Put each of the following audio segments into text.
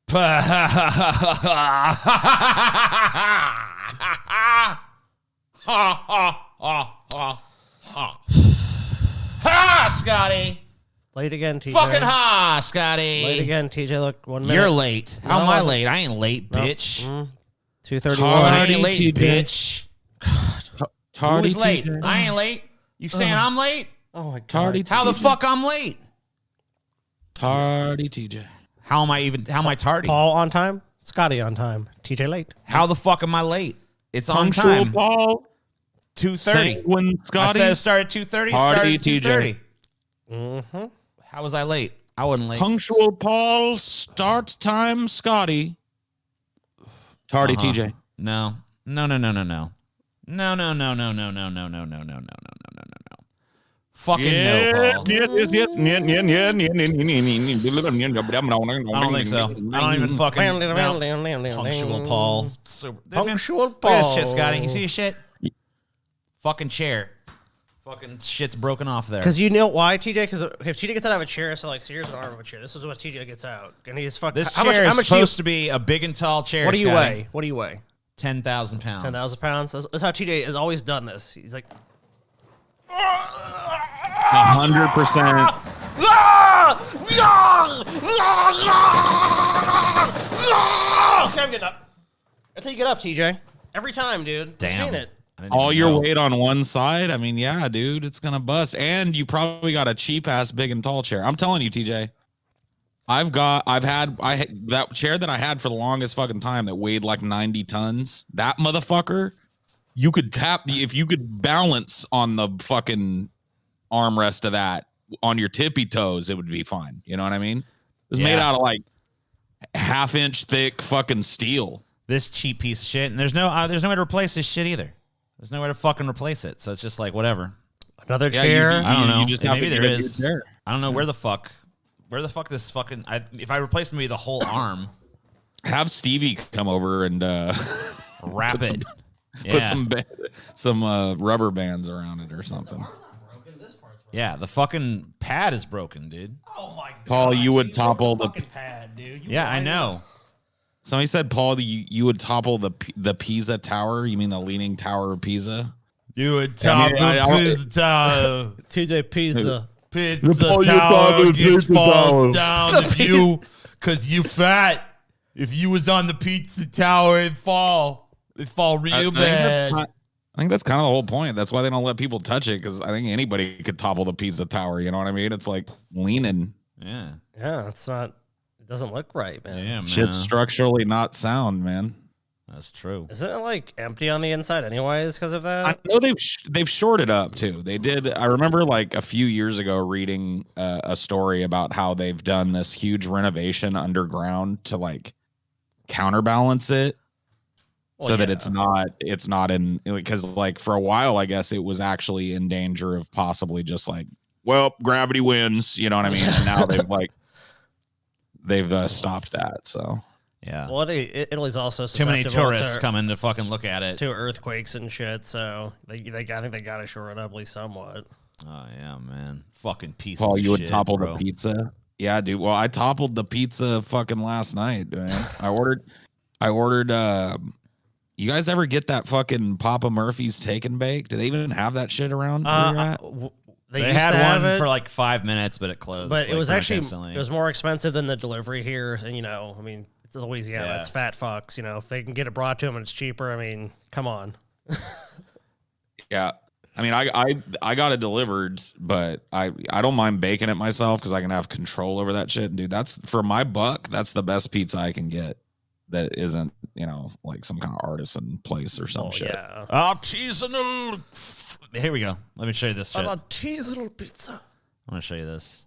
Ha, Scotty. Late again, TJ. Fucking ha, Scotty. Late again, TJ. Look, 1 minute. You're late. How am I wasn't. late? I ain't late, bitch. 2:31. I ain't late, bitch. Tardy Who's late? TJ. I ain't late. You saying I'm late? Oh my god. Tardy How the TJ. fuck I'm late? Tardy TJ. How am I tardy? Paul on time. Scotty on time. TJ late. How the fuck am I late? It's on Punctual time. Paul. 2:30. When I Scotty. said it started 2:30. Tardy Started TJ. 2:30. How was I late? I wasn't late. Punctual Paul. Start time Scotty. Tardy TJ. No. No, no, no, no, no. No, no, no, no, no, no, no, no, no, no, no, no, no, no, no, no. Fucking no, Paul. Yes. I don't think so. I don't even fucking no. Punctual Paul. Punctual Look at Paul. this shit, Scotty. You see his shit? Fucking chair. Fucking shit's broken off there. Because you know why, TJ? Because if TJ gets out of a chair, so like Sears an arm of a chair, this is what TJ gets out. And he's fucking. This chair is supposed to be a big and tall chair. What do you Scotty. weigh? What do you weigh? 10,000 pounds. 10,000 pounds. That's how TJ has always done this. He's like, 100%. okay, I'm getting up. That's how you get up, TJ. Every time, dude. Damn. I've seen it. All your weight on one side. I mean, yeah, dude, it's gonna bust. And you probably got a cheap ass big and tall chair. I'm telling you, TJ. That chair that I had for the longest fucking time that weighed like 90 tons. That motherfucker, you could tap if you could balance on the fucking armrest of that on your tippy toes, it would be fine. You know what I mean? It was made out of like half-inch thick fucking steel. This cheap piece of shit, and there's no way to replace this shit either. There's no way to fucking replace it. So it's just like whatever. Another chair. I don't know. You just have Maybe to there get a is. new chair. I don't know where the fuck this fucking. If I replace maybe the whole arm, Have Stevie come over and wrap it. put some rubber bands around it or something. Yeah, the fucking pad is broken, dude. Oh my god. Paul, you would topple the. fucking pad, dude. Yeah, I know. Somebody said, Paul, you would topple the Pisa Tower. You mean the Leaning Tower of Pisa? You would topple Pizza Tower. TJ Pizza. Pizza Tower gets fall down if you, cause you fat. If you was on the Pizza Tower, it'd fall real bad. I think that's kind of the whole point. That's why they don't let people touch it, because I think anybody could topple the Pisa Tower. You know what I mean? It's like leaning. Yeah. Yeah, it's not. It doesn't look right, man. Yeah, man. Shit's structurally not sound, man. That's true. Isn't it like empty on the inside, anyways, because of that? I know they've shorted up too. They did. I remember like a few years ago reading a story about how they've done this huge renovation underground to like counterbalance it, so that it's not in, because like for a while I guess it was actually in danger of possibly just like, well, gravity wins. You know what I mean? And now they've stopped that. So. Yeah. Well, Italy's also too many susceptible tourists coming to fucking look at it. to earthquakes and shit. So I think they got to shore it up at least somewhat. Oh yeah, man. Fucking piece Paul, of you would shit, topple bro. the pizza? Yeah, dude. Well, I toppled the pizza fucking last night, man. I ordered you guys ever get that fucking Papa Murphy's Take and Bake? Do they even have that shit around where you're at? They had used to have one it, for like 5 minutes, but it closed. but it like, was pretty much actually instantly. it was more expensive than the delivery here. And I mean, it's Louisiana. Yeah. It's fat fucks. If they can get it brought to them and it's cheaper, I mean, come on. Yeah. I mean, I got it delivered, but I don't mind baking it myself because I can have control over that shit. And dude, that's for my buck. That's the best pizza I can get. That isn't, like some kind of artisan place or some shit. Yeah. Artisanal. Here we go. Let me show you this shit. An artisanal pizza. I'm gonna show you this.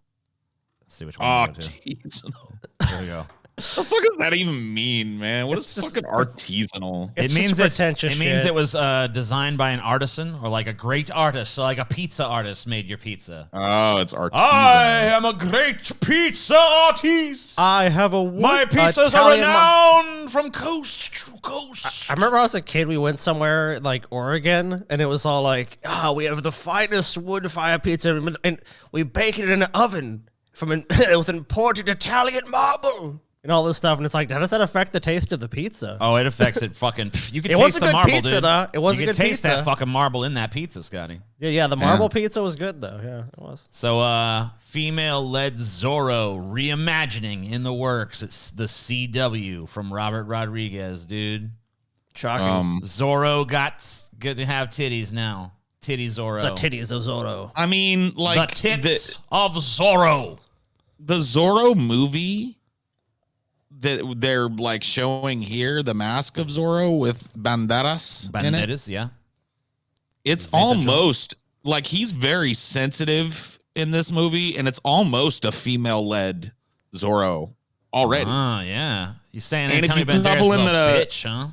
Let's see which one. Artisanal. Here we go. What the fuck does that even mean, man? What is just fucking artisanal? It It's means just pretentious it means shit. it was designed by an artisan or like a great artist. So like a pizza artist made your pizza. Oh, it's artisanal. I am a great pizza artist. I have My pizzas are renowned from coast to coast. I remember I was a kid, we went somewhere like Oregon, and it was all like, we have the finest wood fire pizza, and we bake it in an oven with imported Italian marble. and all this stuff, and it's like, how does that affect the taste of the pizza? Oh, it affects it fucking. You can It taste was a the good marble, pizza, dude. though. It was you a can good taste pizza. that fucking marble in that pizza, Scotty. Yeah, the marble pizza was good, though. Yeah, it was. So, female-led Zorro reimagining in the works. It's the CW from Robert Rodriguez, dude. Shocking. Zorro got to have titties now. Titty Zorro. The titties of Zorro. I mean, like the tits of Zorro. The Zorro movie that they're like showing here, the Mask of Zorro with Banderas in it. Banderas, yeah. It's almost like he's very sensitive in this movie, and it's almost a female-led Zorro already. Oh, yeah. You saying And if Antonio you Banderas couple is him a in a- bitch, huh?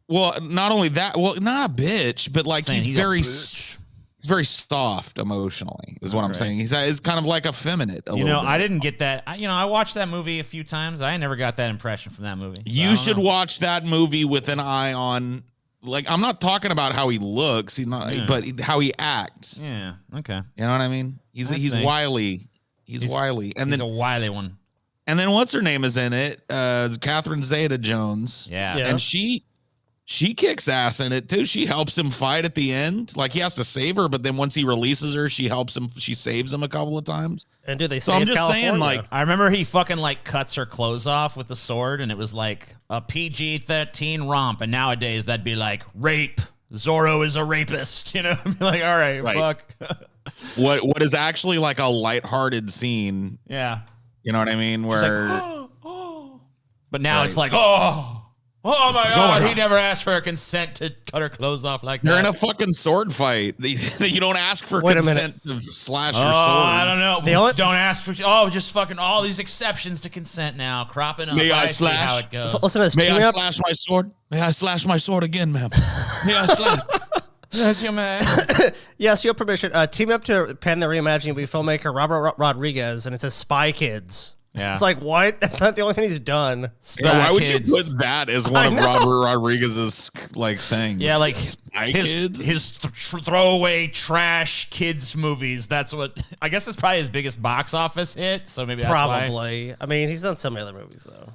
Well, not only that, well, not a bitch, but like Saying he's a very bitch. he's very soft emotionally, is what I'm Right. saying. He's kind of like effeminate. You know, I didn't get that. I watched that movie a few times. I never got that impression from that movie. So I You don't should know. watch that movie with an eye on, like, I'm not talking about how he looks, but how he acts. Yeah. Okay. You know what I mean? He's see. wily. He's wily. And He's then a wily one. what's her name is in it? Catherine Zeta-Jones. Yeah. Yeah. And she kicks ass in it too. She helps him fight at the end. Like he has to save her, but then once he releases her, she helps him. She saves him a couple of times. And do they So save I'm just California? saying, like, I remember he fucking like cuts her clothes off with the sword, and it was like a PG-13 romp. And nowadays that'd be like rape. Zorro is a rapist. You know, I'd be like, all right. Fuck. what is actually like a lighthearted scene. Yeah. You know what I mean? It's Where like, but now it's like, oh my God, he never asked for her consent to cut her clothes off like they're that. in a fucking sword fight. You don't ask for Wait a consent to slash your Oh, sword. I don't know. The only- Don't ask for. Just fucking all these exceptions to consent now, cropping up. May I see slash? how it goes. So listen to this. May Team I up. slash my sword? May I slash my sword again, ma'am? May I slash? That's your man. Yes, your permission. Team up to pen the reimagining with filmmaker Robert Rodriguez, and it says Spy Kids. Yeah. It's like, what? That's not the only thing he's done. Yeah, why would Kids. you put that as one of Robert Rodriguez's like things? Yeah, like Spy his Kids? throwaway trash kids movies. That's what I guess it's probably his biggest box office hit. So maybe that's why. Probably. I mean, he's done some other movies though.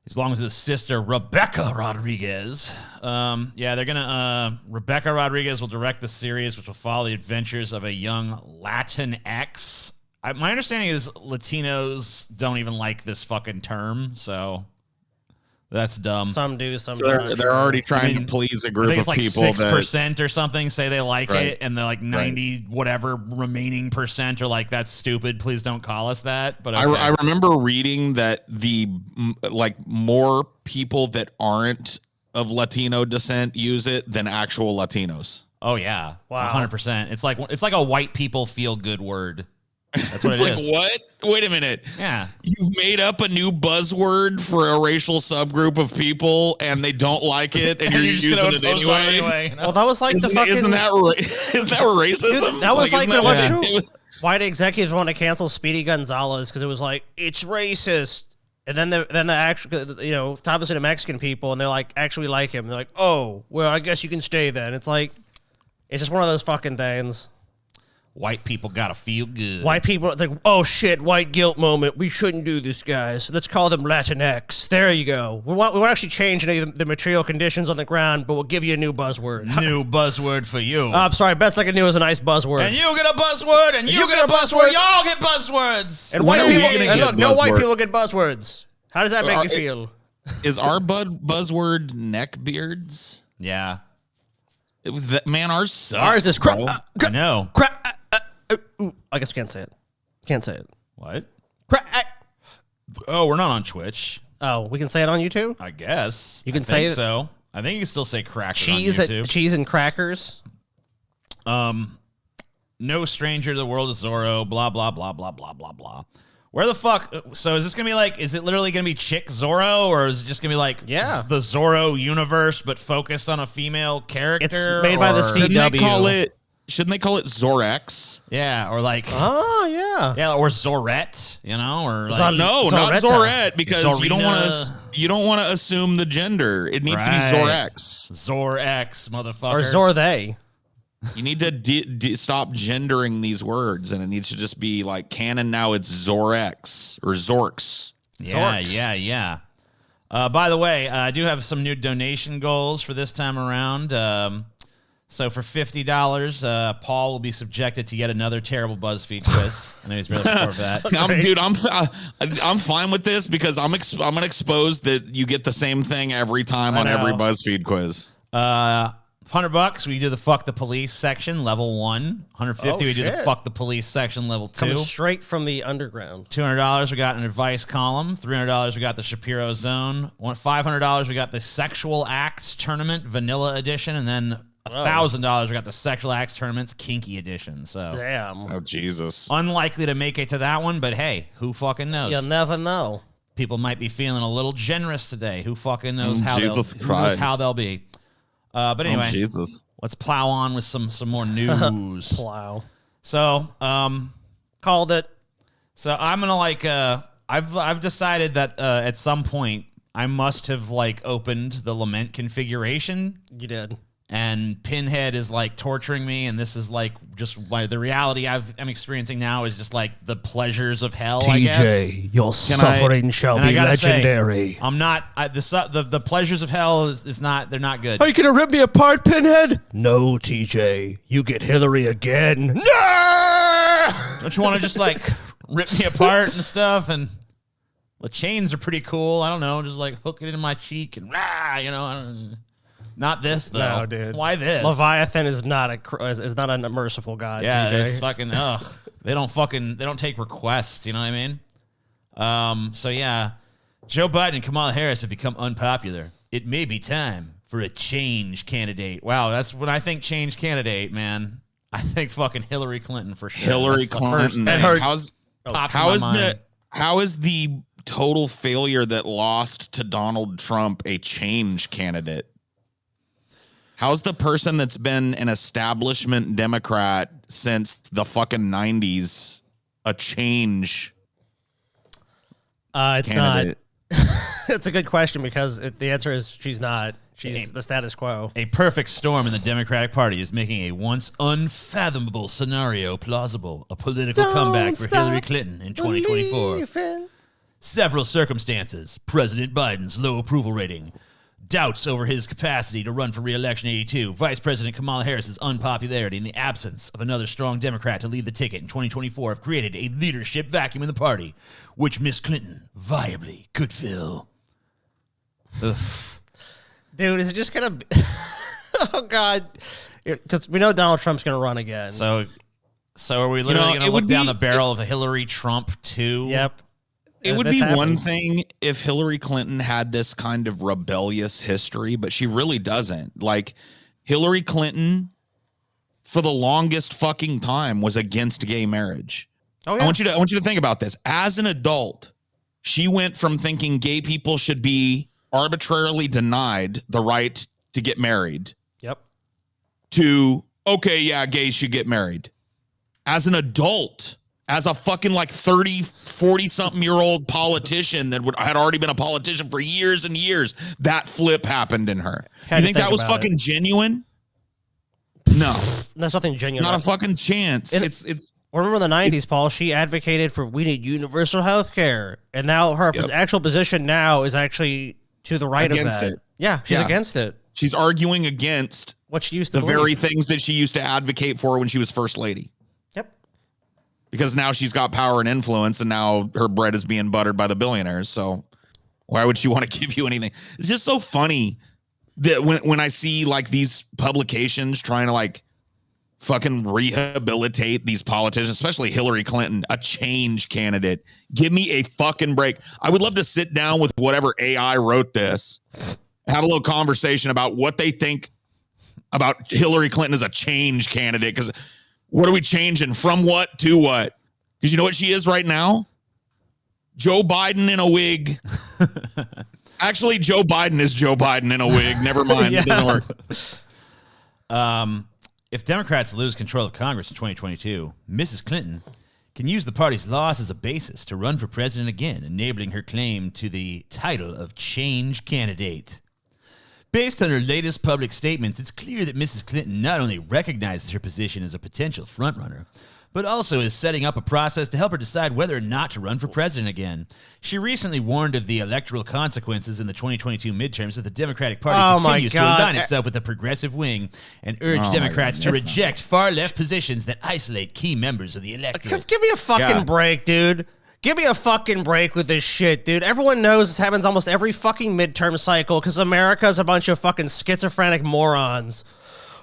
As long as his sister Rebecca Rodriguez. They're gonna Rebecca Rodriguez will direct the series, which will follow the adventures of a young Latinx. My understanding is Latinos don't even like this fucking term, so that's dumb. Some do, some So don't. they're already trying mean, to please a I group think of it's like people 6% or something say they like Right. it, and they're like 90 whatever remaining percent are like, that's stupid. Please don't call us that. But okay. I remember reading that more people that aren't of Latino descent use it than actual Latinos. Oh yeah, Wow. 100%. It's like a white people feel good word. That's what It's it like, is. what? Wait a minute. Yeah. You've made up a new buzzword for a racial subgroup of people, and they don't like it, and you're just using gonna it oppose it anyway. you know? Well, that was like the fucking. Isn't that racism? Dude, that was like isn't what that you- Why the executives want to cancel Speedy Gonzalez because it was like it's racist, and then the actual obviously the Mexican people and they're like actually like him. They're like, oh well, I guess you can stay then. It's like it's just one of those fucking things. White people gotta feel good. White people are like, oh shit, white guilt moment. We shouldn't do this, guys. Let's call them Latinx. There you go. We won't actually change any of the material conditions on the ground, but we'll give you a new buzzword. New buzzword for you. I'm sorry, best I can do is a nice buzzword. And you get a buzzword, and you get a buzzword. Y'all get buzzwords. And When white are we people, gonna and get look, no white buzzword? people get buzzwords. How does that make you feel? Is our buzzword neckbeards? Yeah. It was that man. Ours sucks, Ours is bro. I know. I guess we can't say it. Can't say it. What? Oh, we're not on Twitch. Oh, we can say it on YouTube? I guess. You can I say think it- so. I think you can still say crackers Cheese, on YouTube. cheese and crackers. No stranger to the world of Zorro, blah, blah, blah, blah, blah, blah, blah. Where the fuck? So is this going to be like, is it literally going to be Chick Zorro, or is it just going to be like Yeah. the Zorro universe, but focused on a female character? It's made by the or- CW. Shouldn't they call it Zorex? Yeah, or like, Oh, yeah. yeah, or Zorette, you know, or like, Zon- No, not Zoretta. Zorette, because you don't Zorina. want to assume the gender. It needs to be Right. Zorex. Zorex, motherfucker. Or Zor they. You need to stop gendering these words, and it needs to just be like canon now. It's Zorex or Zorks. Yeah. By the way, I do have some new donation goals for this time around. So for $50, Paul will be subjected to yet another terrible BuzzFeed quiz. I know he's really looking forward to that. I'm fine with this because I'm gonna expose that you get the same thing every time on every BuzzFeed quiz. $100, we do the fuck the police section, level 1. $150, we do the fuck the police section, level 2. Coming straight from the underground. $200, we got an advice column. $300, we got the Shapiro zone. $500, we got the sexual acts tournament, vanilla edition, and then $1,000, we got the sexual acts tournaments, kinky edition. So damn. Oh Jesus. Unlikely to make it to that one, but hey, who fucking knows? You'll never know. People might be feeling a little generous today. Who fucking knows how they'll be? But anyway, let's plow on with some more news. Plow. So, called it. So I'm gonna I've decided that at some point I must have opened the lament configuration. You did. And Pinhead is torturing me, and this is just the reality I'm experiencing now is just the pleasures of hell. TJ, I guess. Your suffering shall be legendary. Say, I'm not. The pleasures of hell is not. They're not good. Are you gonna rip me apart, Pinhead? No, TJ. You get Hillary again. No. Don't you want to just rip me apart and stuff? And the chains are pretty cool. I don't know. Just hook it in my cheek and I don't. Not this though. No, dude. Why this? Leviathan is not a merciful god. Yeah, TJ. it's fucking. They don't take requests. You know what I mean? So yeah, Joe Biden and Kamala Harris have become unpopular. It may be time for a change candidate. Wow, that's when I think change candidate, man. I think fucking Hillary Clinton for sure. Hillary Clinton. How is the total failure that lost to Donald Trump a change candidate? How's the person that's been an establishment Democrat since the fucking 90s a change it's candidate? Not. It's a good question because the answer is she's not. She's the status quo. A perfect storm in the Democratic Party is making a once unfathomable scenario plausible. A political comeback for Hillary Clinton in 2024. Several circumstances. President Biden's low approval rating. Doubts over his capacity to run for re-election in 82. Vice President Kamala Harris's unpopularity in the absence of another strong Democrat to lead the ticket in 2024 have created a leadership vacuum in the party, which Miss Clinton viably could fill. Ugh. Dude, is it just gonna be... Oh, God. Because we know Donald Trump's gonna run again. So are we literally gonna look down the barrel of a Hillary Trump too? Yep. It would be one thing if Hillary Clinton had this kind of rebellious history, but she really doesn't. Hillary Clinton, for the longest fucking time, was against gay marriage. Oh, yeah. I want you to think about this. As an adult, she went from thinking gay people should be arbitrarily denied the right to get married. Yep. To, okay, yeah, gays should get married. As an adult, as a fucking 30, 40-something-year-old politician that had already been a politician for years and years, that flip happened in her. You think that was fucking genuine? No. There's nothing genuine. Not a fucking chance. It's. Remember the 90s, Paul? She advocated for we need universal health care. And now her actual position now is actually to the right against of that. It. Yeah, she's against it. She's arguing against what she used to the very things that she used to advocate for when she was first lady. Yep. Because now she's got power and influence, and now her bread is being buttered by the billionaires. So why would she want to give you anything? It's just so funny that when I see these publications trying to fucking rehabilitate these politicians, especially Hillary Clinton, a change candidate. Give me a fucking break. I would love to sit down with whatever AI wrote this, have a little conversation about what they think about Hillary Clinton as a change candidate. Because what are we changing from what to what? Because you know what she is right now? Joe Biden in a wig. Actually, Joe Biden is Joe Biden in a wig. Never mind. It doesn't work. If Democrats lose control of Congress in 2022, Mrs. Clinton can use the party's loss as a basis to run for president again, enabling her claim to the title of change candidate. Based on her latest public statements, it's clear that Mrs. Clinton not only recognizes her position as a potential frontrunner, but also is setting up a process to help her decide whether or not to run for president again. She recently warned of the electoral consequences in the 2022 midterms if the Democratic Party continues to align itself with the progressive wing and urged Democrats to reject far-left positions that isolate key members of the electorate. Give me a fucking break, dude. Give me a fucking break with this shit, dude. Everyone knows this happens almost every fucking midterm cycle because America's a bunch of fucking schizophrenic morons.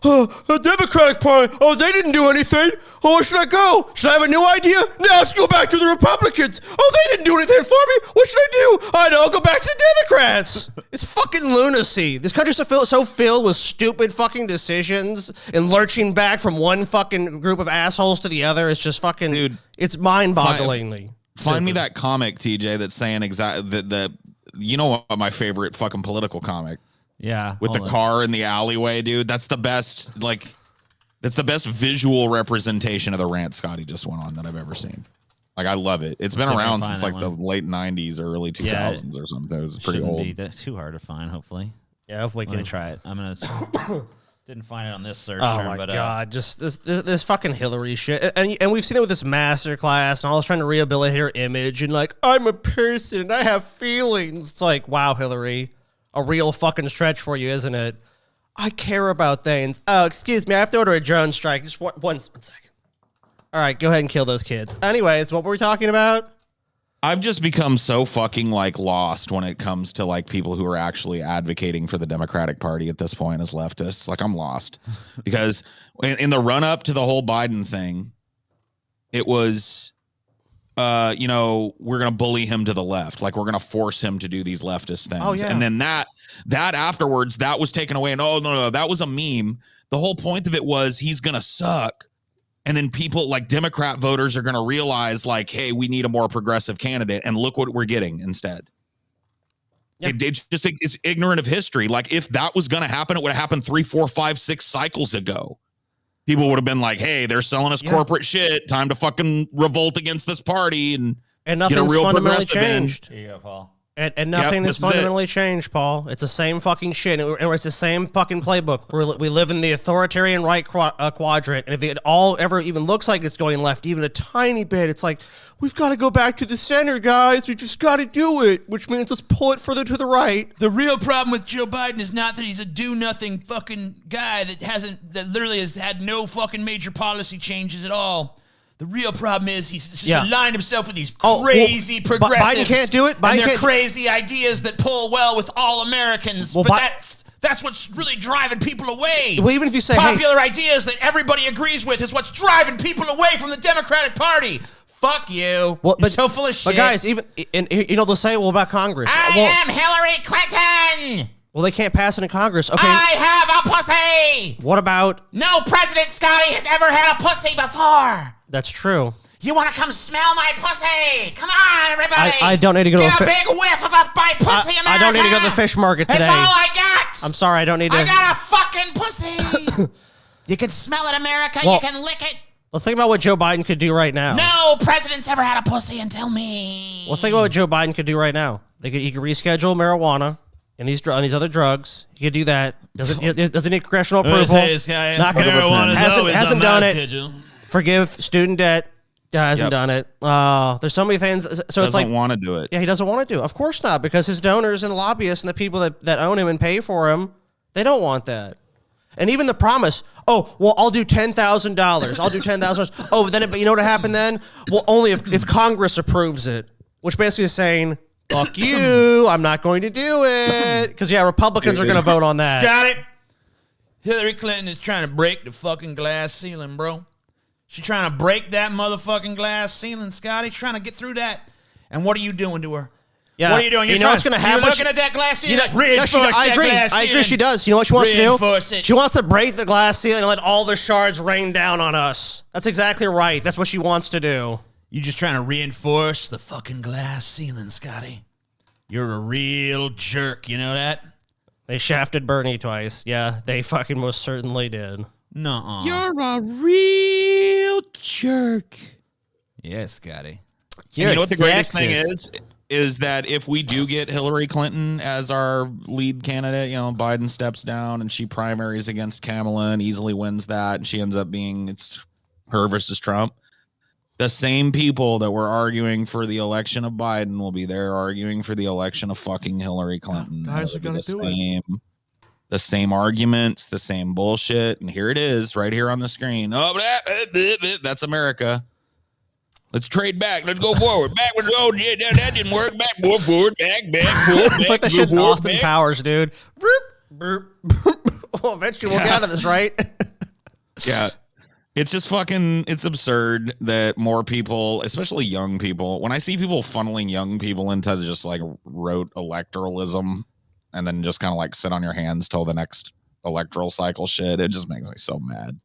The Democratic Party, they didn't do anything. Where should I go? Should I have a new idea? No, let's go back to the Republicans. They didn't do anything for me. What should I do? I know, I'll go back to the Democrats. It's fucking lunacy. This country's so filled with stupid fucking decisions and lurching back from one fucking group of assholes to the other. It's just fucking, dude, it's mind-bogglingly. Find me that comic, TJ, that's saying exactly that. You know what my favorite fucking political comic? Yeah, with the car in the alleyway, dude. That's the best. That's the best visual representation of the rant Scotty just went on that I've ever seen. Like, I love it. It's been around since like the late '90s or early 2000s or something. It's pretty old. Shouldn't be too hard to find. Hopefully, yeah. Hopefully, I'm gonna try it. I'm gonna. Didn't find it on this search. Oh my god! Just this fucking Hillary shit, and we've seen it with this masterclass, and all trying to rehabilitate her image, and like, I'm a person, and I have feelings. It's like, wow, Hillary. A real fucking stretch for you, isn't it? I care about things. Oh, excuse me. I have to order a drone strike. Just one second. All right, go ahead and kill those kids. Anyways, what were we talking about? I've just become so fucking like lost when it comes to like people who are actually advocating for the Democratic Party at this point as leftists. Like, I'm lost because in the run up to the whole Biden thing, it was, we're going to bully him to the left. Like, we're going to force him to do these leftist things. Oh, yeah. And then that afterwards, that was taken away. And no, that was a meme. The whole point of it was he's going to suck. And then people like Democrat voters are going to realize like, hey, we need a more progressive candidate. And look what we're getting instead. Yeah. It's ignorant of history. Like, if that was going to happen, it would have happened 3, 4, 5, 6 cycles ago. People would have been like, hey, they're selling us corporate shit. Time to fucking revolt against this party and nothing's get a real fundamentally changed. Here you go, Paul. And nothing is fundamentally changed, Paul. It's the same fucking shit. And it's the same fucking playbook. We live in the authoritarian right quadrant. And if it all ever even looks like it's going left, even a tiny bit, it's like, we've got to go back to the center, guys. We just got to do it, which means let's pull it further to the right. The real problem with Joe Biden is not that he's a do-nothing fucking guy that literally has had no fucking major policy changes at all. The real problem is he's just aligned himself with these crazy progressives. Biden can't do it. And their crazy ideas that pull well with all Americans. Well, but that's what's really driving people away. Well, even if you say popular ideas that everybody agrees with is what's driving people away from the Democratic Party. Fuck you. Well, You're so full of shit. But guys, they'll say, well, about Congress. I am Hillary Clinton. Well, they can't pass it in Congress. Okay. I have a pussy. What about? No president, Scotty, has ever had a pussy before. That's true. You want to come smell my pussy? Come on, everybody. I don't need to go to a big whiff of my pussy, America. I don't need to go to the fish market today. That's all I got. I'm sorry, I don't need to. I got a fucking pussy. You can smell it, America. You can lick it. Let's think about what Joe Biden could do right now. No president's ever had a pussy until me. Let's think about what Joe Biden could do right now. He could reschedule marijuana and these other drugs. He could do that. Doesn't need congressional approval. Not gonna, hasn't done it. Forgive student debt. Hasn't done it. There's so many things. So it's like doesn't want to do it. Yeah, he doesn't want to do it. Of course not, because his donors and the lobbyists and the people that own him and pay for him, they don't want that. And even the promise, I'll do $10,000. I'll do $10,000. But you know what happened then? Well, only if Congress approves it, which basically is saying, fuck you, I'm not going to do it. Because, Republicans are going to vote on that. Got it. Hillary Clinton is trying to break the fucking glass ceiling, bro. She's trying to break that motherfucking glass ceiling, Scotty. She's trying to get through that. And what are you doing to her? Yeah. What are you doing? You know what's going to happen? You're looking at that glass ceiling. I agree. She does. You know what she wants to do? Reinforce it. She wants to break the glass ceiling and let all the shards rain down on us. That's exactly right. That's what she wants to do. You're just trying to reinforce the fucking glass ceiling, Scotty. You're a real jerk. You know that? They shafted Bernie twice. Yeah, they fucking most certainly did. Nuh-uh. You're a real jerk. Yeah, Scotty. You know what the greatest thing is that if we do get Hillary Clinton as our lead candidate, Biden steps down and she primaries against Kamala and easily wins that, and she ends up being it's her versus Trump. The same people that were arguing for the election of Biden will be there arguing for the election of fucking Hillary Clinton. Guys, we gotta do it. The same arguments, the same bullshit. And here it is right here on the screen. Oh, that's America. Let's trade back. Let's go forward. Backward. Oh, yeah, that didn't work. Back, forward, back, forward. It's like that shit in Austin Powers, dude. Well, eventually we'll get out of this, right? Yeah. It's just fucking, it's absurd that more people, especially young people, when I see people funneling young people into just like rote electoralism and then just kind of like sit on your hands till the next electoral cycle shit, it just makes me so mad.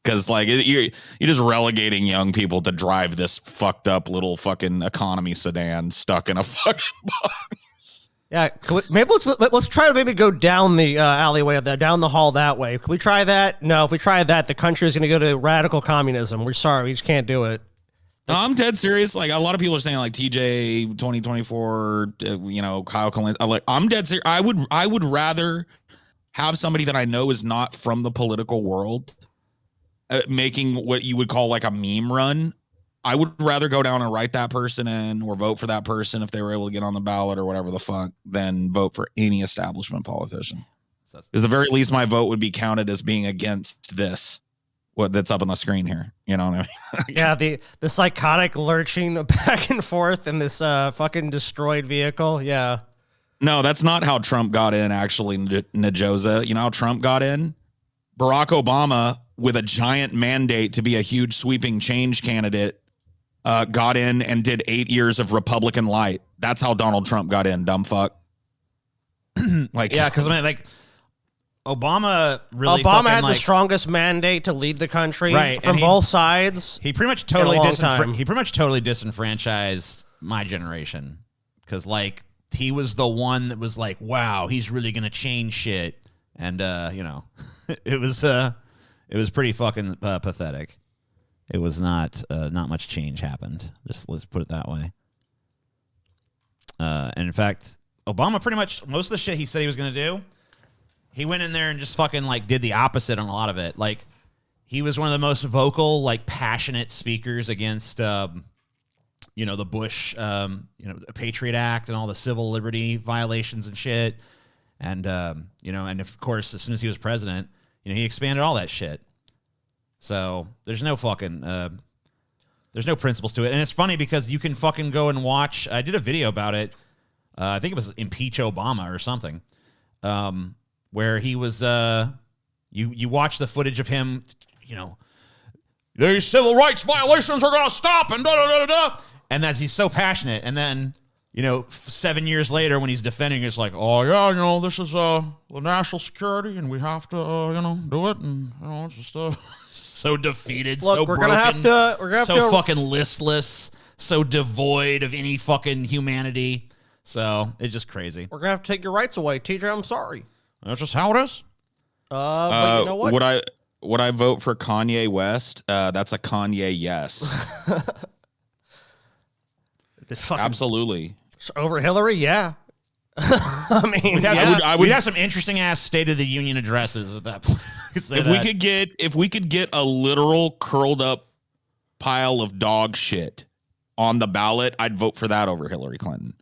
Because like you're just relegating young people to drive this fucked up little fucking economy sedan stuck in a fucking box. Yeah, maybe let's try to maybe go down the alleyway of that, down the hall that way. Can we try that? No, if we try that, the country is going to go to radical communism. We're sorry, we just can't do it. No, I'm dead serious. Like a lot of people are saying, like TJ 2024, Kyle Collins. I'm dead serious. I would rather have somebody that I know is not from the political world making what you would call like a meme run. I would rather go down and write that person in or vote for that person if they were able to get on the ballot or whatever the fuck than vote for any establishment politician. Because the very least my vote would be counted as being against this, what that's up on the screen here. You know what I mean? Yeah, the psychotic lurching back and forth in this fucking destroyed vehicle. Yeah. No, that's not how Trump got in, actually, Najoza. You know how Trump got in? Barack Obama, with a giant mandate to be a huge sweeping change candidate, got in and did 8 years of Republican light. That's how Donald Trump got in, dumb fuck. Like, yeah, because I mean, like, Obama had the strongest mandate to lead the country, right, from both sides. He pretty much totally disenfranchised my generation, because like he was the one that was like, wow, he's really gonna change shit, and it was pretty fucking pathetic. It was not much change happened. Just let's put it that way. And in fact, Obama pretty much most of the shit he said he was going to do, he went in there and just fucking like did the opposite on a lot of it. Like he was one of the most vocal, like passionate speakers against, the Bush, Patriot Act and all the civil liberty violations and shit. And and of course, as soon as he was president, he expanded all that shit. So there's no fucking, there's no principles to it. And it's funny because you can fucking go and watch, I did a video about it. I think it was Impeach Obama or something, where he was, you watch the footage of him, these civil rights violations are going to stop and da-da-da-da-da. And that's, he's so passionate. And then, 7 years later when he's defending, it's like, oh yeah, this is the national security and we have to, do it. And, it's just, so defeated, look, so we're broken, we're gonna have to fucking listless, so devoid of any fucking humanity. So it's just crazy. We're gonna have to take your rights away, TJ. I'm sorry. That's just how it is. But you know what? Would I vote for Kanye West? That's a Kanye yes. Absolutely. Over Hillary, yeah. I mean, we'd have some interesting ass State of the Union addresses at that point. If we could get a literal curled up pile of dog shit on the ballot, I'd vote for that over Hillary Clinton.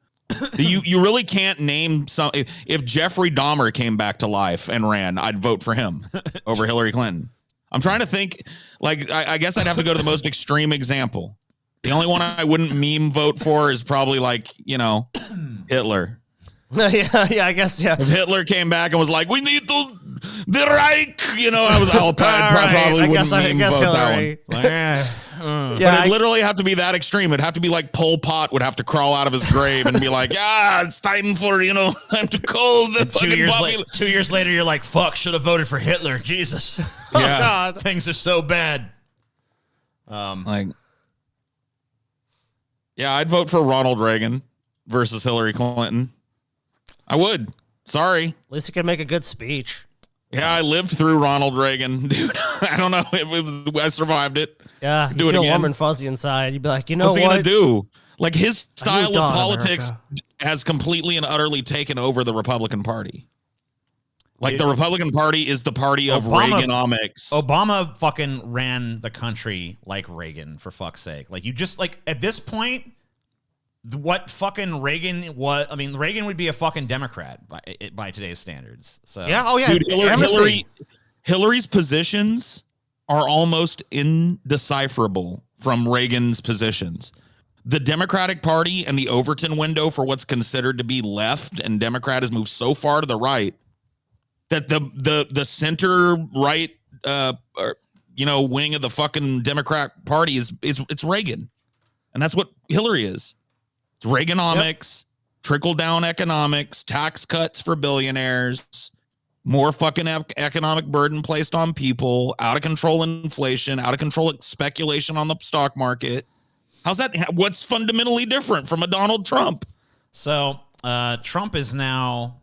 You really can't name some. If Jeffrey Dahmer came back to life and ran, I'd vote for him over Hillary Clinton. I'm trying to think. Like, I guess I'd have to go to the most extreme example. The only one I wouldn't meme vote for is probably like Hitler. Yeah, I guess, yeah. If Hitler came back and was like, we need to the Reich, probably wouldn't vote Hillary. That one. But it'd literally have to be that extreme. It'd have to be like Pol Pot would have to crawl out of his grave and be like, it's time for, time to call the fucking 2 years later, you're like, fuck, should have voted for Hitler. Jesus. Oh, God. Things are so bad. I'd vote for Ronald Reagan versus Hillary Clinton. I would. Sorry. At least he could make a good speech. Yeah, I lived through Ronald Reagan, dude. I don't know. I survived it. Yeah, do you it feel again. warm and fuzzy inside. You'd be like, what's he gonna do? Like his style of politics America has completely and utterly taken over the Republican Party. Like the Republican Party is the party of Reaganomics. Obama fucking ran the country like Reagan, for fuck's sake. Like, you just, like, at this point, what fucking Reagan was, I mean, Reagan would be a fucking Democrat by today's standards. So yeah, oh yeah, dude, Hillary's positions are almost indecipherable from Reagan's positions. The Democratic Party and the Overton window for what's considered to be left and Democrat has moved so far to the right that the center right wing of the fucking Democrat Party is it's Reagan. And that's what Hillary is. It's Reaganomics, trickle down economics, tax cuts for billionaires, more fucking economic burden placed on people, out of control inflation, out of control speculation on the stock market. How's that? What's fundamentally different from a Donald Trump? So Trump is now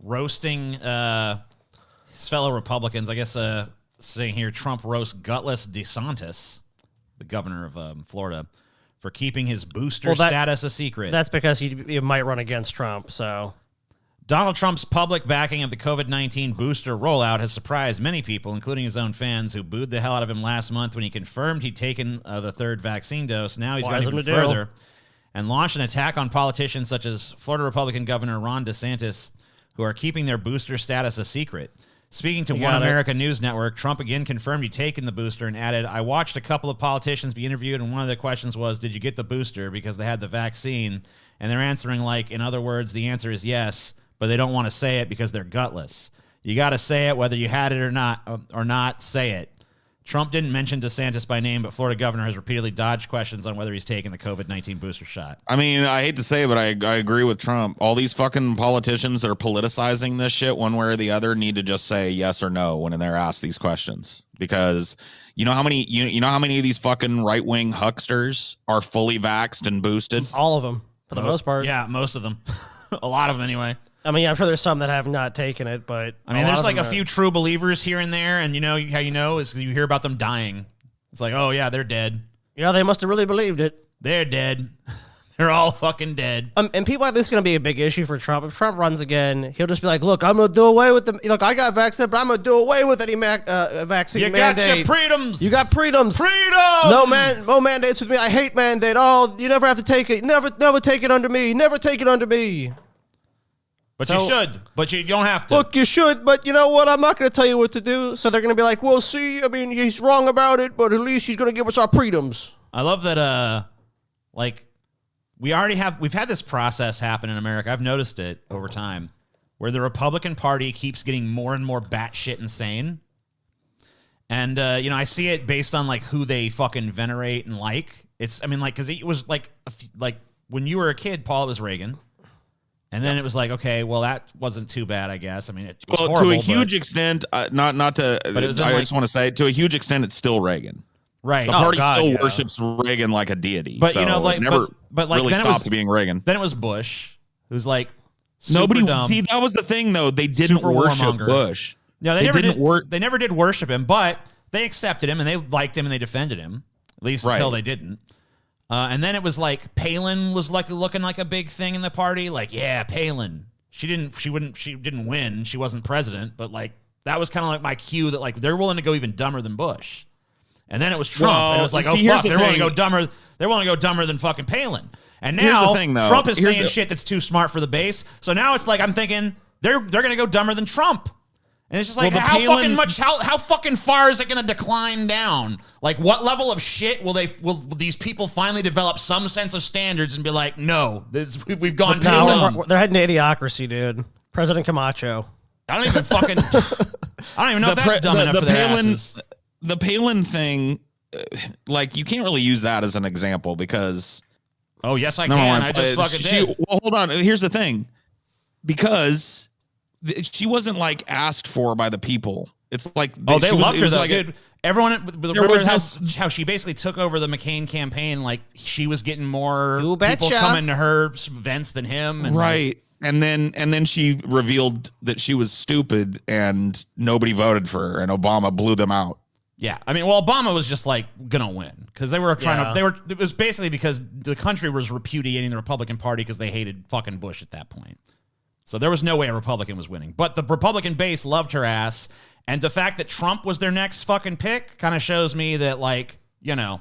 roasting his fellow Republicans. I guess saying here, Trump roasts gutless DeSantis, the governor of Florida, for keeping his booster status a secret. That's because he might run against Trump. So Donald Trump's public backing of the COVID-19 booster rollout has surprised many people, including his own fans, who booed the hell out of him last month when he confirmed he'd taken the third vaccine dose. Now he's gone even further and launched an attack on politicians such as Florida Republican Governor Ron DeSantis, who are keeping their booster status a secret. Speaking to One America News Network, Trump again confirmed he'd taken the booster and added, "I watched a couple of politicians be interviewed, and one of the questions was, did you get the booster? Because they had the vaccine." And they're answering like, in other words, the answer is yes, but they don't want to say it because they're gutless. You got to say it whether you had it or not, say it. Trump didn't mention DeSantis by name, but Florida governor has repeatedly dodged questions on whether he's taken the COVID-19 booster shot. I mean, I hate to say it, but I agree with Trump. All these fucking politicians that are politicizing this shit one way or the other need to just say yes or no when they're asked these questions. Because you know how many of these fucking right-wing hucksters are fully vaxxed and boosted? All of them, for the most part. Yeah, most of them. A lot of them, anyway. I mean, I'm sure there's some that have not taken it, but I mean, there's like a few true believers here and there, and you know how you know is because you hear about them dying. It's like, oh yeah, they're dead. Yeah, they must have really believed it. They're dead. They're all fucking dead. And people like this is going to be a big issue for Trump. If Trump runs again, he'll just be like, look, I'm going to do away with them. Look, I got vaccinated, but I'm going to do away with any vaccine mandate. You got your freedoms. You got freedoms. Freedom. No mandates with me. I hate mandate. Oh, you never have to take it. Never take it under me. Never take it under me. But you should. But you don't have to. Look, you should, but you know what? I'm not going to tell you what to do. So they're going to be like, well, see, I mean, he's wrong about it, but at least he's going to give us our freedoms. I love that, we've had this process happen in America. I've noticed it over time where the Republican Party keeps getting more and more batshit insane. And, I see it based on, like, who they fucking venerate and like. Because it was, like when you were a kid, Paul, it was Reagan. And then it was like, okay, well, that wasn't too bad, I guess. I mean, it was horrible, to a huge extent, not to. But I just want to say, to a huge extent, it's still Reagan. Right. The party still worships Reagan like a deity. But so it never really stopped being Reagan. Then it was Bush, who's like nobody. dumb, see, that was the thing, though. They didn't worship Bush. No, they never did worship him, but they accepted him and they liked him and they defended him, at least until they didn't. And then it was like Palin was like looking like a big thing in the party. Like, yeah, Palin. She didn't win. She wasn't president, but like that was kind of like my cue that like they're willing to go even dumber than Bush. And then it was Trump. And it was like, fuck, they're willing to go dumber. They're willing to go dumber than fucking Palin. And now Trump is saying shit that's too smart for the base. So now it's like I'm thinking they're gonna go dumber than Trump. And it's just like, how fucking far is it going to decline down? Like, what level of shit will these people finally develop some sense of standards and be like, no, we've gone too long? They're heading to idiocracy, dude. President Camacho. I don't even know if that's dumb enough for their asses. The Palin thing, like, you can't really use that as an example because... Oh, yes, I can. I just fucking did. Well, hold on. Here's the thing. Because... she wasn't like asked for by the people. It's like they loved her though, dude. Everyone remember how she basically took over the McCain campaign. Like she was getting more people coming to her events than him, and right? And then she revealed that she was stupid and nobody voted for her, and Obama blew them out. Yeah, I mean, well, Obama was just like gonna win because they were trying to. It was basically because the country was repudiating the Republican Party because they hated fucking Bush at that point. So there was no way a Republican was winning. But the Republican base loved her ass. And the fact that Trump was their next fucking pick kind of shows me that, like, you know,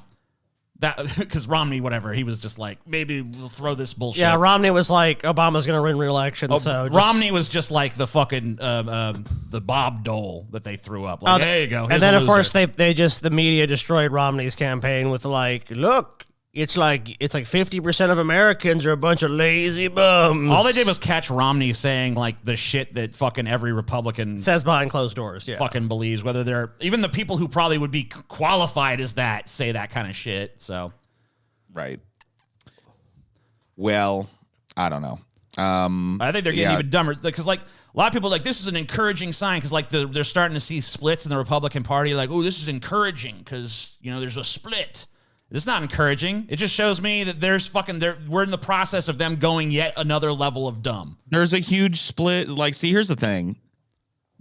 that because Romney, whatever, he was just like, maybe we'll throw this bullshit. Yeah, Romney was like, Obama's going to win re-election. So Romney was just like the fucking the Bob Dole that they threw up. Like, there you go. And then, of course, the media destroyed Romney's campaign with like, look, it's like 50% of Americans are a bunch of lazy bums. All they did was catch Romney saying like the shit that fucking every Republican says behind closed doors. Yeah, fucking believes. Whether they're even the people who probably would be qualified as that say that kind of shit. So, right. Well, I don't know. I think they're getting even dumber because like a lot of people are like, this is an encouraging sign because like they're starting to see splits in the Republican Party. Like, oh, this is encouraging because you know there's a split. It's not encouraging. It just shows me that we're in the process of them going yet another level of dumb. There's a huge split. Like, see, here's the thing.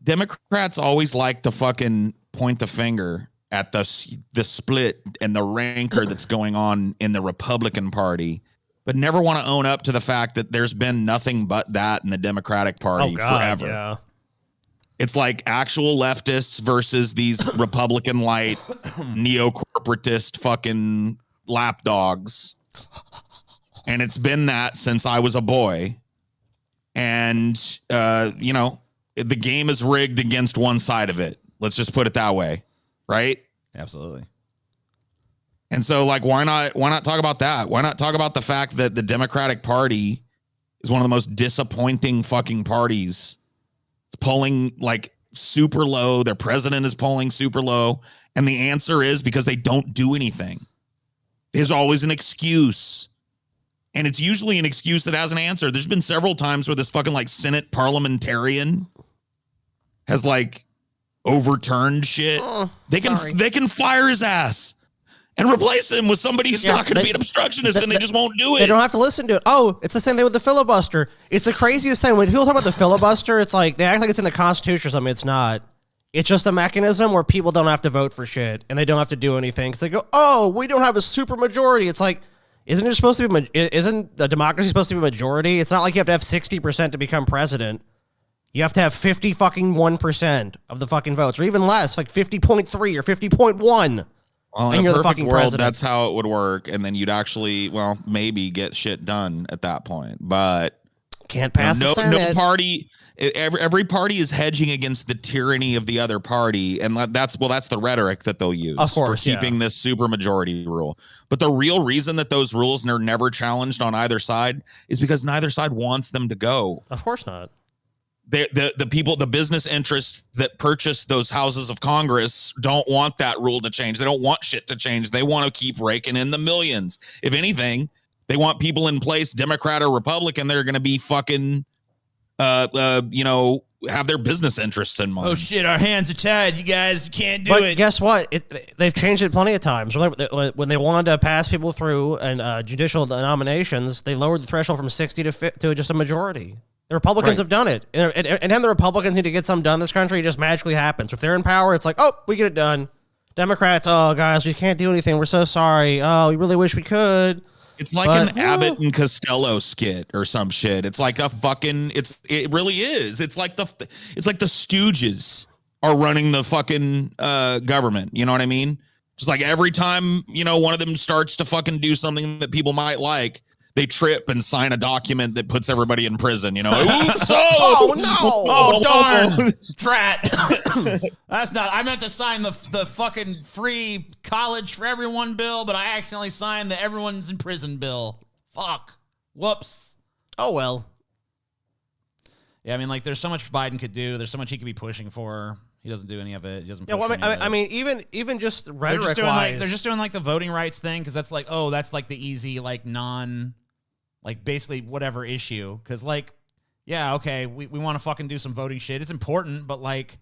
Democrats always like to fucking point the finger at the split and the rancor that's going on in the Republican Party, but never want to own up to the fact that there's been nothing but that in the Democratic Party forever. Yeah. It's like actual leftists versus these Republican light neo-corporatist fucking lapdogs. And it's been that since I was a boy. And, you know, the game is rigged against one side of it. Let's just put it that way. Right? Absolutely. And so, like, why not talk about that? Why not talk about the fact that the Democratic Party is one of the most disappointing fucking parties? It's polling like super low. Their president is polling super low. And the answer is because they don't do anything. There's always an excuse. And it's usually an excuse that has an answer. There's been several times where this fucking like Senate parliamentarian has like overturned shit. They can fire his ass and replace him with somebody who's not going to be an obstructionist, and they just won't do it. They don't have to listen to it. Oh, it's the same thing with the filibuster. It's the craziest thing. When people talk about the filibuster, it's like they act like it's in the Constitution or something. It's not. It's just a mechanism where people don't have to vote for shit, and they don't have to do anything. Because they go, oh, we don't have a super majority. It's like, isn't it supposed to be, isn't the democracy supposed to be majority? It's not like you have to have 60% to become president. You have to have 1% of the fucking votes, or even less, like 50.3 or 50.1. Well, and in you're a the perfect fucking world, president. that's how it would work, and then you'd actually, well, maybe get shit done at that point. But can't pass the Senate. No party. Every party is hedging against the tyranny of the other party, and that's the rhetoric that they'll use for keeping this super majority rule. But the real reason that those rules are never challenged on either side is because neither side wants them to go. Of course not. The people, the business interests that purchase those houses of Congress don't want that rule to change. They don't want shit to change. They want to keep raking in the millions. If anything, they want people in place, Democrat or Republican, that are going to be fucking, you know, have their business interests in mind. Oh shit, our hands are tied, you guys. You can't do but it. Guess what? They've changed it plenty of times. When they wanted to pass people through and judicial nominations, they lowered the threshold from 60 to just a majority. The Republicans have done it. And then the Republicans need to get something done in this country. It just magically happens. If they're in power, it's like, oh, we get it done. Democrats, oh, guys, we can't do anything. We're so sorry. Oh, we really wish we could. It's like an Abbott and Costello skit or some shit. It's like a fucking, it really is. It's like the Stooges are running the fucking government. You know what I mean? Just like every time, you know, one of them starts to fucking do something that people might like, they trip and sign a document that puts everybody in prison, you know. Oops, oh no! Oh darn! Drat! That's not. I meant to sign the fucking free college for everyone bill, but I accidentally signed the everyone's in prison bill. Fuck. Whoops. Oh well. Yeah, I mean, like, there's so much Biden could do. There's so much he could be pushing for. He doesn't do any of it. He doesn't. Yeah, well, I mean, even just rhetoric-wise, they're just doing like the voting rights thing because that's like, oh, that's like the easy, like like basically whatever issue. Because like, yeah, okay, we want to fucking do some voting shit. It's important, but like,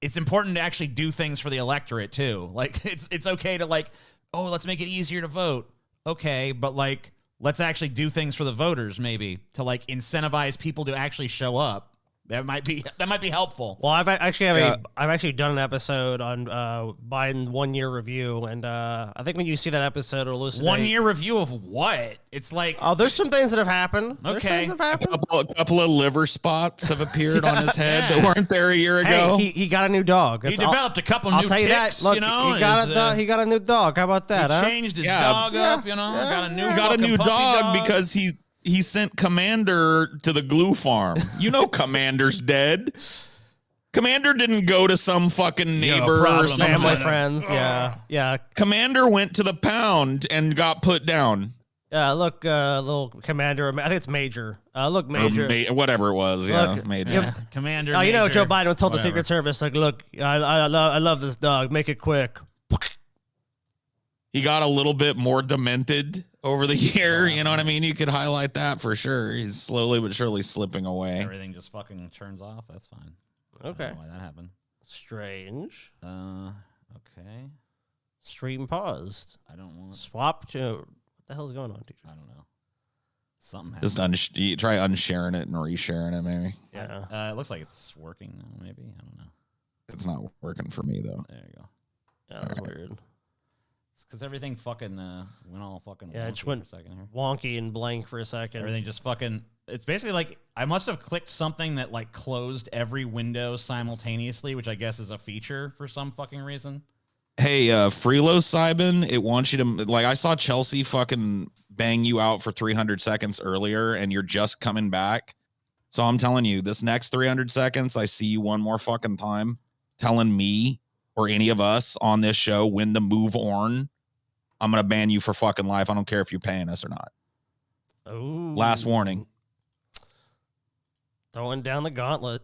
it's important to actually do things for the electorate too. Like, it's okay to like, oh, let's make it easier to vote. Okay, but like, let's actually do things for the voters maybe to like incentivize people to actually show up. That might be helpful. Well, I've actually done an episode on Biden 1 year review, and I think when you see that episode or listen, 1 year review of what? It's like there's some things that have happened. Okay, a couple of liver spots have appeared on his head that weren't there a year ago. Hey, he got a new dog. He developed a couple I'll new tell you ticks, that. Look, you know. he got a new dog. How about that? He changed his dog up, you know. Got a new dog because he sent Commander to the glue farm. You know Commander's dead. Commander didn't go to some fucking neighbor or some family friends. Yeah. Commander went to the pound and got put down. Look, little Commander. I think it's Major. Look, Major. Whatever it was. Look, Major. Yeah. Commander. Oh, you know, Joe Biden told whatever. the Secret Service, like, look, I love this dog. Make it quick. He got a little bit more demented over the year. You know what I mean? You could highlight that for sure. He's slowly but surely slipping away. Everything just fucking turns off. That's fine. Okay. I don't know why that happened. Strange. Okay. Stream paused. I don't want. Swap to. What the hell's going on, teacher? I don't know. Something happened. Just try unsharing it and resharing it, maybe. Yeah. It looks like it's working now. Maybe I don't know. It's not working for me though. There you go. Yeah, that was weird. It's because everything fucking went all fucking. Yeah, it just went for a second here. Wonky and blank for a second. Everything just fucking. It's basically like I must have clicked something that like closed every window simultaneously, which I guess is a feature for some fucking reason. Hey, Freelo Sybin, it wants you to like. I saw Chelsea fucking bang you out for 300 seconds earlier, and you're just coming back. So I'm telling you, this next 300 seconds, I see you one more fucking time, telling me or any of us on this show when to move on. I'm gonna ban you for fucking life. I don't care if you're paying us or not. Oh, Last warning. Throwing down the gauntlet.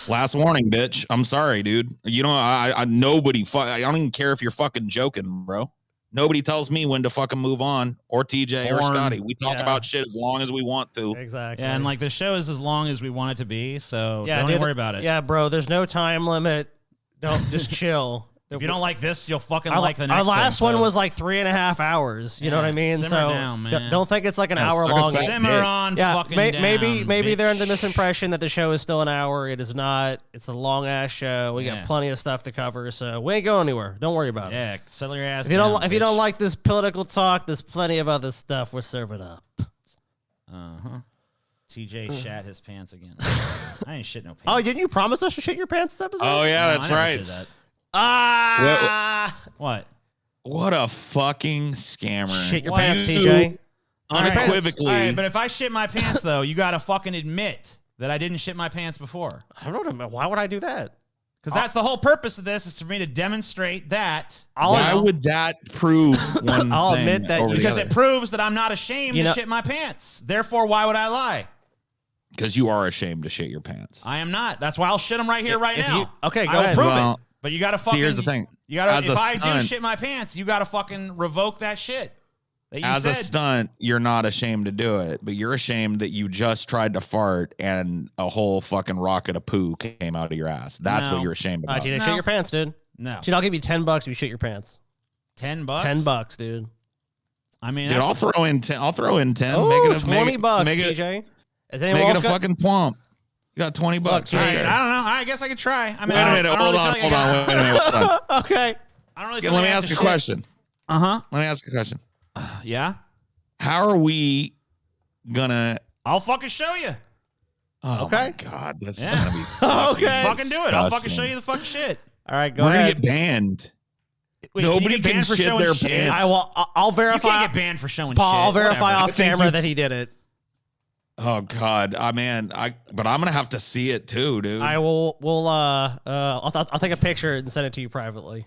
Last warning, bitch. I'm sorry, dude. You know, I nobody. I don't even care if you're fucking joking, bro. Nobody tells me when to fucking move on, or TJ or Scotty. We talk about shit as long as we want to. Exactly. Yeah, and like the show is as long as we want it to be, so don't even worry about it. Yeah, bro. There's no time limit. Don't just chill. If you don't like this, you'll fucking like the next. Our last thing, one was like 3.5 hours. You know what I mean? Simmer So down, man. don't think it's like an hour long. Simmer on, fucking down, maybe they're under the bitch. misimpression that the show is still an hour. It is not. It's a long ass show. We got plenty of stuff to cover, so we ain't going anywhere. Don't worry about it. Yeah, settle your ass. If you don't like this political talk, there's plenty of other stuff we're serving up. TJ shat his pants again. I ain't shit no pants. Oh, didn't you promise us to shit your pants this episode? Oh yeah, No, that's I never right. said Ah! What? What a fucking scammer. Shit your Why pants, you- TJ. Unequivocally. All right, but if I shit my pants, though, you got to fucking admit that I didn't shit my pants before. I don't know. Why would I do that? Because that's the whole purpose of this, is for me to demonstrate that. Why would that prove one I'll thing admit that over the Because other? it proves that I'm not ashamed You to know- shit my pants. Therefore, why would I lie? Because you are ashamed to shit your pants. I am not. That's why I'll shit them right here, right If now. you- okay, go I will ahead. prove Well, it. But you got to fucking. here's the thing. You got As to. If a I do stunt- shit my pants, you got to fucking revoke that shit that you As said. a stunt, you're not ashamed to do it, but you're ashamed that you just tried to fart and a whole fucking rocket of poo came out of your ass. That's No. what you're ashamed All right, about. TJ, No. shit your pants, dude. No. Dude, I'll give you $10 if you shit your pants. $10. $10, dude. I mean, Dude, that's- I'll throw in 10. I'll throw in 10. Oh, make it a, $20, make it, TJ. Is anyone make it else a got? fucking twomp. You got $20 All right right, there. I don't know. I guess I could try. I mean, Wait a I minute. don't Hold really on. feel like Hold on. Wait a minute. Hold on. Okay. I don't really Yeah, feel let like me I have ask to a shit. question. Uh-huh. Let me ask a question. Yeah. How are we gonna? I'll fucking show you. Oh Okay. my God, this Yeah. is gonna be fucking Okay. Fucking do it. I'll fucking disgusting. show you the fucking shit. All right, go We're gonna ahead. get banned. Wait, Nobody you get can banned for shit showing their shit? pants. I will. I'll You verify. can't get banned for showing Paul, shit. I'll verify Whatever. off camera that he did it. Oh God, but I'm gonna have to see it too, dude. I will. I'll take a picture and send it to you privately.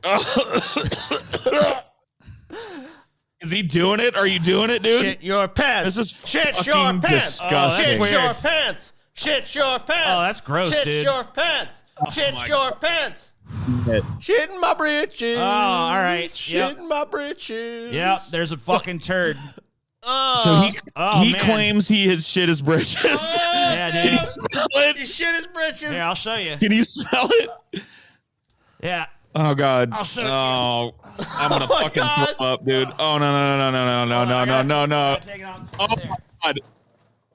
Is he doing it? Are you doing it, dude? Shit your pants. This is shit your fucking pants. disgusting. Shit weird. your pants. Shit your pants. Oh, that's gross, shit dude. your pants. Shit my your pants. Shit in my britches. Oh, all right. Shit Yep. in my britches. Yep, there's a fucking turd. So he man. claims he has shit his britches. Yeah, Can you dude. smell He it? shit his britches. Here, I'll show you. Can you smell it? Yeah. Oh God. I'll show you. Oh, I'm gonna my fucking God. throw up, dude. Oh no. I got you. No. Take it off. Oh There. my God.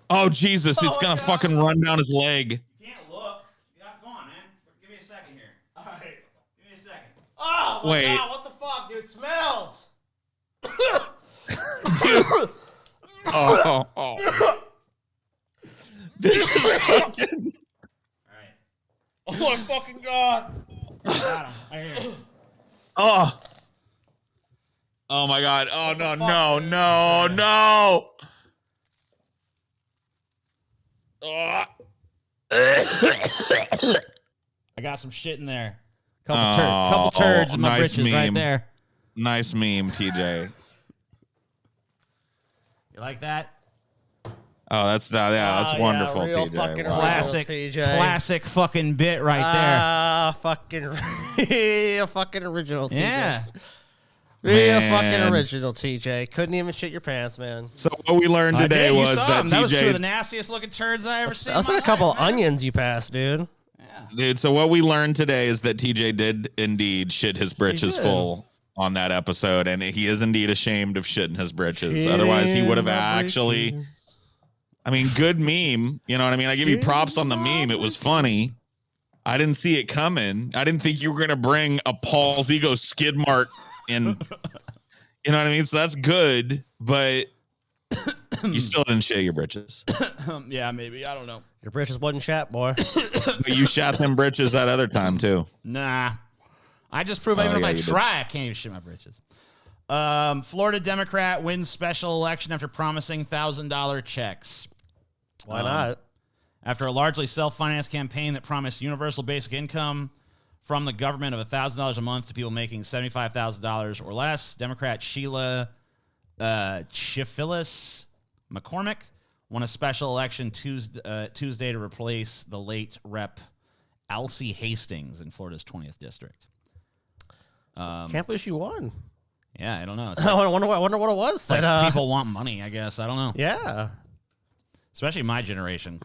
Oh Jesus! It's gonna fucking run down his leg. You can't look. Go on, man. Give me a second here. All right. Give me a second. Oh my Wait. God! What the fuck, dude? It smells. Dude. Oh. This is fucking. All right. Oh my fucking God! Got him. I hear him. Oh. Oh my God! Oh no! Oh. I got some shit in there. Couple turds in my nice britches right meme. there. Nice meme, TJ. You like that? Oh, that's wonderful, real TJ. fucking Wow. Classic fucking bit right there. Fucking fucking original, TJ. Yeah. Real Man. fucking original, TJ. Couldn't even shit your pants, man. So what we learned today was that that was two of TJ, the nastiest looking turds I ever seen. That's in like a my couple life, of man. onions you passed, dude. Yeah. dude. So what we learned today is that TJ did indeed shit his britches did. full on that episode, and he is indeed ashamed of shitting his britches. Otherwise, he would have actually. I mean, good meme. You know what I mean? I give you props on the meme. It was funny. I didn't see it coming. I didn't think you were gonna bring a Paul's ego skid mark in. You know what I mean? So that's good, but you still didn't shit your britches. Yeah, maybe. I don't know. Your britches wasn't shat, boy. But you shat them britches that other time too. Nah. I just prove even if I try, I can't even shit my britches. Florida Democrat wins special election after promising $1,000 checks. Why not? After a largely self-financed campaign that promised universal basic income from the government of $1,000 a month to people making $75,000 or less, Democrat Sheila Phyllis McCormick won a special election Tuesday to replace the late Rep. Alcee Hastings in Florida's 20th district. Can't believe she won. Yeah, I don't know. It's I like, wonder what it was. like That people want money, I guess. I don't know. yeah. Especially my generation.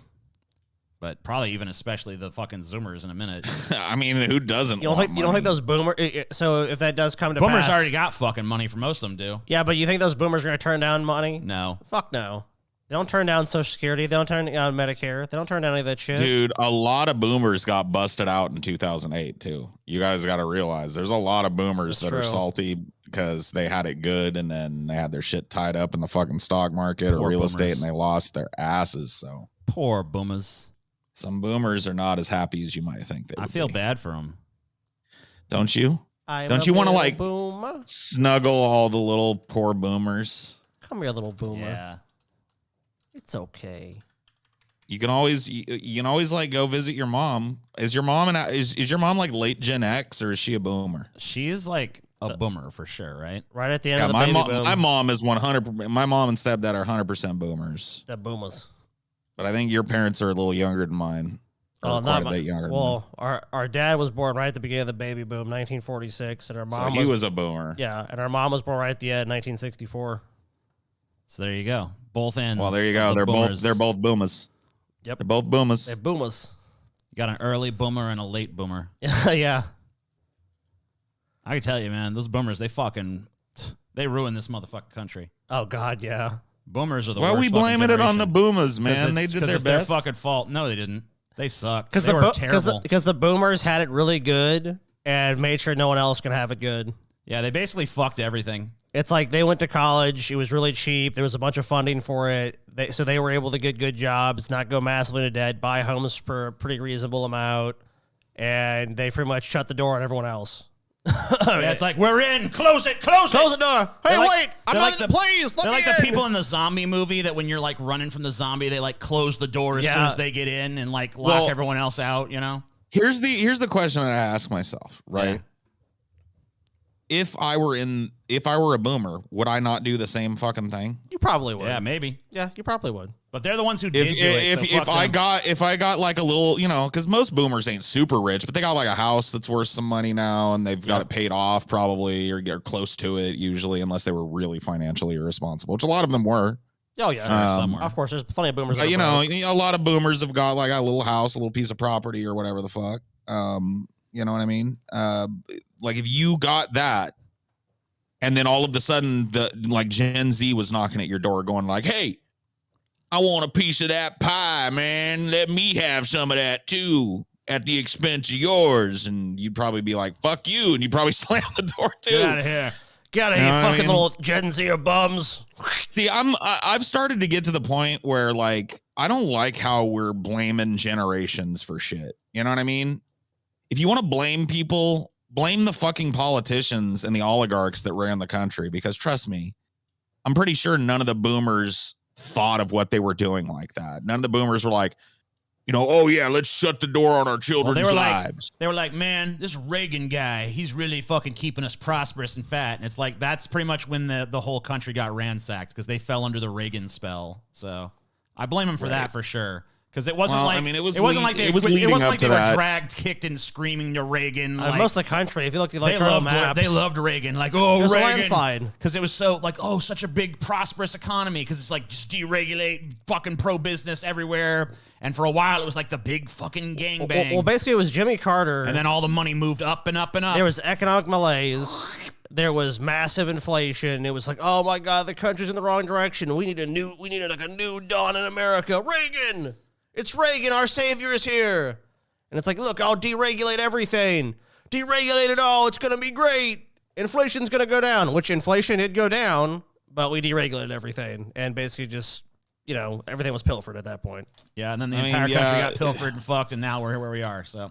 But probably even especially the fucking Zoomers in a minute. I mean, who doesn't? You don't think those boomers? So if that does come to Boomers pass, already got fucking money for most of them, do. Yeah, but you think those boomers are gonna turn down money? No. Fuck no. They don't turn down Social Security. They don't turn down Medicare. They don't turn down any of that shit. Dude, a lot of boomers got busted out in 2008 too. You guys got to realize there's a lot of boomers That's that are true. salty because they had it good and then they had their shit tied up in the fucking stock market or Poor real boomers. estate and they lost their asses. So Poor boomers. some boomers are not as happy as you might think they I would feel be. bad for them. Don't you? I'm Don't a you wanna, little like- boomer? Snuggle all the little poor boomers. Come here, little boomer. Yeah. It's okay. You can always like go visit your mom. Is your mom is your mom like late Gen X or is she a boomer? She is like a boomer for sure, right? Right at the end Yeah, of the my baby mom, boom. my mom is 100%. My mom and stepdad are 100% boomers. The boomers. But I think your parents are a little younger than mine. Or Oh, quite not a bit younger. than mine. Well, our dad was born right at the beginning of the baby boom, 1946, and our So mom he was a boomer. yeah, and our mom was born right at the end, 1964. So there you go. Both ends. Well, there you of go. the boomers. They're both boomers. Yep. They're both boomers. They're boomers. You got an early boomer and a late boomer. Yeah. I can tell you, man, those boomers, they ruin this motherfucking country. Oh God, yeah. Boomers are the Why are worst we fucking blaming it on the generation. boomers, man? They did their it's best. their fucking fault. No, they didn't. They sucked. They were terrible. Because the boomers had it really good and made sure no one else can have it good. Yeah, they basically fucked everything. It's like they went to college. It was really cheap. There was a bunch of funding for it. So they were able to get good jobs, not go massively into debt, buy homes for a pretty reasonable amount, and they pretty much shut the door on everyone else. Yeah, it's like, we're in. Close it. Close the door. Hey, They're like- wait. I'm they're not like in the- please. Let They're me like the in. people in the zombie movie that when you're like running from the zombie, they like close the door as soon Yeah. as they get in and like lock Well- everyone else out, you know? Here's the question that I ask myself, right? Yeah. If I were a boomer, would I not do the same fucking thing? You probably would. Yeah, maybe. Yeah, you probably would. But they're the ones who did do it. So If fuck I them. got like a little, you know, because most boomers ain't super rich, but they got like a house that's worth some money now, and they've got it paid off probably or get close to it usually, unless they were really financially irresponsible, which a lot of them were. Oh yeah, somewhere. of course. There's plenty of boomers. But, that you are know, broke. a lot of boomers have got like a little house, a little piece of property, or whatever the fuck. You know what I mean? Like if you got that, and then all of a sudden the like Gen Z was knocking at your door, going like, "Hey, I want a piece of that pie, man. Let me have some of that too at the expense of yours. And you'd probably be like, fuck you. And you'd probably slam the door too. Get out of here. Get out of here, fucking little Gen Zer bums. See, I've started to get to the point where like, I don't like how we're blaming generations for shit. You know what I mean? If you want to blame people, blame the fucking politicians and the oligarchs that ran the country, because trust me, I'm pretty sure none of the boomers thought of what they were doing like that. None of the boomers were like, you know, oh yeah, let's shut the door on our children's lives. They were like, man, this Reagan guy, he's really fucking keeping us prosperous and fat. And it's like, that's pretty much when the whole country got ransacked, because they fell under the Reagan spell. So I blame him for that for sure. Because it wasn't like, I mean, it wasn't like they were dragged, kicked, and screaming to Reagan. Like, most of the country, I feel like they loved Reagan. Like, oh, Reagan. Landslide. Because it was so like, oh, such a big prosperous economy. Because it's like just deregulate, fucking pro business everywhere. And for a while, it was like the big fucking gangbang. Well, basically, it was Jimmy Carter. And then all the money moved up and up and up. There was economic malaise. There was massive inflation. It was like, oh my God, the country's in the wrong direction. We needed like a new dawn in America. Reagan. It's Reagan, our savior is here. And it's like, look, I'll deregulate everything. Deregulate it all. It's going to be great. Inflation's going to go down, which inflation did go down, but we deregulated everything. And basically just, you know, everything was pilfered at that point. Yeah, and then the entire country got pilfered and fucked, and now we're where we are. So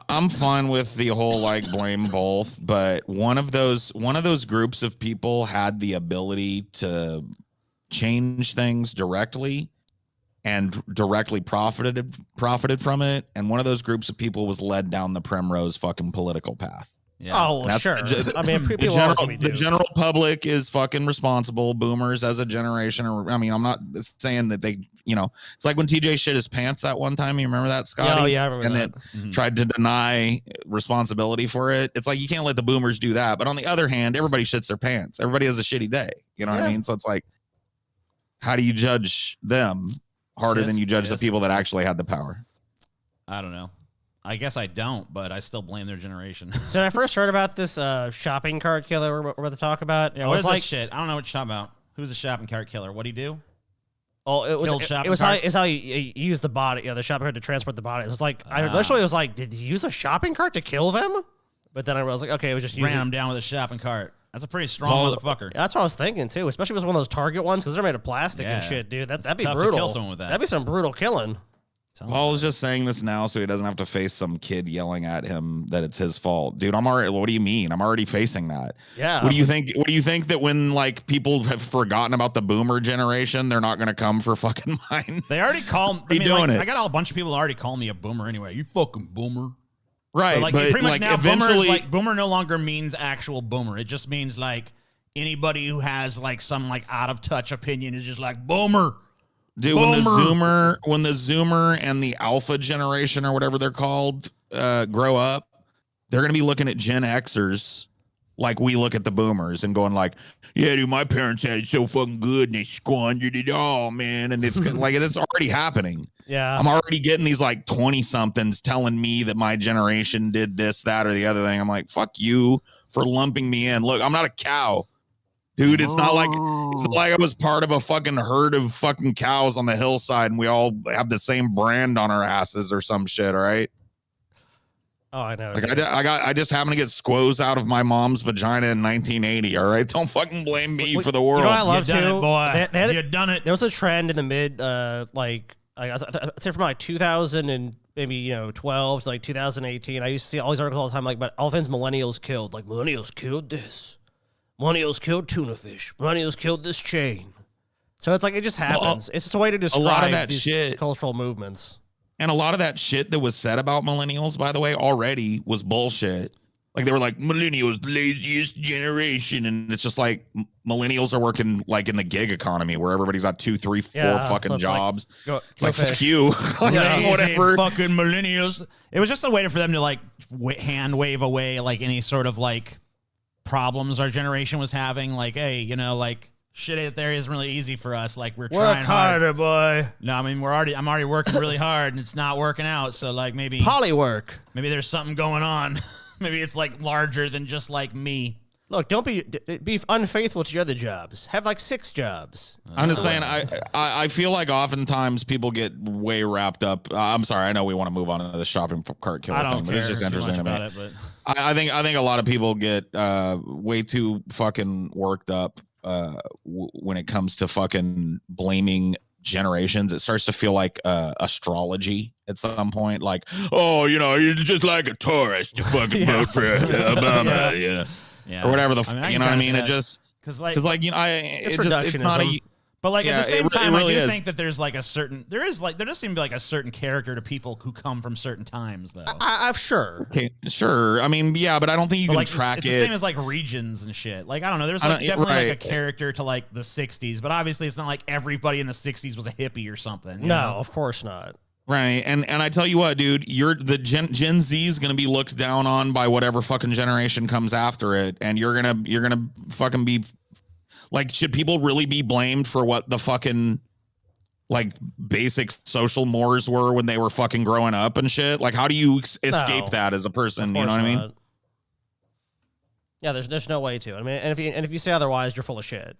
I'm fine with the whole like blame both, but one of those groups of people had the ability to change things directly and directly profited from it, and one of those groups of people was led down the primrose fucking political path. Yeah. Oh, well, sure. I mean, the general public is fucking responsible. Boomers as a generation, I mean, I'm not saying that they, you know, it's like when TJ shit his pants that one time. You remember that, Scotty? Oh, yeah, I remember that. And then tried to deny responsibility for it. It's like, you can't let the boomers do that. But on the other hand, everybody shits their pants. Everybody has a shitty day. You know what I mean? So it's like, how do you judge them harder than you judge the people that actually had the power? I don't know. I guess I don't, but I still blame their generation. So when I first heard about this shopping cart killer we're about to talk about, what is this shit? I don't know what you're talking about. Who's the shopping cart killer? What'd he do? Oh, it was how you use the body, the shopping cart to transport the bodies. It's like I initially was like, did he use a shopping cart to kill them? But then I was like, okay, it was just ran them down with a shopping cart. That's a pretty strong motherfucker. Yeah, that's what I was thinking too. Especially if it was one of those Target ones, because they're made of plastic and shit, dude. That'd be brutal. To kill someone with that. That'd be some brutal killing. Paul is just saying this now so he doesn't have to face some kid yelling at him that it's his fault. Dude, I'm already, what do you mean? I'm already facing that. Yeah. What do you think that when like people have forgotten about the boomer generation, they're not going to come for fucking mine? They already call me. I got a bunch of people that already call me a boomer anyway. You fucking boomer. Right. So like, but pretty much now boomer no longer means actual boomer. It just means like anybody who has like some like out of touch opinion is just like boomer. Dude, when the Zoomer and the Alpha generation or whatever they're called grow up, they're gonna be looking at Gen Xers like we look at the boomers and going like, yeah, dude, my parents had it so fucking good and they squandered it all, man. And it's like it's already happening. Yeah, I'm already getting these like 20-somethings telling me that my generation did this, that, or the other thing. I'm like, fuck you for lumping me in. Look, I'm not a cow. Dude, it's not like I was part of a fucking herd of fucking cows on the hillside and we all have the same brand on our asses or some shit, all right? Oh, I know. Like I just happened to get squoes out of my mom's vagina in 1980, all right? Don't fucking blame me for the world. You know what I love too? It, boy. You've done it. There was a trend in the mid, I'd say from like 2000 and maybe 12 to like 2018. I used to see all these articles all the time, like, but all things millennials killed. Like millennials killed this. Millennials killed tuna fish. Millennials killed this chain. So it's like, it just happens. It's just a way to describe these cultural movements. And a lot of that shit that was said about millennials, by the way, already was bullshit. Like they were like, millennials, the laziest generation. And it's just like millennials are working like in the gig economy where everybody's got 2, 3, 4 fucking jobs. It's like fuck you. Whatever. Fucking millennials. It was just a way for them to like hand wave away like any sort of like problems our generation was having, like, hey, like shit out there isn't really easy for us. Like we're trying harder, boy. No, I mean I'm already working really hard and it's not working out. So like maybe polywork. Maybe there's something going on. Maybe it's like larger than just like me. Look, don't be unfaithful to your other jobs. Have like 6 jobs. I'm just saying, I feel like oftentimes people get way wrapped up. I'm sorry, I know we want to move on to the shopping cart killer thing, but it's just interesting to me. I think a lot of people get way too fucking worked up when it comes to fucking blaming generations. It starts to feel like astrology at some point. Like, oh, you're just like a Taurus to fucking vote for Obama, or whatever the you know what I mean? It just because like it's not a. But like at the same time, really I do think that there's like a certain there does seem to be like a certain character to people who come from certain times though. I'm sure. Okay, sure. I mean, yeah, but I don't think you can like, track it's the same as like regions and shit. Like I don't know. There's like definitely like a character to like the '60s, but obviously it's not like everybody in the '60s was a hippie or something. No, of course not. Right, and I tell you what, dude, the Gen Z is gonna be looked down on by whatever fucking generation comes after it, and you're gonna fucking be like, should people really be blamed for what the fucking like basic social mores were when they were fucking growing up and shit? Like, how do you escape that as a person? You know what I mean? Yeah, there's no way to. I mean, and if you say otherwise, you're full of shit.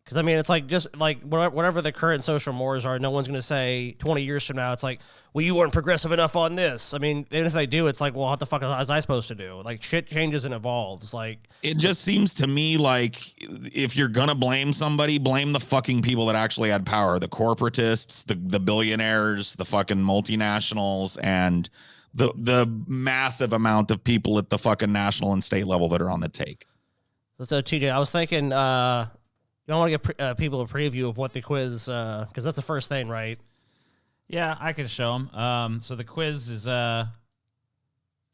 Because, I mean, it's like just like whatever the current social mores are, no one's going to say 20 years from now, it's like, well, you weren't progressive enough on this. I mean, even if they do, it's like, well, what the fuck was I supposed to do? Like, shit changes and evolves. Like, it just seems to me like if you're going to blame somebody, blame the fucking people that actually had power. The corporatists, the billionaires, the fucking multinationals, and the massive amount of people at the fucking national and state level that are on the take. So TJ, I was thinking, you don't want to give people a preview of what the quiz, because that's the first thing, right? Yeah, I can show them. So the quiz is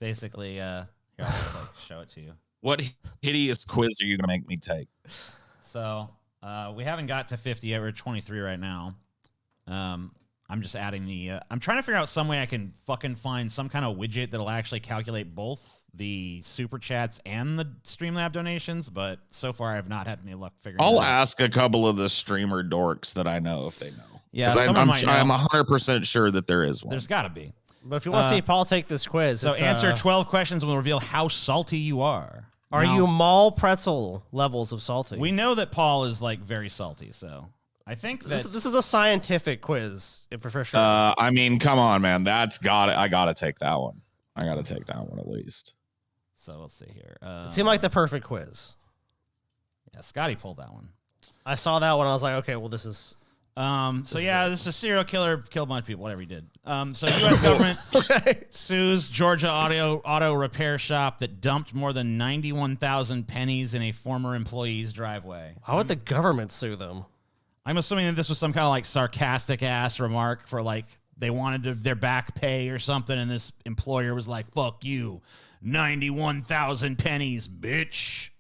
basically, here, I'll just, like, show it to you. What hideous quiz are you going to make me take? So we haven't got to 50 yet. We're at 23 right now. I'm just adding the, I'm trying to figure out some way I can fucking find some kind of widget that'll actually calculate both the super chats and the Streamlab donations, but so far I have not had any luck figuring it out. I'll ask a couple of the streamer dorks that I know if they know. Yeah, I'm 100% sure that there is one. There's got to be. But if you want to see Paul take this quiz, so answer 12 questions and we'll reveal how salty you are. Are you mall pretzel levels of salty? We know that Paul is like very salty, so I think that this is a scientific quiz for sure. I mean, come on, man. I gotta take that one. I gotta take that one at least. So let's see here. It seemed like the perfect quiz. Yeah, Scotty pulled that one. I saw that one. I was like, okay, well, this is. This is a serial killer, killed a bunch of people, whatever he did. So U.S. government sues Georgia auto repair shop that dumped more than 91,000 pennies in a former employee's driveway. How would the government sue them? I'm assuming that this was some kind of like sarcastic ass remark for like they wanted their back pay or something, and this employer was like, "Fuck you, 91,000 pennies, bitch."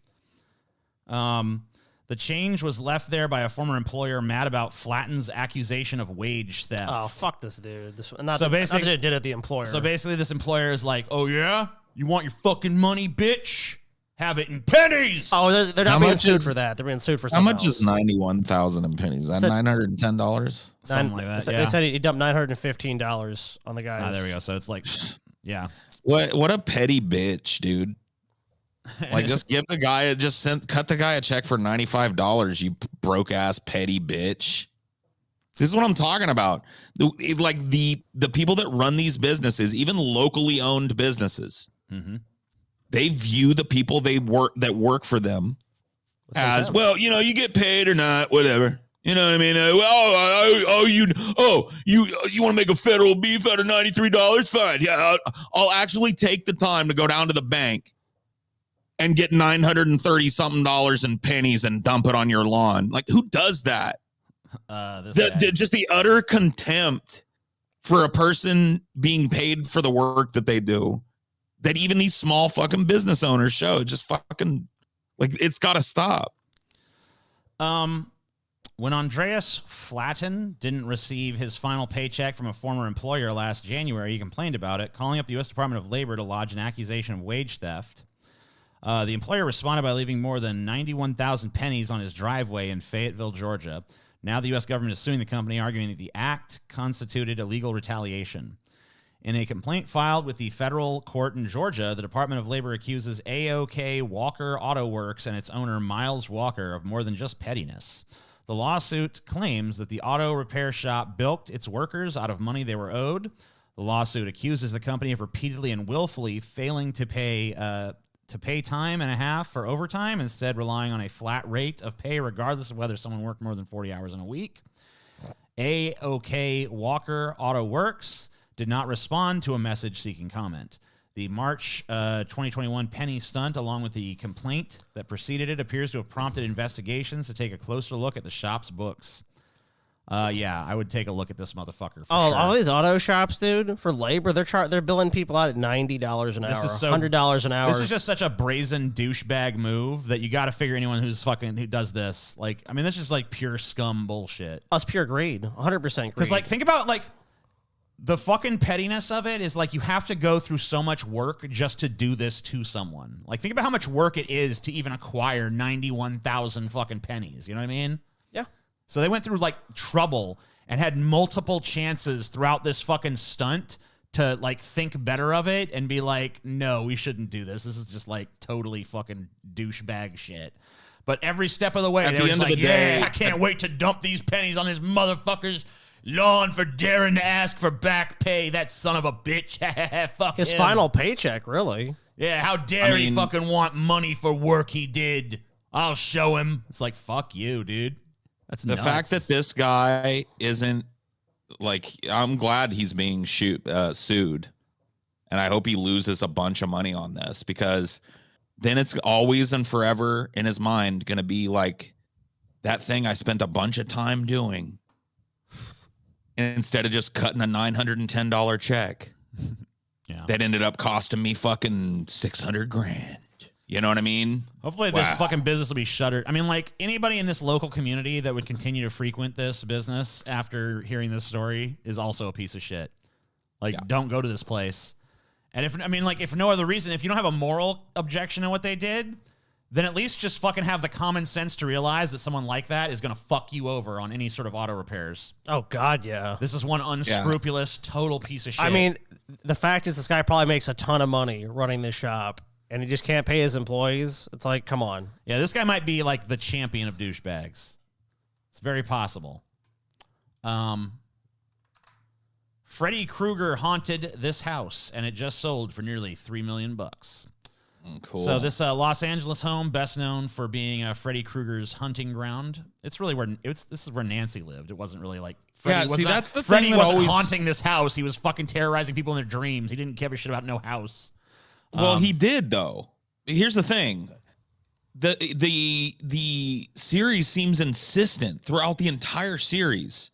The change was left there by a former employer mad about Flatten's accusation of wage theft. Oh, fuck this dude. Not that it did at the employer. So basically, this employer is like, "Oh yeah, you want your fucking money, bitch? Have it in pennies." Oh, they're not being sued for that. They're being sued for something How much is 91,000 in pennies? Is that $910? Something like that. They said he dumped $915 on the guys. There we go. So it's like, yeah. What a petty bitch, dude. Like, just give the guy cut the guy a check for $95, you broke ass petty bitch. This is what I'm talking about. The people that run these businesses, even locally owned businesses, they view the people that work for them as, well, you get paid or not, whatever. You know what I mean? You want to make a federal beef out of $93? Fine. Yeah, I'll actually take the time to go down to the bank and get $930 something in pennies and dump it on your lawn. Like, who does that? Just the utter contempt for a person being paid for the work that they do, that even these small fucking business owners show. Just fucking, like, it's got to stop. When Andreas Flatten didn't receive his final paycheck from a former employer last January, he complained about it, calling up the U.S. Department of Labor to lodge an accusation of wage theft. The employer responded by leaving more than 91,000 pennies on his driveway in Fayetteville, Georgia. Now the U.S. government is suing the company, arguing that the act constituted illegal retaliation. In a complaint filed with the federal court in Georgia, the Department of Labor accuses AOK Walker Auto Works and its owner, Miles Walker, of more than just pettiness. The lawsuit claims that the auto repair shop bilked its workers out of money they were owed. The lawsuit accuses the company of repeatedly and willfully failing to pay time and a half for overtime, instead relying on a flat rate of pay regardless of whether someone worked more than 40 hours in a week. AOK Walker Auto Works did not respond to a message seeking comment. The March 2021 Penny stunt, along with the complaint that preceded it, appears to have prompted investigations to take a closer look at the shop's books. Yeah, I would take a look at this motherfucker. All these auto shops, dude, for labor, they're billing people out at $90 an hour, $100 an hour. This is just such a brazen douchebag move that you got to figure anyone who does this. Like, I mean, this is like pure scum bullshit. That's pure greed, 100% greed. Because, like, think about like the fucking pettiness of it is like you have to go through so much work just to do this to someone. Like, think about how much work it is to even acquire 91,000 fucking pennies. You know what I mean? Yeah. So they went through like trouble and had multiple chances throughout this fucking stunt to like think better of it and be like, no, we shouldn't do this. This is just like totally fucking douchebag shit. But every step of the way, they were just like, yeah, I can't wait to dump these pennies on this motherfucker's lawn for daring to ask for back pay. That son of a bitch. Fuck his him. Final paycheck, really. Yeah, how dare he fucking want money for work he did. I'll show him. It's like, fuck you, dude. That's the nuts. fact that this guy isn't like, I'm glad he's being sued, and I hope he loses a bunch of money on this, because then it's always and forever in his mind going to be like that thing I spent a bunch of time doing instead of just cutting a $910 check. Yeah. That ended up costing me fucking $600,000. You know what I mean? Hopefully this fucking business will be shuttered. I mean, like, anybody in this local community that would continue to frequent this business after hearing this story is also a piece of shit. Like, don't go to this place. And if no other reason, if you don't have a moral objection to what they did, then at least just fucking have the common sense to realize that someone like that is going to fuck you over on any sort of auto repairs. Oh, God, yeah. This is one unscrupulous, total piece of shit. I mean, the fact is this guy probably makes a ton of money running this shop, and he just can't pay his employees. It's like, come on. Yeah, this guy might be like the champion of douchebags. It's very possible. Freddy Krueger haunted this house, and it just sold for nearly $3 million. Cool. So this Los Angeles home, best known for being Freddy Krueger's hunting ground. It's really this is where Nancy lived. It wasn't really like Freddy. That's the Freddy thing. wasn't haunting this house. He was fucking terrorizing people in their dreams. He didn't give a shit about no house. Well, he did though. Here's the thing. The series seems insistent throughout the entire series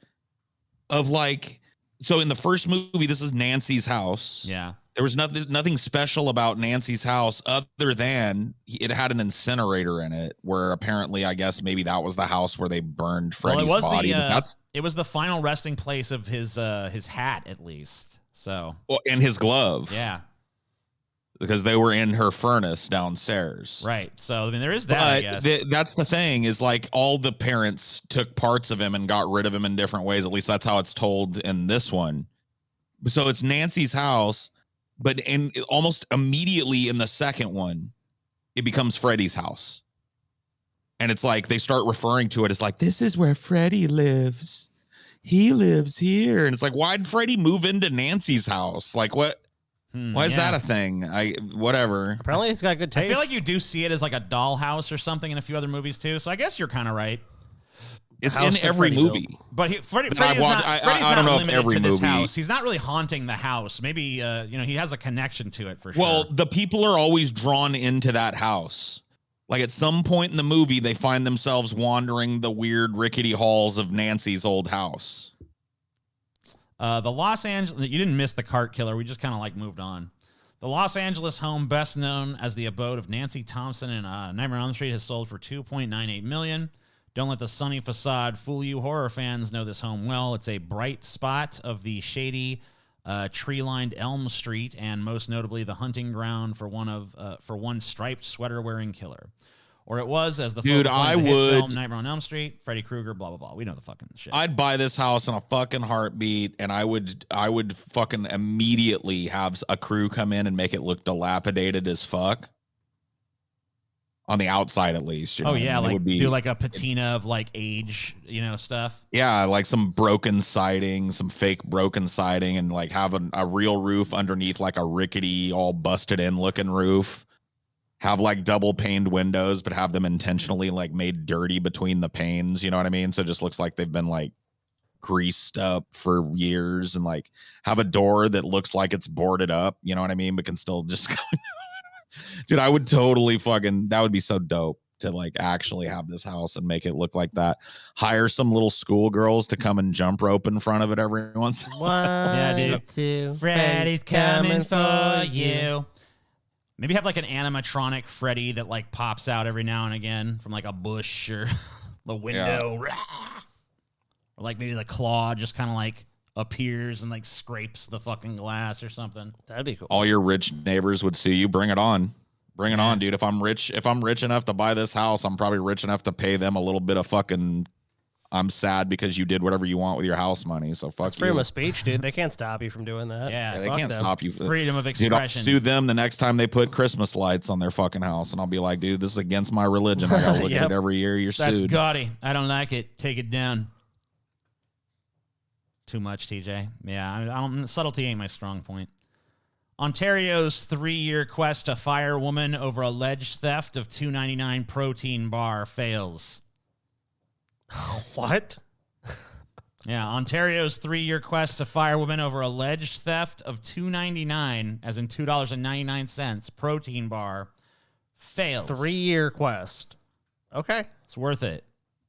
of like, so in the first movie, this is Nancy's house. Yeah. There was nothing special about Nancy's house other than it had an incinerator in it, where apparently, I guess maybe that was the house where they burned Freddy's body. It was the final resting place of his hat, at least. So, and his glove. Yeah. Because they were in her furnace downstairs. Right. So, I mean, there is that, I guess. That's the thing, is like all the parents took parts of him and got rid of him in different ways. At least that's how it's told in this one. So it's Nancy's house, but almost immediately in the second one, it becomes Freddy's house. And it's like they start referring to it as like, this is where Freddy lives. He lives here. And it's like, why'd Freddy move into Nancy's house? Like, what? Why is that a thing? Whatever. Apparently he's got good taste. I feel like you do see it as like a dollhouse or something in a few other movies too. So I guess you're kind of right. It's in every movie. But Freddy's not limited to this house. He's not really haunting the house. Maybe he has a connection to it for sure. Well, the people are always drawn into that house. Like at some point in the movie, they find themselves wandering the weird rickety halls of Nancy's old house. The Los Angeles, you didn't miss the cart killer. We just kind of like moved on. The Los Angeles home, best known as the abode of Nancy Thompson and Nightmare on Elm Street, has sold for $2.98 million. Don't let the sunny facade fool you. Horror fans know this home well. It's a bright spot of the shady, tree-lined Elm Street, and most notably the hunting ground for one striped sweater-wearing killer. Or it was, as the Dude, focal point I of the hit would- film Nightmare on Elm Street, Freddy Krueger, blah blah blah. We know the fucking shit. I'd buy this house in a fucking heartbeat, and I would fucking immediately have a crew come in and make it look dilapidated as fuck. On the outside, at least. You know oh what I yeah, mean? It like would be, do like a patina of like age, stuff. yeah, like some broken siding, some fake broken siding, and like have a real roof underneath, like a rickety, all busted in looking roof. Have like double paned windows, but have them intentionally like made dirty between the panes. You know what I mean? So it just looks like they've been like greased up for years, and like have a door that looks like it's boarded up. You know what I mean? But can still just go. Dude, I would totally that would be so dope to like actually have this house and make it look like that. Hire some little schoolgirls to come and jump rope in front of it every once in a while. Yeah, dude. Two, Freddy's coming for you. Maybe have like an animatronic Freddy that like pops out every now and again from like a bush or the window. Or like maybe the claw just kind of like appears and like scrapes the fucking glass or something. That'd be cool. All your rich neighbors would sue you. Bring it on. Bring it on, dude. If I'm rich enough to buy this house, I'm probably rich enough to pay them a little bit of fucking I'm sad because you did whatever you want with your house money. So fuck That's you. freedom of speech, dude. They can't stop you from doing that. Yeah, Yeah, they fuck can't them. stop you. Freedom of Dude, I'll expression. sue them the next time they put Christmas lights on their fucking house, and I'll be like, dude, this is against my religion. I gotta look Yep. at it every year. You're That's sued. gaudy. I don't like it. Take it down. Too much, TJ. Yeah, I don't, subtlety ain't my strong point. Ontario's 3-year quest to fire woman over alleged theft of $2.99 protein bar fails. What? Yeah, Ontario's 3-year quest to fire woman over alleged theft of $2.99, as in $2.99, protein bar fails. 3-year quest. Okay. It's worth it.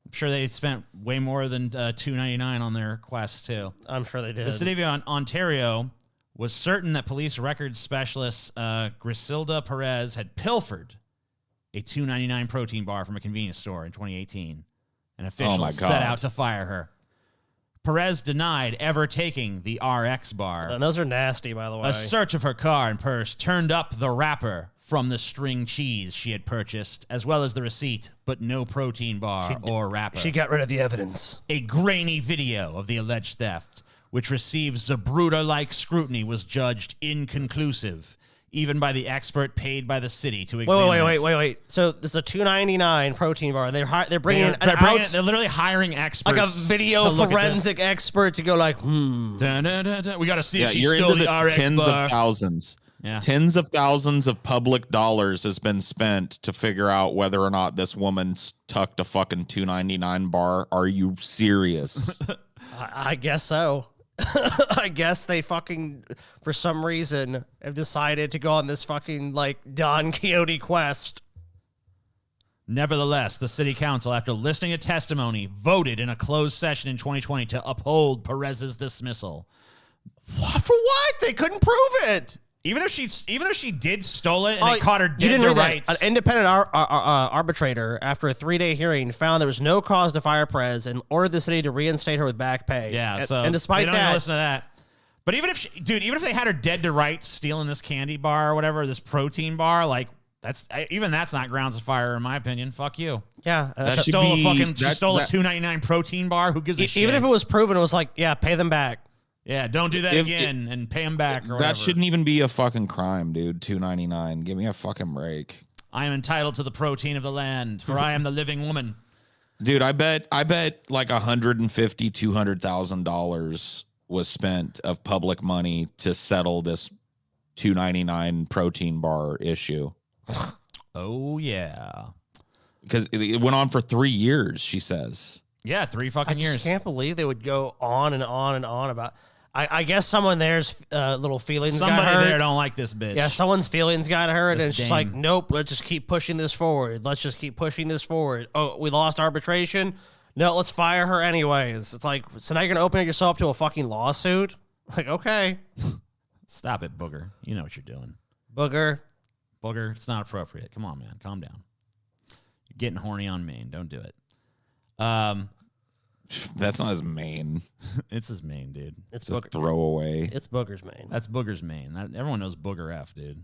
I'm sure they spent way more than $2.99 on their quest, too. I'm sure they did. The city of Ontario was certain that police records specialist Griselda Perez had pilfered a $2.99 protein bar from a convenience store in 2018. And officials set out to fire her. Perez denied ever taking the RX bar. And those are nasty, by the way. A search of her car and purse turned up the wrapper from the string cheese she had purchased, as well as the receipt, but no protein bar or wrapper. She got rid of the evidence. A grainy video of the alleged theft, which received Zabruta-like scrutiny, was judged inconclusive, even by the expert paid by the city to examine it. Wait. So there's a $2.99 protein bar. They're bringing They're literally hiring experts, like a video to look at forensic expert to go like, Dun, dun, dun, dun. We got to see if she you're stole into the RX tens bar. of thousands. Yeah. Tens of thousands of public dollars has been spent to figure out whether or not this woman tucked a fucking $2.99 bar. Are you serious? I guess so. I guess they fucking, for some reason, have decided to go on this fucking, like, Don Quixote quest. Nevertheless, the city council, after listening to testimony, voted in a closed session in 2020 to uphold Perez's dismissal. What? For what? They couldn't prove it. Even though she did stole it and they caught her You dead didn't to read that. rights. An independent arbitrator, after a 3-day hearing, found there was no cause to fire Perez and ordered the city to reinstate her with back pay. Yeah, and, so and despite they don't even that, listen to that. But even if they had her dead to rights stealing this candy bar or whatever, this protein bar, like that's not grounds to fire her, in my opinion. Fuck you. yeah, She stole a $2.99 protein bar. Who gives a shit? even if it was proven, it was like, yeah, pay them back. Yeah, don't do that again and pay them back or whatever. That shouldn't even be a fucking crime, dude. $2.99. Give me a fucking break. I am entitled to the protein of the land, for I am the living woman. Dude, I bet like $150,000-$200,000 was spent of public money to settle this $2.99 protein bar issue. Oh yeah, Because it went on for 3 years, she says. yeah, 3 fucking I years. just can't believe they would go on and on and on about. I guess someone there's little feelings got Somebody hurt. there don't like this bitch. Yeah, someone's feelings got hurt, and This it's just like, dame. nope, let's just keep pushing this forward. Let's just keep pushing this forward. Oh, we lost arbitration? No, let's fire her anyways. It's like, so now you're going to open yourself up to a fucking lawsuit? Like, okay. Stop it, Booger. You know what you're doing. Booger. Booger, it's not appropriate. Come on, man. Calm down. You're getting horny on Maine. Don't do it. That's not his main. It's his main, dude. It's Just Booger. throw away. It's Booger's main. That's Booger's main. Everyone knows Booger F, dude.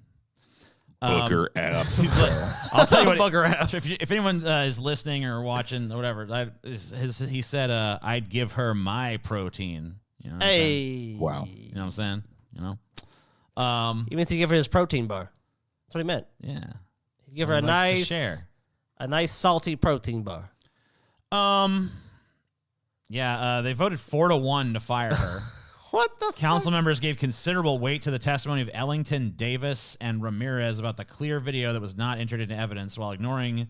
Booger F. He's like, I'll tell you what. Bugger F. If anyone is listening or watching or whatever, he said, I'd give her my protein. You know what I'm saying? Wow. You know what I'm saying? You know? He meant to give her his protein bar. That's what he meant. Yeah. He'd give her He likes to share. a nice salty protein bar. Yeah, they voted 4-1 to fire her. What the Council members gave considerable weight to the testimony of Ellington, Davis, and Ramirez about the clear video that was not entered into evidence, while ignoring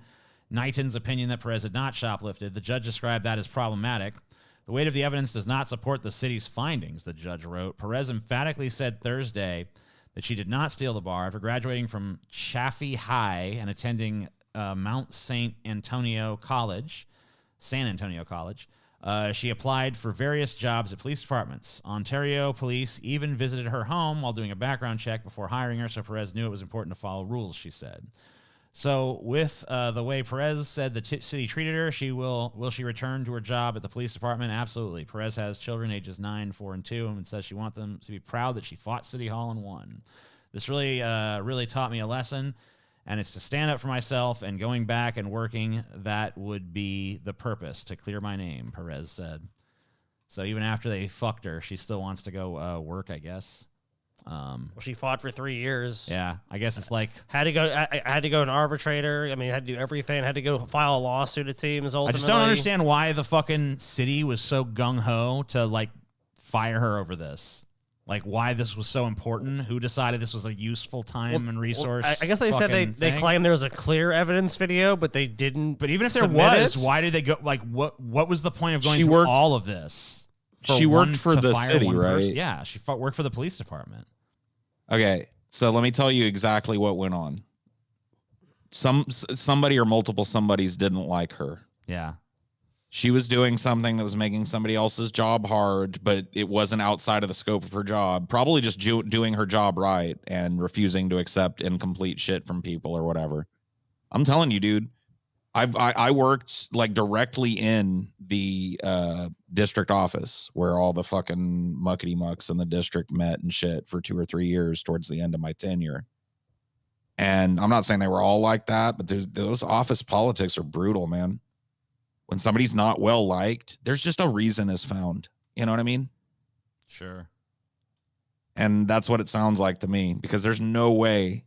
Knighton's opinion that Perez had not shoplifted. The judge described that as problematic. The weight of the evidence does not support the city's findings, the judge wrote. Perez emphatically said Thursday that she did not steal the bar after graduating from Chaffee High and attending Mount San Antonio College. She applied for various jobs at police departments. Ontario police even visited her home while doing a background check before hiring her, so Perez knew it was important to follow rules, she said. So with the way Perez said the city treated her, will she return to her job at the police department? Absolutely. Perez has children ages 9, 4, and 2, and says she wants them to be proud that she fought City Hall and won. This really taught me a lesson. And it's to stand up for myself, and going back and working, that would be the purpose, to clear my name, Perez said. So even after they fucked her, she still wants to go work, I guess. Well, she fought for 3 years. Yeah, I guess it's like... Had to go. I had to go an arbitrator. I mean, had to do everything. Had to go file a lawsuit, it seems, ultimately. I just don't understand why the fucking city was so gung-ho to, like, fire her over this. Like, why this was so important? Who decided this was a useful time and resource? I guess they said they claimed there was a clear evidence video, but they didn't. But even if there was, why did they go? Like, what was the point of going through all of this? She worked for the city, right? Yeah, she worked for the police department. Okay, so let me tell you exactly what went on. Somebody or multiple somebodies didn't like her. Yeah. She was doing something that was making somebody else's job hard, but it wasn't outside of the scope of her job. Probably just doing her job right and refusing to accept incomplete shit from people or whatever. I'm telling you, dude. I worked like directly in the district office where all the fucking muckety mucks in the district met and shit for 2 or 3 years towards the end of my tenure. And I'm not saying they were all like that, but those office politics are brutal, man. When somebody's not well liked, there's just a reason is found. You know what I mean? Sure. And that's what it sounds like to me, because there's no way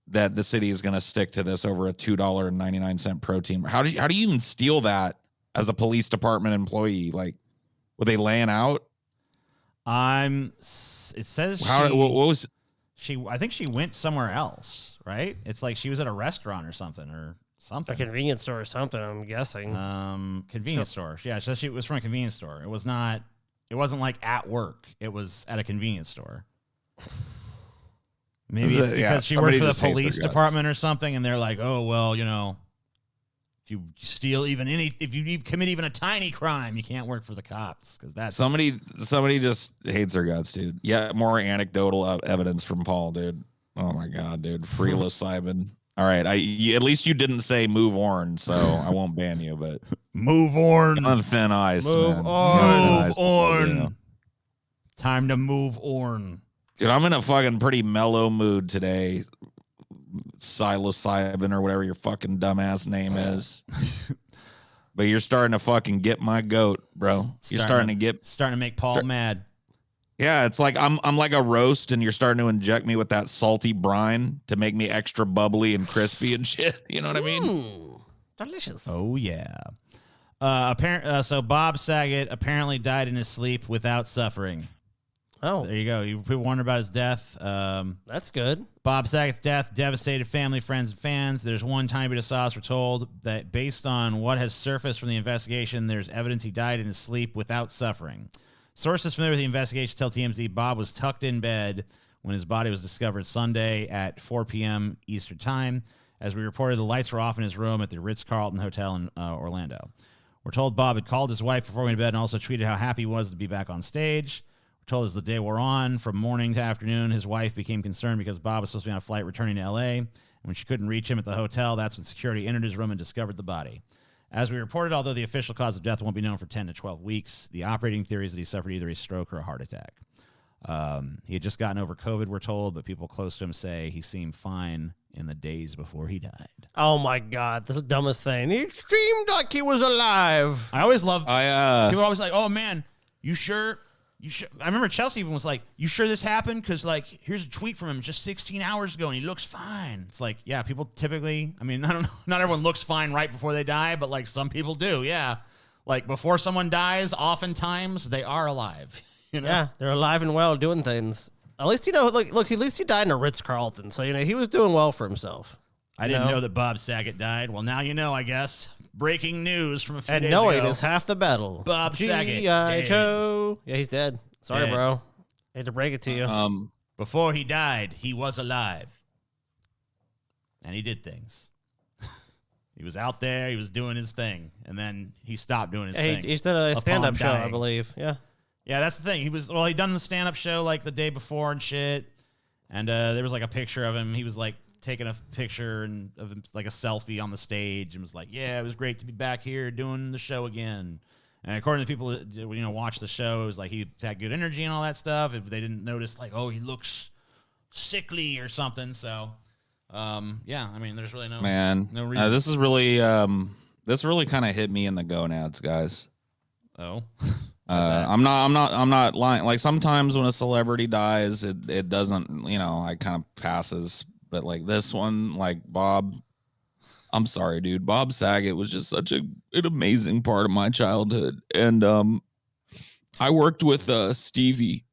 that the city is going to stick to this over a $2.99 protein. How do you even steal that as a police department employee? Like, were they laying out? It says what was she? I think she went somewhere else, right? It's like she was at a restaurant or something. A convenience store or something, I'm guessing. Convenience store. Yeah, so she was from a convenience store. It wasn't like at work. It was at a convenience store. Maybe it's because she worked for the police department or something, and they're like, oh, well, you know, if you steal if you commit even a tiny crime, you can't work for the cops, because that's... Somebody just hates their guts, dude. Yeah, more anecdotal evidence from Paul, dude. Oh, my God, dude. Psilocybin. All right, at least you didn't say move on, so I won't ban you. But move on, on thin ice, move man. on, move on. Time to move on, dude. I'm in a fucking pretty mellow mood today. Psilocybin or whatever your fucking dumbass name is. But you're starting to fucking get my goat, bro. You're starting to make Paul mad. Yeah, it's like I'm like a roast, and you're starting to inject me with that salty brine to make me extra bubbly and crispy and shit. You know what I mean? Delicious. Oh yeah. So Bob Saget apparently died in his sleep without suffering. Oh, there you go. People wonder about his death. That's good. Bob Saget's death devastated family, friends, and fans. There's one tiny bit of sauce. We're told that based on what has surfaced from the investigation, there's evidence he died in his sleep without suffering. Sources familiar with the investigation tell TMZ Bob was tucked in bed when his body was discovered Sunday at 4 p.m. Eastern Time. As we reported, the lights were off in his room at the Ritz-Carlton Hotel in Orlando. We're told Bob had called his wife before going to bed and also tweeted how happy he was to be back on stage. We're told as the day wore on, from morning to afternoon, his wife became concerned because Bob was supposed to be on a flight returning to L.A. And when she couldn't reach him at the hotel, that's when security entered his room and discovered the body. As we reported, although the official cause of death won't be known for 10 to 12 weeks, the operating theory is that he suffered either a stroke or a heart attack. He had just gotten over COVID, we're told, but people close to him say he seemed fine in the days before he died. Oh my God, this is the dumbest thing. He seemed like he was alive. I always love. I People are always like, "Oh man, you sure?" I remember Chelsea even was like, "You sure this happened?" Because like, here's a tweet from him just 16 hours ago, and he looks fine. It's like, yeah, people typically. I mean, I don't know. Not everyone looks fine right before they die, but like some people do. Yeah, like before someone dies, oftentimes they are alive. You know? Yeah, they're alive and well doing things. At least look. At least he died in a Ritz-Carlton, so he was doing well for himself. I didn't know that Bob Saget died. Well, now you know, I guess. Breaking news from a few days ago. And knowing is half the battle. Bob Saget. G.I. Joe. Yeah, he's dead. Sorry, Dead. bro. I hate to break it to you. Before he died, he was alive. And he did things. He was out there. He was doing his thing. And then he stopped doing his thing. He did a stand-up show, I dying. believe. Yeah. Yeah, that's the thing. He'd done the stand-up show like the day before and shit. And there was like a picture of him. He was like taking a picture and of him, like a selfie on the stage, and was like, "Yeah, it was great to be back here doing the show again." And according to people that watched the show, it was like he had good energy and all that stuff. They didn't notice like, oh, he looks sickly or something. So, yeah, I mean, there's really no reason. This really kind of hit me in the gonads, guys. Oh. I'm not lying. Like sometimes when a celebrity dies, it doesn't, I kind of passes. But like this one, like Bob, I'm sorry, dude. Bob Saget was just such an amazing part of my childhood. And I worked with Stevie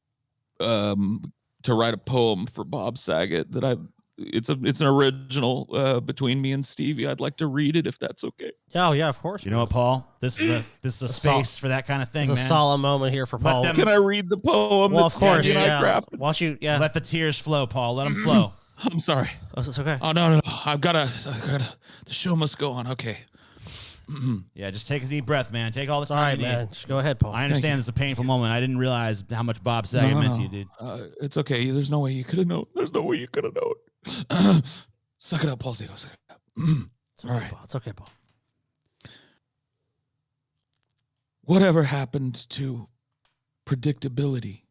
to write a poem for Bob Saget that it's an original between me and Stevie. I'd like to read it if that's okay. Oh yeah, of course. You know what, Paul? This is a space for that kind of thing, It's a solemn moment here for Paul. Can I read the poem? Well, of course, yeah. Why don't you, yeah. Let the tears flow, Paul. Let them flow. I'm sorry. Oh, it's okay. Oh no. I've gotta. The show must go on. Okay. Yeah, just take a deep breath, man. Take all the All time right, you need. man. Just go ahead, Paul. I understand it's a painful moment. I didn't realize how much Bob Saget meant to you, dude. It's okay. There's no way you could have known. There's no way you could have known. Suck it up, Paul. Suck it up. It's okay, All right. Paul. It's okay, Paul. Whatever happened to predictability?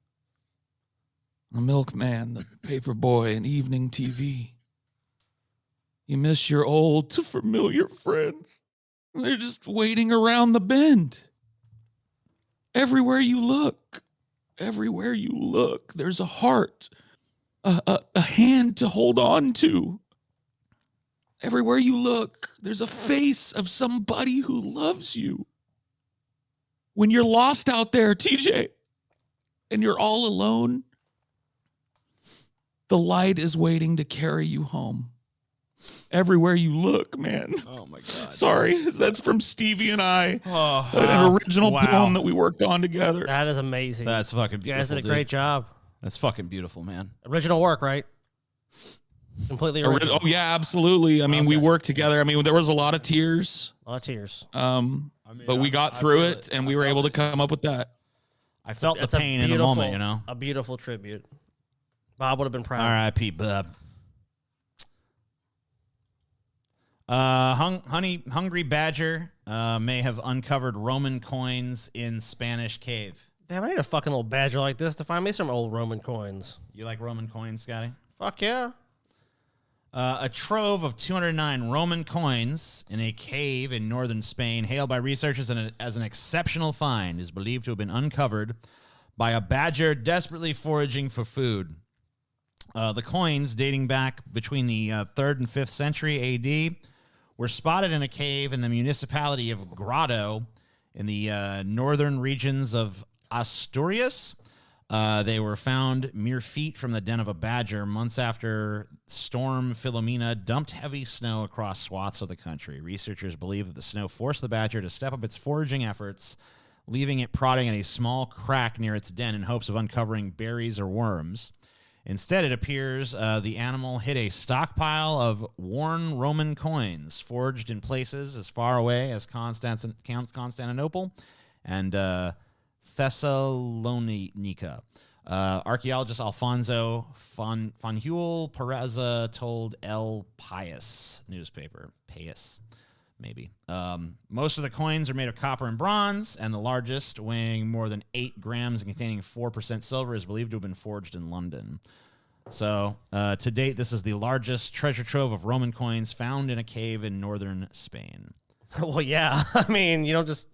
The milkman, the paper boy, and evening TV. You miss your old, familiar friends. They're just waiting around the bend. Everywhere you look, there's a heart, a hand to hold on to. Everywhere you look, there's a face of somebody who loves you. When you're lost out there, TJ, and you're all alone, the light is waiting to carry you home. Everywhere you look, man. Oh my God. Sorry, that's from Stevie and I. Oh, an original poem that we worked on together. That is amazing. That's fucking You beautiful. guys did a great job. That's fucking beautiful, man. Original work, right? Completely original. Oh yeah, absolutely. I mean, we worked together. I mean, there was a lot of tears. A lot of tears. But we got through it, and we were able to come up with that. I felt the That's a pain in the moment, you know? A beautiful tribute. Bob would have been proud. R.I.P. Bob. Hungry Badger may have uncovered Roman coins in Spanish cave. Damn, I need a fucking little badger like this to find me some old Roman coins. You like Roman coins, Scotty? Fuck yeah. A trove of 209 Roman coins in a cave in northern Spain, hailed by researchers as an exceptional find, is believed to have been uncovered by a badger desperately foraging for food. The coins, dating back between the 3rd and 5th century A.D., were spotted in a cave in the municipality of Grado in the northern regions of Asturias. They were found mere feet from the den of a badger months after Storm Philomena dumped heavy snow across swaths of the country. Researchers believe that the snow forced the badger to step up its foraging efforts, leaving it prodding at a small crack near its den in hopes of uncovering berries or worms. Instead, it appears the animal hit a stockpile of worn Roman coins forged in places as far away as Constantinople and Thessalonica. Archaeologist Alfonso Fanjul Peraza told El País newspaper. País, maybe. Most of the coins are made of copper and bronze, and the largest, weighing more than 8 grams and containing 4% silver, is believed to have been forged in London. So, to date, this is the largest treasure trove of Roman coins found in a cave in northern Spain. Well, yeah. I mean, you don't just...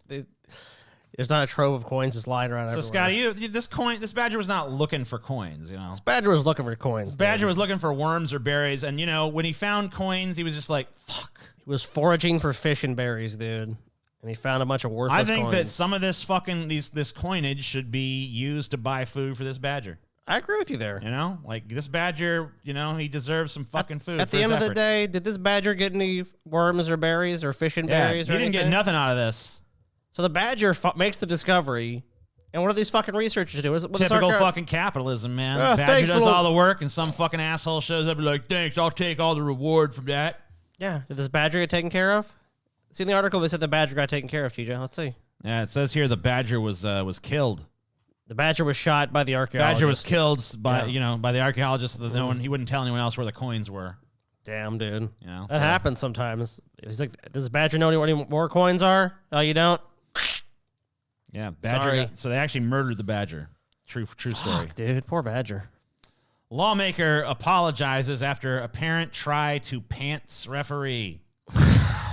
There's not a trove of coins just lying around everywhere. So, Scotty, this badger was not looking for coins, you know? This badger was looking for coins. This badger was looking for worms or berries, and, you know, when he found coins, he was just like, fuck. He was foraging for fish and berries, dude. And he found a bunch of worthless coins. I think that some of this this coinage should be used to buy food for this badger. I agree with you there. You know? Like, this badger, you know, he deserves some fucking food. At the end of the day, did this badger get any worms or berries or fish and berries or anything? He didn't get nothing out of this. So the badger makes the discovery, and what do these fucking researchers do? Typical fucking capitalism, man. The badger does all the work, and some fucking asshole shows up and like, thanks, I'll take all the reward from that. Yeah. Did this badger get taken care of? See in the article, they said the badger got taken care of, TJ. Let's see. Yeah, it says here the badger was killed. The badger was shot by the archaeologist. Badger was killed by by the archaeologist. So that he wouldn't tell anyone else where the coins were. Damn, dude. You know, that happens sometimes. He's like, does the badger know where any more coins are? Oh, you don't? Yeah, badger. So they actually murdered the badger. True story. Dude, poor badger. Lawmaker apologizes after a parent tried to pants referee.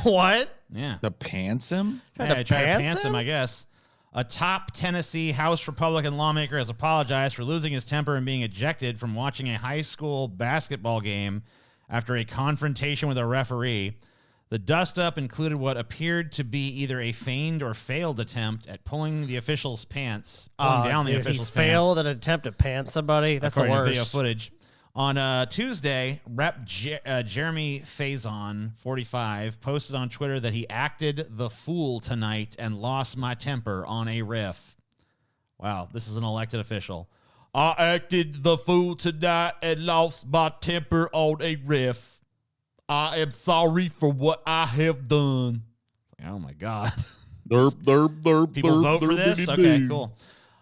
What? Yeah. To pants him? Tried to pants him, I guess. A top Tennessee House Republican lawmaker has apologized for losing his temper and being ejected from watching a high school basketball game after a confrontation with a referee. The dust-up included what appeared to be either a feigned or failed attempt at pulling the official's pants, down the official's pants. He failed an attempt to pants somebody? That's the worst. Video footage. On Tuesday, Rep. Jeremy Faison, 45, posted on Twitter that he acted the fool tonight and lost my temper on a riff. Wow, this is an elected official. I acted the fool tonight and lost my temper on a riff. I am sorry for what I have done. Oh, my God. People vote for this? Okay, cool.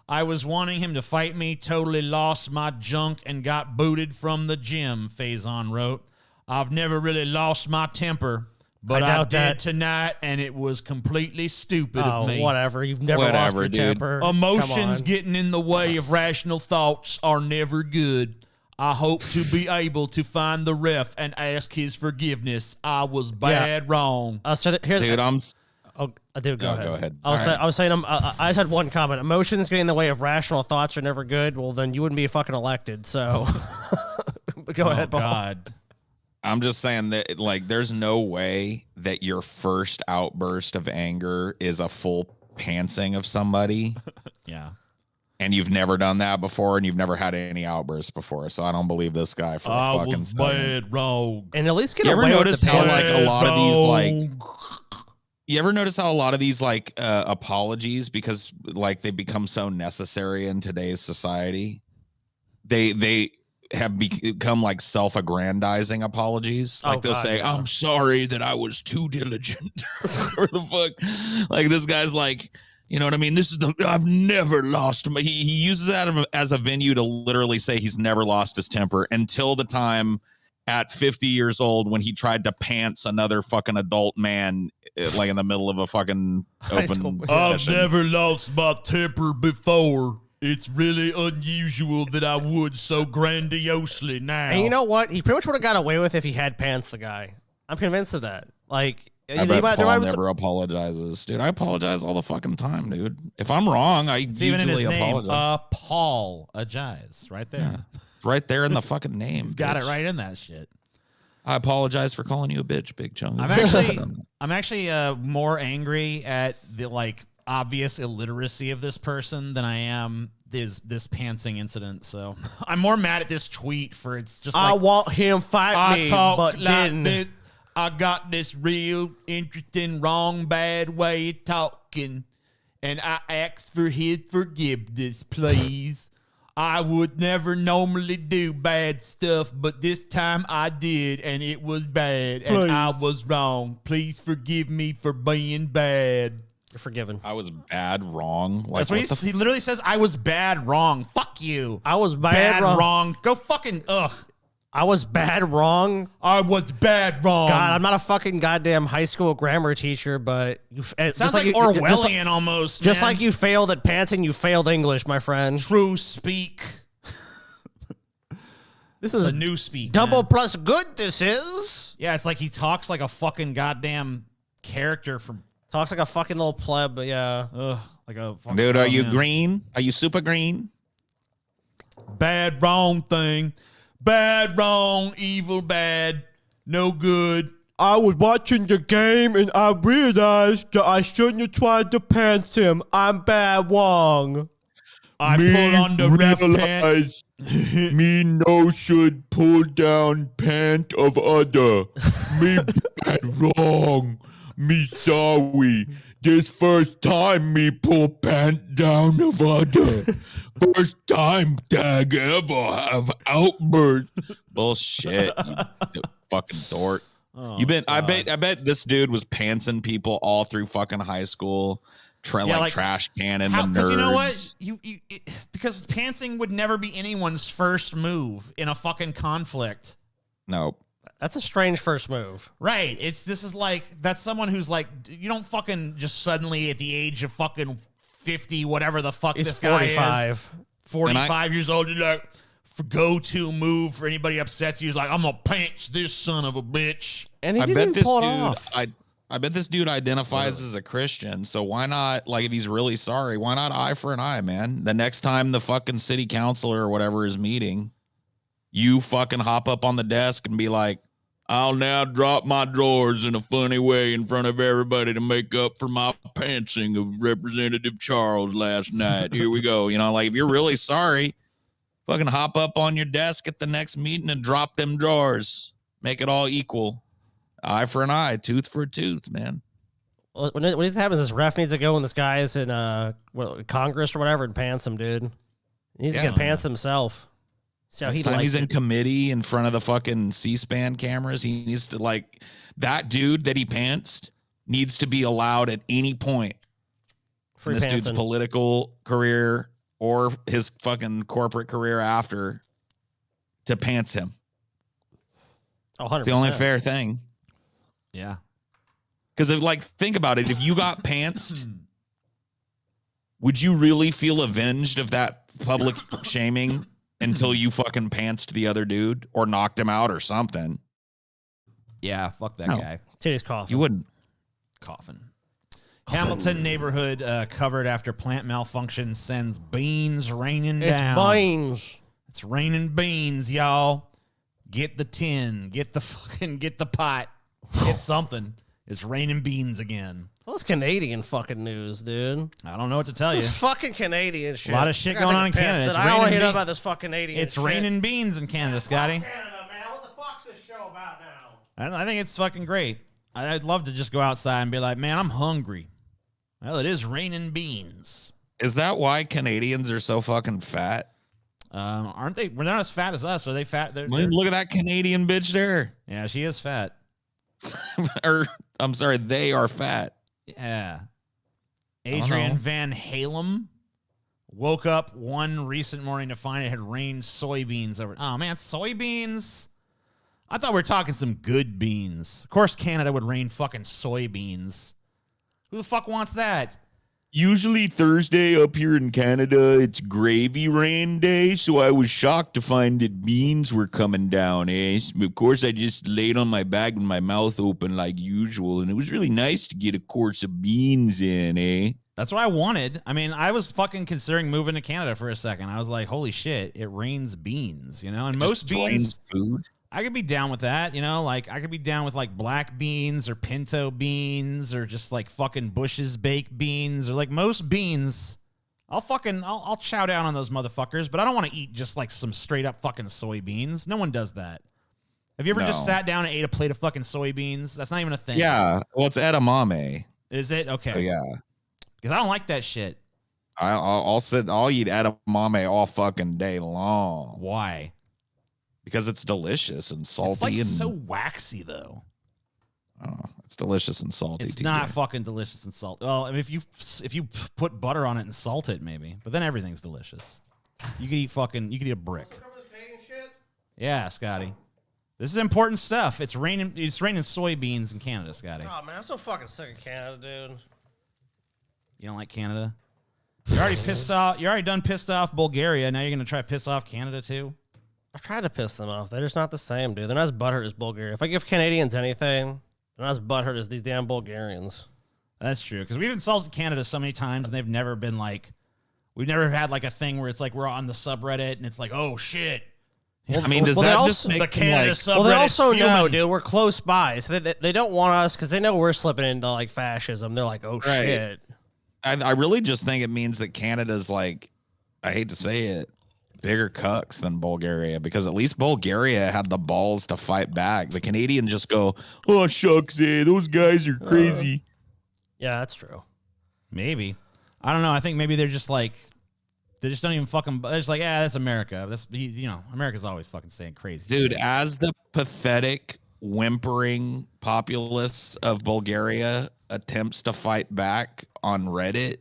I was wanting him to fight me, totally lost my junk, and got booted from the gym, Faison wrote. I've never really lost my temper, but I did tonight, and it was completely stupid of me. Whatever. You've never lost your temper. Emotions getting in the way of rational thoughts are never good. I hope to be able to find the ref and ask his forgiveness. I was wrong. So here's dude, dude, go ahead. Go ahead. I was saying, I just had one comment. Emotions getting in the way of rational thoughts are never good. Well, then you wouldn't be fucking elected. So go ahead, Paul. God. I'm just saying that, like, there's no way that your first outburst of anger is a full pantsing of somebody. Yeah. And you've never done that before, and you've never had any outbursts before, so I don't believe this guy for a fucking second. Bad wrong. And at least get you away ever with notice the how like a lot of these like you ever notice how a lot of these like apologies, because like they become so necessary in today's society, they have become like self-aggrandizing apologies. Like they'll say, I'm sorry that I was too diligent. Or the fuck, like this guy's like, you know what I mean? I've never lost him. He uses that as a venue to literally say he's never lost his temper until the time at 50 years old when he tried to pants another fucking adult man like in the middle of a fucking open discussion. I've never lost my temper before. It's really unusual that I would so grandiosely now. And you know what? He pretty much would have got away with if he had pants the guy. I'm convinced of that. Like, I bet Paul never apologizes, dude. I apologize all the fucking time, dude. If I'm wrong, I it's usually even in his apologize. Name, Paul-agize, right there. Yeah, right there in the fucking name. He's got it right in that shit. I apologize for calling you a bitch, Big Chunk. I'm actually more angry at the like obvious illiteracy of this person than I am this pantsing incident. So I'm more mad at this tweet for it's just like, I want him fight me, but like didn't. I got this real interesting, wrong, bad way of talking, and I ask for his forgiveness, please. I would never normally do bad stuff, but this time I did, and it was bad, and I was wrong. Please forgive me for being bad. You're forgiven. I was bad, wrong. Like, that's what he literally says. I was bad, wrong. Fuck you. I was bad wrong. Go fucking I was bad wrong. I was bad wrong. God, I'm not a fucking goddamn high school grammar teacher, but it sounds like Orwellian almost. Just like you failed at pantsing, you failed English, my friend. True speak. This is a new speak. double man. plus good. This is. Yeah, it's like he talks like a fucking goddamn character from. Talks like a fucking little pleb, but yeah. Ugh, like a fucking. Dude, are you man. green? Are you super green? Bad, wrong thing. Bad, wrong, evil, bad, no good. I was watching the game and I realized that I shouldn't have tried to pants him. I'm bad wong. I pull on the ref pant. Me no should pull down pant of other. Me bad wrong. Me sorry. This first time me pull pant down of other. First time tag ever have outburst. Bullshit, you fucking dork. Oh, You been? God. I bet this dude was pantsing people all through fucking high school, like trash canning the nerds. Because you know what? Because pantsing would never be anyone's first move in a fucking conflict. Nope. That's a strange first move. Right. That's someone who's like, you don't fucking just suddenly at the age of fucking 50, whatever the fuck He's this guy 45. is. 45 years old, you're like, go-to move for anybody upsets you is like, I'm gonna punch this son of a bitch. And he I didn't bet even this pull it dude. off. I bet this dude identifies as a Christian. So why not? Like, if he's really sorry, why not eye for an eye, man? The next time the fucking city councilor or whatever is meeting, you fucking hop up on the desk and be like, I'll now drop my drawers in a funny way in front of everybody to make up for my pantsing of Representative Charles last night. Here we go. You know, like, if you're really sorry, fucking hop up on your desk at the next meeting and drop them drawers. Make it all equal. Eye for an eye, tooth for a tooth, man. When this happens, this ref needs to go when this guy is in Congress or whatever and pants him, dude. He needs to get pants himself. So Next time he's in committee in front of the fucking C-SPAN cameras, he needs to, like, that dude that he pantsed needs to be allowed at any point in this dude's political career or his fucking corporate career after to pants him. Oh, 100%. It's the only fair thing. Yeah. Because, like, think about it. If you got pantsed, would you really feel avenged of that public shaming until you fucking pantsed the other dude or knocked him out or something? Yeah, fuck that guy. Titty's coughing. You wouldn't. Coffin. Hamilton neighborhood covered after plant malfunction sends beans raining down. It's beans. It's raining beans, y'all. Get the tin. Get the pot. Get something. It's raining beans again. Well, it's Canadian fucking news, dude. I don't know what to tell you. This is fucking Canadian shit. A lot of shit going on in Canada. I don't want to hear about this fucking Canadian It's shit. raining beans in Canada, Scotty. Canada, man. What the fuck's this show about now? I think it's fucking great. I'd love to just go outside and be like, man, I'm hungry. Well, it is raining beans. Is that why Canadians are so fucking fat? Aren't they? We're not as fat as us. Are they fat? Look at that Canadian bitch there. Yeah, she is fat. Or, I'm sorry, they are fat. Yeah. Adrian Van Halem woke up one recent morning to find it had rained soybeans over. Oh, man, soybeans? I thought we were talking some good beans. Of course, Canada would rain fucking soybeans. Who the fuck wants that? Usually Thursday up here in Canada, it's gravy rain day, so I was shocked to find that beans were coming down, eh? Of course, I just laid on my back with my mouth open like usual, and it was really nice to get a course of beans in, eh? That's what I wanted. I mean, I was fucking considering moving to Canada for a second. I was like, holy shit, it rains beans, you know? And most beans, food. I could be down with that, you know? Like, I could be down with, like, black beans or pinto beans or just, like, fucking Bush's baked beans or, like, most beans. I'll chow down on those motherfuckers, but I don't want to eat just, like, some straight-up fucking soybeans. No one does that. Have you ever just sat down and ate a plate of fucking soybeans? That's not even a thing. Yeah, well, it's edamame. Is it? Okay. So, yeah. Because I don't like that shit. I'll eat edamame all fucking day long. Why? Because it's delicious and salty. It's like and so waxy, though. Oh, it's delicious and salty. It's not fucking delicious and salty. Well, I mean, if you put butter on it and salt it, maybe. But then everything's delicious. You could eat a brick. Yeah, Scotty. This is important stuff. It's raining soybeans in Canada, Scotty. Oh man, I'm so fucking sick of Canada, dude. You don't like Canada? You're already pissed off. You're already done pissed off Bulgaria. Now you're gonna try to piss off Canada too? I tried to piss them off. They're just not the same, dude. They're not as butthurt as Bulgaria. If I give Canadians anything, they're not as butthurt as these damn Bulgarians. That's true, because we've insulted Canada so many times, and they've never been like, we've never had like a thing where it's like we're on the subreddit and it's like, oh shit. Well, I mean, does that just make the Canada subreddit? Well, they also know, dude, we're close by, so they don't want us because they know we're slipping into like fascism. They're like, oh shit. I really just think it means that Canada's like, I hate to say it, bigger cucks than Bulgaria, because at least Bulgaria had the balls to fight back. The Canadians just go, oh shucks, those guys are crazy. Yeah, that's true. Maybe. I don't know. I think maybe they're just like, they just don't even fucking, they're just like, yeah, that's America. That's, you know, America's always fucking saying crazy Dude, shit. as the pathetic, whimpering populace of Bulgaria attempts to fight back on Reddit,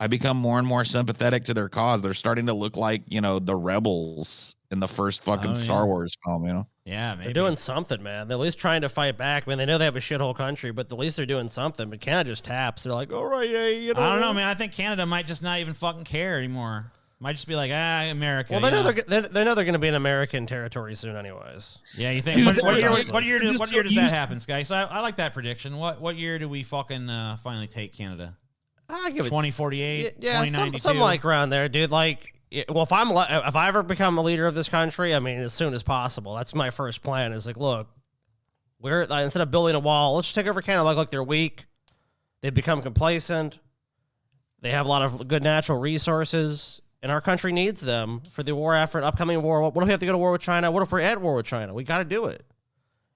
I become more and more sympathetic to their cause. They're starting to look like, you know, the rebels in the first fucking Star Wars film, you know? Yeah, maybe. They're doing something, man. They're at least trying to fight back. I mean, they know they have a shithole country, but at least they're doing something. But Canada just taps. They're like, all right, yeah, you know. I don't know, man. I think Canada might just not even fucking care anymore. Might just be like, America. Well, they know they're going to be in American territory soon, anyways. Yeah, you think? Dude, What year does so that happen, Sky? So I like that prediction. What year do we fucking finally take Canada? I give it 2048, yeah, 2092. something like around there, dude. Like, well, if I ever become a leader of this country, I mean, as soon as possible. That's my first plan. Is like, look, we're instead of building a wall, let's just take over Canada. Like they're weak, they've become complacent, they have a lot of good natural resources, and our country needs them for the war effort, upcoming war. What if we have to go to war with China? What if we're at war with China? We got to do it.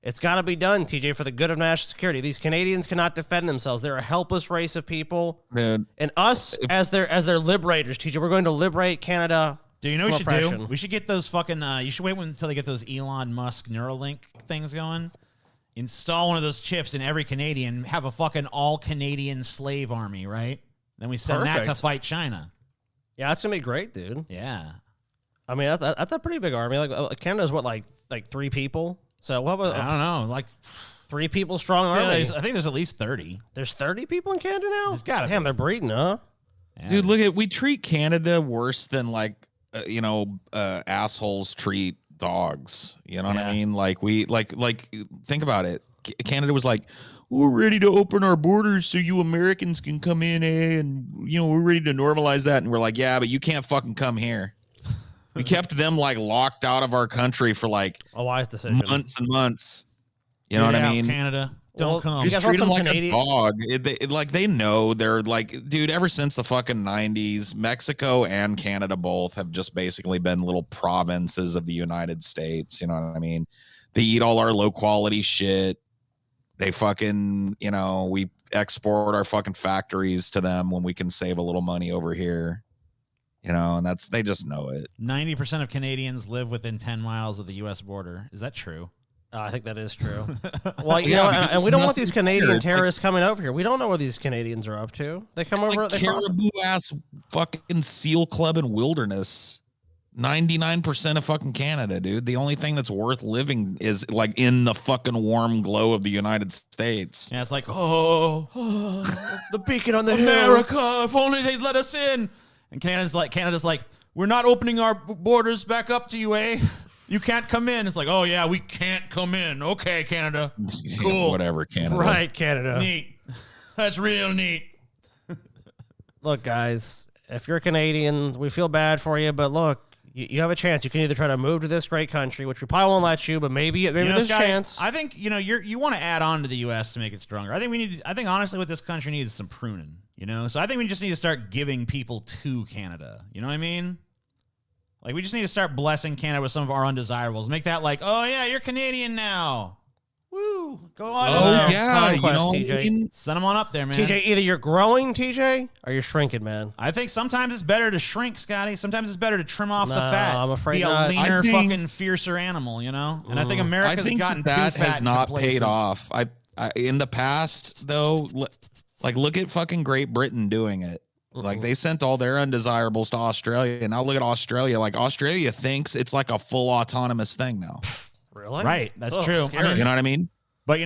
It's got to be done, TJ, for the good of national security. These Canadians cannot defend themselves. They're a helpless race of people. Dude, And us, as their liberators, TJ, we're going to liberate Canada. Do you know what we should oppression. do? We should get those fucking. You should wait until they get those Elon Musk Neuralink things going. Install one of those chips in every Canadian. Have a fucking all Canadian slave army, right? Then we send that to Perfect. fight China. Yeah, that's gonna be great, dude. Yeah. I mean, that's a pretty big army. Like Canada's what, like 3 people. So what was I don't know. Like 3 people strong army? I think there's at least 30. There's 30 people in Canada now. There's gotta Damn, be. they're breeding, huh? Yeah. dude, look at, we treat Canada worse than like, assholes treat dogs. You know what I mean? Like we like think about it. Canada was like, we're ready to open our borders so you Americans can come in, and we're ready to normalize that. And we're like, yeah, but you can't fucking come here. We kept them like locked out of our country for like A wise decision. months and months. You know what I mean? Canada, don't Well, come. you Just guys want treat them some like Canadian- a dog. Like they know they're like, dude, ever since the fucking 90s, Mexico and Canada both have just basically been little provinces of the United States. You know what I mean? They eat all our low quality shit. They fucking, we export our fucking factories to them when we can save a little money over here. And they just know it. 90% of Canadians live within 10 miles of the U.S. border. Is that true? I think that is true. Well, Yeah, and we don't want nothing these Canadian here. terrorists coming over here. We don't know what these Canadians are up to. They come over. Like They cross- caribou ass fucking seal club and wilderness. 99% of fucking Canada, dude. The only thing that's worth living is like in the fucking warm glow of the United States. Yeah, it's like, the beacon on the hill. America, if only they'd let us in. And Canada's like, we're not opening our borders back up to you, eh? You can't come in. It's like, oh yeah, we can't come in. Okay, Canada. Cool. Whatever, Canada. Right, Canada. Neat. That's real neat. Look, guys, if you're Canadian, we feel bad for you, but look, you have a chance. You can either try to move to this great country, which we probably won't let you, but maybe there's a Scotty, chance. I think you want to add on to the U.S. to make it stronger. I think honestly, what this country needs is some pruning. So I think we just need to start giving people to Canada. You know what I mean? Like we just need to start blessing Canada with some of our undesirables. Make that like, oh yeah, you're Canadian now. Woo! Go on. Oh yeah, Conquest, TJ. Send them on up there, man. TJ, either you're growing, TJ, or you're shrinking, man. I think sometimes it's better to shrink, Scotty. Sometimes it's better to trim off the fat. I'm afraid be a not. leaner, I think- fucking fiercer animal. And I think I America's think gotten that too fat. has and not complacent. paid off. I in the past though, like look at fucking Great Britain doing it. Like they sent all their undesirables to Australia, and now look at Australia. Like Australia thinks it's like a full autonomous thing now. Really? Right, that's Oh, true. scary. You know what I mean? But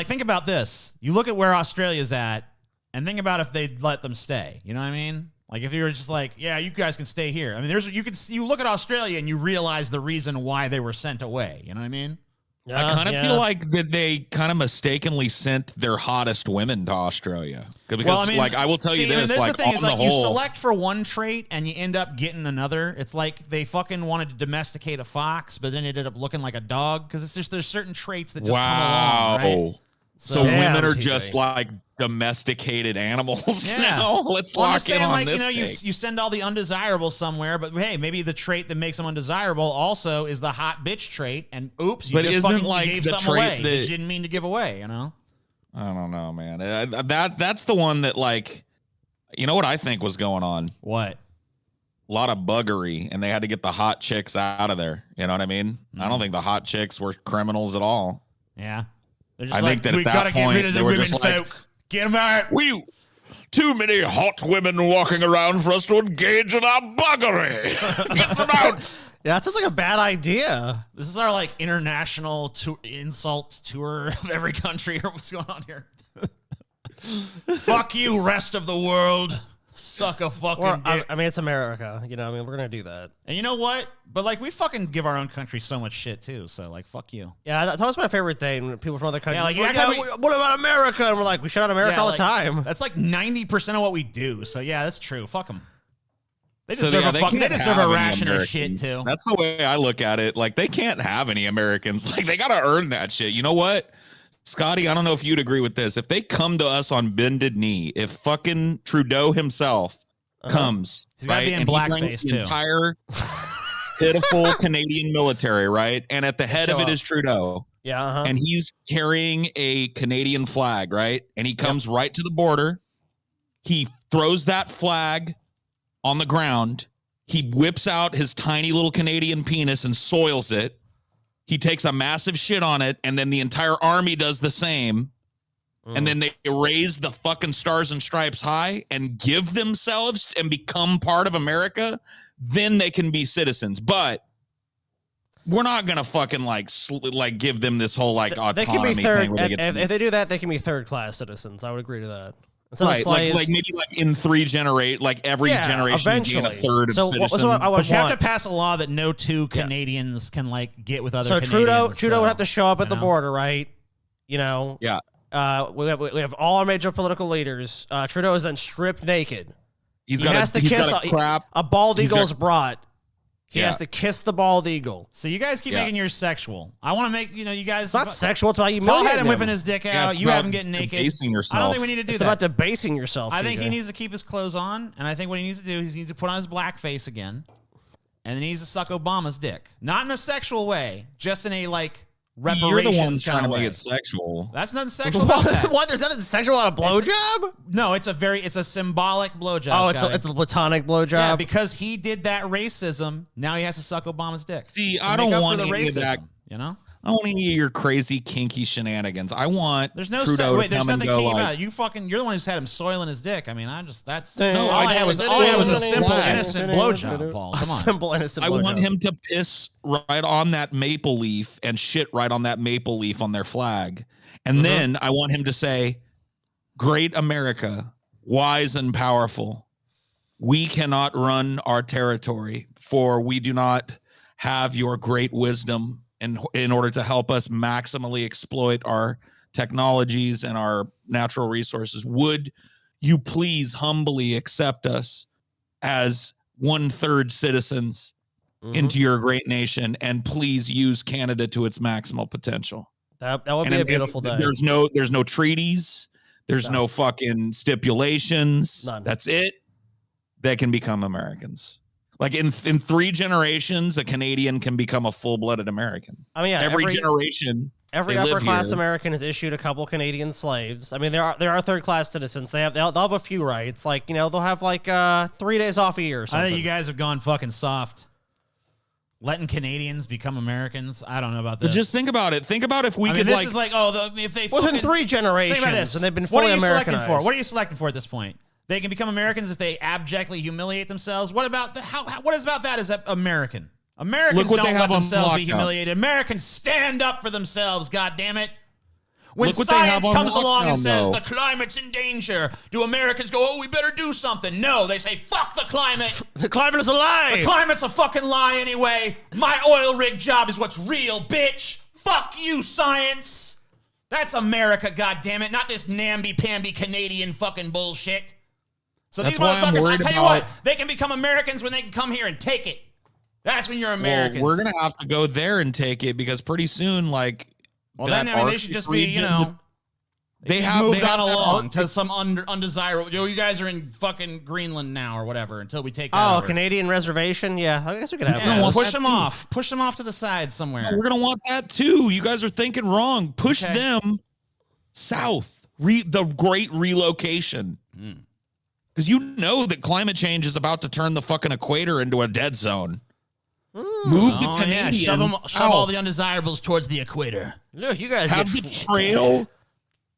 think about this. You look at where Australia's at, and think about if they'd let them stay. You know what I mean? Like if you were just like, yeah, you guys can stay here. I mean, you look at Australia and you realize the reason why they were sent away. You know what I mean? I kind of feel like that they kind of mistakenly sent their hottest women to Australia. Because, I will tell you this, the thing is, whole, you select for one trait and you end up getting another. It's like they fucking wanted to domesticate a fox, but then it ended up looking like a dog because it's just there's certain traits that just come along, right? So women are just like domesticated animals now. Let's lock in on this. You send all the undesirables somewhere, but hey, maybe the trait that makes them undesirable also is the hot bitch trait. And oops, you just fucking gave something away that you didn't mean to give away. You know? I don't know, man. That's the one that you know what I think was going on? What? A lot of buggery, and they had to get the hot chicks out of there. You know what I mean? I don't think the hot chicks were criminals at all. Yeah. I think that at that point, they were just like, get them out. Too many hot women walking around for us to engage in our buggery. Get them out. Yeah, that sounds like a bad idea. This is our international insult tour of every country. Or what's going on here? Fuck you, rest of the world. Suck a fucking dick. I mean, it's America. You know, I mean, we're going to do that. And you know what? But, we fucking give our own country so much shit, too. So, fuck you. Yeah, that's always my favorite thing. When people from other countries what about America? And we're like, we shut out America all the time. That's 90% of what we do. So, yeah, that's true. Fuck them. They deserve a ration of shit, too. That's the way I look at it. They can't have any Americans. They got to earn that shit. You know what? Scotty, I don't know if you'd agree with this. If they come to us on bended knee, if fucking Trudeau himself comes, he's gotta be in blackface too. Entire pitiful Canadian military, right? And at the head of it is Trudeau. Yeah. And he's carrying a Canadian flag, right? And he comes right to the border. He throws that flag on the ground. He whips out his tiny little Canadian penis and soils it. He takes a massive shit on it, and then the entire army does the same. And then they raise the fucking stars and stripes high and give themselves and become part of America. Then they can be citizens. But we're not going to fucking give them this whole autonomy they can be third. thing. If they do that, they can be third-class citizens. I would agree to that. Right, maybe in every generation eventually. A third of citizens. But you have to pass a law that no two Canadians can get with other Canadians. Trudeau would have to show up at the border, right? You know? Yeah. We have all our major political leaders. Trudeau is then stripped naked. He has to kiss a bald eagle's brought. He has to kiss the bald eagle. So you guys keep making yours sexual. I want to make, you guys. It's not sexual. It's about you. Paul had him whipping his dick out. You have him getting naked. Debasing yourself. I don't think we need to do that. It's about debasing yourself. I think he needs to keep his clothes on. And I think what he needs to do is he needs to put on his black face again. And then he needs to suck Obama's dick. Not in a sexual way. Just in a, reparations. You're the one trying to make it sexual. That's nothing sexual about that. What? There's nothing sexual about a blowjob? No, it's a symbolic blowjob. Oh, it's a platonic blowjob. Yeah, because he did that racism. Now he has to suck Obama's dick. See, I don't want any of that. You know, I don't want any of your crazy kinky shenanigans. I want there's no Trudeau to there's come nothing and go kinky about it. You're the one who's had him soiling his dick. I mean, all I had was a simple innocent blowjob, Paul. Come on, simple innocent. I want him to piss right on that maple leaf and shit right on that maple leaf on their flag, and then I want him to say, "Great America, wise and powerful, we cannot run our territory, for we do not have your great wisdom in order to help us maximally exploit our technologies and our natural resources. Would you please humbly accept us as 1/3 citizens into your great nation, and please use Canada to its maximal potential." That would be a beautiful day. There's no treaties. There's no fucking stipulations. None. That's it. They can become Americans. In 3 generations, a Canadian can become a full-blooded American. I mean, yeah, every generation. Every upper-class American is issued a couple Canadian slaves. I mean, there are third-class citizens. They'll have a few rights. They'll have 3 days off a year or something. I think you guys have gone fucking soft. Letting Canadians become Americans. I don't know about this. But just think about it. Think about if we could this is if they within 3 generations and they've been fully Americanized. What are you selecting for at this point? They can become Americans if they abjectly humiliate themselves. What about what is about that? Is that American? Americans don't let themselves be humiliated. Americans stand up for themselves. God damn it! When Look what they have science on comes along and lockdown, says though. the climate's in danger, do Americans go, oh, we better do something? No, they say, fuck the climate. The climate is a lie. The climate's a fucking lie anyway. My oil rig job is what's real, bitch. Fuck you, science. That's America, goddammit, not this namby-pamby Canadian fucking bullshit. So That's these why I'm motherfuckers, I worried tell you about- what, they can become Americans when they can come here and take it. That's when you're Americans. Well, we're gonna have to go there and take it because pretty soon, like, Well, then, I mean, they should just be, you know, they have moved they on have that along Arctic- to some undesirable. You guys are in fucking Greenland now or whatever until we take that Oh, over. Canadian reservation? Yeah, I guess we could have Yeah, those. push them off. Push them off to the side somewhere. We're gonna want that too. You guys are thinking wrong. Push Okay. them south. The great relocation. Because you know that climate change is about to turn the fucking equator into a dead zone. Move the Oh, yeah, Canadians shove all south. the undesirables towards the equator. Look, you guys Have get the trail.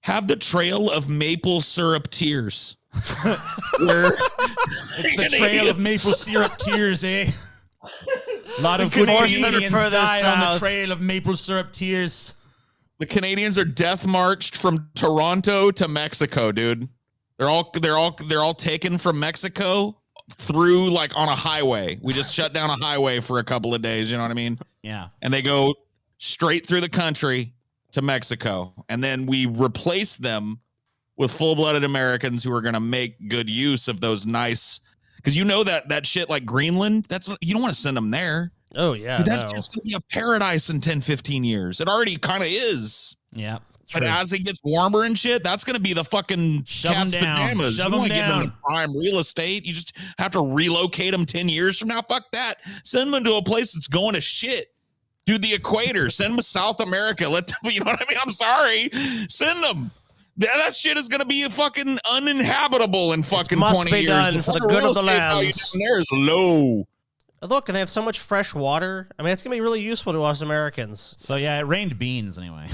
Have the trail of maple syrup tears. Where It's the trail of maple syrup tears, eh? A lot of can good force them Canadians further died on the south. trail of maple syrup tears. the Canadians are death marched from Toronto to Mexico, dude. They're all taken from Mexico through like on a highway. We just shut down a highway for a couple of days, you know what I mean? Yeah. And they go straight through the country to Mexico. And then we replace them with full-blooded Americans who are going to make good use of those nice, because you know that shit like Greenland, that's what you don't want to send them there. Oh, yeah. Dude, that's no. just going to be a paradise in 10, 15 years. It already kind of is. Yeah. But as it gets warmer and shit, that's going to be the fucking Shove 'em cat's down. pajamas. Shove You 'em want to give them down. the prime real estate. You just have to relocate them 10 years from now. Fuck that. Send them to a place that's going to shit. Dude, the equator. Send them to South America. Let them, you know what I mean? I'm sorry. Send them. That shit is going to be fucking uninhabitable in fucking must 20 be years. done for the fucking good real of the estate value lands. down there is low. Look, and they have so much fresh water. I mean, it's going to be really useful to us Americans. So, yeah, it rained beans anyway.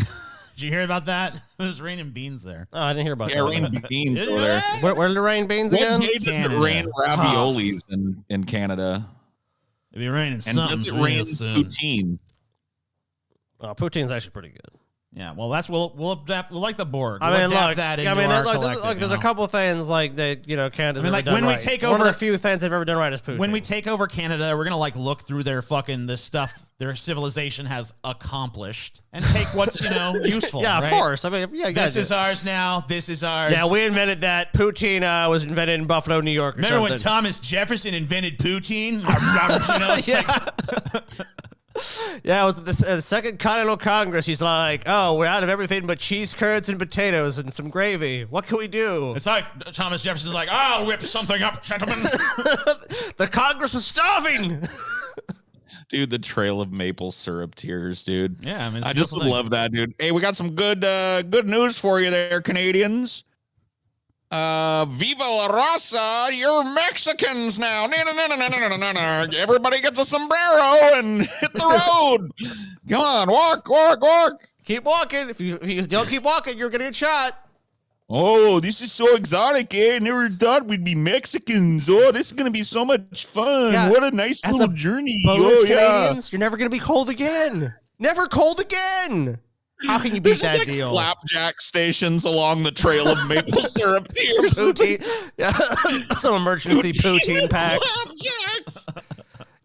Did you hear about that? It was raining beans there. Oh, I didn't hear about Yeah, that. rain beans Did over you there. really? Where did it rain beans What again? day does it Canada. rain raviolis in Canada? It'd be raining And something does it real rain soon. poutine? Oh, poutine's actually pretty good. Yeah, well, we'll adapt. We'll like the Borg. I We'll mean, adapt look, that I into mean, our look, collective, there's you a know? couple things like that, Canada's I mean, never like, done when we right. take One of over- the few things they've ever done right is poutine. When we take over Canada, we're gonna like look through their fucking this stuff their civilization has accomplished and take what's useful. yeah, of right? course. I mean, yeah, you This gotta is do it. ours now. This is ours. Yeah, we invented that. Poutine was invented in Buffalo, New York. Or remember when something. Thomas Jefferson invented poutine? It's Yeah. like, Yeah, it was the Second Continental Congress. He's like, oh, we're out of everything but cheese curds and potatoes and some gravy. What can we do? it's like Thomas Jefferson's like, I'll whip something up, gentlemen. The Congress was starving. Dude, the trail of maple syrup tears, dude. Yeah, I mean, it's I a just beautiful would thing. love that, dude. Hey, we got some good news for you there, Canadians. Viva la raza, you're Mexicans now. Na. Everybody gets a sombrero and hit the road. Come on, walk. Keep walking. If you don't keep walking, you're gonna get shot. Oh, this is so exotic, eh? I never thought we'd be Mexicans. Oh, this is going to be so much fun. Yeah, What a nice as little a journey. Bonus Oh, yeah. Canadians, you're never gonna be cold again. Never cold again. How can you beat There's just that like deal? flapjack stations along the trail of maple syrup tears. Poutine, yeah, some emergency poutine packs. Flapjacks.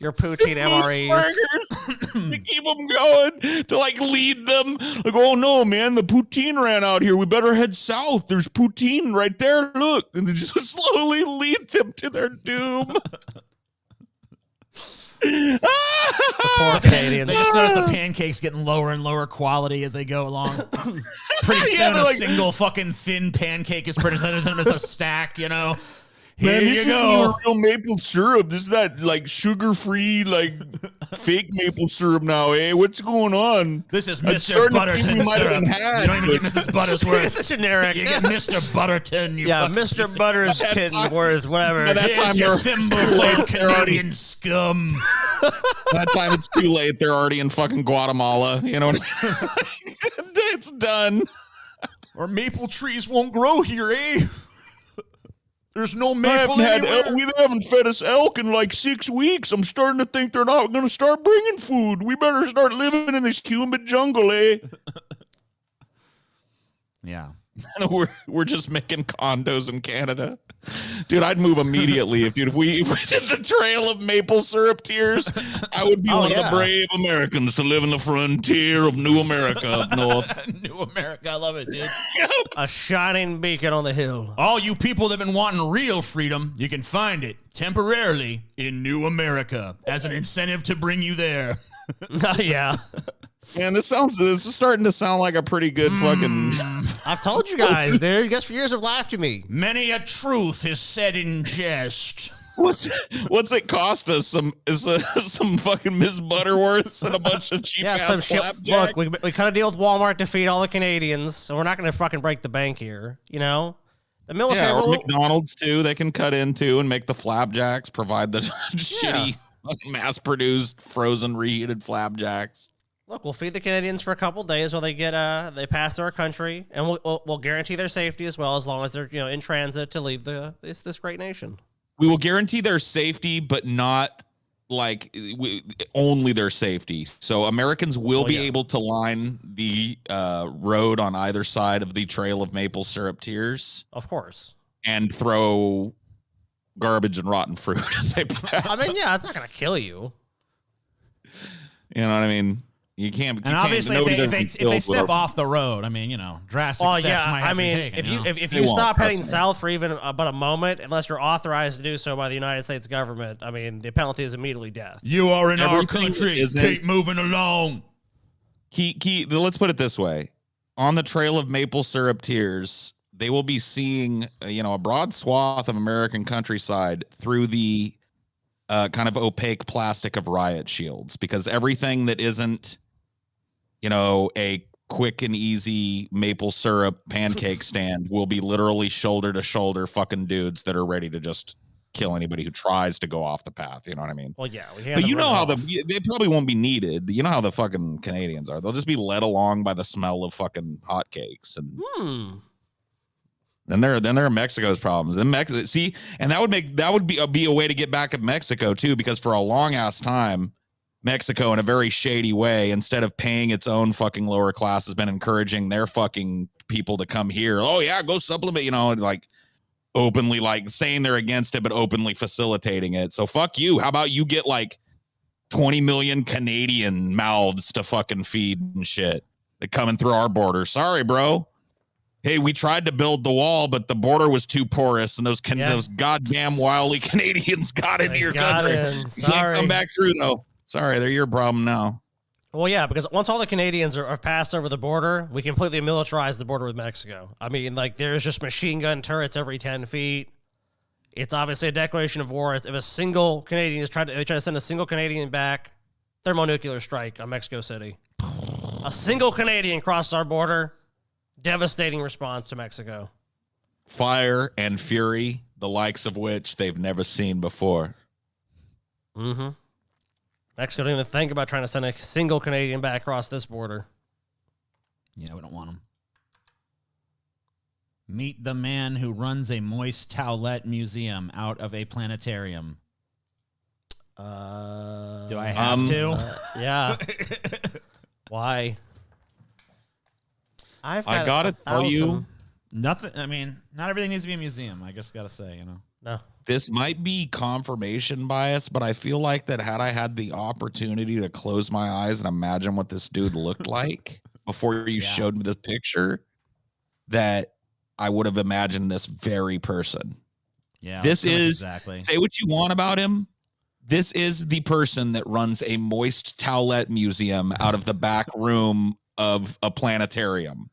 Your poutine MREs. Burgers to keep them going, to like lead them. Like, oh no, man, the poutine ran out here. We better head south. There's poutine right there. Look. And they just slowly lead them to their doom. Poor Canadians. They just notice the pancakes getting lower and lower quality as they go along. Pretty soon, Yeah, they're a like- single fucking thin pancake is presented to them as a stack, Here Man, this you isn't go. even real maple syrup. This is that like sugar-free, like fake maple syrup now, eh? What's going on? This is I'm Mr. starting to think Butterton we might have syrup. been had. You don't even get Mrs. Buttersworth. The generic. You get Mr. Butterton. You Yeah, fucking Mr. piece of- Butters By that time- Worth, whatever. by that Here's time your they're- thimbleful they're already- Canadian scum. By that time it's too late. They're already in fucking Guatemala. You know what I mean? It's done. Our maple trees won't grow here, eh? There's no I maple haven't had anywhere. we haven't fed us elk in like 6 weeks. I'm starting to think they're not going to start bringing food. We better start living in this humid jungle, eh? Yeah. we're just making condos in Canada. Dude, I'd move immediately if we did the Trail of Maple Syrup Tears. I would be one of the brave Americans to live in the frontier of New America up north. New America, I love it, dude. A shining beacon on the hill. All you people that have been wanting real freedom, you can find it temporarily in New America as an incentive to bring you there. Yeah. Man, this is starting to sound like a pretty good fucking. I've told you guys, dude. You guys for years have laughed at me. Many a truth is said in jest. What's it cost us? Some fucking Miss Butterworths and a bunch of cheap ass some shit. flapjack? Look, we cut a deal with Walmart to feed all the Canadians, so we're not going to fucking break the bank here. You know, the military. Or McDonald's too. They can cut into and make the flapjacks. Provide the shitty, mass-produced, frozen, reheated flapjacks. Look, we'll feed the Canadians for a couple days while they they pass through our country, and we'll guarantee their safety as well, as long as they're in transit to leave this great nation. We will guarantee their safety, but not only their safety. So Americans will be able to line the road on either side of the Trail of Maple Syrup Tears, of course, and throw garbage and rotten fruit as they pass. I mean, yeah, it's not gonna kill you. You know what I mean? You can't. And obviously, if they step off the road, I mean, drastic steps might have to be taken. If you stop heading south for even about a moment, unless you're authorized to do so by the United States government, I mean, the penalty is immediately death. You are in our country. Keep moving along. Let's put it this way: on the Trail of Maple Syrup Tears, they will be seeing, a broad swath of American countryside through the kind of opaque plastic of riot shields, because everything that isn't a quick and easy maple syrup pancake stand will be literally shoulder to shoulder fucking dudes that are ready to just kill anybody who tries to go off the path. You know what I mean? Well, yeah. But you know how they probably won't be needed. You know how the fucking Canadians are. They'll just be led along by the smell of fucking hotcakes. And then there are Mexico's problems. And Mexico, and that would be a way to get back at Mexico too, because for a long ass time, Mexico, in a very shady way, instead of paying its own fucking lower class, has been encouraging their fucking people to come here. Oh yeah, go supplement, openly saying they're against it, but openly facilitating it. So fuck you. How about you get 20 million Canadian mouths to fucking feed and shit that coming through our border? Sorry, bro. Hey, we tried to build the wall, but the border was too porous, and those goddamn wily Canadians got into your country. You can't come back through though. Sorry, they're your problem now. Well, yeah, because once all the Canadians are passed over the border, we completely militarize the border with Mexico. I mean, there's just machine gun turrets every 10 feet. It's obviously a declaration of war. If a single Canadian try to send a single Canadian back, thermonuclear strike on Mexico City. A single Canadian crossed our border, devastating response to Mexico. Fire and fury, the likes of which they've never seen before. Mm-hmm. Mexico didn't even think about trying to send a single Canadian back across this border. Yeah, we don't want them. Meet the man who runs a moist towelette museum out of a planetarium. Do I have to? Yeah. Why? I gotta tell you, nothing. I mean, not everything needs to be a museum. I just gotta say, No. This might be confirmation bias, but I feel like that had I had the opportunity to close my eyes and imagine what this dude looked like before you showed me this picture, that I would have imagined this very person. Yeah. This is exactly. Say what you want about him. This is the person that runs a moist towelette museum out of the back room of a planetarium.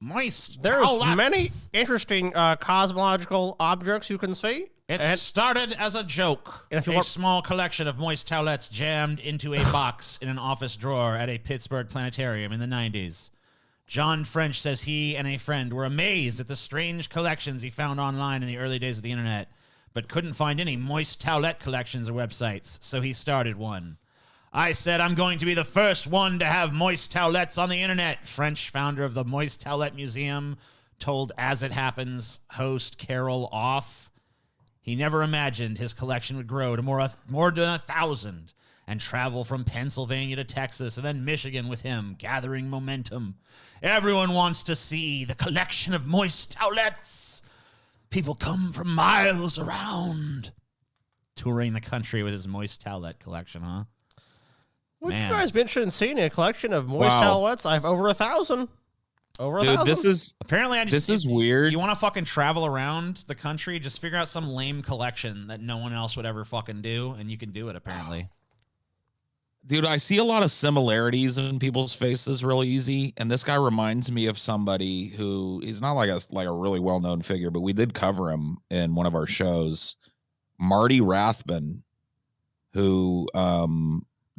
Moist. There's towelettes. many interesting cosmological objects you can see. It started as a joke. A small collection of moist towelettes jammed into a box in an office drawer at a Pittsburgh planetarium in the 90s. John French says he and a friend were amazed at the strange collections he found online in the early days of the internet, but couldn't find any moist towelette collections or websites, so he started one. I said I'm going to be the first one to have moist towelettes on the internet, French, founder of the Moist Towelette Museum, told As It Happens host Carol Off. He never imagined his collection would grow to more than 1,000 and travel from Pennsylvania to Texas and then Michigan with him, gathering momentum. Everyone wants to see the collection of moist towelettes. People come from miles around. Touring the country with his moist towelette collection, huh? Would you Man. guys be interested in seeing a collection of moist towelettes? I have over 1,000. Over 1,000. This is apparently this is weird. You want to fucking travel around the country? Just figure out some lame collection that no one else would ever fucking do, and you can do it. Apparently, Dude, I see a lot of similarities in people's faces real easy, and this guy reminds me of somebody who he's not like a really well known figure, but we did cover him in one of our shows. Marty Rathbun, who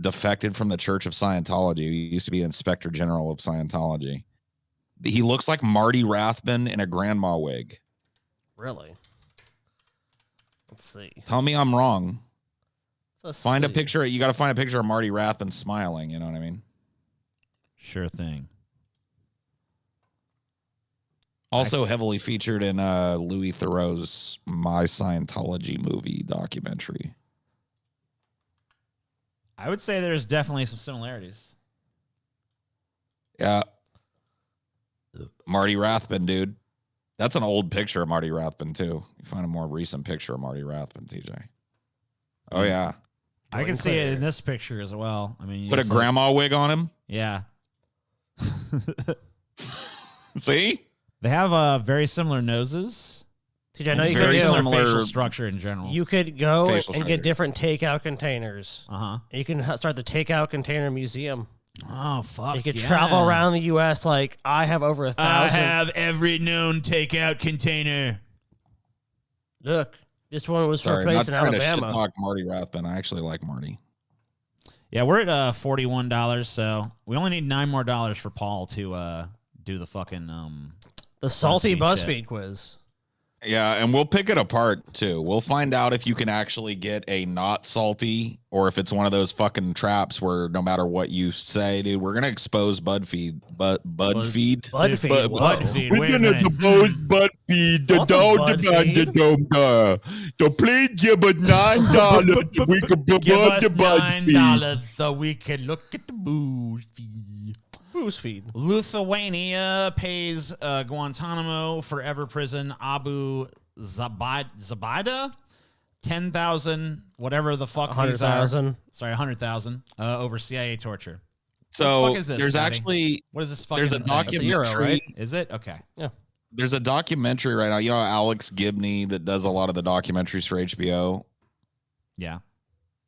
defected from the Church of Scientology. He used to be Inspector General of Scientology. He looks like Marty Rathbun in a grandma wig. Really? Let's see. Tell me I'm wrong. Let's Find a see. picture. You got to find a picture of Marty Rathbun smiling. You know what I mean? sure thing. Also heavily featured in Louis Theroux's My Scientology movie documentary. I would say there's definitely some similarities. Yeah. Marty Rathbun, dude. That's an old picture of Marty Rathbun, too. You find a more recent picture of Marty Rathbun, TJ. Oh, yeah. I can see it in this picture as well. I mean, you Put a just grandma wig on him. yeah. See? They have very similar noses. TJ, I know you Very could, similar similar facial structure in general. you could go Facial and structure. get different takeout containers. You can start the takeout container museum. Oh fuck! You could yeah. travel around the U.S. like I have over 1,000. I have every known takeout container. Look, this one was Sorry, for a place not in trying to shit Alabama. talk Marty Rathbun. I actually like Marty. Yeah, we're at $41, so we only need $9 more for Paul to do the fucking The salty BuzzFeed BuzzFeed quiz. Yeah, and we'll pick it apart, too. We'll find out if you can actually get a not salty or if it's one of those fucking traps where no matter what you say, dude, we're going to expose BuzzFeed. BuzzFeed? BuzzFeed. whoa. BuzzFeed. We're Wait a gonna minute. expose BuzzFeed. What's a BuzzFeed? So please give us $9 so we can Give promote us the BuzzFeed. $9 so we can look at the booze feed. BuzzFeed. Lithuania pays Guantanamo forever prison Abu Zabida 10,000 whatever the fuck these are. 100,000. Sorry, 100,000 over CIA torture. So What the fuck is this, there's Scotty? actually What is this fucking there's a thing? documentary. Euro, right? Is it? Okay. There's a documentary right now. You know Alex Gibney that does a lot of the documentaries for HBO. Yeah.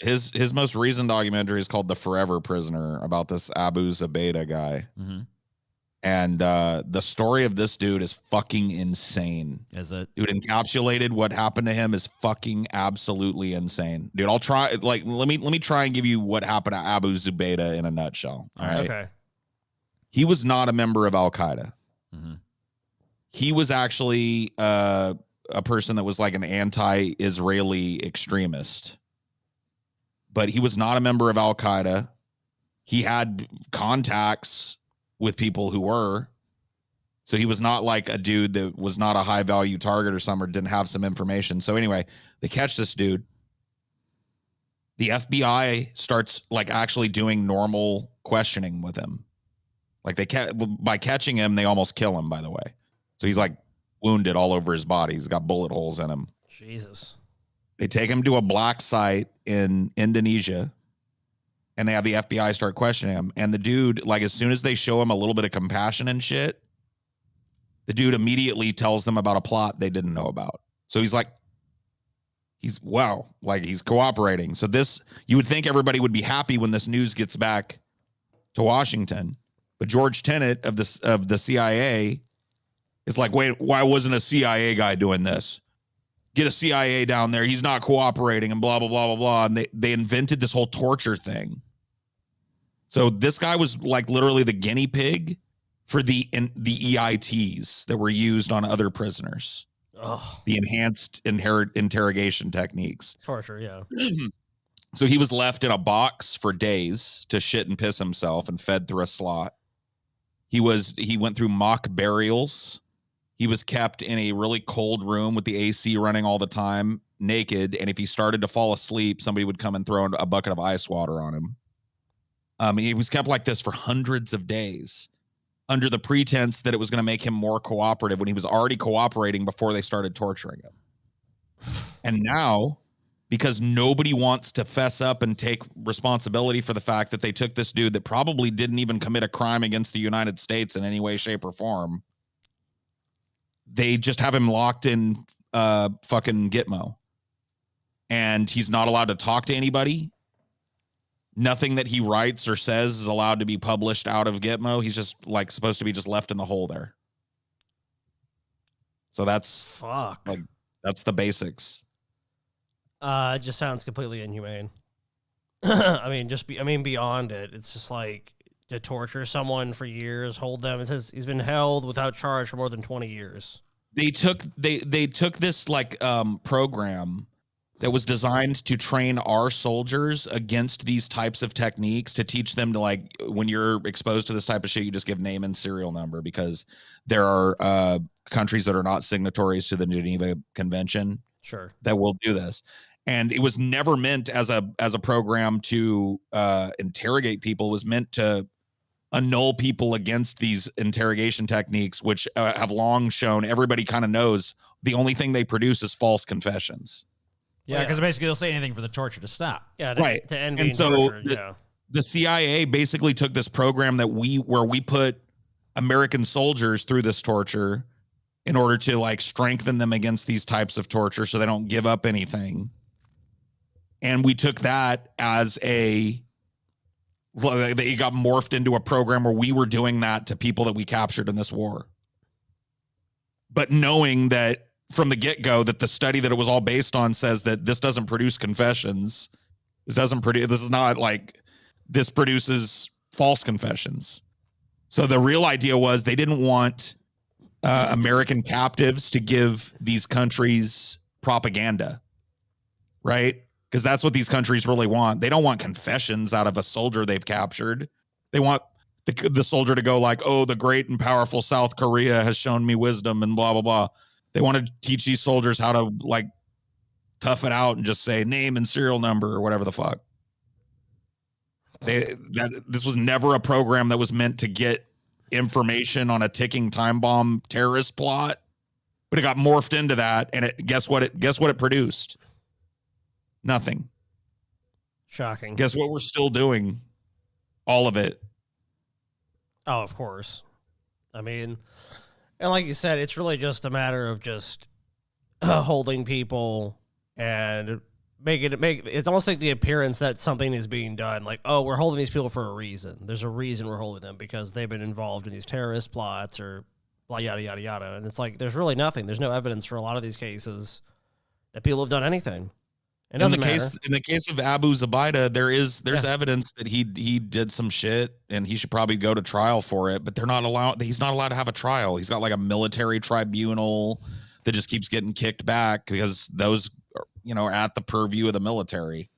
His most recent documentary is called The Forever Prisoner about this Abu Zubaydah guy. Mm-hmm. And the story of this dude is fucking insane. Is it? Dude, encapsulated what happened to him is fucking absolutely insane. Dude, I'll try let me try and give you what happened to Abu Zubaydah in a nutshell. All right. Okay. He was not a member of Al Qaeda. Mm-hmm. He was actually a person that was like an anti-Israeli extremist. But he was not a member of Al Qaeda. He had contacts with people who were. So he was not like a dude that was not a high value target or something, or didn't have some information. So anyway, they catch this dude. The FBI starts like actually doing normal questioning with him. Like by catching him, they almost kill him, by the way. So he's like wounded all over his body. He's got bullet holes in him. Jesus. They take him to a black site in Indonesia, and they have the FBI start questioning him. And the dude, like, as soon as they show him a little bit of compassion and shit, the dude immediately tells them about a plot they didn't know about. So he's like, he's cooperating. So this, you would think everybody would be happy when this news gets back to Washington. But George Tenet of the CIA is like, wait, why wasn't a CIA guy doing this? Get a CIA down there. He's not cooperating and blah, blah, blah, blah, blah. And they invented this whole torture thing. So this guy was like literally the guinea pig for the EITs that were used on other prisoners. Oh, The enhanced interrogation techniques. torture, yeah. So he was left in a box for days to shit and piss himself and fed through a slot. He went through mock burials. He was kept in a really cold room with the AC running all the time, naked, and if he started to fall asleep, somebody would come and throw a bucket of ice water on him. He was kept like this for hundreds of days under the pretense that it was going to make him more cooperative when he was already cooperating before they started torturing him. And now, because nobody wants to fess up and take responsibility for the fact that they took this dude that probably didn't even commit a crime against the United States in any way, shape, or form, they just have him locked in fucking Gitmo. And he's not allowed to talk to anybody. Nothing that he writes or says is allowed to be published out of Gitmo. He's just like supposed to be just left in the hole there. So that's like, that's the basics. It just sounds completely inhumane. Beyond it, it's just like to torture someone for years, hold them. It says he's been held without charge for more than 20 years. They took this like program that was designed to train our soldiers against these types of techniques, to teach them to, like, when you're exposed to this type of shit, you just give name and serial number, because there are countries that are not signatories to the Geneva Convention. Sure. That will do this. And it was never meant as a program to interrogate people. It was meant to annul people against these interrogation techniques, which have long shown, everybody kind of knows, the only thing they produce is false confessions. Yeah, because basically they'll say anything for the torture to stop. Yeah, right. To end and so tortured, the CIA basically took this program where we put American soldiers through this torture in order to, like, strengthen them against these types of torture so they don't give up anything. And we took that as it got morphed into a program where we were doing that to people that we captured in this war. But knowing that from the get-go that the study that it was all based on says that this doesn't produce confessions. This produces false confessions. So the real idea was they didn't want American captives to give these countries propaganda, right? Because that's what these countries really want. They don't want confessions out of a soldier they've captured. They want the soldier to go like, oh, the great and powerful South Korea has shown me wisdom and blah, blah, blah. They want to teach these soldiers how to, like, tough it out and just say name and serial number or whatever the fuck. This was never a program that was meant to get information on a ticking time bomb terrorist plot, but it got morphed into that. And guess what it produced? Nothing. Shocking. Guess what we're still doing? All of it. Oh, of course. I mean, and like you said, it's really just a matter of just holding people and it's almost like the appearance that something is being done. Like, oh, we're holding these people for a reason. There's a reason we're holding them, because they've been involved in these terrorist plots or blah, yada, yada, yada. And it's like, there's really nothing. There's no evidence for a lot of these cases that people have done anything. It doesn't matter. In the case of Abu Zubaydah, there's evidence that he did some shit and he should probably go to trial for it, but he's not allowed to have a trial. He's got like a military tribunal that just keeps getting kicked back because those are at the purview of the military.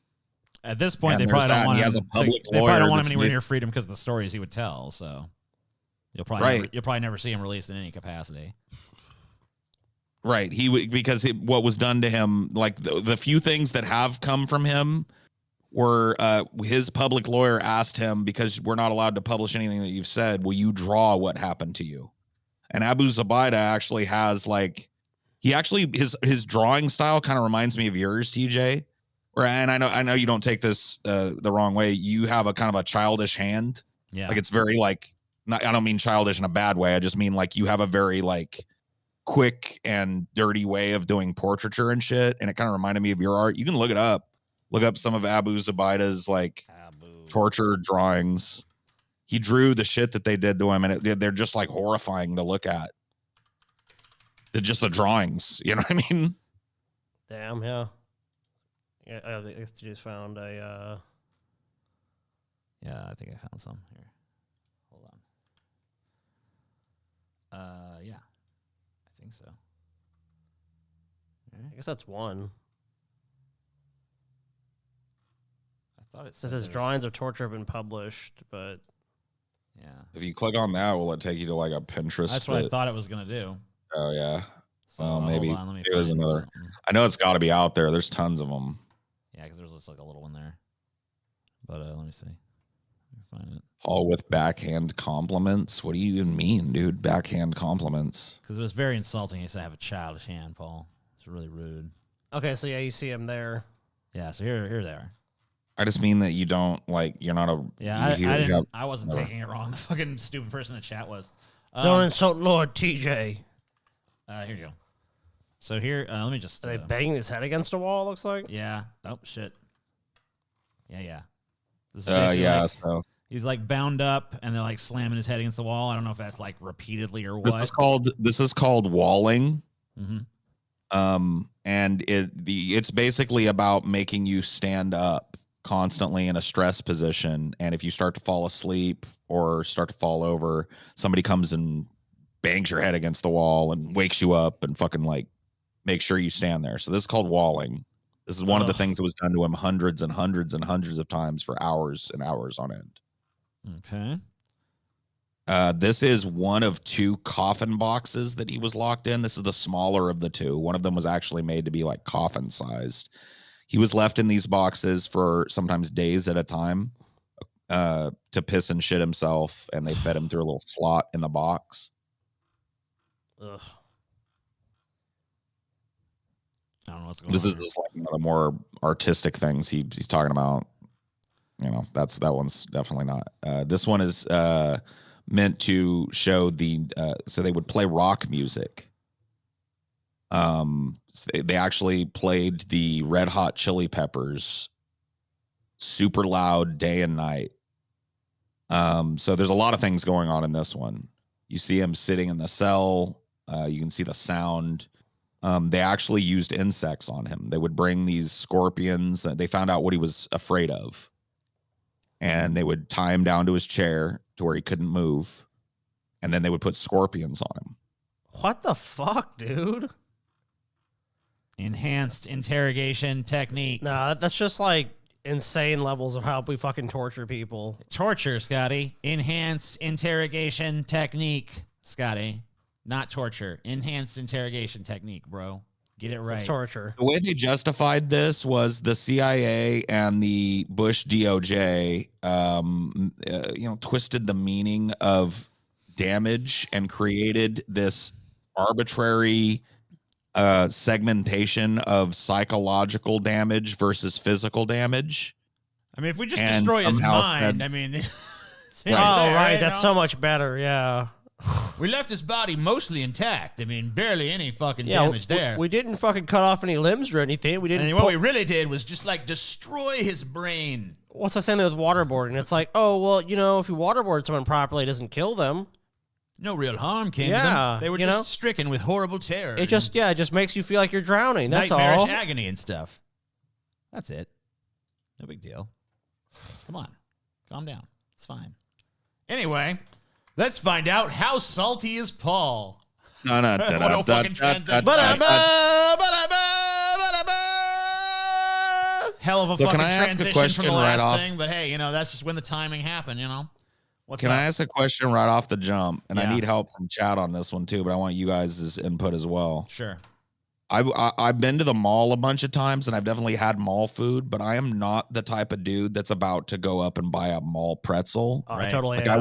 At this point, they probably don't want him. They probably don't want him anywhere near freedom because of the stories he would tell. So you'll probably never see him released in any capacity. Right. Because what was done to him, like the few things that have come from him were his public lawyer asked him, because we're not allowed to publish anything that you've said, will you draw what happened to you? And Abu Zubaydah actually has his drawing style kind of reminds me of yours, TJ. And I know you don't take this the wrong way. You have a kind of a childish hand. Yeah. Like it's very I don't mean childish in a bad way. I just mean like you have a very like quick and dirty way of doing portraiture and shit, and it kind of reminded me of your art. You can look it up. Look up some of Abu Zubaydah's torture drawings. He drew the shit that they did to him, and they're just like horrifying to look at. They're just the drawings, you know what I mean? Damn, yeah. Yeah, I guess you just found a. Yeah, I think I found some here. Hold on. Yeah. I think so. I guess that's one. I thought it says his drawings of torture have been published, but yeah. If you click on that, will it take you to like a Pinterest? That's what I thought it was gonna do. Oh yeah. So maybe hold on, let me there's find another. something. I know it's got to be out there. There's tons of them. Yeah, because there's just like a little one there. But let me see. Let me find it. All with backhand compliments. What do you even mean, dude? Backhand compliments. Because it was very insulting. He said, "I have a childish hand, Paul." It's really rude. Okay, so yeah, you see him there. Yeah, so here they are. I just mean that you don't like. You're not a. Yeah, you I didn't. have- I wasn't taking it wrong. The fucking stupid person in the chat was. Don't insult Lord TJ. Here you go. So here, let me just. Are they banging his head against a wall? Looks like. Yeah. Oh shit. Yeah. This is basically yeah. like, So he's like bound up, and they're like slamming his head against the wall. I don't know if that's like repeatedly or what. this is called walling. Mm-hmm. And it's basically about making you stand up constantly in a stress position, and if you start to fall asleep or start to fall over, somebody comes and bangs your head against the wall and wakes you up and fucking like make sure you stand there. So this is called walling. This is one of the things that was done to him hundreds and hundreds and hundreds of times for hours and hours on end. Okay. This is one of 2 coffin boxes that he was locked in. This is the smaller of the 2. One of them was actually made to be like coffin sized. He was left in these boxes for sometimes days at a time to piss and shit himself, and they fed him through a little slot in the box. Ugh. I don't know what's going This on. is just like one of the more artistic things he's talking about. You know, that one's definitely not. This one is meant to show so they would play rock music. So they actually played the Red Hot Chili Peppers super loud day and night. So there's a lot of things going on in this one. You see him sitting in the cell. You can see the sound. They actually used insects on him. They would bring these scorpions. They found out what he was afraid of, and they would tie him down to his chair to where he couldn't move, and then they would put scorpions on him. What the fuck, dude? Enhanced interrogation technique. Nah, that's just like insane levels of how we fucking torture people. Torture, Scotty. Enhanced interrogation technique, Scotty. Not torture. Enhanced interrogation technique, bro. Get it right. It's torture. The way they justified this was the CIA and the Bush DOJ, twisted the meaning of damage and created this arbitrary segmentation of psychological damage versus physical damage. I mean, if we just And destroy his somehow mind, said- I mean, Oh, right. That's so much better. Yeah. We left his body mostly intact. I mean, barely any fucking Yeah, damage there. we didn't fucking cut off any limbs or anything. We didn't. And what we really did was just like destroy his brain. What's that saying with waterboarding? It's like, oh, well, if you waterboard someone properly, it doesn't kill them. No real harm came to Yeah, them. They were you just know? stricken with horrible terror. It just makes you feel like you're drowning. That's nightmarish all. agony and stuff. That's it. No big deal. Come on. Calm down. It's fine. Anyway, let's find out how salty is Paul. What a fucking transition. Hell of a So fucking can I ask a transition question from the right last off? thing, but hey, that's just when the timing happened, What's Can up? I ask a question right off the jump? And Yeah. I need help from chat on this one too, but I want you guys' input as well. Sure. I've been to the mall a bunch of times, and I've definitely had mall food, but I am not the type of dude that's about to go up and buy a mall pretzel. Oh, I Right. totally Like am.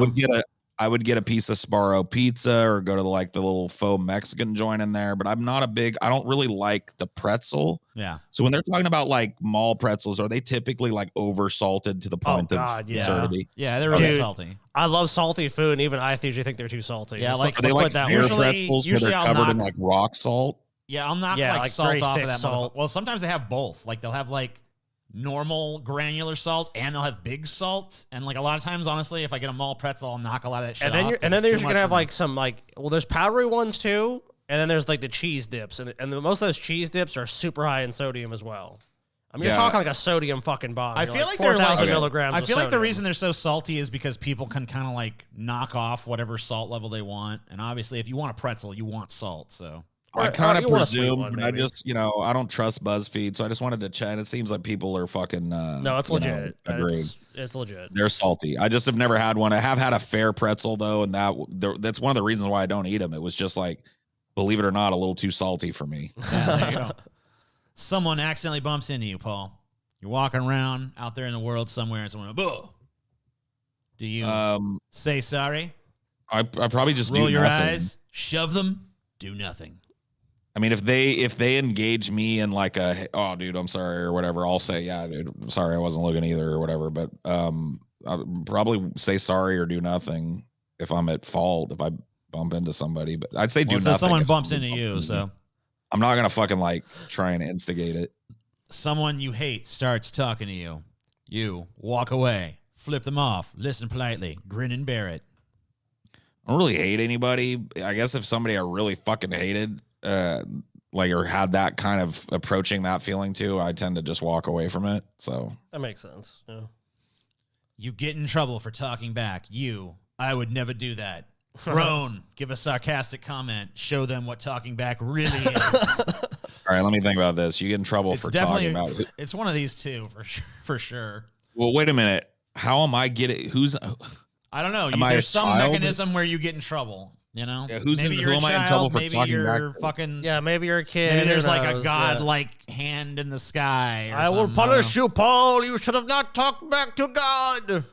I would get a piece of Sparrow pizza or go to the little faux Mexican joint in there, but I don't really like the pretzel. Yeah. So when they're talking about like mall pretzels, are they typically like over salted to the point God, of yeah. absurdity? Yeah, they're really Dude. salty. I love salty food, and even I usually think they're too salty. Yeah, Let's like- put- Are they let's like put that spear way. Usually- pretzels where usually they're I'll covered in knock- like rock salt? Yeah, I'll knock Yeah, like like salt very off of thick that salt. motherfucker. Well, sometimes they have both. Like they'll have like normal granular salt and they'll have big salt. And like a lot of times, honestly, if I get a mall pretzel, I'll knock a lot of that shit And then off. you're 'cause and then it's there's too gonna much have for me. like some there's powdery ones too, and then there's like the cheese dips, and most of those cheese dips are super high in sodium as well. I mean, Yeah. you're talking like a sodium fucking bomb. I You're feel like they're 4,000 like- milligrams. I of feel like the sodium. reason they're so salty is because people can kind of like knock off whatever salt level they want. And obviously, if you want a pretzel, you want salt. So I Or- kind or of you want a sweet presumed, one, but I maybe. just, I don't trust BuzzFeed, so I just wanted to chat. It seems like people are fucking. No, it's legit. Agreed. It's legit. They're salty. I just have never had one. I have had a fair pretzel though, and that's one of the reasons why I don't eat them. It was just like believe it or not, a little too salty for me. Yeah, there you go. Someone accidentally bumps into you, Paul. You're walking around out there in the world somewhere, and someone, "Boo!" Do you say sorry? I probably just roll do your nothing. eyes, shove them, do nothing. I mean, if they engage me in like a, oh, dude, I'm sorry or whatever, I'll say, yeah, dude, I'm sorry, I wasn't looking either or whatever. But I'll probably say sorry or do nothing if I'm at fault, if I bump into somebody. But I'd say do So nothing. someone if bumps somebody into you, so I'm not gonna fucking like try and instigate it. someone you hate starts talking to you. You walk away, flip them off, listen politely, grin and bear it. I don't really hate anybody. I guess if somebody I really fucking hated, like, or had that kind of approaching that feeling too, I tend to just walk away from it. So That makes sense. Yeah. You get in trouble for talking back. I would never do that. Groan, give a sarcastic comment, show them what talking back really is. all right, let me think about this. You get in trouble It's for definitely talking about. it's one of these two for sure. Well, wait a minute. How am I getting? Who's? I don't know. Am I a There's some child? mechanism where you get in trouble. You know, Yeah, maybe you're who a am I in child, trouble for maybe talking you're back to? fucking. Yeah, maybe you're a kid. Maybe there's who like a knows? god-like hand in the sky. Or I will something. punish you, Paul. You should have not talked back to God.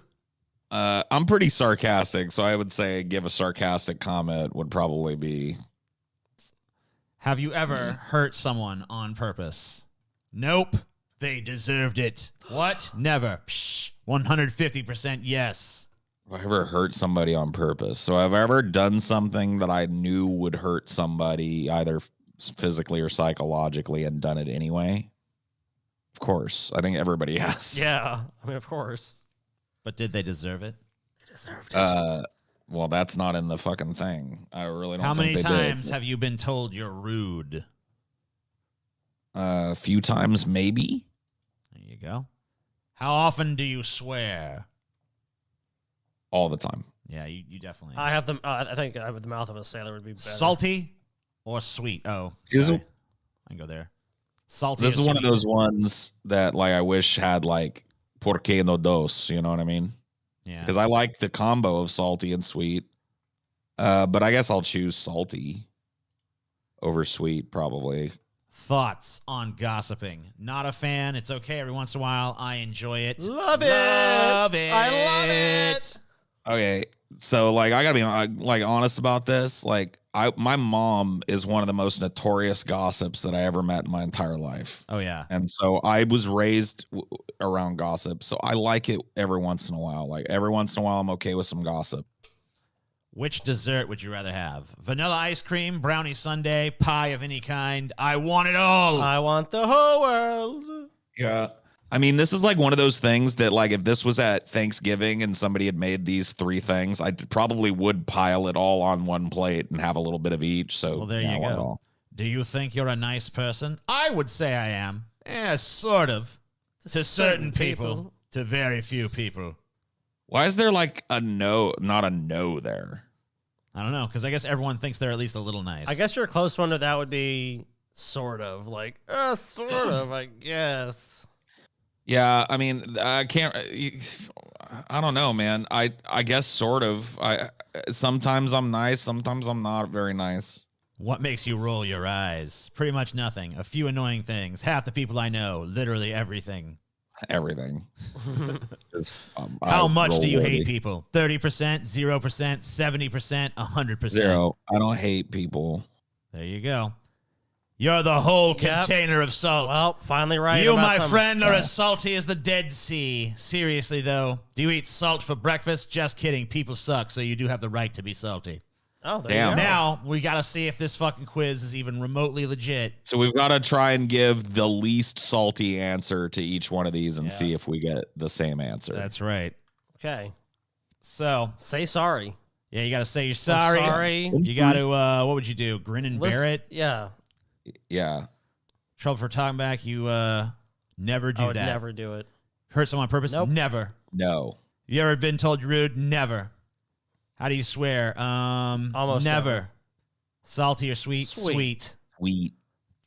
I'm pretty sarcastic, so I would say give a sarcastic comment would probably be. Have you ever hurt someone on purpose? Nope. They deserved it. What? Never. Psh, 150% yes. Have I ever hurt somebody on purpose? So have I ever done something that I knew would hurt somebody either physically or psychologically and done it anyway? Of course. I think everybody has. Yeah, I mean, of course. But did they deserve it? They deserved it. Well, that's not in the fucking thing. I really don't How think many they times did. have you been told you're rude? A few times, maybe. There you go. How often do you swear? All the time. Yeah, you definitely. I have the. I think I have the mouth of a sailor would be better. Salty or sweet? Oh, Is sorry. it- I can go there. Salty. This or is one of sweet? those ones that like I wish had like por qué no dos, you know what I mean? Yeah. Because I like the combo of salty and sweet. But I guess I'll choose salty over sweet, probably. Thoughts on gossiping? Not a fan. It's okay every once in a while. I enjoy it. Love it. Love it. I love it. Okay, so like I gotta be like honest about this. Like my mom is one of the most notorious gossips that I ever met in my entire life. Oh yeah. And so I was raised around gossip. So I like it every once in a while. Like every once in a while, I'm okay with some gossip. Which dessert would you rather have? Vanilla ice cream, brownie sundae, pie of any kind. I want it all. I want the whole world. Yeah. I mean, this is like one of those things that like if this was at Thanksgiving and somebody had made these three things, I probably would pile it all on one plate and have a little bit of each. So Well, there yeah, you I want it go. all. Do you think you're a nice person? I would say I am. Yeah, sort of. To certain people. To very few people. Why is there like a no, not a no there? I don't know, because I guess everyone thinks they're at least a little nice. I guess your close one to that would be sort of like, sort of, I guess. Yeah, I mean, I can't. I don't know, man. I guess sort of. Sometimes I'm nice, sometimes I'm not very nice. What makes you roll your eyes? Pretty much nothing. A few annoying things. Half the people I know. Literally everything. Everything. How much do you roll hate with it. people? 30%, 0%, 70%, 100%. 0. I don't hate people. There you go. You're the whole Yep. container of salt. Well, finally right. You, about my some- friend, are as salty as the Dead Sea. Seriously, though, do you eat salt for breakfast? Just kidding. People suck, so you do have the right to be salty. Oh, there Damn. you go. Now, we got to see if this fucking quiz is even remotely legit. So we've got to try and give the least salty answer to each one of these and Yeah. see if we get the same answer. That's right. Okay. So, Say sorry. yeah, you got to say you're I'm sorry. sorry. You got to, what would you do? Grin and bear it? Yeah. Yeah. Trouble for talking back, you never do I would that. never do it. Hurt someone on purpose? Nope. Never. No. You ever been told you're rude? Never. How do you swear? Almost never. Salty or sweet? Sweet. Sweet.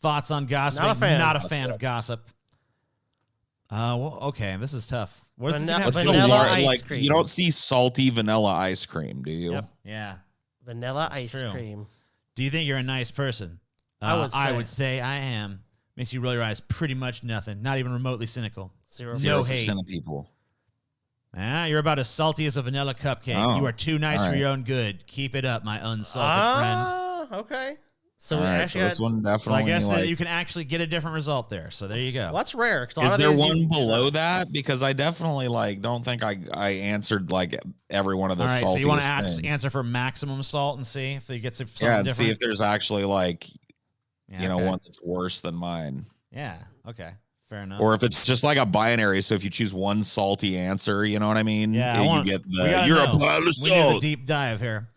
Thoughts on gossip? Not a fan. Not a fan of gossip. Well, okay, this is tough. What does this Vanilla- even have to do What's the with vanilla water? ice like, cream. you don't see salty vanilla ice cream, do you? Yep. Yeah. Vanilla ice True. cream. Do you think you're a nice person? I would say I am. Makes you roll your eyes. Pretty much nothing. Not even remotely cynical. 0% hate. of people. You're about as salty as a vanilla cupcake. You are too nice for your own good. Keep it up, my unsalted friend. Okay. So, this one definitely. So I guess that you can actually get a different result there. So there you go. What's rare? Is there one below that? Because I definitely don't think I answered every one of the. All right, so you want to answer for maximum salt and see if it gets something different. See if there's actually one that's worse than mine. Yeah. Okay. Fair enough. Or if it's just like a binary, so if you choose one salty answer, you know what I mean? Yeah, you get you're a pile of salt. We need the deep dive here.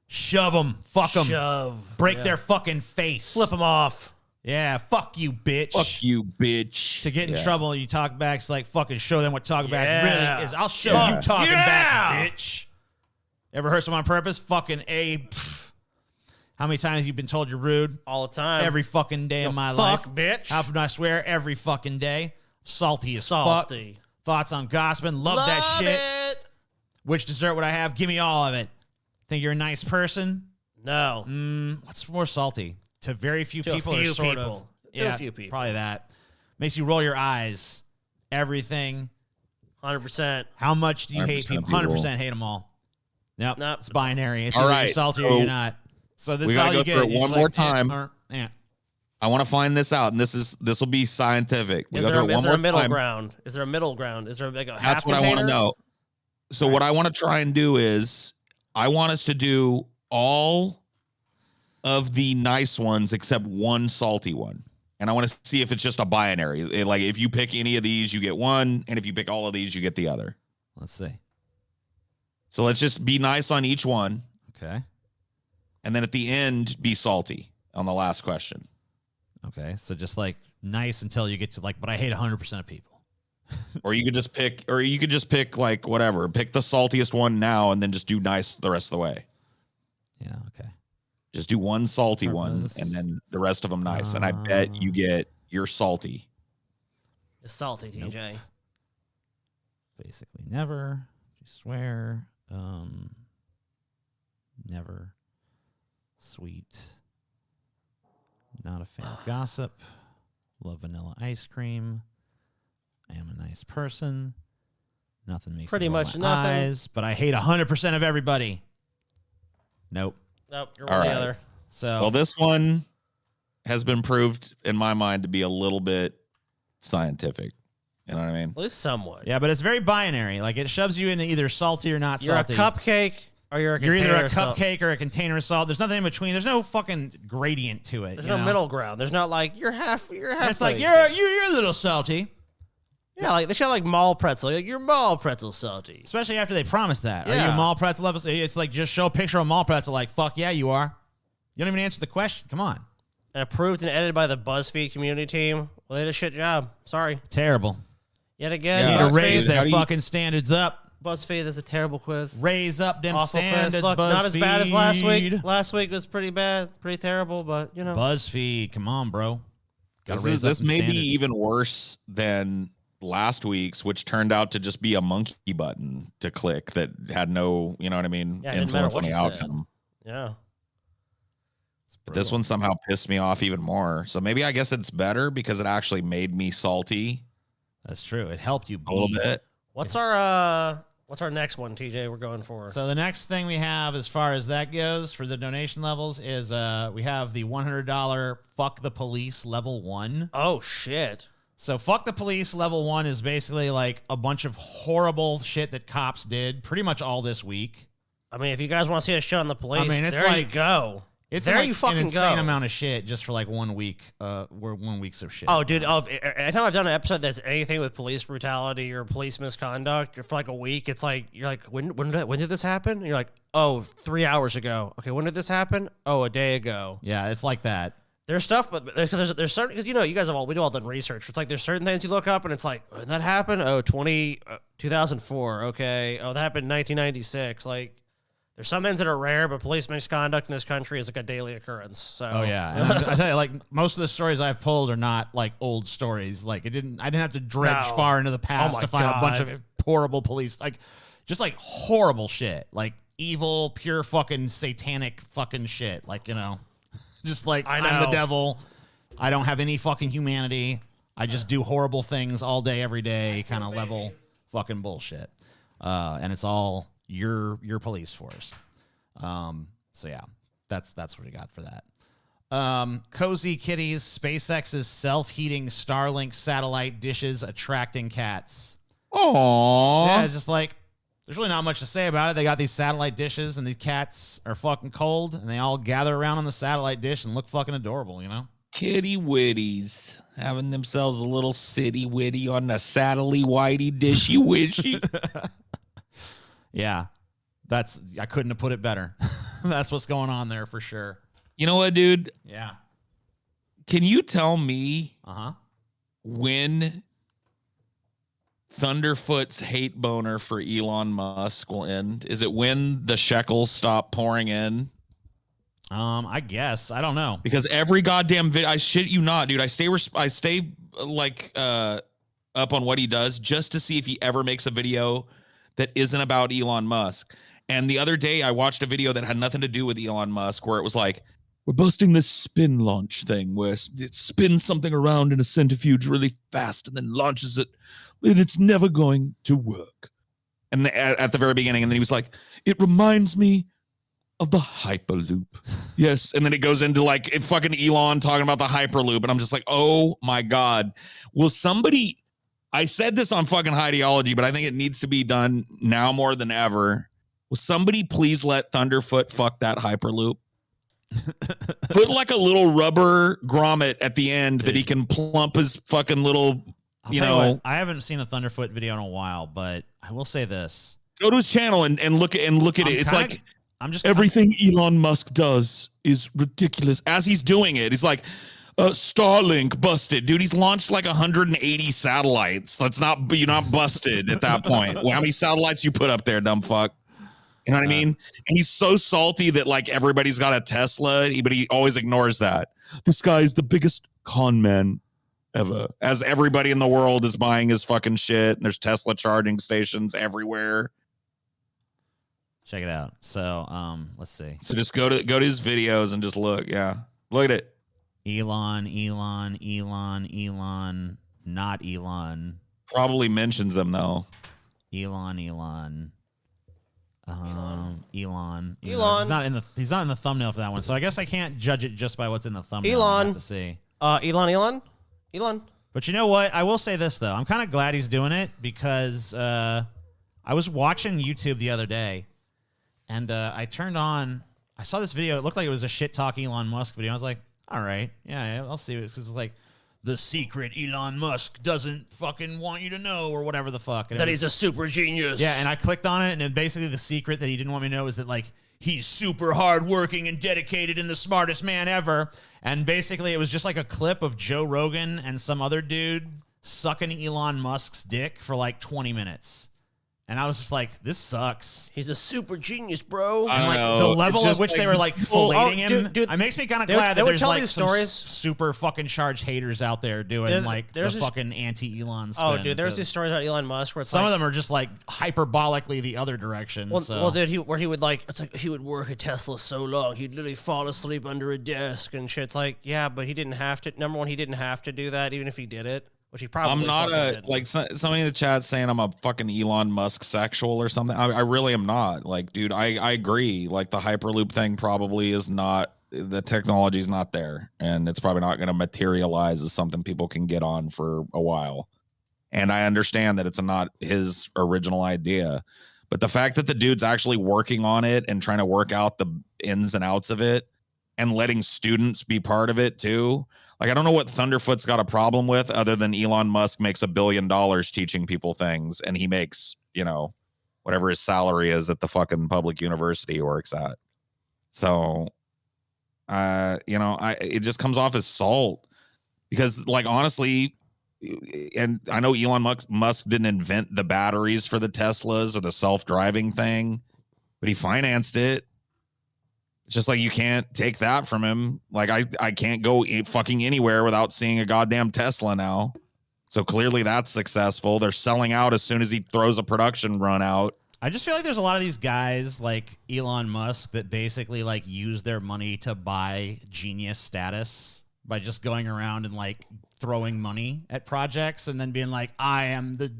Shove them. Fuck them. Shove. Break their fucking face. Flip them off. Yeah, fuck you, bitch. Fuck you, bitch. To get in trouble, you talk back's like fucking show them what talk back really is. I'll show you talking back, bitch. Ever heard someone on purpose? Fucking A. Pff. How many times have you been told you're rude? All the time. Every fucking day of my life. Fuck, bitch. How often I swear? Every fucking day. Salty as fuck. Thoughts on gossiping. Love that shit. It. Which dessert would I have? Give me all of it. Think you're a nice person? No. What's more salty? To very few people or sort of? Yeah, a few people. Probably that. Makes you roll your eyes. Everything. 100%. How much do you hate people? 100% hate them all. Nope. It's binary. It's all either right. you're salty or you're not. So this is all you get. We gotta go through it one more time. Yeah. I want to find this out, and this will be scientific. Is there a middle ground? Is there a middle ground? Is there a half That's what I want to know. So what I want to try and do is I want us to do all of the nice ones except one salty one. And I want to see if it's just a binary. If you pick any of these, you get one. And if you pick all of these, you get the other. Let's see. So let's just be nice on each one. Okay. And then at the end, be salty on the last question. Okay. So just nice until you get to but I hate 100% of people. Or you could just pick whatever. Pick the saltiest one now and then just do nice the rest of the way. Yeah. Okay. Just do one salty one and then the rest of them nice. And I bet you're salty. It's salty, TJ. Nope. Basically never. You swear. Never. Sweet. Not a fan of gossip. Love vanilla ice cream. I am a nice person. Nothing makes pretty me roll much my nothing. eyes, but I hate 100% of everybody. Nope. You're one or the other. So this one has been proved in my mind to be a little bit scientific. You know what I mean? At least somewhat. Yeah, but it's very binary. It shoves you into either salty or not salty. You're a cupcake or you're either a cupcake or a container of salt. There's nothing in between. There's no fucking gradient to it. There's no middle ground. There's not you're half. It's you're a little salty. Yeah, they show mall pretzel. You're mall pretzel salty. Especially after they promise that. Yeah. Are you a mall pretzel level? It's just show a picture of a mall pretzel. Fuck yeah, you are. You don't even answer the question. Come on. And approved and edited by the BuzzFeed community team. Well, they did a shit job. Sorry. Terrible. Yet again, you need to raise their fucking standards up. BuzzFeed is a terrible quiz. Raise up them Awful standards, quiz. Look, BuzzFeed. not as bad as last week. Last week was pretty bad, pretty terrible, but BuzzFeed, come on, bro. This may be even worse than last week's, which turned out to just be a monkey button to click that had no, you know what I mean, influence on the outcome. Yeah. But this one somehow pissed me off even more. So maybe I guess it's better because it actually made me salty. That's true. It helped you a little bit. What's our next one, TJ, we're going for? So the next thing we have as far as that goes for the donation levels is we have the $100 Fuck the Police level 1. Oh, shit. So Fuck the Police level 1 is basically a bunch of horrible shit that cops did pretty much all this week. I mean, if you guys want to see us shit on the police, it's there you go. It's there like you fucking an insane go. amount of shit just for 1 week. We're 1 week's of shit. Oh, dude! Anytime I've done an episode that's anything with police brutality or police misconduct, for a week, it's you're when did this happen? And you're oh, 3 hours ago. Okay, when did this happen? Oh, a day ago. Yeah, it's like that. There's stuff, but there's certain because you guys we all done research. It's there's certain things you look up and it's when that happened. Oh, 2004. Okay. Oh, that happened in 1996. There's some things that are rare, but police misconduct in this country is a daily occurrence. So. Oh yeah, and I tell you, most of the stories I've pulled are not old stories. I didn't have to dredge far into the past to find a bunch of horrible police, just horrible shit, evil, pure fucking satanic fucking shit. Just like, I I'm the know. devil. I don't have any fucking humanity. I just do horrible things all day, every day, kind of level fucking bullshit. And it's all your police force. So yeah, that's what we got for that. Cozy Kitties, SpaceX's self-heating Starlink satellite dishes attracting cats. Aww. Yeah, it's just like, there's really not much to say about it. They got these satellite dishes, and these cats are fucking cold, and they all gather around on the satellite dish and look fucking adorable, you know? Kitty witties having themselves a little city witty on the satellite whitey dishy wishy. Yeah, I couldn't have put it better. That's what's going on there for sure. You know what, dude? Yeah. Can you tell me Uh-huh. when Thunderfoot's hate boner for Elon Musk will end? Is it when the shekels stop pouring in? I guess. I don't know. Because every goddamn video, I shit you not, dude. I stay like up on what he does just to see if he ever makes a video that isn't about Elon Musk. And the other day I watched a video that had nothing to do with Elon Musk, where it was like, we're busting this spin launch thing where it spins something around in a centrifuge really fast and then launches it, and it's never going to work. And at the very beginning, and then he was like, it reminds me of the Hyperloop. Yes. And then it goes into like fucking Elon talking about the Hyperloop. And I'm just like, oh my God. Will somebody, I said this on fucking Ideology, but I think it needs to be done now more than ever. Will somebody please let Thunderfoot fuck that Hyperloop? Put like a little rubber grommet at the end, dude, that he can plump his fucking little, you know. What, I haven't seen a Thunderfoot video in a while, but I will say this. Go to his channel and look at it. It's like, everything Elon Musk does is ridiculous. As he's doing it, he's like, Starlink busted. Dude, he's launched like 180 satellites. You're not busted at that point. Well, how many satellites you put up there, dumb fuck? You know what I mean? And he's so salty that like everybody's got a Tesla, but he always ignores that. This guy is the biggest con man ever. As everybody in the world is buying his fucking shit, and there's Tesla charging stations everywhere. Check it out. So, let's see. So just go to his videos and just look. Yeah, look at it. Elon, not Elon. Probably mentions them though. Elon. Elon. He's not in the thumbnail for that one. So I guess I can't judge it just by what's in the thumbnail. Elon. I have to see. Elon. But you know what? I will say this though. I'm kind of glad he's doing it because I was watching YouTube the other day. And I saw this video. It looked like it was a shit talk Elon Musk video. I was like, all right, yeah, I'll see. It's like the secret Elon Musk doesn't fucking want you to know or whatever the fuck. And he's a super genius. Yeah, and I clicked on it, and basically the secret that he didn't want me to know is that like he's super hardworking and dedicated and the smartest man ever. And basically it was just like a clip of Joe Rogan and some other dude sucking Elon Musk's dick for like 20 minutes. And I was just like, this sucks. He's a super genius, bro. And like the level at which they were like filleting him, it makes me kind of glad that there's like some super fucking charged haters out there doing like the fucking anti-Elon spin. Oh, dude, there's these stories about Elon Musk where it's some of them are just like hyperbolically the other direction. Well, dude, he would like, it's like he would work at Tesla so long he'd literally fall asleep under a desk and shit. It's like, yeah, but he didn't have to. Number one, he didn't have to do that, even if he did it. Which he probably I'm not like somebody in the chat saying I'm a fucking Elon Musk sexual or something. I really am not. Like, dude, I agree. Like the Hyperloop thing probably is not, the technology's not there, and it's probably not going to materialize as something people can get on for a while. And I understand that it's not his original idea, but the fact that the dude's actually working on it and trying to work out the ins and outs of it and letting students be part of it too. Like, I don't know what Thunderfoot's got a problem with other than Elon Musk makes $1 billion teaching people things, and he makes, you know, whatever his salary is at the fucking public university he works at. So, you know, it just comes off as salt because, like, honestly, and I know Elon Musk didn't invent the batteries for the Teslas or the self-driving thing, but he financed it. It's just like you can't take that from him. Like I can't go fucking anywhere without seeing a goddamn Tesla now. So clearly that's successful. They're selling out as soon as he throws a production run out. I just feel like there's a lot of these guys like Elon Musk that basically like use their money to buy genius status by just going around and like throwing money at projects and then being like, I am the.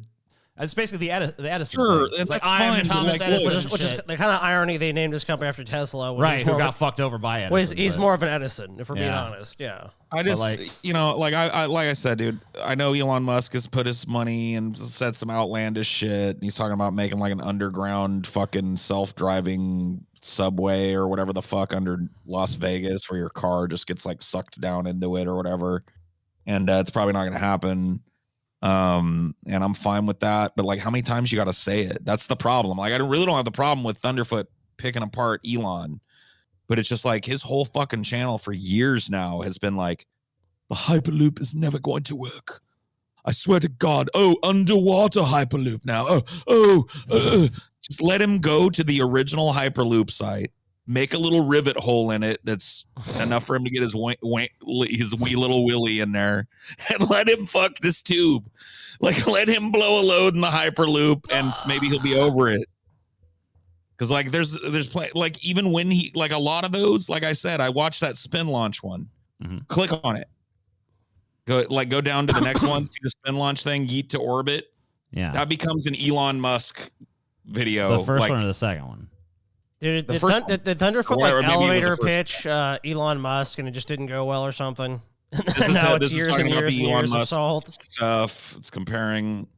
It's basically the Edison. Sure, thing. It's like that's I am fine, but, Thomas like, Edison. Which is the kind of irony they named this company after Tesla. Right, who got fucked over by Edison. He's more of an Edison, if we're being Yeah. honest. Yeah. I just, like I said, dude, I know Elon Musk has put his money and said some outlandish shit. He's talking about making like an underground fucking self-driving subway or whatever the fuck under Las Vegas where your car just gets like sucked down into it or whatever. And it's probably not going to happen. And I'm fine with that. But like, how many times you got to say it? That's the problem. Like, I really don't have the problem with Thunderfoot picking apart Elon. But it's just like his whole fucking channel for years now has been like, the Hyperloop is never going to work. I swear to God. Oh, underwater Hyperloop now. Just let him go to the original Hyperloop site. Make a little rivet hole in it that's enough for him to get his wee little willy in there, and let him fuck this tube. Like, let him blow a load in the Hyperloop, and maybe he'll be over it. Because like there's like even when he like a lot of those, like I said, I watched that spin launch one. Mm-hmm. Click on it. Go down to the next one. See the spin launch thing, yeet to orbit. Yeah, that becomes an Elon Musk video. The first one or the second one. Dude, did Thunderfoot like elevator pitch Elon Musk and it just didn't go well or something? Now it's years and years of salt stuff. It's comparing.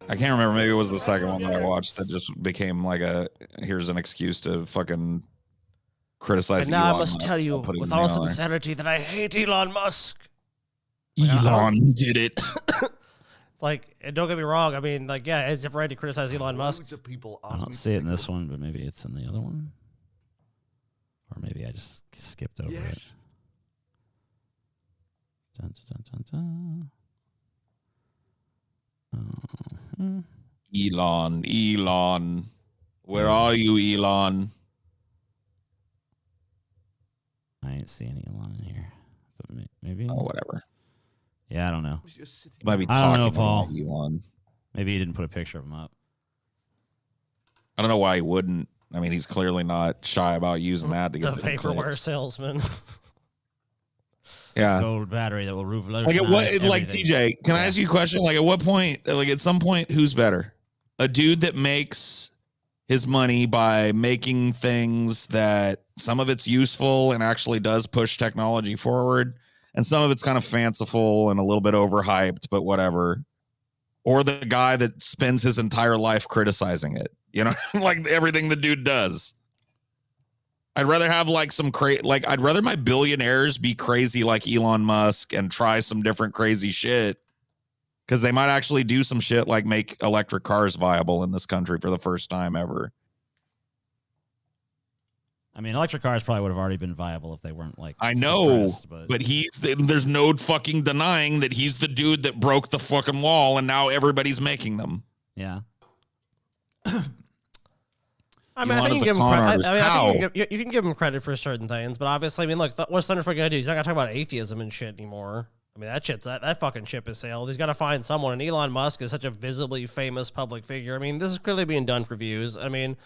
I can't remember. Maybe it was the second one that I watched that just became like here's an excuse to fucking criticize. And now I must tell you with all sincerity that I hate Elon Musk. Elon did it. Like, and don't get me wrong. I mean, like, yeah, it's right to criticize Elon Musk. I don't see it in this one, but maybe it's in the other one, or maybe I just skipped over it. Dun, dun, dun, dun, dun. Elon, where are you, Elon? I ain't see any Elon in here, but maybe. Oh, whatever. Yeah, I don't know. Might be I don't know, talking Paul. about Elon. Maybe he didn't put a picture of him up. I don't know why he wouldn't. I mean, he's clearly not shy about using that to get the vaporware salesman. Yeah, gold battery that will revolutionize. Like at what? Everything. Like TJ, can I ask you a question? Like at what point? Like at some point, who's better? A dude that makes his money by making things that some of it's useful and actually does push technology forward, and some of it's kind of fanciful and a little bit overhyped, but whatever. Or the guy that spends his entire life criticizing it, you know, like everything the dude does. I'd rather have like I'd rather my billionaires be crazy like Elon Musk and try some different crazy shit, because they might actually do some shit like make electric cars viable in this country for the first time ever. I mean, electric cars probably would have already been viable if they weren't like. I know, but there's no fucking denying that he's the dude that broke the fucking wall, and now everybody's making them. Yeah. I mean, I think you can give him credit. I think you can give him credit for certain things, but obviously, I mean, look, what's Thunderfoot gonna do? He's not gonna talk about atheism and shit anymore. I mean, that fucking ship has sailed. He's got to find someone, and Elon Musk is such a visibly famous public figure. I mean, this is clearly being done for views. I mean.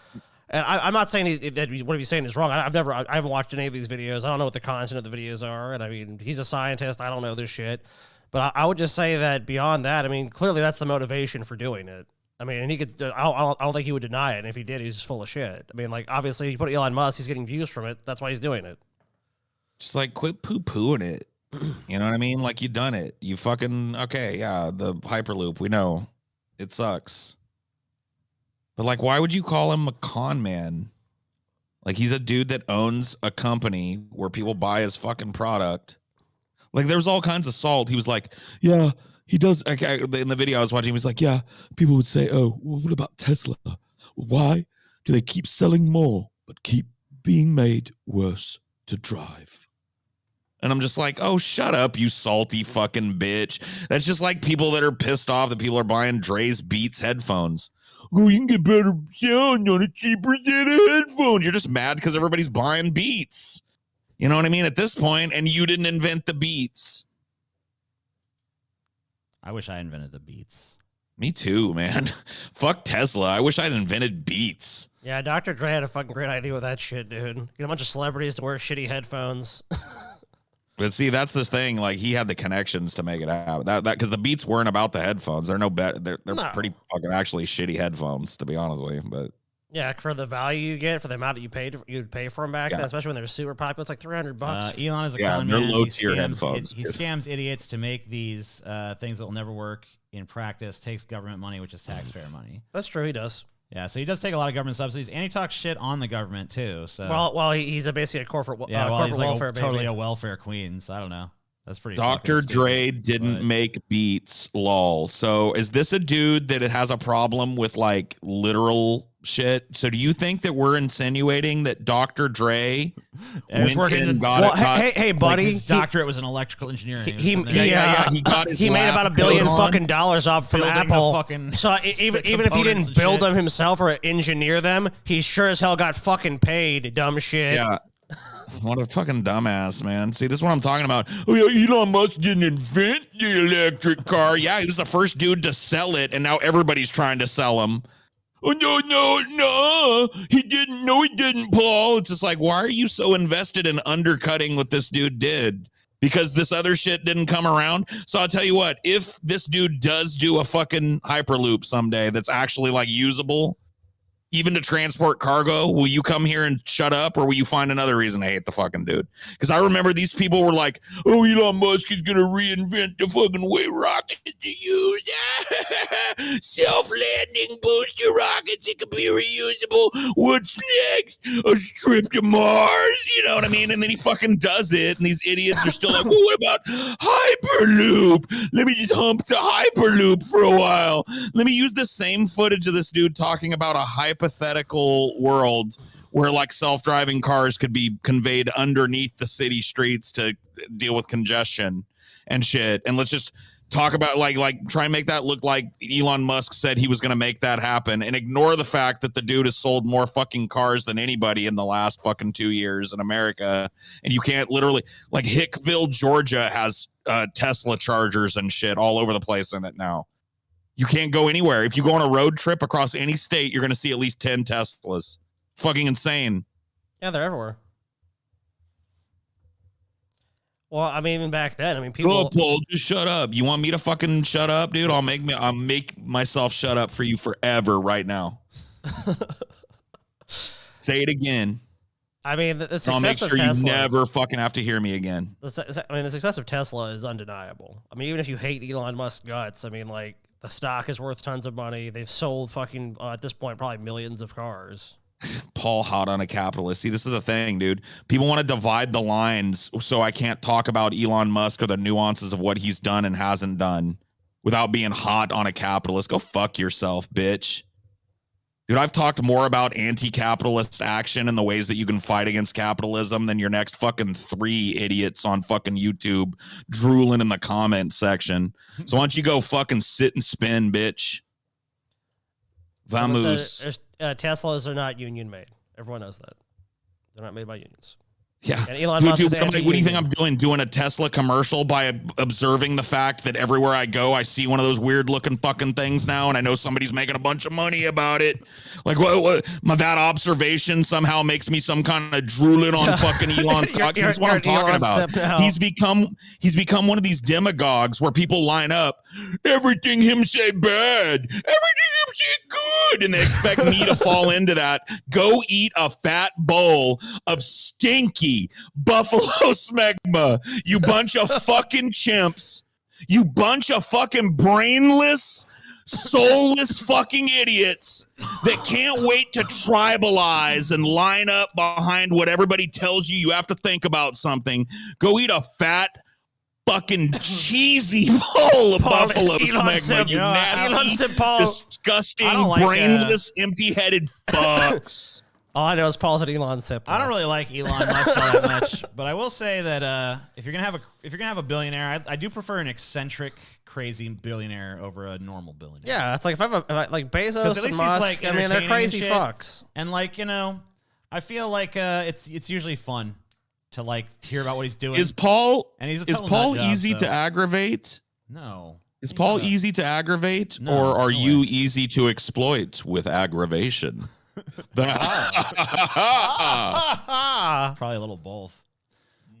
And I'm not saying that what he's saying is wrong. I haven't watched any of these videos. I don't know what the content of the videos are. And I mean, he's a scientist. I don't know this shit. But I would just say that beyond that, I mean, clearly that's the motivation for doing it. I mean, and he could. I don't think he would deny it. And if he did, he's just full of shit. I mean, like obviously, you put Elon Musk, he's getting views from it. That's why he's doing it. Just like quit poo-pooing it. You know what I mean? Like you done it. You fucking okay? Yeah, the Hyperloop. We know it sucks. But like, why would you call him a con man? Like he's a dude that owns a company where people buy his fucking product. Like there was all kinds of salt. He was like, yeah, he does. Okay, in the video I was watching, he was like, yeah, people would say, oh, well, what about Tesla? Why do they keep selling more, but keep being made worse to drive? And I'm just like, oh, shut up, you salty fucking bitch. That's just like people that are pissed off that people are buying Dre's Beats headphones. Oh, you can get better sound on a cheaper set of headphones. You're just mad because everybody's buying Beats. You know what I mean? At this point, and you didn't invent the Beats. I wish I invented the Beats. Me too, man. Fuck Tesla. I wish I'd invented Beats. Yeah, Dr. Dre had a fucking great idea with that shit, dude. Get a bunch of celebrities to wear shitty headphones. But see, that's this thing. Like he had the connections to make it happen. That because the Beats weren't about the headphones. They're no bet. They're No. pretty fucking actually shitty headphones, to be honest with you. But Yeah, for the value you get, for the amount that you'd pay for them back then, especially when they're super popular, it's like $300. Elon is a yeah, con they're man. low He tier scams- headphones. He scams idiots to make these things that will never work in practice. Takes government money, which is taxpayer money. That's true, he does. Yeah, so he does take a lot of government subsidies, and he talks shit on the government too. So Well, he's basically a corporate, yeah, well, corporate he's like welfare baby. totally a welfare queen. So I don't know. That's pretty. Dr. fucking Dre stupid, didn't but- make Beats, lol. So is this a dude that has a problem with like literal shit? So do you think that we're insinuating that Dr. Dre was working in- got Well, it? got- hey, Like buddy. his doctorate was in electrical engineering. He he got his he made lab about $1 billion coat on. fucking dollars off from Building the Apple. fucking So even if he components didn't and build shit. them himself or engineer them, he sure as hell got fucking paid. Dumb shit. Yeah. What a fucking dumbass, man. See, this is what I'm talking about. Oh, yeah, Elon Musk didn't invent the electric car. Yeah, he was the first dude to sell it, and now everybody's trying to sell him. Oh, no. He didn't. No, he didn't, Paul. It's just like, why are you so invested in undercutting what this dude did? Because this other shit didn't come around. So I'll tell you what, if this dude does do a fucking Hyperloop someday that's actually like usable, even to transport cargo, will you come here and shut up, or will you find another reason to hate the fucking dude? Because I remember these people were like, oh, Elon Musk is going to reinvent the fucking way rockets to use. Self-landing booster rockets that can be reusable. What's next? A trip to Mars? You know what I mean? And then he fucking does it, and these idiots are still like, well, what about Hyperloop? Let me just hump the Hyperloop for a while. Let me use the same footage of this dude talking about a hypothetical world where like self-driving cars could be conveyed underneath the city streets to deal with congestion and shit. And let's just talk about like try and make that look like Elon Musk said he was going to make that happen, and ignore the fact that the dude has sold more fucking cars than anybody in the last fucking 2 years in America. And you can't literally, like, Hickville, Georgia has Tesla chargers and shit all over the place in it now. You can't go anywhere. If you go on a road trip across any state, you're going to see at least 10 Teslas. Fucking insane. Yeah, they're everywhere. Well, I mean, even back then, I mean, people. Oh, Paul, just shut up. You want me to fucking shut up, dude? I'll make myself shut up for you forever right now. Say it again. I mean, the I'll make success of sure you Tesla. never fucking have to hear me again. The success of Tesla is undeniable. I mean, even if you hate Elon Musk's guts, I mean, like, the stock is worth tons of money. They've sold fucking, at this point, probably millions of cars. Paul hot on a capitalist. See, this is the thing, dude. People want to divide the lines so I can't talk about Elon Musk or the nuances of what he's done and hasn't done without being hot on a capitalist. Go fuck yourself, bitch. Dude, I've talked more about anti-capitalist action and the ways that you can fight against capitalism than your next fucking 3 idiots on fucking YouTube drooling in the comment section. So why don't you go fucking sit and spin, bitch? Vamos. Teslas are not union made. Everyone knows that. They're not made by unions. Yeah. And Elon Musk is what do you think I'm doing? Doing a Tesla commercial by observing the fact that everywhere I go, I see one of those weird looking fucking things now, and I know somebody's making a bunch of money about it. Like that observation somehow makes me some kind of drooling on fucking Elon's cock. That's what I'm talking about. He's become one of these demagogues where people line up. Everything him say bad. Everything him say good. And they expect me to fall into that. Go eat a fat bowl of stinky buffalo smegma. You bunch of fucking chimps. You bunch of fucking brainless, soulless fucking idiots that can't wait to tribalize and line up behind what everybody tells you have to think about something. Go eat a fat, fucking cheesy bowl of buffalo smegma. You nasty, disgusting, brainless, empty-headed fucks. All I know is Paul's an Elon sip. I don't really like Elon Musk all that much, but I will say that if you're gonna have a billionaire, I do prefer an eccentric, crazy billionaire over a normal billionaire. Yeah, it's like if I like Bezos At least and Musk, he's like, I mean, they're crazy shit. fucks. And like, you know, I feel like it's usually fun to like hear about what he's doing. Is Paul and he's is Paul easy to aggravate? No. Is Paul easy to aggravate, No, or are no you way. easy to exploit with aggravation? Probably a little both.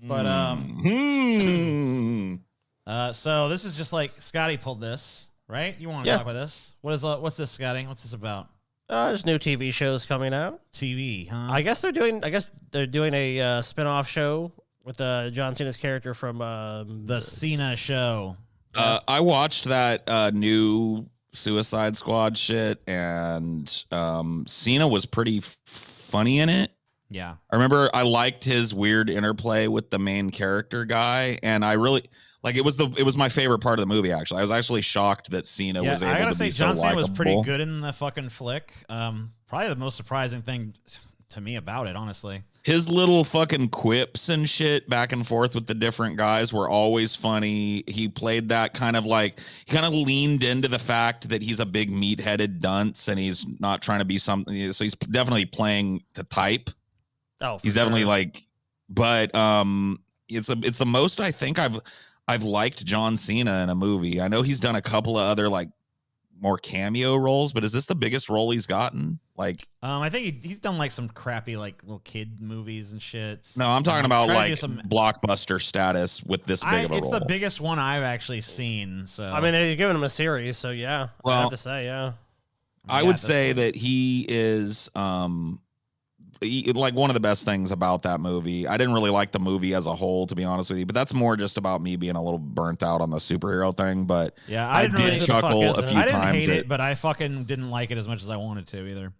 But so this is just like Scotty pulled this, right? You want to talk about this? What's this, Scotty? What's this about? There's new TV shows coming out. TV, huh? I guess they're doing a spin-off show with John Cena's character from the Cena show. I watched that new Suicide Squad shit, and Cena was pretty funny in it. Yeah. I remember I liked his weird interplay with the main character guy, and I really it was my favorite part of the movie. Actually, I was actually shocked that Cena was able I gotta to say, be so John Cena was pretty likable. good in the fucking flick. Probably the most surprising thing to me about it, honestly. His little fucking quips and shit back and forth with the different guys were always funny. He played that he kind of leaned into the fact that he's a big meat-headed dunce and he's not trying to be something. So he's definitely playing to type. Oh, He's definitely but it's the most I think I've liked John Cena in a movie. I know he's done a couple of other more cameo roles, but is this the biggest role he's gotten? I think he's done some crappy little kid movies and shit. No, I'm talking about some blockbuster status with this big of a it's role. the biggest one I've actually seen. So I mean, they're giving him a series, so yeah. Well, I have to say, yeah. I would say that he is one of the best things about that movie. I didn't really like the movie as a whole, to be honest with you, but that's more just about me being a little burnt out on the superhero thing. But yeah, I did chuckle a few I didn't times. hate it, but I fucking didn't like it as much as I wanted to either.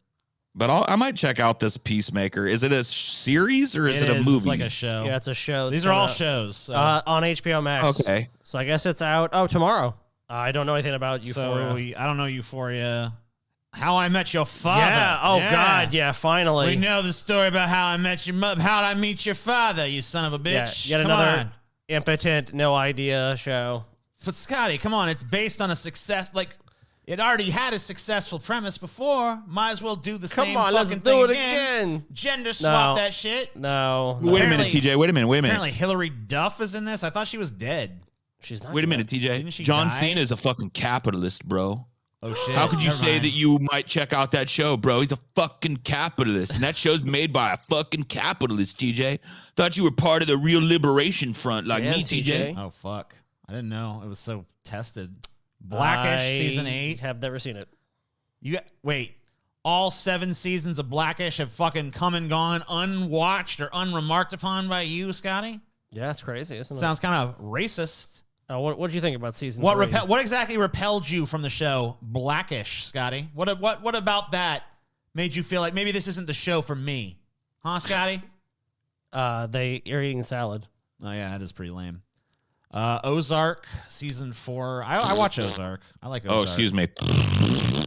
But I might check out this Peacemaker. Is it a series or is it a movie? It's like a show. Yeah, it's a show. These are all shows. So. On HBO Max. Okay. So I guess it's out tomorrow. I don't know anything about Euphoria. I don't know Euphoria. How I Met Your Father. Yeah. Oh God. Yeah. Finally. We know the story about how I met your mother. How'd I meet your father? You son of a bitch. Yeah, yet Come another on. impotent, no idea show. But Scotty, come on. It's based on a success. It already had a successful premise before. Might as well do the same Come on, let's fucking do thing it again. again. Gender swap No. that shit. No. Wait a minute, TJ. Wait a minute. Apparently Hillary Duff is in this. I thought she was dead. She's not. Wait a dead. minute, TJ. Didn't she John die? Cena is a fucking capitalist, bro. Oh shit. How could you Never say mind. that you might check out that show, bro? He's a fucking capitalist, and that show's made by a fucking capitalist, TJ. Thought you were part of the real liberation front like Yeah, me, TJ. Oh fuck. I didn't know. It was so tested. Blackish season 8. Have never seen it. Wait. All 7 seasons of Blackish have fucking come and gone unwatched or unremarked upon by you, Scotty? Yeah, it's crazy, isn't it? Sounds kind of racist. What did you think about season 3? What exactly repelled you from the show Blackish, Scotty? What about that made you feel like maybe this isn't the show for me? Huh, Scotty? You're eating salad. Oh yeah, that is pretty lame. Ozark season 4. I watch Ozark. I like Ozark. Oh, excuse me.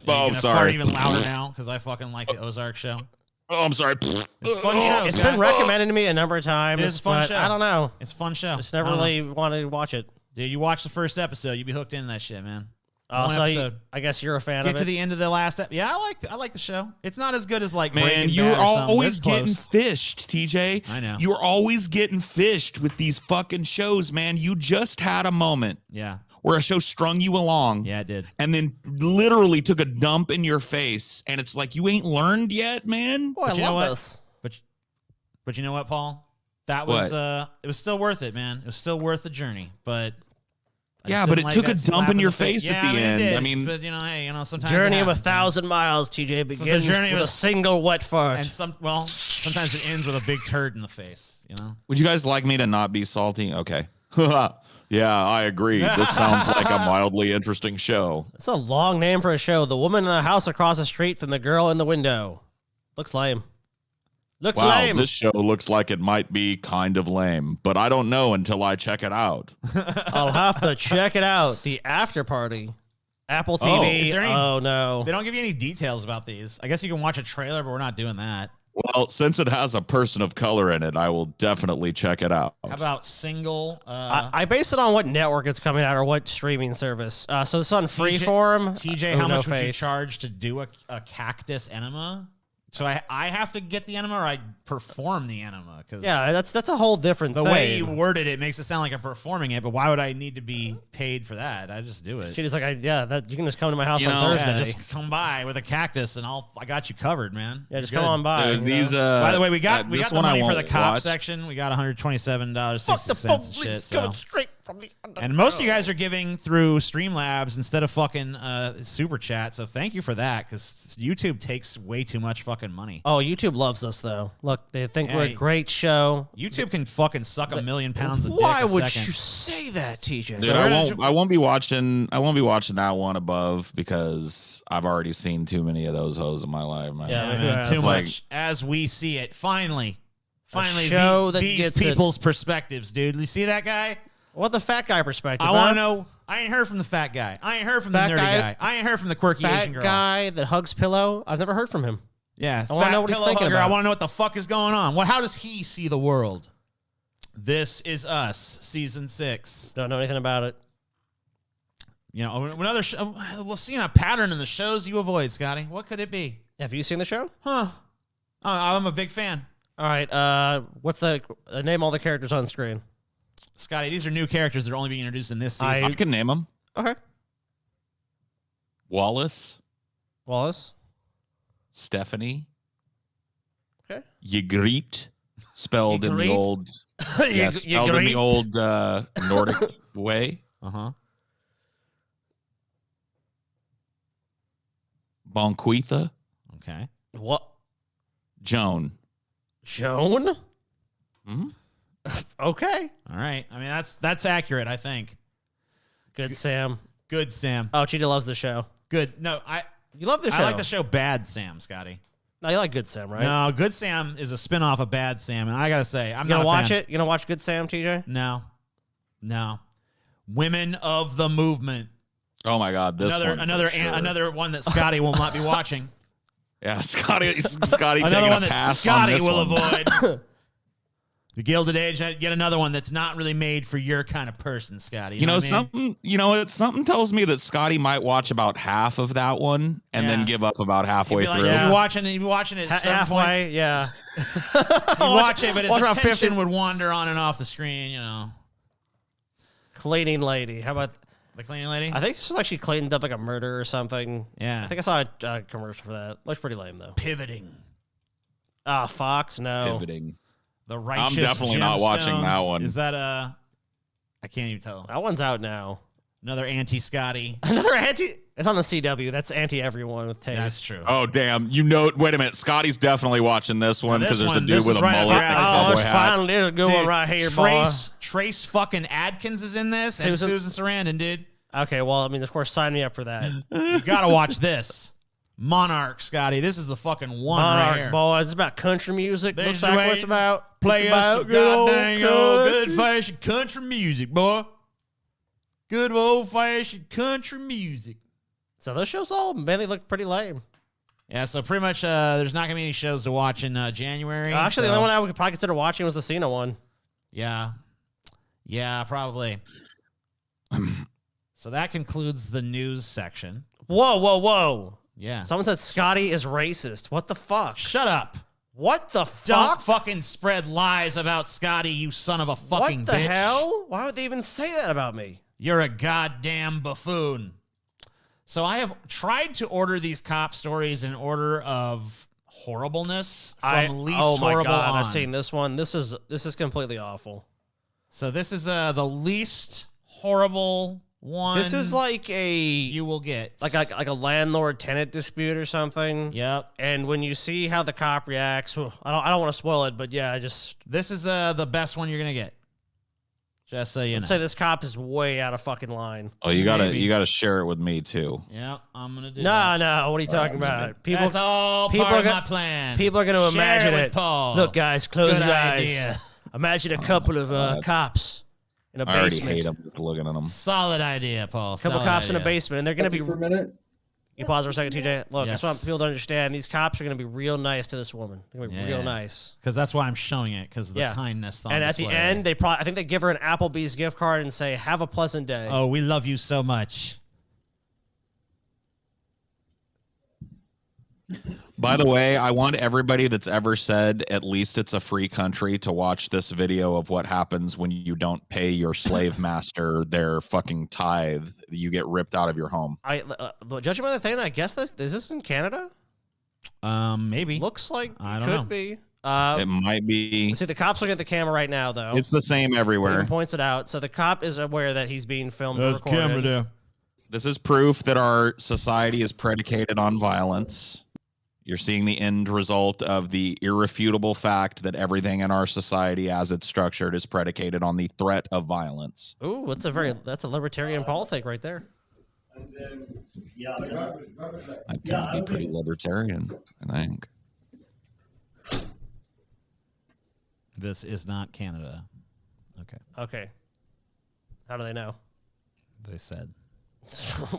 Oh, I'm sorry. Even louder now because I fucking like the Ozark show. Oh, I'm sorry. It's a fun show. It's Scott. been recommended to me a number of times. It is a fun but show. I don't know. It's a fun show. Just never I don't know. really wanted to watch it. Dude, you watch the first episode, you'd be hooked into that shit, man. Oh, One so episode. I guess you're a fan Get of to it. the end of the last episode. Yeah, I like the show. It's not as good as Breaking Man, Bad you're or something, but always it's getting close. fished, TJ. I know. You're always getting fished with these fucking shows, man. You just had a moment Yeah. where a show strung you along. Yeah, it did. And then literally took a dump in your face. And it's like, you ain't learned yet, man? Boy, I But you know love what? this. But you know what, Paul? That was it was still worth it, man. It was still worth the journey. But I Yeah, just but didn't it like took that a slap dump in the your face. face at Yeah, the end. It did. I mean- but hey, sometimes Journey it of happens, man. 1,000 miles, TJ, begins journey with of a single wet fart. And sometimes it ends with a big turd in the face. Would you guys like me to not be salty? Okay. Yeah, I agree. This sounds like a mildly interesting show. It's a long name for a show. The woman in the house across the street from the girl in the window. Looks lame. Looks Wow, lame. this show looks like it might be kind of lame, but I don't know until I check it out. I'll have to check it out. The After Party. Apple TV. Is there any- Oh, no. They don't give you any details about these. I guess you can watch a trailer, but we're not doing that. Well, since it has a person of color in it, I will definitely check it out. How about single? I base it on what network it's coming out or what streaming service. So it's on Freeform. TJ, Oh, how no much would you faith. charge to do a cactus enema? So I have to get the enema, or I perform the enema? Cause Yeah, that's a whole different the thing. way you worded it makes it sound like I'm performing it, but why would I need to be paid for that? I just do it. She's like, that you can just come to my house You on know, Thursday. Yeah, just come by with a cactus, and I got you covered, man. Yeah, just You're come good. on by. Dude, you these know? By the way, we got this the one I money for the won't cop watch. section. We got $127.60 Fuck the and police shit. coming So. straight from the underground. And most of you guys are giving through Streamlabs instead of fucking super chat. So thank you for that, because YouTube takes way too much fucking money. Oh, YouTube loves us though. Look, they think Yeah, we're a great show. YouTube can fucking suck a million pounds of dick Why a would second. you say that, TJ? Dude, So we're gonna I won't be watching that one above because I've already seen too many of those hoes in my life, man. Yeah, Man, Yeah, too it's like- much as we see it. Finally, show that these gets it. people's perspectives, dude. You see that guy? What the fat guy perspective? I want to know. I ain't heard from the fat guy. I ain't heard from Fat the nerdy guy? guy. I ain't heard from the quirky Fat Asian girl. guy that hugs pillow. I've never heard from him. Yeah, I wanna fat know what he's pillow thinking hugger. I about. want to know what the fuck is going on. How does he see the world? This Is Us, season 6. Don't know anything about it. You know, another show. We'll see a pattern in the shows you avoid, Scotty. What could it be? Have you seen the show? Huh? I'm a big fan. All right. What's the name? All the characters on screen. Scotty, these are new characters that are only being introduced in this season. I can name them. Okay. Wallace, Wallace. Stephanie, Okay. Ygritte, spelled in the Ygritte? old, spelled in the old Nordic way. Uh-huh. Bonquitha, Okay. What? Joan. Joan? Hmm? Okay. All right. I mean, that's accurate, I think. Good, Sam. Good, Sam. Oh, Cheetah loves the show. Good. No, You love the show. I like the show Bad Sam, Scotty. No, you like Good Sam, right? No, Good Sam is a spinoff of Bad Sam, and I gotta say, I'm You not gonna a watch fan. it? You gonna watch Good Sam, TJ? No. Women of the Movement. Oh my God, this one for sure. Another one that Scotty will not be watching. Yeah, Scotty Another taking one a that pass Scotty on this will one. avoid. The Gilded Age, yet another one that's not really made for your kind of person, Scotty. You know, what I mean? something. You know, something tells me that Scotty might watch about half of that one and Yeah. then give up about halfway You'd be like, through. you'd be watching it at some Halfway, points. yeah. You watch it, but his watch about attention 50 would wander on and off the screen, you know. Cleaning lady. How about? The cleaning lady? I think it's just like she cleaned up like a murder or something. Yeah. I think I saw a commercial for that. Looks pretty lame though. Pivoting. Ah, Fox. No. Pivoting. The Righteous definitely not watching Gemstones. that one. Is that I can't even tell. That one's out now. Another anti-Scotty. Another anti. It's on the CW. That's anti everyone with taste. That's true. Oh damn! You know, wait a minute. Scotty's definitely watching this one this because there's a one- dude this with is a right up mullet your and a alley. Oh, cowboy it's hat. finally there's a good one right here, boy. Trace fucking Adkins is in this, Susan- and Susan Sarandon, dude. Okay, well, I mean, of course, sign me up for that. You gotta watch this. Monarch, Scotty. This is the fucking one right Monarch, here. boys. It's about country music. There's Looks the like way what it's about. Play It's us about some goddamn old country. good-fashioned country music, boy. Good old-fashioned country music. So those shows all mainly look pretty lame. Yeah, so pretty much there's not going to be any shows to watch in January. Actually, so- the only one I would probably consider watching was the Cena one. Yeah. Yeah, probably. So that concludes the news section. Whoa, whoa, whoa. Yeah. Someone said Scotty is racist. What the fuck? Shut up. What the Don't fuck? fucking spread lies about Scotty, you son of a fucking What the bitch. hell? Why would they even say that about me? You're a goddamn buffoon. So I have tried to order these cop stories in order of horribleness from least oh my horrible god, on. I've seen this one. This is completely awful. So this is the least horrible one. This is like you will get. like a landlord tenant dispute or something. Yep. And when you see how the cop reacts, I don't want to spoil it, but yeah, This is the best one you're gonna get. Just so you know. say this cop is way out of fucking line. Oh, you gotta share it with me too. Yeah, I'm gonna do No, that. no, what are you talking about? People, That's all people part are of go- my plan. people are going to Share imagine with it. Paul. Look, guys, close Good your idea. eyes. Imagine a couple of cops in a I already basement. hate him just looking at him. Solid idea, Paul. A couple Solid cops in a idea. basement, and they're going to be. For a minute. You pause for a second, TJ. Look, Yes. that's what people don't understand. These cops are going to be real nice to this woman. They're going to be Yeah. real nice. Because that's why I'm showing it, because of the Yeah. kindness on And at the display. end, I think they give her an Applebee's gift card and say, "Have a pleasant day." Oh, we love you so much. By the way, I want everybody that's ever said at least it's a free country to watch this video of what happens when you don't pay your slave master their fucking tithe. You get ripped out of your home. Judging by the thing, I guess is this in Canada? Maybe. Looks like I it don't could know. be. It might be. See, the cop's looking at the camera right now, though. It's the same He everywhere. points it out. So the cop is aware that he's being filmed and recorded. This is proof that our society is predicated on violence. You're seeing the end result of the irrefutable fact that everything in our society as it's structured is predicated on the threat of violence. Ooh, that's a libertarian politic right there. I can be pretty libertarian, I think. This is not Canada. Okay. Okay. How do they know? They said.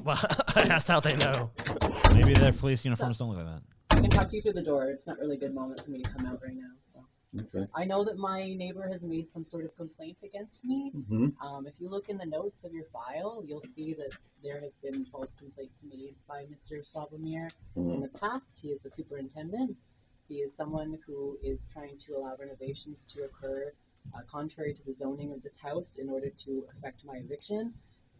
I asked how they know. Maybe their police uniforms don't look like that. I can talk to you through the door. It's not really a good moment for me to come out right now. So Okay. I know that my neighbor has made some sort of complaint against me. Mm-hmm. If you look in the notes of your file, you'll see that there has been false complaints made by Mr. Slavomir. In the past, he is a superintendent. He is someone who is trying to allow renovations to occur contrary to the zoning of this house in order to effect my eviction.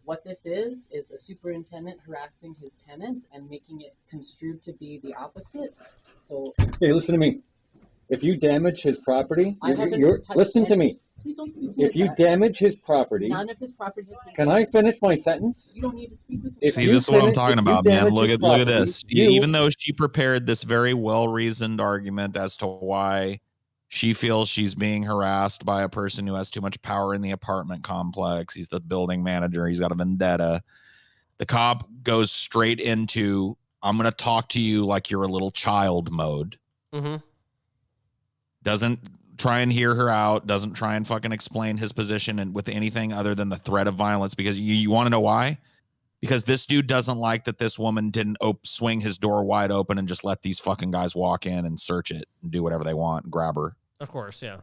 What this is a superintendent harassing his tenant and making it construed to be the opposite. So, Hey, listen to me. If you damage his property, I haven't touched listen to any- me. please don't speak to me. If you damage his property, none of his property has been can I finish my sentence? You don't need to speak with me. If See, you this is what I'm finish- talking if you about, man. damage Look his at property, this. Even though she prepared this very well-reasoned argument as to why she feels she's being harassed by a person who has too much power in the apartment complex. He's the building manager. He's got a vendetta. The cop goes straight into, I'm going to talk to you like you're a little child mode. Mm-hmm. Doesn't try and hear her out. Doesn't try and fucking explain his position and with anything other than the threat of violence. Because you want to know why? Because this dude doesn't like that this woman didn't swing his door wide open and just let these fucking guys walk in and search it and do whatever they want and grab her. Of course, yeah.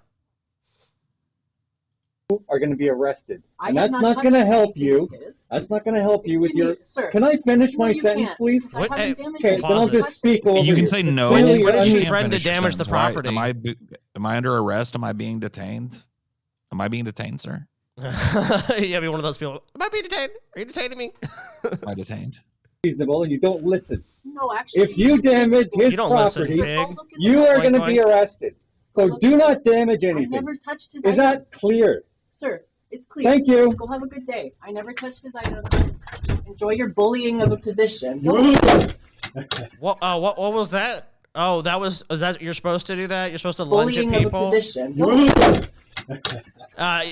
are going to be arrested. I And have that's not touched going to help anything you. of his. That's not going to help you with Excuse your... me, sir. Can I finish No, my you sentence, can't, please? because I What? haven't Hey, damaged Okay, anything. then I'll Pause it. just speak over You can say It's no. clearly When did she uneven. threaten to Finish your damage the sentence. Why- property? Am I under arrest? Am I being detained? Am I being detained, sir? Yeah, be one of those people. Am I being detained? Are you detaining me? Am I detained? Reasonable, and you don't listen. No, actually. If you damage his You don't listen, property, pig. you are Boing, going to be boing. arrested. So do not damage I anything. never touched his Is items. that clear? Sir, it's clear. Thank you. Go have a good day. I never touched his items. Enjoy your bullying of a position. What was that? Oh, is that you're supposed to do that? You're supposed to lunge at Bullying of a people. position.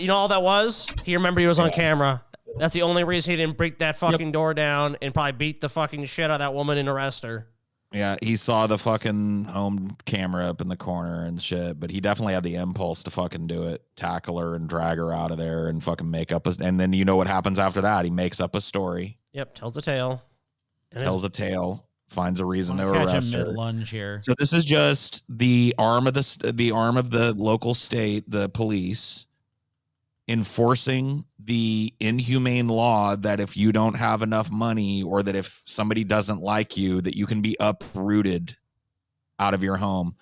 You know all that was? He remembered he was on camera. That's the only reason he didn't break that fucking door down and probably beat the fucking shit out of that woman and arrest her. Yeah, he saw the fucking home camera up in the corner and shit, but he definitely had the impulse to fucking do it, tackle her and drag her out of there and fucking make up and then you know what happens after that? He makes up a story, Yep, tells the tale. And tells a tale, finds a reason to Catch arrest him her. mid lunge here. So this is just the arm of the local state, the police, enforcing the inhumane law that if you don't have enough money or that if somebody doesn't like you, that you can be uprooted out of your home.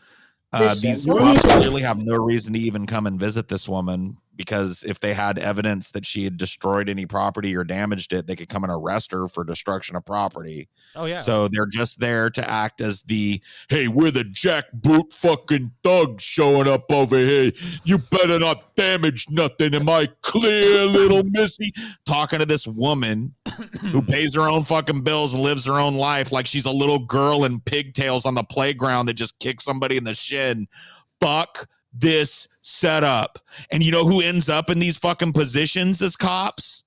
These cops clearly have no reason to even come and visit this woman because if they had evidence that she had destroyed any property or damaged it, they could come and arrest her for destruction of property. Oh yeah. So they're just there to act as the, hey, we're the jackboot fucking thugs showing up over here. You better not damage nothing. Am I clear, little missy? Talking to this woman who pays her own fucking bills and lives her own life like she's a little girl in pigtails on the playground that just kicks somebody in the shin. Fuck this setup. And you know who ends up in these fucking positions as cops?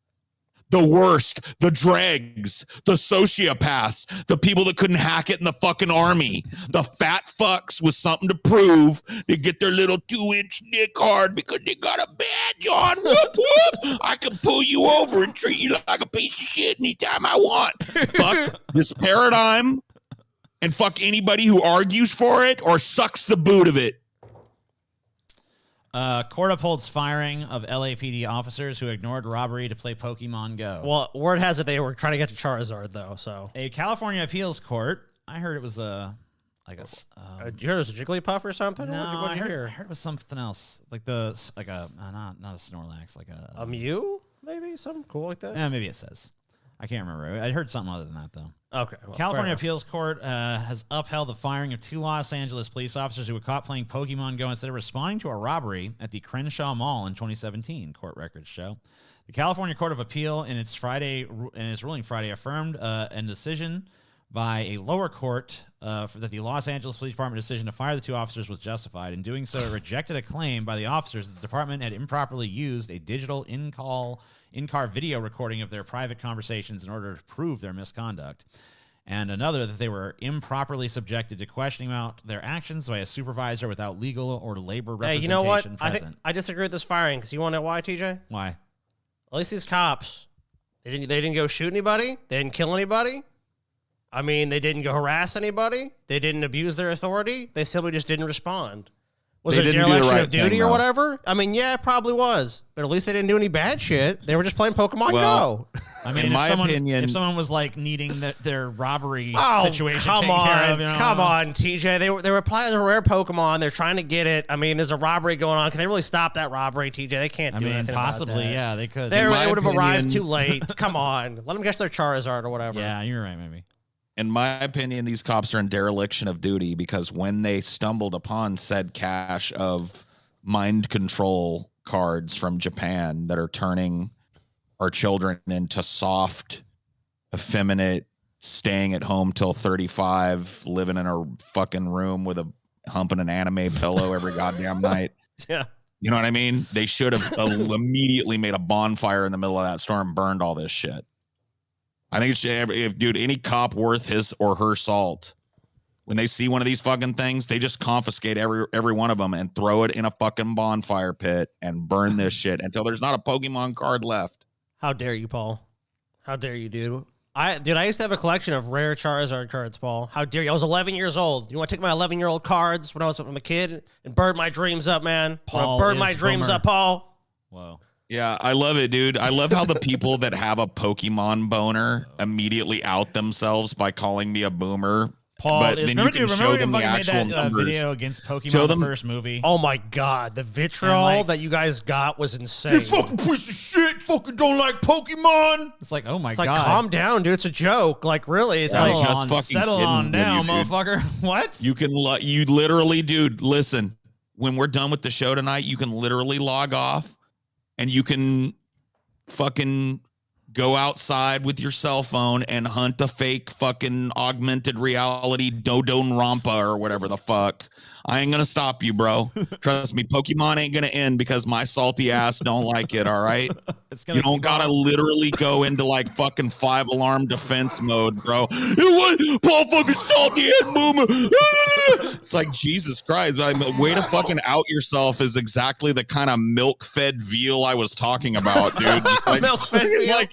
The worst, the dregs, the sociopaths, the people that couldn't hack it in the fucking army, the fat fucks with something to prove to get their little 2-inch dick hard because they got a badge on. Whoop, whoop. I can pull you over and treat you like a piece of shit anytime I want. Fuck this paradigm and fuck anybody who argues for it or sucks the boot of it. Court upholds firing of LAPD officers who ignored robbery to play Pokemon Go. Well, word has it they were trying to get to Charizard though. So A California appeals court, I heard it was a Did you hear it was a Jigglypuff or something? No, What'd you I hear? heard it was something else, like not a Snorlax, like A Mew, maybe something cool like that. maybe it says. I can't remember. I heard something other than that though. Okay. Well, California Appeals Court has upheld the firing of 2 Los Angeles police officers who were caught playing Pokemon Go instead of responding to a robbery at the Crenshaw Mall in 2017. Court records show. The California Court of Appeal in its ruling Friday affirmed a decision by a lower court that the Los Angeles Police Department decision to fire the 2 officers was justified. In doing so, it rejected a claim by the officers that the department had improperly used a digital in-car video recording of their private conversations in order to prove their misconduct. And another, that they were improperly subjected to questioning about their actions by a supervisor without legal or labor representation you know what? present. I disagree with this firing because you want to know why, TJ? Why? At least these cops, they didn't go shoot anybody. They didn't kill anybody. I mean, they didn't go harass anybody. They didn't abuse their authority. They simply just didn't respond. Was it a dereliction of duty or whatever? I mean, yeah, it probably was. But at least they didn't do any bad shit. They were just playing Pokemon Go. I mean, in my opinion, if someone was like needing their robbery situation come taken care of, come on, TJ. They were playing a rare Pokemon. They're trying to get it. I mean, there's a robbery going on. Can they really stop that robbery, TJ? They can't do anything possibly, about that. yeah, they could. They would have arrived too late. Come on. Let them catch their Charizard or whatever. Yeah, you're right, maybe. In my opinion, these cops are in dereliction of duty because when they stumbled upon said cache of mind control cards from Japan that are turning our children into soft, effeminate, staying at home till 35, living in a fucking room with a humping an anime pillow every goddamn night. Yeah. You know what I mean? They should have immediately made a bonfire in the middle of that storm, burned all this shit. I think it should, dude, any cop worth his or her salt, when they see one of these fucking things, they just confiscate every one of them and throw it in a fucking bonfire pit and burn this shit until there's not a Pokemon card left. How dare you, Paul? How dare you, dude? I used to have a collection of rare Charizard cards, Paul. How dare you? I was 11 years old. You want to take my 11-year-old cards when I was a kid and burn my dreams up, man? Burn my dreams up, Paul. Whoa. Yeah, I love it, dude. I love how the people that have a Pokemon boner immediately out themselves by calling me a boomer. Paul, but then you can show them the actual made that numbers. video against Pokemon the first movie? Oh my God, the vitriol that you guys got was insane. You fucking piece of shit, fucking don't like Pokemon. It's like, oh my It's God. like, calm down, dude. It's a joke. Like, really? It's Settle like, on down, motherfucker. What? You can, you literally, dude, listen, when we're done with the show tonight, you can literally log off and you can fucking go outside with your cell phone and hunt a fake fucking augmented reality Dodonrampa or whatever the fuck. I ain't gonna stop you, bro. Trust me, Pokemon ain't gonna end because my salty ass don't like it, all right? You don't gotta literally go into like fucking 5-alarm defense mode, bro. What? Paul fucking salty head boomer. It's like, Jesus Christ. I mean, way to fucking out yourself is exactly the kind of milk-fed veal I was talking about, dude. Just like, milk-fed veal. Like,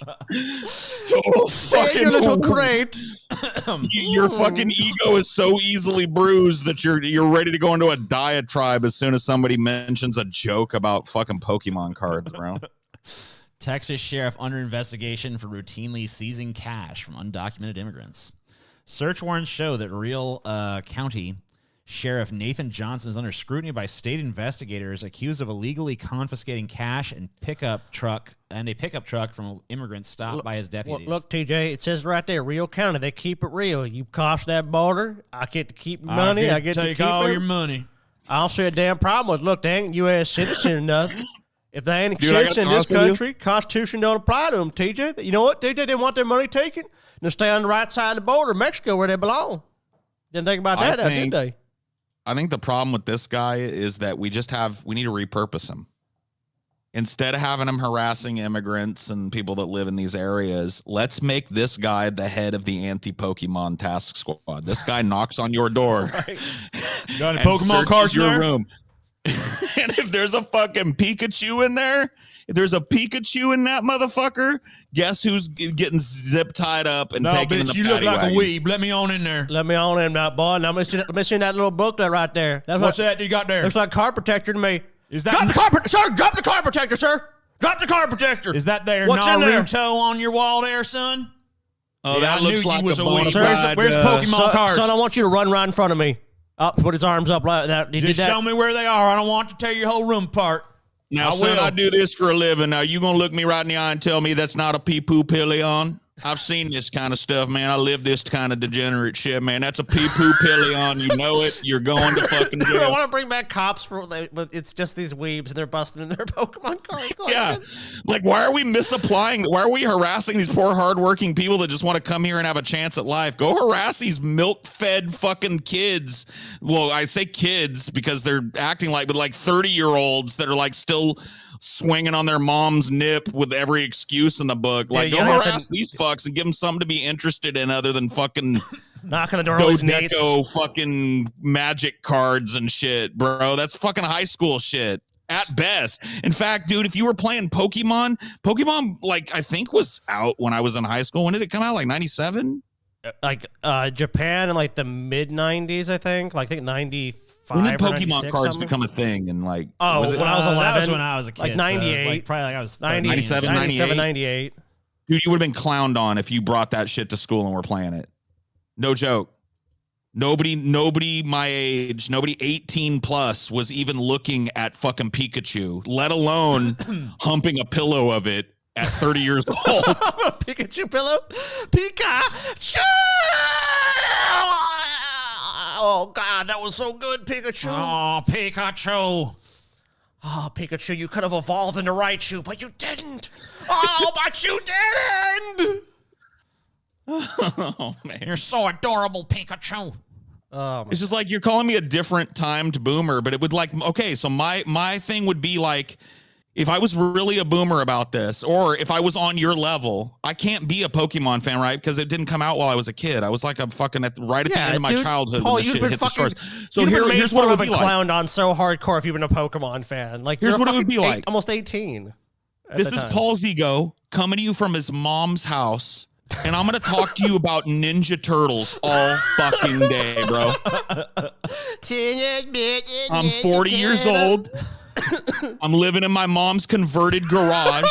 total stay in fucking your little crate. Your fucking ego is so easily bruised that you're ready to go into a diatribe as soon as somebody mentions a joke about fucking Pokemon cards, bro. Texas sheriff under investigation for routinely seizing cash from undocumented immigrants. Search warrants show that Real County Sheriff Nathan Johnson is under scrutiny by state investigators accused of illegally confiscating cash and a pickup truck from immigrants stopped by his deputies. Look, TJ, it says right there, Real County. They keep it real. You cross that border, I get to keep your money. I get to take keep all it. your money. I don't see a damn problem with. Look, they ain't U.S. citizen or nothing. If they ain't a citizen in this country, Constitution don't apply to them, TJ. You know what? TJ didn't want their money taken. They'll stay on the right side of the border, Mexico, where they belong. Didn't think about that, did they? I think the problem with this guy is that we need to repurpose him. Instead of having him harassing immigrants and people that live in these areas, let's make this guy the head of the anti-Pokemon task squad. This guy knocks on your door. Right. Got any Pokemon cards in your room. And if there's a fucking Pikachu in there, if there's a Pikachu in that motherfucker, guess who's getting zip tied up and taken in the you look like a weeb. Let me on in there. Let me on in, that boy. Now let me see that little booklet right there. What's that you got there? Looks like car protector to me. Is that drop the car protector, sir? Drop the car protector, sir. Drop the car protector. Is that there What's in there? Naruto on your wall there, son? Oh, that looks like was a weeb. bonafide, Where's Pokemon cards? Son, I want you to run right in front of me. Put his arms up like that. He Just did that. show me where they are. I don't want to tear your whole room apart. Now, son, I do this for a living. Now, you gonna look me right in the eye and tell me that's not a pee-poo pillion? I've seen this kind of stuff, man. I live this kind of degenerate shit, man. That's a pee-poo pillion. You know it. You're going to fucking I jail. want to bring back cops but it's just these weebs and they're busting in their Pokemon cards. Yeah. Like, why are we misapplying? Why are we harassing these poor, hardworking people that just want to come here and have a chance at life? Go harass these milk-fed fucking kids. Well, I say kids because they're acting like, but like 30-year-olds that are like still swinging on their mom's nip with every excuse in the book. Like, go harass these fucks and give them something to be interested in other than fucking knocking the door on Dodeco fucking magic cards and shit, bro. That's fucking high school shit at best. In fact, dude, if you were playing Pokemon, like I think was out when I was in high school. When did it come out? Like 97? Like Japan in like the mid 90s, I think. Like I think 95. When did Pokemon cards become a thing? And like, when I was 11. That was when I was a kid. Like 98. So like probably like I was 97, 98. Dude, you would have been clowned on if you brought that shit to school and were playing it. No joke. Nobody my age, nobody 18 plus was even looking at fucking Pikachu, let alone humping a pillow of it at 30 years old. Pikachu pillow? Pikachu! Oh, God, that was so good, Pikachu. Oh, Pikachu. Oh, Pikachu, you could have evolved into Raichu, but you didn't. Oh, but you didn't. Oh, man. You're so adorable, Pikachu. Oh, it's just like you're calling me a different timed boomer, but it would like, okay, so my thing would be like, if I was really a boomer about this, or if I was on your level, I can't be a Pokemon fan, right? Because it didn't come out while I was a kid. I was like, I'm fucking right at the end of my childhood. Paul, when this you've shit been hit the fucking. stores. So here's what it would be like. clowned on so hardcore if you've been a Pokemon fan. Like here's what it would be like. Almost 18. This is Paul's ego coming to you from his mom's house. And I'm going to talk to you about Ninja Turtles all fucking day, bro. I'm 40 years old. I'm living in my mom's converted garage.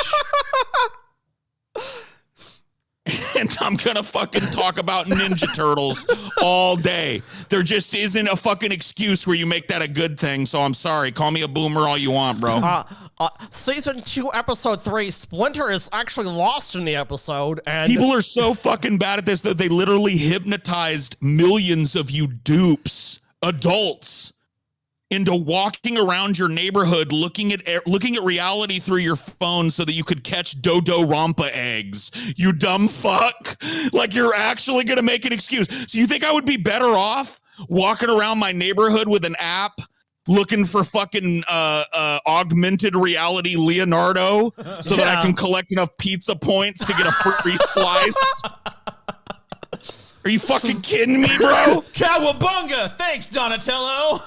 And I'm going to fucking talk about Ninja Turtles all day. There just isn't a fucking excuse where you make that a good thing. So I'm sorry. Call me a boomer all you want, bro. Season 2, episode 3, Splinter is actually lost in the episode. And people are so fucking bad at this that they literally hypnotized millions of you dupes, adults, into walking around your neighborhood looking at reality through your phone so that you could catch Dodo Rampa eggs. You dumb fuck. Like, you're actually going to make an excuse. So you think I would be better off walking around my neighborhood with an app looking for fucking augmented reality Leonardo so that I can collect enough pizza points to get a free slice? Are you fucking kidding me, bro? Cowabunga! Thanks, Donatello.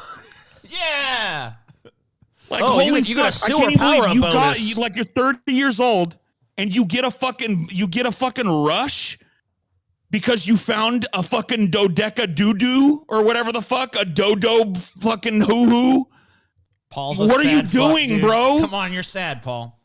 Yeah. Like, holy you got a fuck, sewer power up you bonus. like you're 30 years old and you get a fucking rush because you found a fucking dodeca doo-doo or whatever the fuck, a dodo fucking hoo-hoo. Paul's what are you doing, bro? Come on, you're sad, Paul.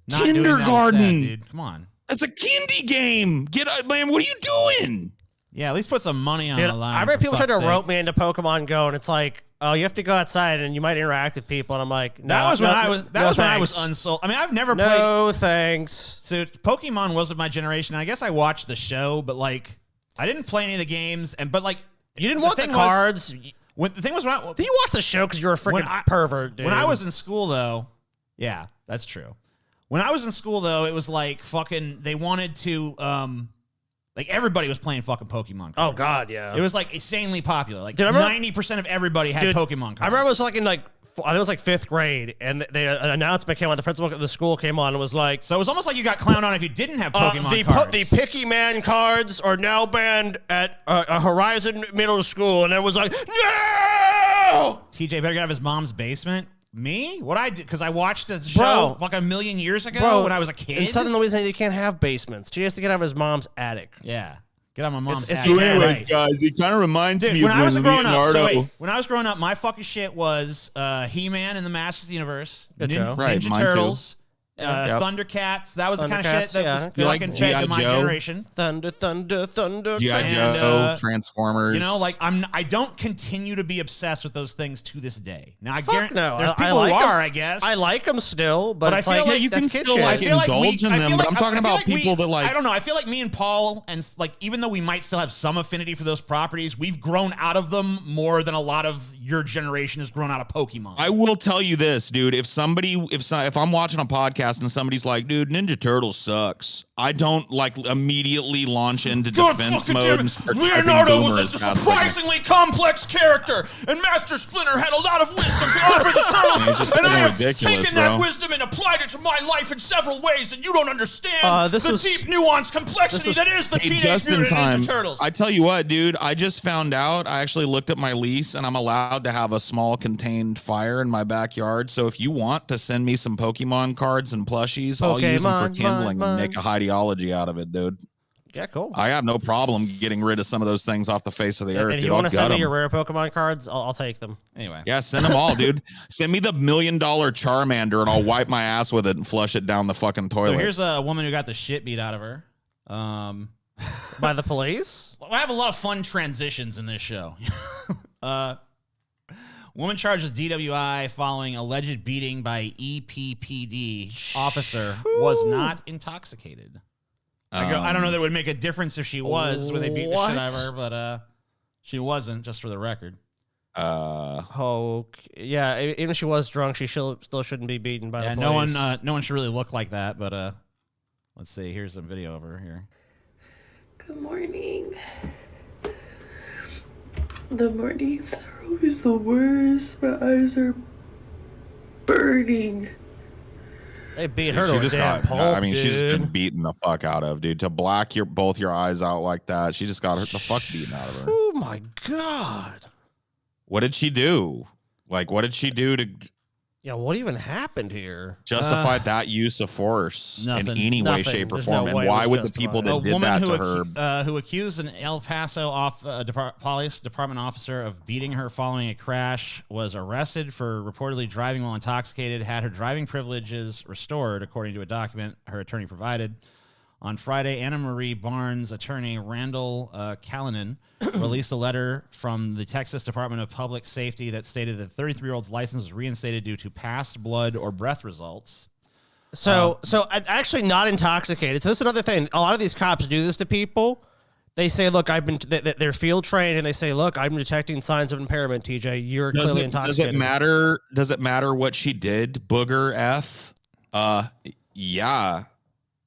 Not Kindergarten. doing that sad, dude. Come on. That's a kindy game. Man, what are you doing? Yeah, at least put some money on the line. I remember people tried to sake. rope me into Pokemon Go, and it's like, oh, you have to go outside and you might interact with people. And I'm like, no, That was when I was thanks. unsold. I mean, I've never played. No, thanks. So Pokemon wasn't my generation. I guess I watched the show, but like, I didn't play any of the games. But like, You didn't want the cards. The thing was, when Did you watch the show because you were a freaking pervert, dude? When I was in school, though, yeah, that's true. When I was in school, though, it was like fucking. They wanted to, like everybody was playing fucking Pokemon cards. Oh God, yeah. It was like insanely popular. Like Dude, 90% of everybody had Pokemon cards. I remember it was like in like I think it was like 5th grade, and an announcement came on. The principal of the school came on and was like, so it was almost like you got clowned on if you didn't have Pokemon cards. The Picky Man cards are now banned at Horizon Middle School, and it was like, no. TJ better get out of his mom's basement. Me? What I did? Because I watched this show like a million years ago when I was a kid. In Southern Louisiana, you can't have basements. She has to get out of his mom's attic. Yeah. Get out of my mom's It's attic. Anyways, guys, it kind of reminds me when of I was growing up. So Leonardo. wait, when I was growing up, my fucking shit was He-Man and the Masters of the Universe, Good show. Right, Ninja mine too. Turtles, Thundercats. That was the kind of shit Thundercats, that yeah. was You like fucking fed to G.I. my Joe? generation. Thunder, G.I. And, Joe, Transformers. You know, like I don't continue to be obsessed with those things to this day. Now I Fuck guarantee no. there's I people like who 'em. are, I guess. I like them still, but I it's feel like, like you that's can kid still shit. like indulge in them, but I'm talking about people that like. I don't know. I feel like me and Paul and like even though we might still have some affinity for those properties, we've grown out of them more than a lot of your generation has grown out of Pokemon. I will tell you this, dude. If I'm watching a podcast and somebody's like, "Dude, Ninja Turtles sucks," I don't like immediately launch into defense mode and start Leonardo was typing a boomer as fast as I can. surprisingly complex character, and Master Splinter had a lot of wisdom to offer the turtles, and I have ridiculous, taken that bro. wisdom and applied it to my life in several ways, and you don't understand This the is- deep, nuanced complexity that is the Hey, Teenage just in Mutant time. Ninja Turtles. I tell you what, dude. I just found out. I actually looked at my lease, and I'm allowed to have a small contained fire in my backyard. So if you want to send me some Pokemon cards and plushies, I'll use them for Pokemon, kindling mine. and make a ideology out of it, dude. Yeah, cool. I have no problem getting rid of some of those things off the face of the earth. And if Dude, you want I'll to send gut me your 'em. rare Pokemon cards, I'll take them. Anyway, Yeah, send them all, dude. Send me the $1 million Charmander, and I'll wipe my ass with it and flush it down the fucking toilet. so here's a woman who got the shit beat out of her. By the police? I have a lot of fun transitions in this show. Woman charged with DWI following alleged beating by EPPD officer was not intoxicated. I don't know that it would make a difference if she was when they beat the shit out of her, but she wasn't, just for the record. Oh, yeah. Even if she was drunk, she still shouldn't be beaten by the police. No one should really look like that, but let's see. Here's some video over here. Good morning. The mornings are always the worst. My eyes are burning. They beat her She to a just damn got. pulp, I mean, she's dude. been beaten the fuck out of, dude. To black both your eyes out like that, she just got the fuck beaten out of her. Oh my god. What did she do? Like, what did she do to Yeah, what even happened here? justify that use of force in nothing. any way, Nothing. shape, or There's form? no And way it why was would the people justified. that did that to her? Who accused an El Paso police department officer of beating her following a crash was arrested for reportedly driving while intoxicated, had her driving privileges restored, according to a document her attorney provided. On Friday, Anna Marie Barnes' attorney, Randall Callanan, released a letter from the Texas Department of Public Safety that stated that the 33-year-old's license was reinstated due to past blood or breath results. So I'm actually not intoxicated. So this is another thing. A lot of these cops do this to people. They say, "Look, they're field trained," and they say, "Look, I'm detecting signs of impairment. TJ, you're clearly intoxicated." Does it matter what she did? Booger F. Yeah.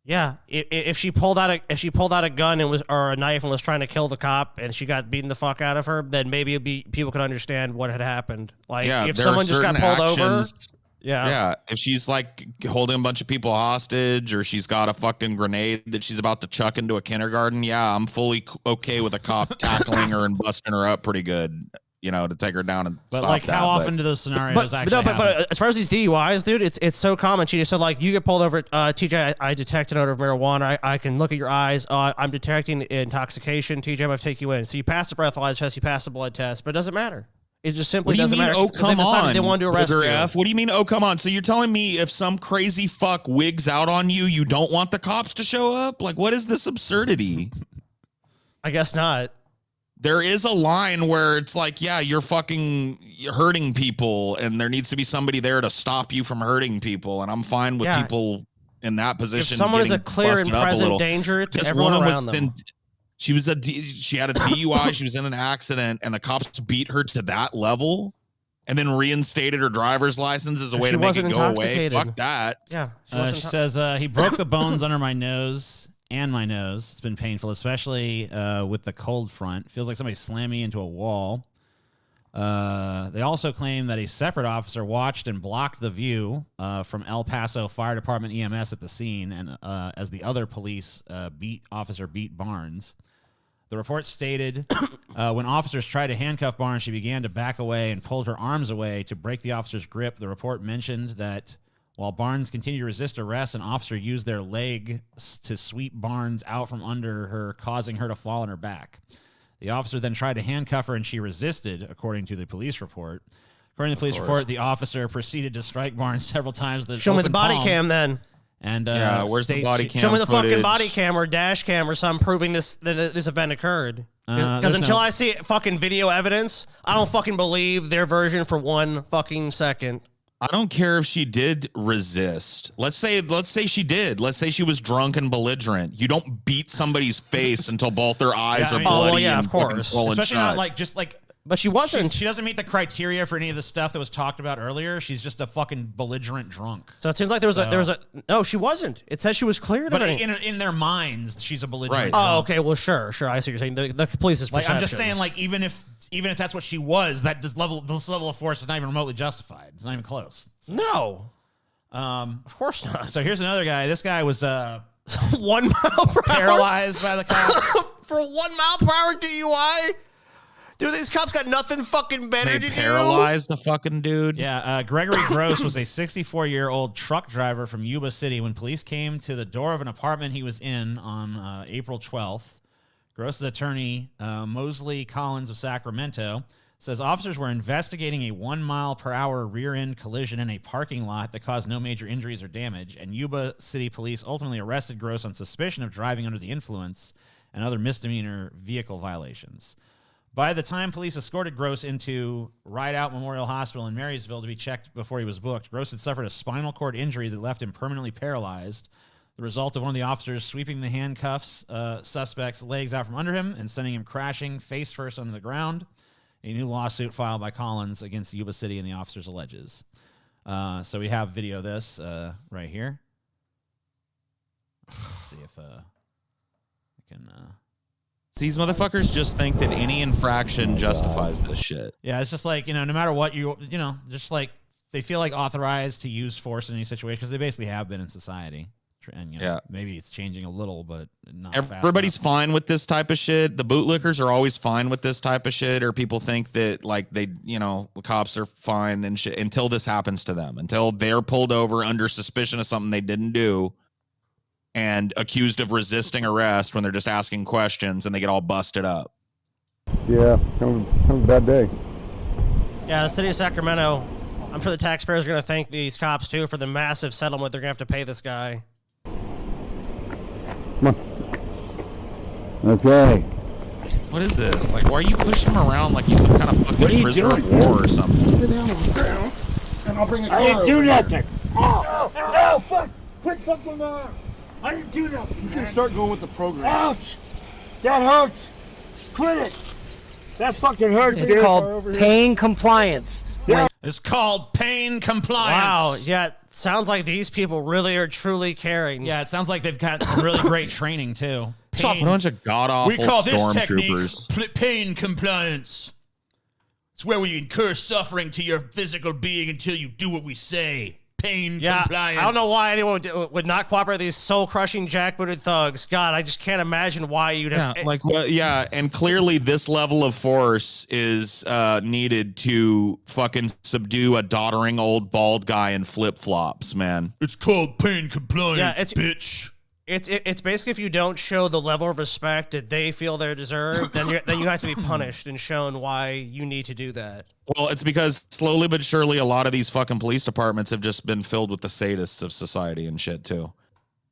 Yeah, if she pulled out a gun or a knife and was trying to kill the cop and she got beaten the fuck out of her, then maybe people could understand what had happened. Like if there someone are just got certain pulled over. actions- Yeah. Yeah, if she's like holding a bunch of people hostage or she's got a fucking grenade that she's about to chuck into a kindergarten, yeah, I'm fully okay with a cop tackling her and busting her up pretty good, you know, to take her down and But stop like, that. how often do those scenarios actually happen? But as far as these DUIs, dude, it's so common. TJ, so like you get pulled over, TJ, I detect an odor of marijuana. I can look at your eyes. I'm detecting intoxication. TJ, I'm gonna take you in. So you pass the breathalyzer test, you pass the blood test, but it doesn't matter. It just simply What do you doesn't mean, matter. oh, 'cause come they decided on, they wanted to arrest Booger you. F? What do you mean, oh, come on? So you're telling me if some crazy fuck wigs out on you, you don't want the cops to show up? Like, what is this absurdity? I guess not. There is a line where it's like, yeah, you're hurting people, and there needs to be somebody there to stop you from hurting people. And I'm fine with Yeah. people in that position. If someone is a getting clear and busted up a present little. danger to This everyone woman around them. She had a DUI. She was in an accident, and the cops beat her to that level, and then reinstated her driver's license as a way She to make it wasn't go away. intoxicated. Fuck that. Yeah. She says he broke the bones under my nose and my nose. It's been painful, especially with the cold front. Feels like somebody slammed me into a wall. They also claim that a separate officer watched and blocked the view from El Paso Fire Department EMS at the scene, and as the other police beat Barnes. The report stated when officers tried to handcuff Barnes, she began to back away and pulled her arms away to break the officer's grip. The report mentioned that while Barnes continued to resist arrest, an officer used their leg to sweep Barnes out from under her, causing her to fall on her back. The officer then tried to handcuff her, and she resisted, according to the police report. According to the police report, the officer proceeded to strike Barnes several times with Show me the open body palm cam then. And where's the body cam? Show me the footage? fucking body cam or dash cam or something proving this event occurred. Because until I see fucking video evidence, I don't fucking believe their version for 1 fucking second. I don't care if she did resist. Let's say she did. Let's say she was drunk and belligerent. You don't beat somebody's face until both their eyes are bloody. Of course. Especially not But she wasn't. She doesn't meet the criteria for any of the stuff that was talked about earlier. She's just a fucking belligerent drunk. So it seems like there was a no, she wasn't. It says she was cleared. But in their minds, she's a belligerent. Right. Drunk. Oh, okay. Well, sure. I see what you're saying. The police's perception. I'm just saying, even if that's what she was, this level of force is not even remotely justified. It's not even close. No. Of course not. So here's another guy. This guy was 1 mile per hour paralyzed by the cops for 1 mile per hour DUI. Dude, these cops got nothing fucking better to do. They paralyzed the fucking dude. Yeah, Gregory Gross was a 64-year-old truck driver from Yuba City when police came to the door of an apartment he was in on April 12th. Gross's attorney, Mosley Collins of Sacramento, says officers were investigating a 1 mile per hour rear-end collision in a parking lot that caused no major injuries or damage, and Yuba City police ultimately arrested Gross on suspicion of driving under the influence and other misdemeanor vehicle violations. By the time police escorted Gross into Rideout Memorial Hospital in Marysville to be checked before he was booked, Gross had suffered a spinal cord injury that left him permanently paralyzed, the result of one of the officers sweeping the handcuffs suspect's legs out from under him and sending him crashing face first onto the ground. A new lawsuit filed by Collins against Yuba City and the officers alleges. So we have video of this right here. Let's see if I can... These motherfuckers just think that any infraction justifies this shit. Yeah, it's just like, no matter what just like they feel like authorized to use force in any situation because they basically have been in society. And, maybe it's changing a little, but not Everybody's fine with this type of shit. The bootlickers are always fine with this type of shit, or people think that, like, the cops are fine and shit until this happens to them, until they're pulled over under suspicion of something they didn't do and accused of resisting arrest when they're just asking questions and they get all busted up. Yeah, that was a bad day. Yeah, the city of Sacramento, I'm sure the taxpayers are going to thank these cops, too, for the massive settlement they're going to have to pay this guy. Come on. Okay. What is this? Like, why are you pushing him around like he's some kind of fucking prisoner of war or something? Sit down on the ground, and I'll bring the car I didn't do over. nothing. Ow! Ow! Fuck! Quit fucking my arm! I didn't do nothing. You can start going with the program. Ouch! That hurts. Quit it. That fucking hurts, dude. It's called pain compliance. It's called pain compliance. Wow, yeah, it sounds like these people really are truly caring. Yeah, it sounds like they've got some really great training, too. A bunch of god-awful we call this stormtroopers. technique pain compliance. It's where we incur suffering to your physical being until you do what we say. Pain compliance. I don't know why anyone would not cooperate with these soul-crushing, jackbooted thugs. God, I just can't imagine why you'd have... And clearly this level of force is needed to fucking subdue a doddering old bald guy in flip-flops, man. It's called pain compliance, bitch. It's basically if you don't show the level of respect that they feel they deserve, then you have to be punished and shown why you need to do that. Well, it's because slowly but surely a lot of these fucking police departments have just been filled with the sadists of society and shit too.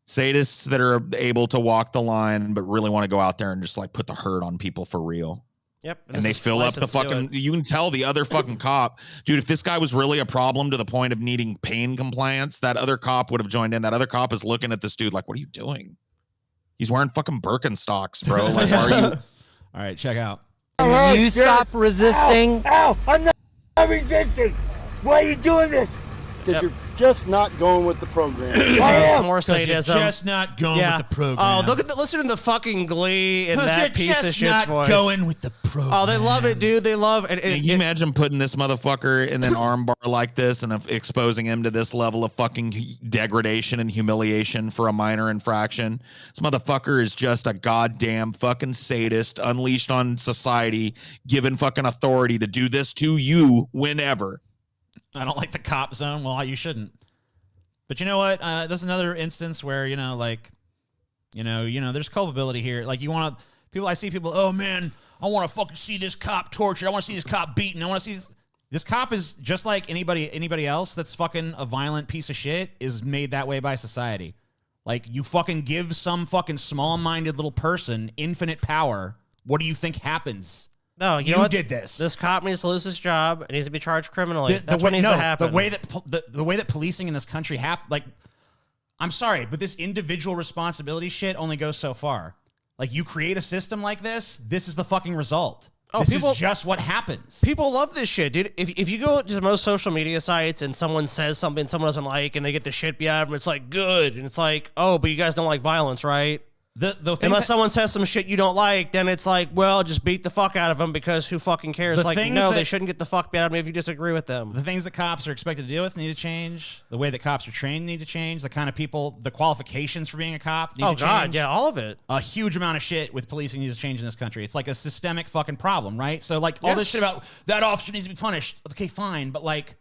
Sadists that are able to walk the line but really want to go out there and just like put the hurt on people for real. Yep. And they fill up the fucking, you can tell the other fucking cop, dude, if this guy was really a problem to the point of needing pain compliance, that other cop would have joined in. That other cop is looking at this dude like, what are you doing? He's wearing fucking Birkenstocks, bro. Like, why are you? All right, check out. You stop resisting. Ow! I'm not resisting. Why are you doing this? Because you're just not going with the program. I am. Some more You're sadism. just not going with the program. Oh, listen to the fucking glee in that piece of shit's not voice. going with the program. Oh, they love it, dude. They love it. Can you imagine putting this motherfucker in an armbar like this and exposing him to this level of fucking degradation and humiliation for a minor infraction? This motherfucker is just a goddamn fucking sadist unleashed on society, given fucking authority to do this to you whenever. I don't like the cop zone. Well, you shouldn't. But you know what? There's another instance where, there's culpability here. Like I see people, oh man, I want to fucking see this cop tortured. I want to see this cop beaten. I want to see this. This cop is just like anybody else that's fucking a violent piece of shit is made that way by society. Like, you fucking give some fucking small-minded little person infinite power. What do you think happens? No, you know what? Did this. This cop needs to lose his job and needs to be charged criminally. That's what needs to happen. The way that policing in this country I'm sorry, but this individual responsibility shit only goes so far. Like, you create a system like this is the fucking result. Oh, this is just what happens. People love this shit, dude. If you go to most social media sites and someone says something someone doesn't like and they get the shit beat out of them, it's like, good. And it's like, oh, but you guys don't like violence, right? Unless someone says some shit you don't like, then it's like, well, just beat the fuck out of them because who fucking cares? Like, no, they shouldn't get the fuck beat out of me if you disagree with them. The things that cops are expected to deal with need to change. The way that cops are trained need to change. The kind of people, the qualifications for being a cop need to change. Oh, God, yeah, all of it. A huge amount of shit with policing needs to change in this country. It's like a systemic fucking problem, right? So, like, all this shit about that officer needs to be punished. Okay, fine, but, like,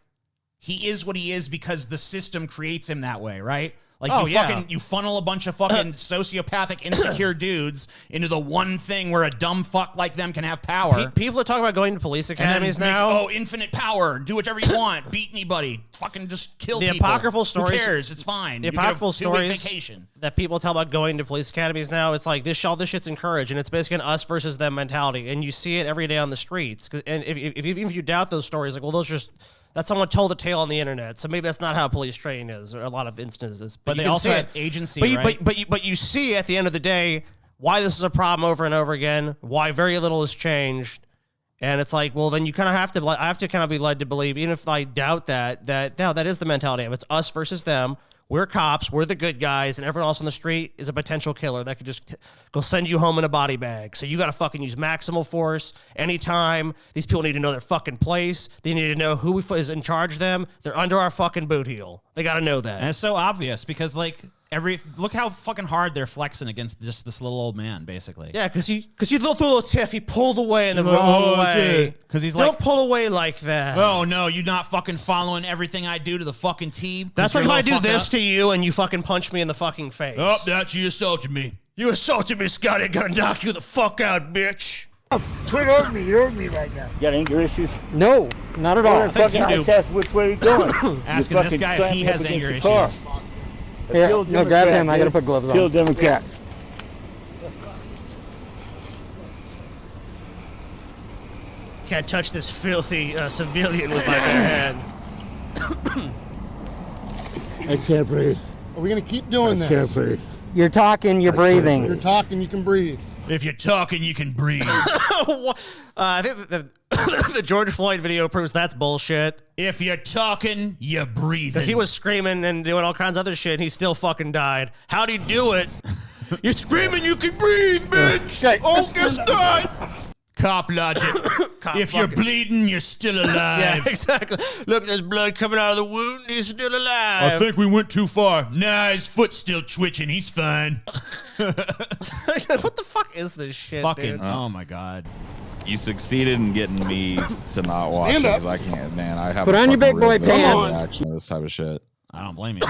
he is what he is because the system creates him that way, right? Like, you funnel a bunch of fucking sociopathic, insecure dudes into the one thing where a dumb fuck like them can have power. People that talk about going to police academies now. Infinite power. Do whatever you want. Beat anybody. Fucking just kill people. The apocryphal stories. Who cares? It's fine. The apocryphal stories that people tell about going to police academies now, it's like all this shit's encouraged, and it's basically an us versus them mentality, and you see it every day on the streets. And if you doubt those stories, like, well, those are just... That's someone told a tale on the internet, so maybe that's not how police training is, or a lot of instances. But they also have agency, right? But you see at the end of the day why this is a problem over and over again, why very little has changed, and it's like, well, then you kind of have to. I have to kind of be led to believe, even if I doubt that is the mentality of it's us versus them. We're cops, we're the good guys, and everyone else on the street is a potential killer that could just go send you home in a body bag. So you got to fucking use maximal force anytime. These people need to know their fucking place. They need to know who is in charge of them. They're under our fucking boot heel. They got to know that. And it's so obvious because, like, look how fucking hard they're flexing against just this little old man, basically. Yeah, because you little tiff, he pulled away in the wrong way. Because he's like, don't pull away like that. Oh no, you're not fucking following everything I do to the fucking T. That's like if I do this to you and you fucking punch me in the fucking face. Oh, that's you assaulted me. You assaulted me, Scotty. I'm gonna knock you the fuck out, bitch. Quit hurting me. You're hurting me right now. You got anger issues? No, not at all. I think you do. Ask which way you're going. Asking this guy if he has anger issues. Here, no, grab him. I gotta put gloves on. Kill Democrat. Can't touch this filthy civilian with my bare hand. I can't breathe. Are we gonna keep doing this? I can't breathe. You're talking, you're breathing. You're talking, you can breathe. If you're talking, you can breathe. I think the George Floyd video proves that's bullshit. If you're talking, you're breathing. Because he was screaming and doing all kinds of other shit, and he still fucking died. How'd he do it? You're screaming, you can breathe, bitch! Oh, guess not! Cop logic. If you're bleeding, you're still alive. Yeah, exactly. Look, there's blood coming out of the wound, and he's still alive. I think we went too far. Nah, his foot's still twitching. He's fine. What the fuck is this shit, fucking, dude? Oh, my God. You succeeded in getting me to not watch it because I can't, man. I have Put on your big boy pants. Reaction to this type of shit. I don't blame you.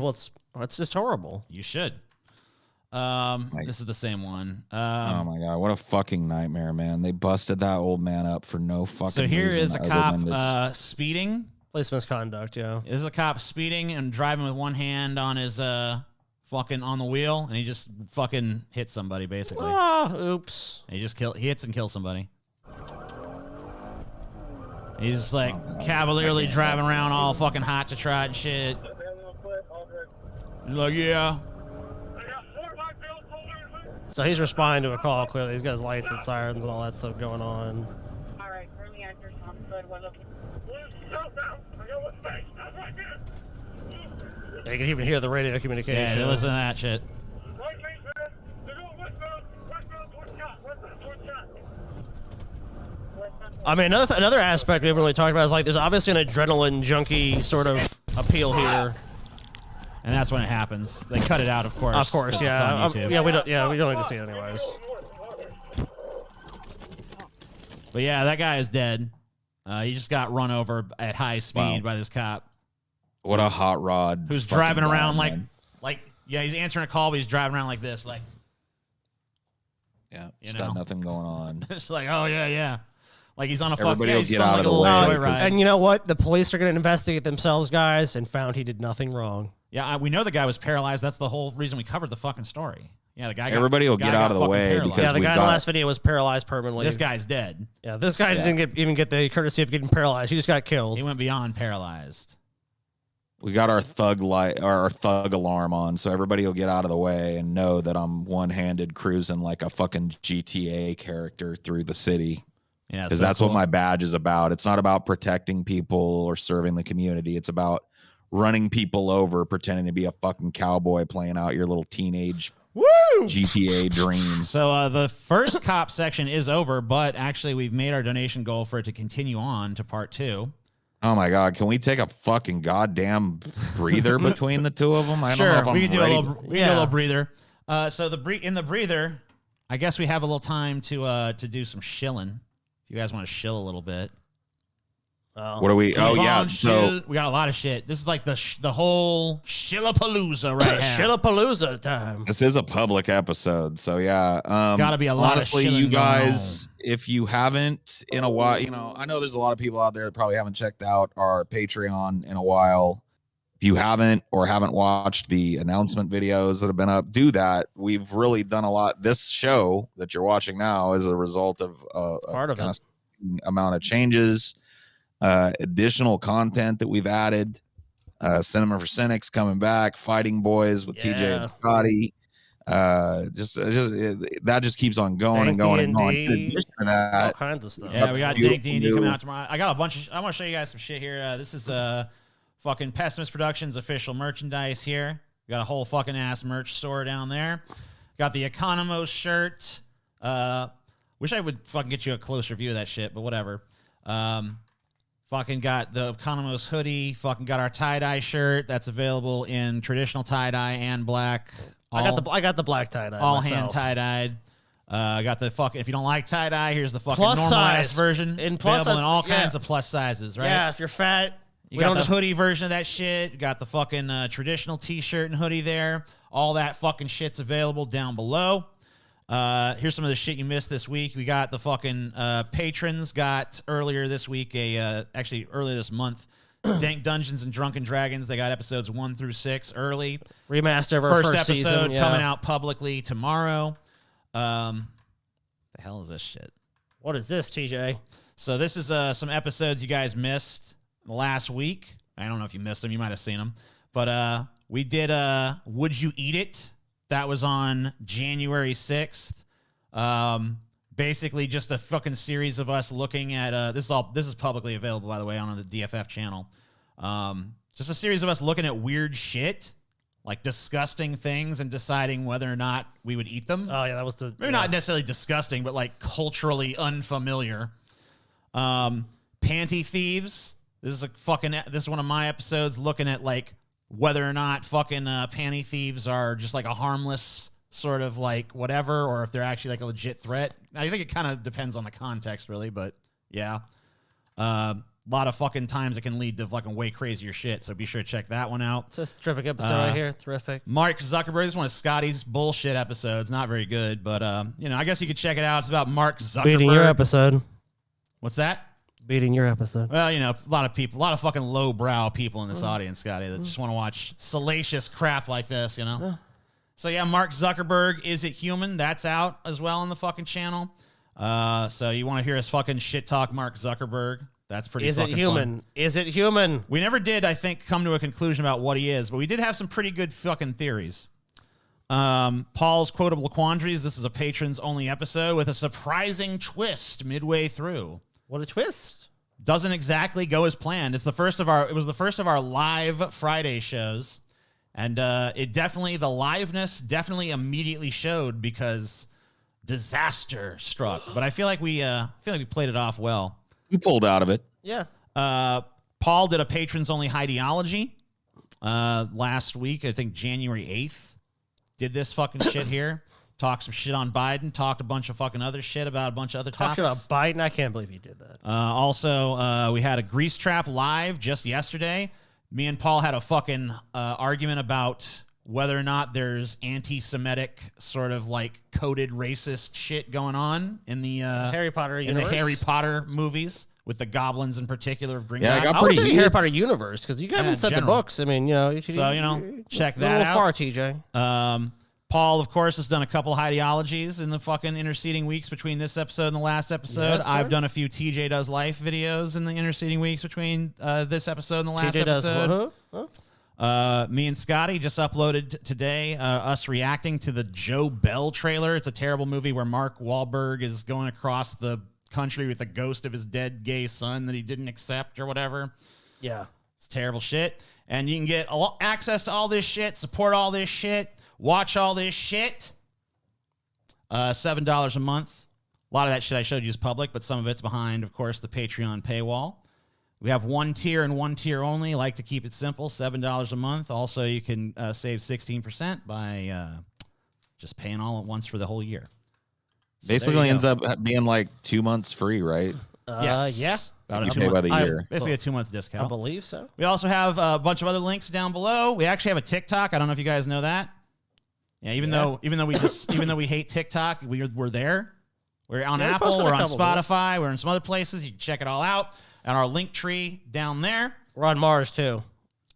Well, it's just horrible. You should. This is the same one. Oh my God, what a fucking nightmare, man. They busted that old man up for no fucking reason. So here is a cop speeding. Police misconduct, yeah. This is a cop speeding and driving with one hand on his fucking on the wheel, and he just fucking hits somebody, basically. Oh, oops. And he hits and kills somebody. He's just like cavalierly driving around all fucking hot to trot and shit. He's like, yeah. So he's responding to a call, clearly. He's got his lights and sirens and all that stuff going on. All right, early answer sounds good. We're looking. Yeah, you can even hear the radio communication. Yeah, listen to that shit. I mean, another aspect we haven't really talked about is like there's obviously an adrenaline junkie sort of appeal here. And that's when it happens. They cut it out, of course. Of course, yeah. We don't need to see it anyways. But yeah, that guy is dead. He just got run over at high speed by this cop. What a hot rod. Who's driving around like he's answering a call, but he's driving around like this, like. Yeah, he's got nothing going on. It's like, oh yeah. Like he's on a Everybody fucking will he's get on out like of a the little way, joyride. And you know what? The police are going to investigate themselves, guys, and found he did nothing wrong. Yeah, we know the guy was paralyzed. That's the whole reason we covered the fucking story. Yeah, the guy. Everybody will get out of the way because yeah, the we've guy in the got- last video was paralyzed permanently. This guy's dead. Yeah, this guy didn't even get the courtesy of getting paralyzed. He just got killed. He went beyond paralyzed. We got our thug light, our thug alarm on, so everybody will get out of the way and know that I'm one-handed cruising like a fucking GTA character through the city. Yeah, because so that's cool. what my badge is about. It's not about protecting people or serving the community. It's about running people over, pretending to be a fucking cowboy, playing out your little teenage GTA dreams. So the first cop section is over, but actually we've made our donation goal for it to continue on to part 2. Oh my God! Can we take a fucking goddamn breather between the two of them? I don't know Sure, if I'm we can do ready. a little breather. So in the breather, I guess we have a little time to do some shilling. If you guys want to shill a little bit. What are we? Oh yeah, so we got a lot of shit. This is like the whole Shillapaloozaa right here. Shillapalooza time. this is a public episode, so yeah. It's gotta be a lot of honestly, shilling you going guys, if you haven't in a while, I know there's a lot of people out there that probably haven't checked out our Patreon in a while. If you haven't or haven't watched the announcement videos that have been up, do that. We've really done a lot. This show that you're watching now is a result of part of it. Amount of changes. Additional content that we've added, Cinema for Cynics coming back, Fighting Boys with TJ and Scotty. That just keeps on going and going and going. In addition to that, all kinds of stuff. Yeah, we got Dank D&D coming out tomorrow. I got a bunch of. I want to show you guys some shit here. This is fucking Pessimist Productions official merchandise here. We got a whole fucking ass merch store down there. Got the Economos shirt. Wish I would fucking get you a closer view of that shit, but whatever. Fucking got the Economos hoodie. Fucking got our tie-dye shirt that's available in traditional tie-dye and black. I got the black tie-dye All myself. hand tie-dyed. I got the fucking. If you don't like tie-dye, here's the fucking Plus normalized size. version. In plus available in all size, yeah. kinds of plus sizes, right? Yeah, if you're fat, You got the hoodie version of that shit. You got the fucking traditional t-shirt and hoodie there. All that fucking shit's available down below. Here's some of the shit you missed this week. We got the fucking patrons got earlier this week, actually earlier this month, Dank Dungeons and Drunken Dragons. They got episodes 1 through 6 early. Remaster of our First first episode season, yeah. coming out publicly tomorrow. The hell is this shit? What is this, TJ? So this is some episodes you guys missed last week. I don't know if you missed them. You might have seen them. But we did Would You Eat It? That was on January 6th. Basically just a fucking series of us looking at this is publicly available, by the way, on the DFF channel. Just a series of us looking at weird shit, like disgusting things, and deciding whether or not we would eat them. Oh yeah, that was Maybe not necessarily disgusting, but like culturally unfamiliar. Panty Thieves. This is one of my episodes looking at like whether or not fucking panty thieves are just like a harmless sort of like whatever, or if they're actually like a legit threat. I think it kind of depends on the context, really, but yeah. A lot of fucking times it can lead to fucking way crazier shit, so be sure to check that one out. It's a terrific episode right here. Terrific. Mark Zuckerberg. This is one of Scotty's bullshit episodes. Not very good, but I guess you could check it out. It's about Mark Zuckerberg. Beating your episode. What's that? Beating your episode. Well, a lot of fucking lowbrow people in this audience, Scotty, that just want to watch salacious crap like this, So yeah, Mark Zuckerberg, Is It Human? That's out as well on the fucking channel. So you want to hear us fucking shit talk Mark Zuckerberg? That's pretty Is fucking it human? fun. Is it human? We never did, I think, come to a conclusion about what he is, but we did have some pretty good fucking theories. Paul's Quotable Quandaries. This is a patrons only episode with a surprising twist midway through. What a twist. Doesn't exactly go as planned. It was the first of our live Friday shows. And the liveness definitely immediately showed because disaster struck. But I feel like we played it off well. we pulled out of it. Yeah. Paul did a patrons only ideology last week, I think January 8th. Did this fucking shit here. Talked some shit on Biden. Talked a bunch of fucking other shit about a bunch of other topics. Talking about Biden, I can't believe he did that. Also, we had a Grease Trap live just yesterday. Me and Paul had a fucking argument about whether or not there's anti-Semitic sort of like coded racist shit going on in the Harry Potter in universe? the Harry Potter movies with the goblins in particular of Gringotts. Yeah, I got I would pretty say the heated. Harry Potter universe because you haven't said the general. books. I mean, you know, check a that little out. far, TJ. Paul, of course, has done a couple ideologies in the fucking interceding weeks between this episode and the last episode. Yes, sir. I've done a few TJ Does Life videos in the interceding weeks between this episode and the last TJ does episode. huh? Me and Scotty just uploaded today us reacting to the Joe Bell trailer. It's a terrible movie where Mark Wahlberg is going across the country with the ghost of his dead gay son that he didn't accept or whatever. Yeah. It's terrible shit. And you can get access to all this shit, support all this shit, watch all this shit. $7 a month. A lot of that shit I showed you is public, but some of it's behind, of course, the Patreon paywall. We have one tier and one tier only. I like to keep it simple, $7 a month. Also, you can save 16% by just paying all at once for the whole year. So Basically ends up being like 2 months free, right? Yes. Yeah. About You a pay by 2 month, the year. basically a 2-month discount. I believe so. We also have a bunch of other links down below. We actually have a TikTok. I don't know if you guys know that. Yeah, even though we hate TikTok, we're there. We're on Apple, posted a we're on couple Spotify, we're in some other places. You can check it all out. And our link tree down there. We're on Mars too.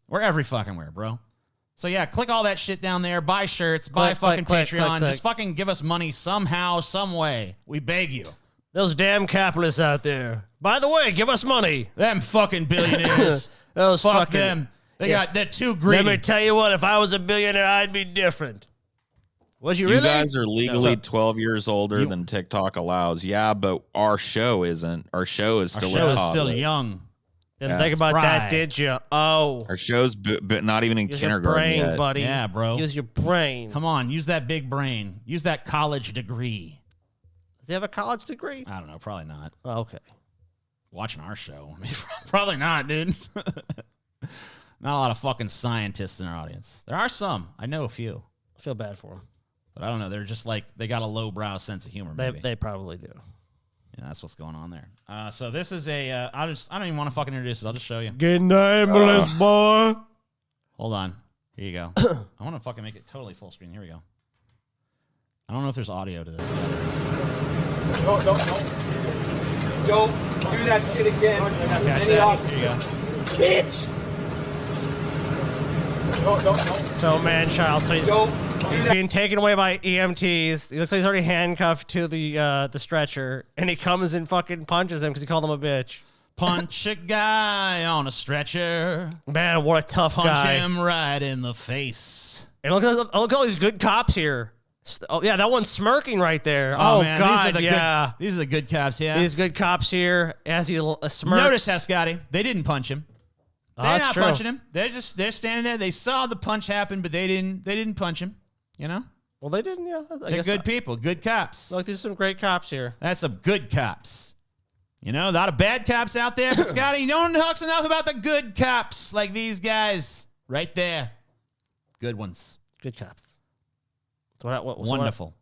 We're every fucking where, bro. So yeah, click all that shit down there. Buy shirts, buy fucking Patreon. Just fucking give us money somehow, some way. We beg you. Those damn capitalists out there. By the way, give us money. Them fucking billionaires. Those Fuck fucking, them. They're too greedy. Let me tell you what, if I was a billionaire, I'd be different. Was you You really? guys are legally 12 years older than TikTok allows. Yeah, but our show isn't. Our show is still Our show a is toddler. still young. Didn't think about that, did you? Oh. Our show's but not even in Use your kindergarten brain, yet. buddy. Yeah, bro. Use your brain. Come on, use that big brain. Use that college degree. Does he have a college degree? I don't know. Probably not. Oh, okay. Watching our show. Probably not, dude. Not a lot of fucking scientists in our audience. There are some. I know a few. I feel bad for him. But I don't know. They're just like, they got a lowbrow sense of humor, maybe. They probably do. Yeah, that's what's going on there. So this is a, I don't even want to fucking introduce it. I'll just show you. Get in the ambulance, boy. Hold on. Here you go. I want to fucking make it totally full screen. Here we go. I don't know if there's audio to this. Don't do that shit again. Any officer. Here you go. Bitch! So, man-child, so he's being taken away by EMTs. He looks like he's already handcuffed to the stretcher, and he comes and fucking punches him because he called him a bitch. Punch a guy on a stretcher. Man, what a tough Punch guy. him right in the face. And look at all these good cops here. Oh, yeah, that one's smirking right there. Oh, Oh, man, God, these are yeah. These are the good cops, yeah. These good cops here as he smirks. Notice that, Scotty. They didn't punch him. Oh, They're that's not true. punching him. They're standing there. They saw the punch happen, but they didn't punch him. You know? Well, they didn't, yeah. They're good people, good cops. Look, there's some great cops here. That's some good cops. You know, a lot of bad cops out there, but Scotty, no one talks enough about the good cops like these guys right there. Good ones. Good cops. So what, Wonderful.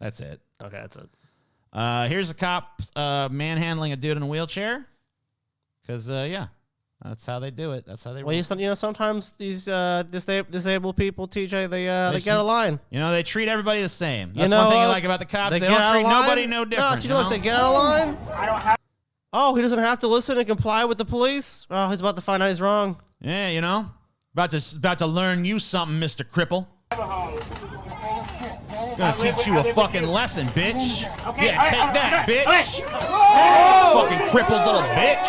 That's it. Okay, that's it. Here's a cop manhandling a dude in a wheelchair. Because, yeah, that's how they do it. That's how they Well, roll. sometimes these disabled people, TJ, they get a line. You know, they treat everybody the same. That's You know one thing I what? like about the cops. They get don't out of treat line. nobody no different. No, see, look, they get out of line. Oh, he doesn't have to listen and comply with the police? Oh, he's about to find out he's wrong. Yeah, you know, about to learn you something, Mr. Cripple. Gonna teach you a fucking lesson, bitch. Yeah, take that, bitch. Fucking crippled little bitch.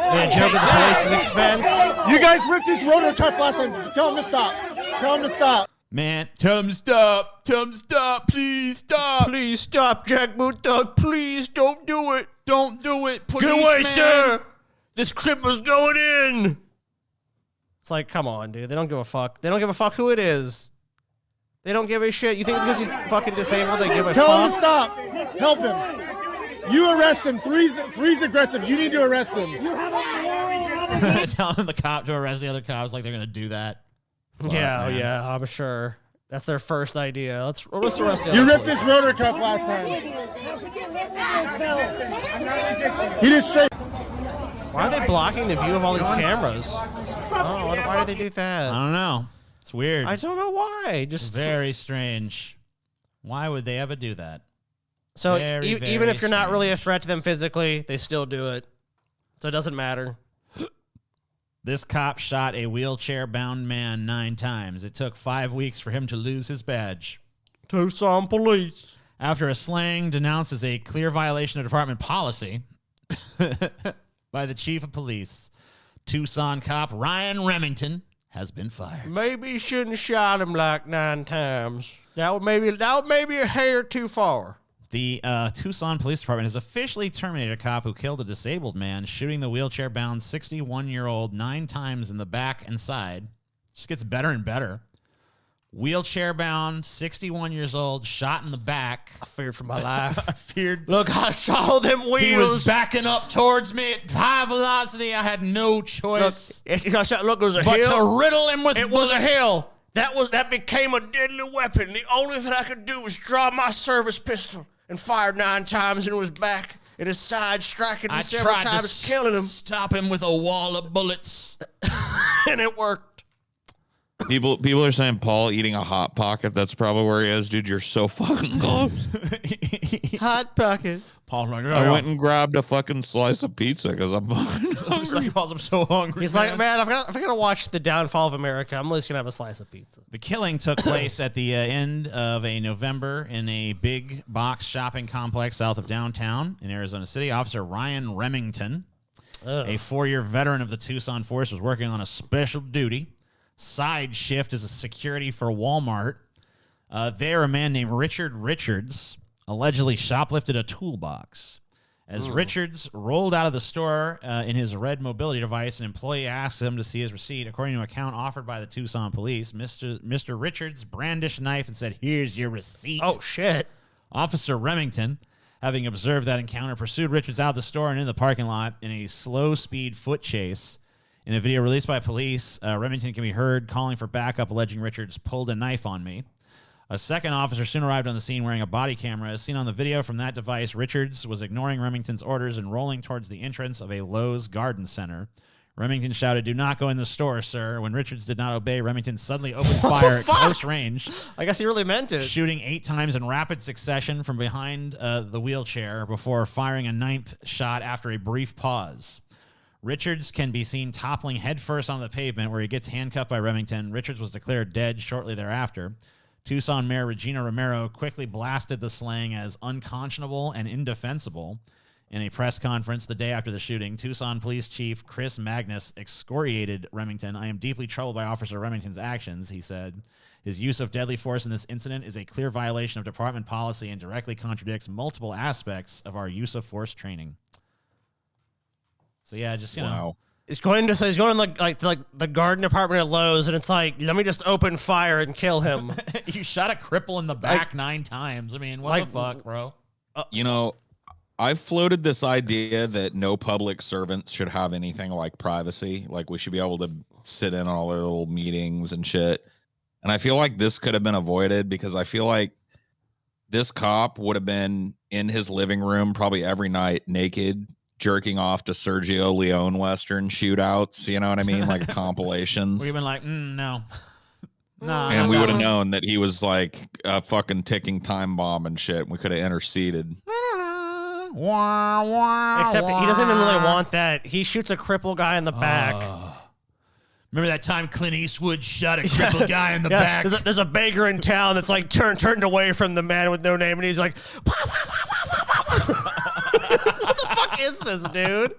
Yeah, joke at the police's expense. You guys ripped his rotor cuff last time. Tell him to stop. Tell him to stop. Man, tell him to stop. Tell him to stop. Please stop. Please stop, Jack Boot Dog. Please don't do it. Don't do it. Get away, sir. This cripple's going in. It's like, come on, dude. They don't give a fuck. They don't give a fuck who it is. They don't give a shit. You think because he's fucking disabled, they give a Tell him to fuck? stop. Help him. You arrest him. Three's aggressive. You need to arrest him. Telling the cop to arrest the other cops like they're gonna do that. Fuck, Yeah, man. yeah, I'm sure. That's their first idea. Let's arrest the other You ripped police. his rotor cuff last time. He just straight. Why are they blocking the view of all these cameras? Oh, why do they do I that? don't know. It's weird. I don't know why. Just very strange. Why would they ever do that? So Very, even if you're not really a strange. threat to them physically, they still do it. So it doesn't matter. This cop shot a wheelchair-bound man 9 times. It took 5 weeks for him to lose his badge. Tucson police. After a slang denounced as a clear violation of department policy by the chief of police, Tucson cop Ryan Remington has been fired. Maybe you shouldn't have shot him like 9 times. That would maybe a hair too far. The Tucson Police Department has officially terminated a cop who killed a disabled man, shooting the wheelchair-bound 61-year-old 9 times in the back and side. Just gets better and better. Wheelchair-bound, 61 years old, shot in the back. I feared for my life. I feared. Look, I saw them wheels. He was backing up towards me at high velocity. I had no choice Look, it was a but hill. to riddle him with It bullets. was a hill. That became a deadly weapon. The only thing I could do was draw my service pistol and fire 9 times into his back and his side, striking him several times, killing him. Stop him with a wall of bullets. And it worked. People are saying Paul eating a Hot Pocket. That's probably where he is, dude. You're so fucking close. Hot Pocket. Paul's like, I went and grabbed a fucking slice of pizza because I'm fucking hungry. I'm so hungry. He's like, man, if I gotta watch the downfall of America, I'm at least gonna have a slice of pizza. The killing took place at the end of a November in a big box shopping complex south of downtown in Arizona City. Officer Ryan Remington, a 4-year veteran of the Tucson Force, was working on a special duty side shift as a security for Walmart. There, a man named Richard Richards allegedly shoplifted a toolbox. As Richards rolled out of the store in his red mobility device, an employee asked him to see his receipt. According to an account offered by the Tucson police, Mr. Richards brandished a knife and said, "Here's your receipt." Oh, shit. Officer Remington, having observed that encounter, pursued Richards out of the store and into the parking lot in a slow-speed foot chase. In a video released by police, Remington can be heard calling for backup, alleging Richards pulled a knife on me. A second officer soon arrived on the scene wearing a body camera. As seen on the video from that device, Richards was ignoring Remington's orders and rolling towards the entrance of a Lowe's garden center. Remington shouted, "Do not go in the store, sir." When Richards did not obey, Remington suddenly opened fire at close range. I guess he really meant it. Shooting 8 times in rapid succession from behind the wheelchair before firing a 9th shot after a brief pause. Richards can be seen toppling headfirst on the pavement where he gets handcuffed by Remington. Richards was declared dead shortly thereafter. Tucson Mayor Regina Romero quickly blasted the slang as unconscionable and indefensible. In a press conference the day after the shooting, Tucson Police Chief Chris Magnus excoriated Remington. "I am deeply troubled by Officer Remington's actions," he said. "His use of deadly force in this incident is a clear violation of department policy and directly contradicts multiple aspects of our use of force training." So yeah, just you know, He's going to like the garden department at Lowe's, and it's like, let me just open fire and kill him. you shot a cripple in the back 9 times. I mean, what the fuck, bro? You know, I've floated this idea that no public servants should have anything like privacy. Like we should be able to sit in on all their little meetings and shit. And I feel like this could have been avoided because I feel like this cop would have been in his living room probably every night naked, jerking off to Sergio Leone Western shootouts, you know what I mean? Like compilations. We've been like, no. No. And we would have known that he was like a fucking ticking time bomb and shit. We could have interceded. Except he doesn't even really want that. He shoots a crippled guy in the back. Remember that time Clint Eastwood shot a crippled guy in the back? There's a beggar in town that's like turned away from the man with no name, and he's like, what the fuck is this, dude?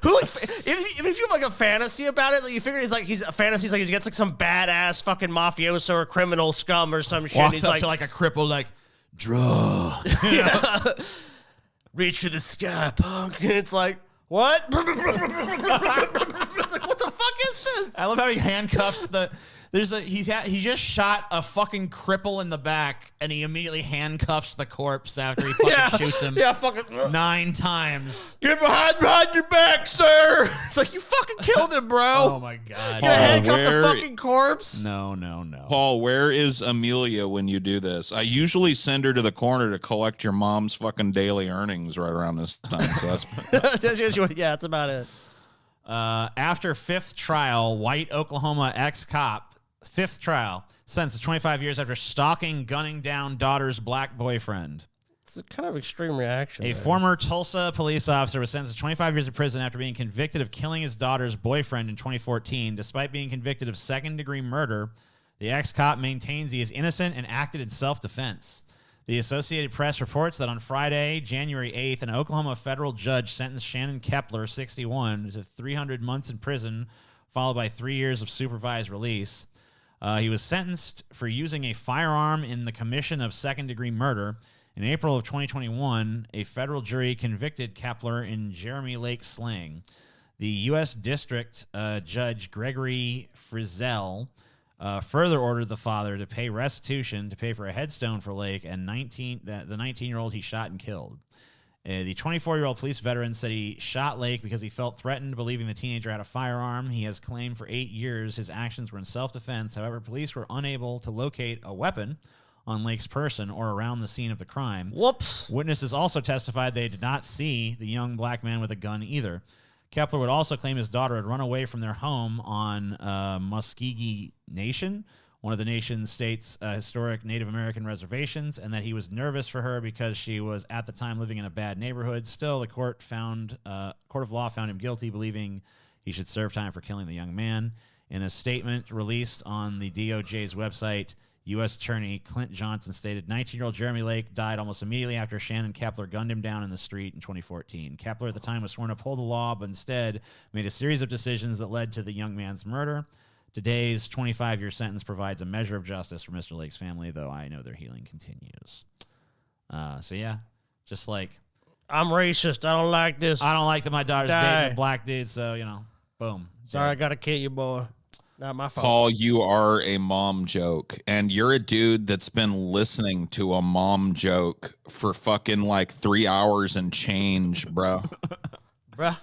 Who like, if you have like a fantasy about it, like you figure he's a fantasy, like he gets like some badass fucking mafioso or criminal scum or some shit. Walks He's up like, to like a cripple, like, draw. Reach for the sky, punk. And it's like, what? It's like, what the fuck is this? I love how he handcuffs the. He just shot a fucking cripple in the back, and he immediately handcuffs the corpse after he fucking shoots him. Yeah, fucking 9 times. Get behind your back, sir. It's like, you fucking killed him, bro. Oh my god. You gonna handcuff the fucking corpse? No. Paul, where is Amelia when you do this? I usually send her to the corner to collect your mom's fucking daily earnings right around this time. So that's yeah, that's about it. After 5th trial, white Oklahoma ex-cop Fifth trial. Sentenced to 25 years after stalking, gunning down daughter's black boyfriend. It's a kind of extreme reaction. A former Tulsa police officer was sentenced to 25 years of prison after being convicted of killing his daughter's boyfriend in 2014. Despite being convicted of second-degree murder, the ex-cop maintains he is innocent and acted in self-defense. The Associated Press reports that on Friday, January 8th, an Oklahoma federal judge sentenced Shannon Kepler, 61, to 300 months in prison, followed by 3 years of supervised release. He was sentenced for using a firearm in the commission of second-degree murder. In April of 2021, a federal jury convicted Kepler in Jeremy Lake slaying. The U.S. District Judge Gregory Frizzell further ordered the father to pay restitution to pay for a headstone for Lake and the 19-year-old he shot and killed. The 24-year-old police veteran said he shot Lake because he felt threatened, believing the teenager had a firearm. He has claimed for 8 years his actions were in self-defense. However, police were unable to locate a weapon on Lake's person or around the scene of the crime. Whoops. Witnesses also testified they did not see the young black man with a gun either. Kepler would also claim his daughter had run away from their home on Muskogee Nation, one of the nation's state's historic Native American reservations, and that he was nervous for her because she was at the time living in a bad neighborhood. Still, the court of law found him guilty, believing he should serve time for killing the young man. In a statement released on the DOJ's website, U.S. Attorney Clint Johnson stated 19-year-old Jeremy Lake died almost immediately after Shannon Kepler gunned him down in the street in 2014. Kepler at the time was sworn to uphold the law, but instead made a series of decisions that led to the young man's murder. Today's 25-year sentence provides a measure of justice for Mr. Lake's family, though I know their healing continues. So yeah, just like... I'm racist. I don't like this. I don't like that my daughter's dating a black dude, so, boom. Sorry, I got to kill you, boy. Not my fault. Paul, you are a mom joke, and you're a dude that's been listening to a mom joke for fucking like 3 hours and change, bro. Bruh.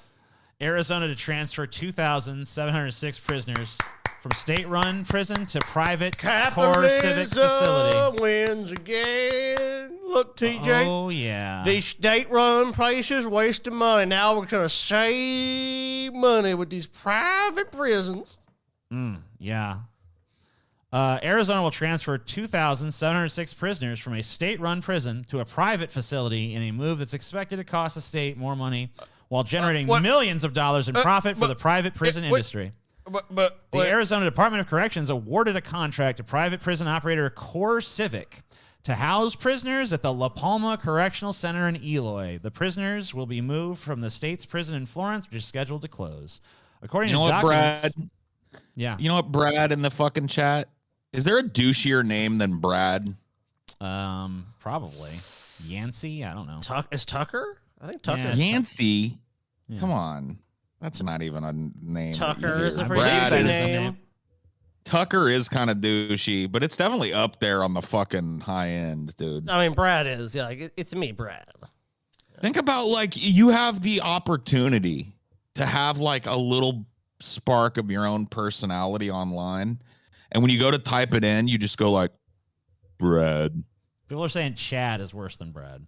Arizona to transfer 2,706 prisoners from state-run prison to private core civic facility. Wins again. Look, TJ. Oh, yeah. These state-run places wasting money. Now we're going to save money with these private prisons. Yeah. Arizona will transfer 2,706 prisoners from a state-run prison to a private facility in a move that's expected to cost the state more money while generating millions of dollars in profit for the private prison industry. The Arizona Department of Corrections awarded a contract to private prison operator Core Civic to house prisoners at the La Palma Correctional Center in Eloy. The prisoners will be moved from the state's prison in Florence, which is scheduled to close. According to documents... Brad? Yeah. You know what, Brad, in the fucking chat? Is there a douchier name than Brad? Probably. Yancey? I don't know. Is Tucker? I think Tucker. Yeah. Yancey? Yeah. Come on. That's not even a name. Tucker is a pretty Brad douchey name. Tucker is kind of douchey, but it's definitely up there on the fucking high end, dude. I mean, Brad is. Yeah, like, it's me, Brad. Think about, like, you have the opportunity to have, like, a little spark of your own personality online, and when you go to type it in, you just go like Brad. People are saying Chad is worse than Brad.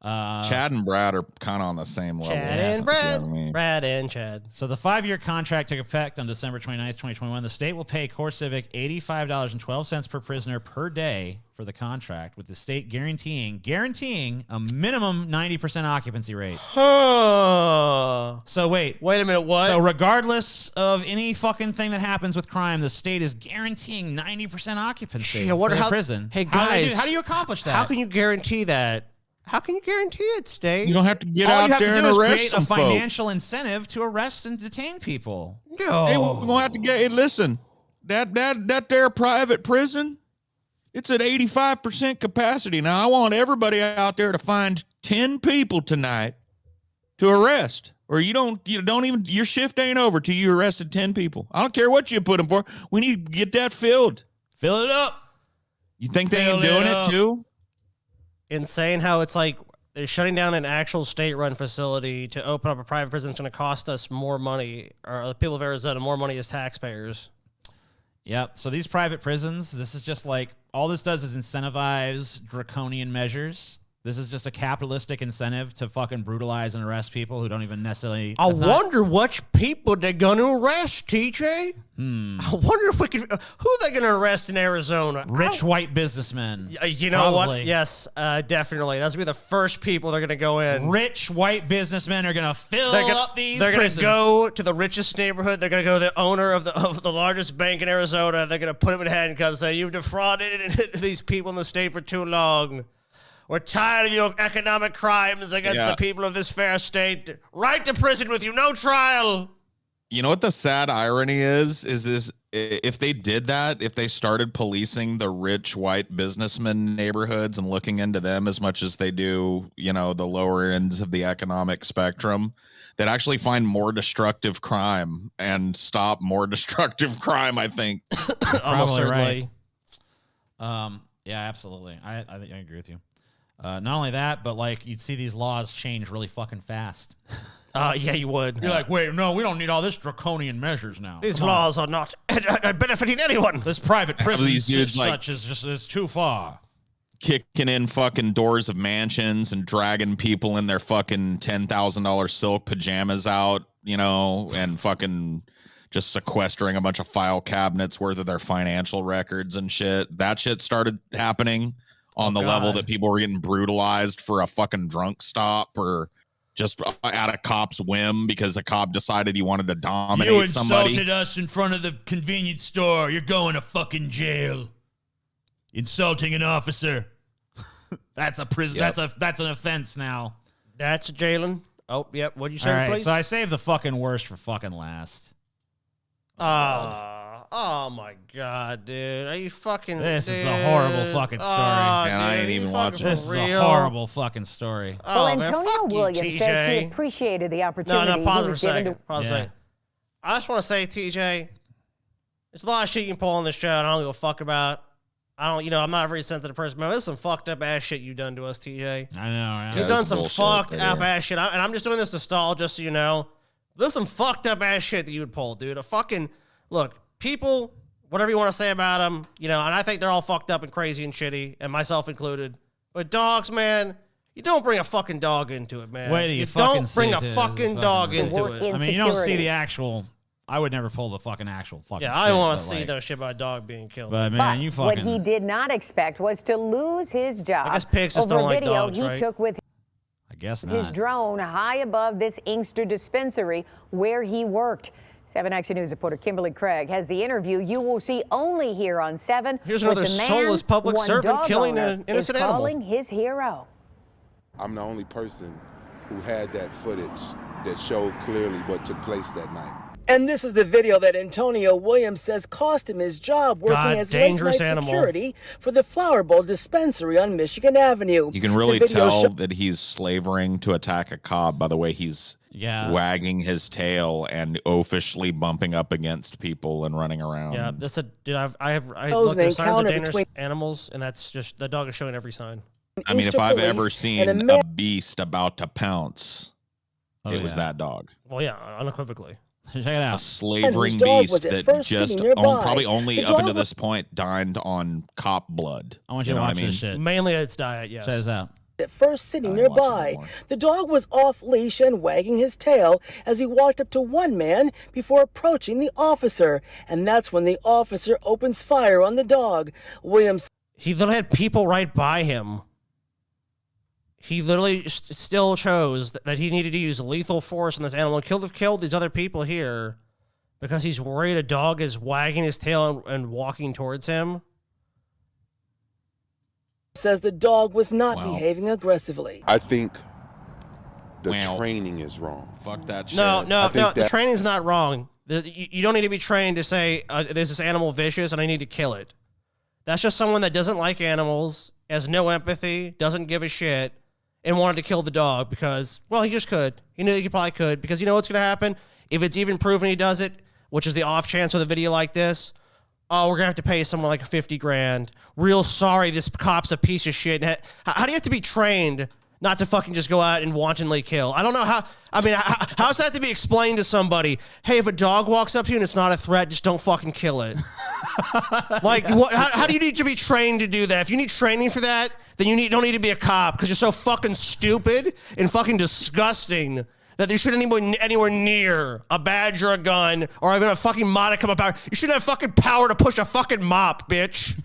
Chad and Brad are kind of on the same level. Chad and Brad. You know what I mean? Brad and Chad. So the 5-year contract took effect on December 29th, 2021. The state will pay Core Civic $85.12 per prisoner per day for the contract, with the state guaranteeing a minimum 90% occupancy rate. So wait a minute, what? So regardless of any fucking thing that happens with crime, the state is guaranteeing 90% occupancy for the prison. Hey guys, how do you accomplish that? How can you guarantee that? How can you guarantee it, state? You don't have to get All out you have there to and do is arrest create some a folk. financial incentive to arrest and detain people. No. Hey, we're gonna have to get. Hey, listen, that there private prison, it's at 85% capacity. Now I want everybody out there to find 10 people tonight to arrest, or you don't even, your shift ain't over till you arrested 10 people. I don't care what you put them for. We need to get that filled. Fill it up. You think they ain't doing it too? Insane how it's like they're shutting down an actual state-run facility to open up a private prison. It's going to cost us more money, or the people of Arizona more money as taxpayers. Yep. So these private prisons, this is just like, all this does is incentivize draconian measures This is just a capitalistic incentive to fucking brutalize and arrest people who don't even necessarily. I wonder which people they're going to arrest, TJ. I wonder if we can. Who are they going to arrest in Arizona? Rich white businessmen. You know Probably. what? Yes, definitely. That's going to be the first people they're going to go in. Rich white businessmen are going to fill up these They're going to prisons. go to the richest neighborhood. They're going to go to the owner of the largest bank in Arizona. They're going to put him in handcuffs and say, you've defrauded these people in the state for too long. We're tired of your economic crimes against the people of this fair state. Right to prison with you, no trial. You know what the sad irony is if they did that, if they started policing the rich white businessman neighborhoods and looking into them as much as they do, you know, the lower ends of the economic spectrum, they'd actually find more destructive crime and stop more destructive crime, I think. Almost certainly. Right. Yeah, absolutely. I think I agree with you. Not only that, but like you'd see these laws change really fucking fast. Yeah, you would. You're like, wait, no, we don't need all this draconian measures now. These laws are not benefiting anyone. This private prison these dudes, such is too far. Kicking in fucking doors of mansions and dragging people in their fucking $10,000 silk pajamas out, you know, and fucking just sequestering a bunch of file cabinets worth of their financial records and shit. That shit started happening on the level that people were getting brutalized for a fucking drunk stop or just at a cop's whim because a cop decided he wanted to dominate somebody. You insulted us in front of the convenience store. You're going to fucking jail. Insulting an officer. That's a prison. Yep. That's an offense now. That's jailing. Oh, yep. What'd you say, All right, please? so I saved the fucking worst for fucking last. Oh my god, dude! Are you fucking? This is a horrible fucking story. Man, I ain't even watching This is a horrible fucking story. Oh, Well, man, Antonio fuck you, Williams says he TJ. appreciated the opportunity. No, pause he for a was given second. to- Pause for a second. I just want to say, TJ, there's a lot of shit you can pull on this show, and I don't give a fuck about. I'm not a very sensitive person, man. There's some fucked up ass shit you've done to us, TJ. I know, right? You've done some fucked up ass shit, and I'm just doing this to stall, just so you know. There's some fucked up ass shit that you would pull, dude. Look, people, whatever you want to say about them, and I think they're all fucked up and crazy and shitty, and myself included. But dogs, man, you don't bring a fucking dog into it, man. Wait till you fucking don't bring see a it, too. fucking dog into it. I mean, you don't see the actual. I would never pull the fucking actual fucking. Yeah, shit, I don't want but, to see like, that shit about a dog being killed. But man, you What fucking. he did not expect was to lose his job. I guess pigs just over don't a like video dogs, he right? took with I guess his not. drone high above this Inkster dispensary where he worked. 7 Action News reporter Kimberly Craig has the interview you will see only here on 7. Here's with another the man soulless public one servant dog killing owner an innocent is animal. calling his hero. I'm the only person who had that footage that showed clearly what took place that night. And this is the video that Antonio Williams says cost him his job working as dangerous late-night animal. security for the Flower Bowl dispensary on Michigan Avenue. You can really The video tell that he's slavering to attack a cop by the way he's wagging his tail and oafishly bumping up against people and running around. Yeah, that's dude. I Shows looked an at signs of encounter dangerous between- animals, and that's just the dog is showing every sign. I mean, if Inkster I've police ever and seen a beast about to pounce, it was that dog. Well, yeah, unequivocally. Check it out. A slavering dog beast was at that first just sitting nearby. probably only The up dog until was- this point dined on cop blood. I want you to know what watch this shit. Mainly its diet, yes. Check this out. At first sitting nearby, the dog was off leash and wagging his tail as he walked up to one man before approaching the officer. And that's when the officer opens fire on the dog. Williams. He literally had people right by him. He literally still chose that he needed to use lethal force on this animal and killed these other people here because he's worried a dog is wagging his tail and walking towards him. Says the dog was not behaving aggressively. I think the training is wrong. Fuck that shit. No, I think the that- training's not wrong. You don't need to be trained to say, there's this animal vicious and I need to kill it. That's just someone that doesn't like animals, has no empathy, doesn't give a shit, and wanted to kill the dog because, well, he just could. He knew he probably could because you know what's going to happen? If it's even proven he does it, which is the off chance with a video like this, oh, we're going to have to pay someone like $50,000. Real sorry, this cop's a piece of shit. How do you have to be trained not to fucking just go out and wantonly kill? I don't know how. I mean, how's that to be explained to somebody? Hey, if a dog walks up to you and it's not a threat, just don't fucking kill it. Like, how do you need to be trained to do that? If you need training for that, then you don't need to be a cop because you're so fucking stupid and fucking disgusting that you shouldn't be anywhere near a badge or a gun or even a fucking modicum of power. You shouldn't have fucking power to push a fucking mop, bitch.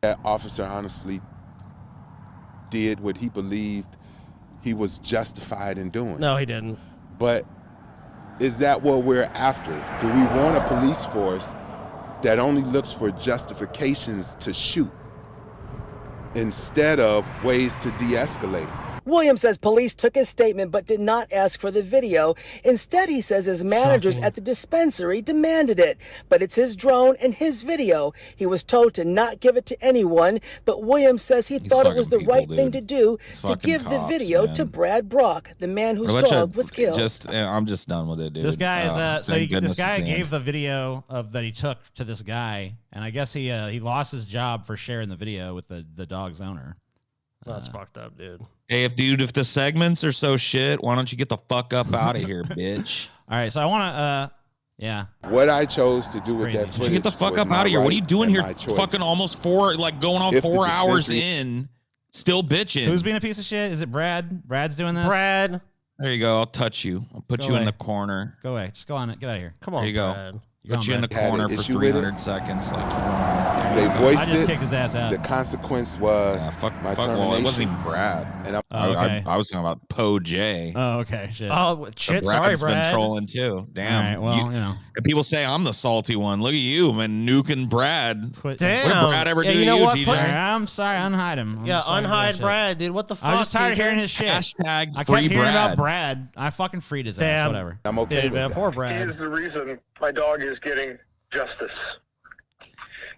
That officer honestly did what he believed he was justified in doing. No, he didn't. But is that what we're after? Do we want a police force that only looks for justifications to shoot instead of ways to de-escalate? Williams says police took his statement but did not ask for the video. Instead, he says his managers at the dispensary demanded it. But it's his drone and his video. He was told to not give it to anyone, but Williams says he thought it was the right thing to do to give the video to Brad Brock, the man whose dog was killed. I'm just done with it, dude. This guy is this guy it's the gave end. the video that he took to this guy, and I guess he lost his job for sharing the video with the dog's owner. That's fucked up, dude. Hey, if the segments are so shit, why don't you get the fuck up out of here, bitch? All right, so I want to, yeah. What I chose to do with that footage, You get the fuck was up my out of here. What are you right doing and here? my choice. Fucking almost going on If the 4 hours dispensary- in, still bitching. Who's being a piece of shit? Is it Brad? Brad's doing this? Brad. There you go. I'll touch you. I'll put Go you in away. the corner. Go away. Just go on it. Get out of here. Come on, There you go. Brad. Put you in the Had an corner for issue with it? 300 seconds. Like you want. They voiced I just it. kicked his ass out. The consequence was my termination. Well, it wasn't even Brad. And I was talking about Poe J. Oh, okay. Shit. Oh, shit. So Sorry, Brad's been Brad. trolling too. Damn. All right, well, you know. And people say I'm the salty one. Look at you, man, nuking Brad. What Damn. did Brad ever Yeah, do you to know you, what? TJ? Put- I'm sorry. Unhide him. Yeah, sorry about that unhide shit. Brad, dude. What the fuck? I was just tired of TJ? hearing his shit. Hashtag I kept free hearing Brad. about Brad. I fucking freed his ass. Damn. Whatever. I'm okay Dude, with man, that. poor He Brad. is the reason my dog is getting justice.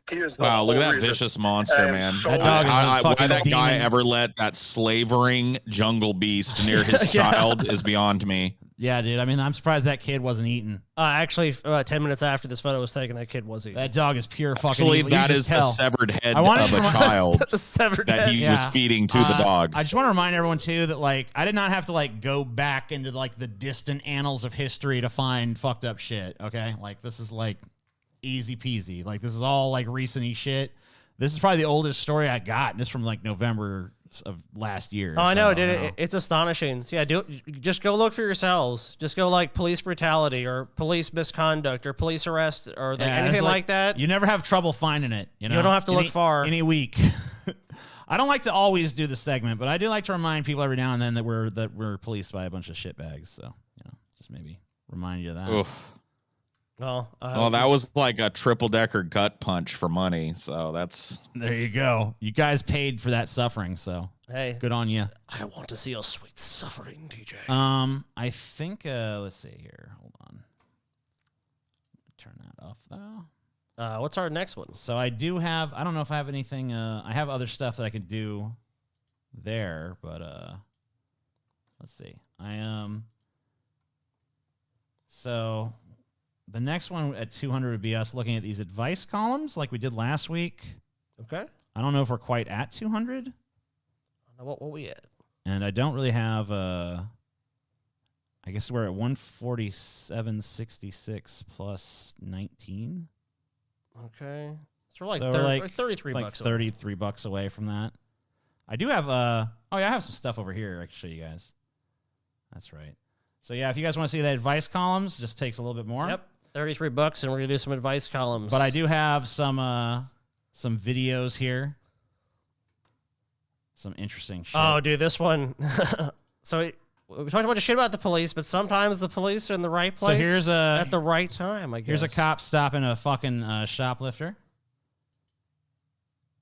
He is the Wow, look at whole that reason. vicious monster, And man. so That dog is a Why fucking that guy demon. ever let that slavering jungle beast near his child is beyond me. Yeah, dude. I mean, I'm surprised that kid wasn't eaten. Actually, 10 minutes after this photo was taken, that kid was eating. That dog is pure fucking Actually, evil. You that can is just the tell. severed head I wanted of a to- child The severed that head. he Yeah. was feeding to the dog. I just want to remind everyone too that like I did not have to like go back into like the distant annals of history to find fucked up shit. Okay, like this is like easy peasy. Like this is all like recent-y shit. This is probably the oldest story I got, and it's from like November of last year. Oh, I know, so, dude. you know. It's astonishing. So, yeah, just go look for yourselves. Just go like police brutality or police misconduct or police arrest or Yeah, anything it's like that. You never have trouble finding it. You know, don't have to look far. Any week. I don't like to always do the segment, but I do like to remind people every now and then that we're policed by a bunch of shitbags. So you know, just maybe remind you of that. Oof. Well, That was like a triple decker gut punch for money. So that's There you go. You guys paid for that suffering, so hey, good on you. I want to see your sweet suffering, TJ. I think let's see here. Hold on. Turn that off though. What's our next one? So I do have. I don't know if I have anything. I have other stuff that I could do there, but let's see. So the next one at 200 would be us looking at these advice columns like we did last week. Okay. I don't know if we're quite at 200. What we at? And I don't really have I guess we're at 147.66 plus 19. Okay. So we're like, So 33 like bucks. 33 bucks away from that. I do have oh yeah, I have some stuff over here I can show you guys. That's right. So yeah, if you guys want to see the advice columns, just takes a little bit more. Yep. 33 bucks and we're going to do some advice columns. But I do have some videos here. Some interesting shit. Oh, dude, this one. So we talked a bunch of shit about the police, but sometimes the police are in the right place So here's at the right time, I guess. Here's a cop stopping a fucking shoplifter.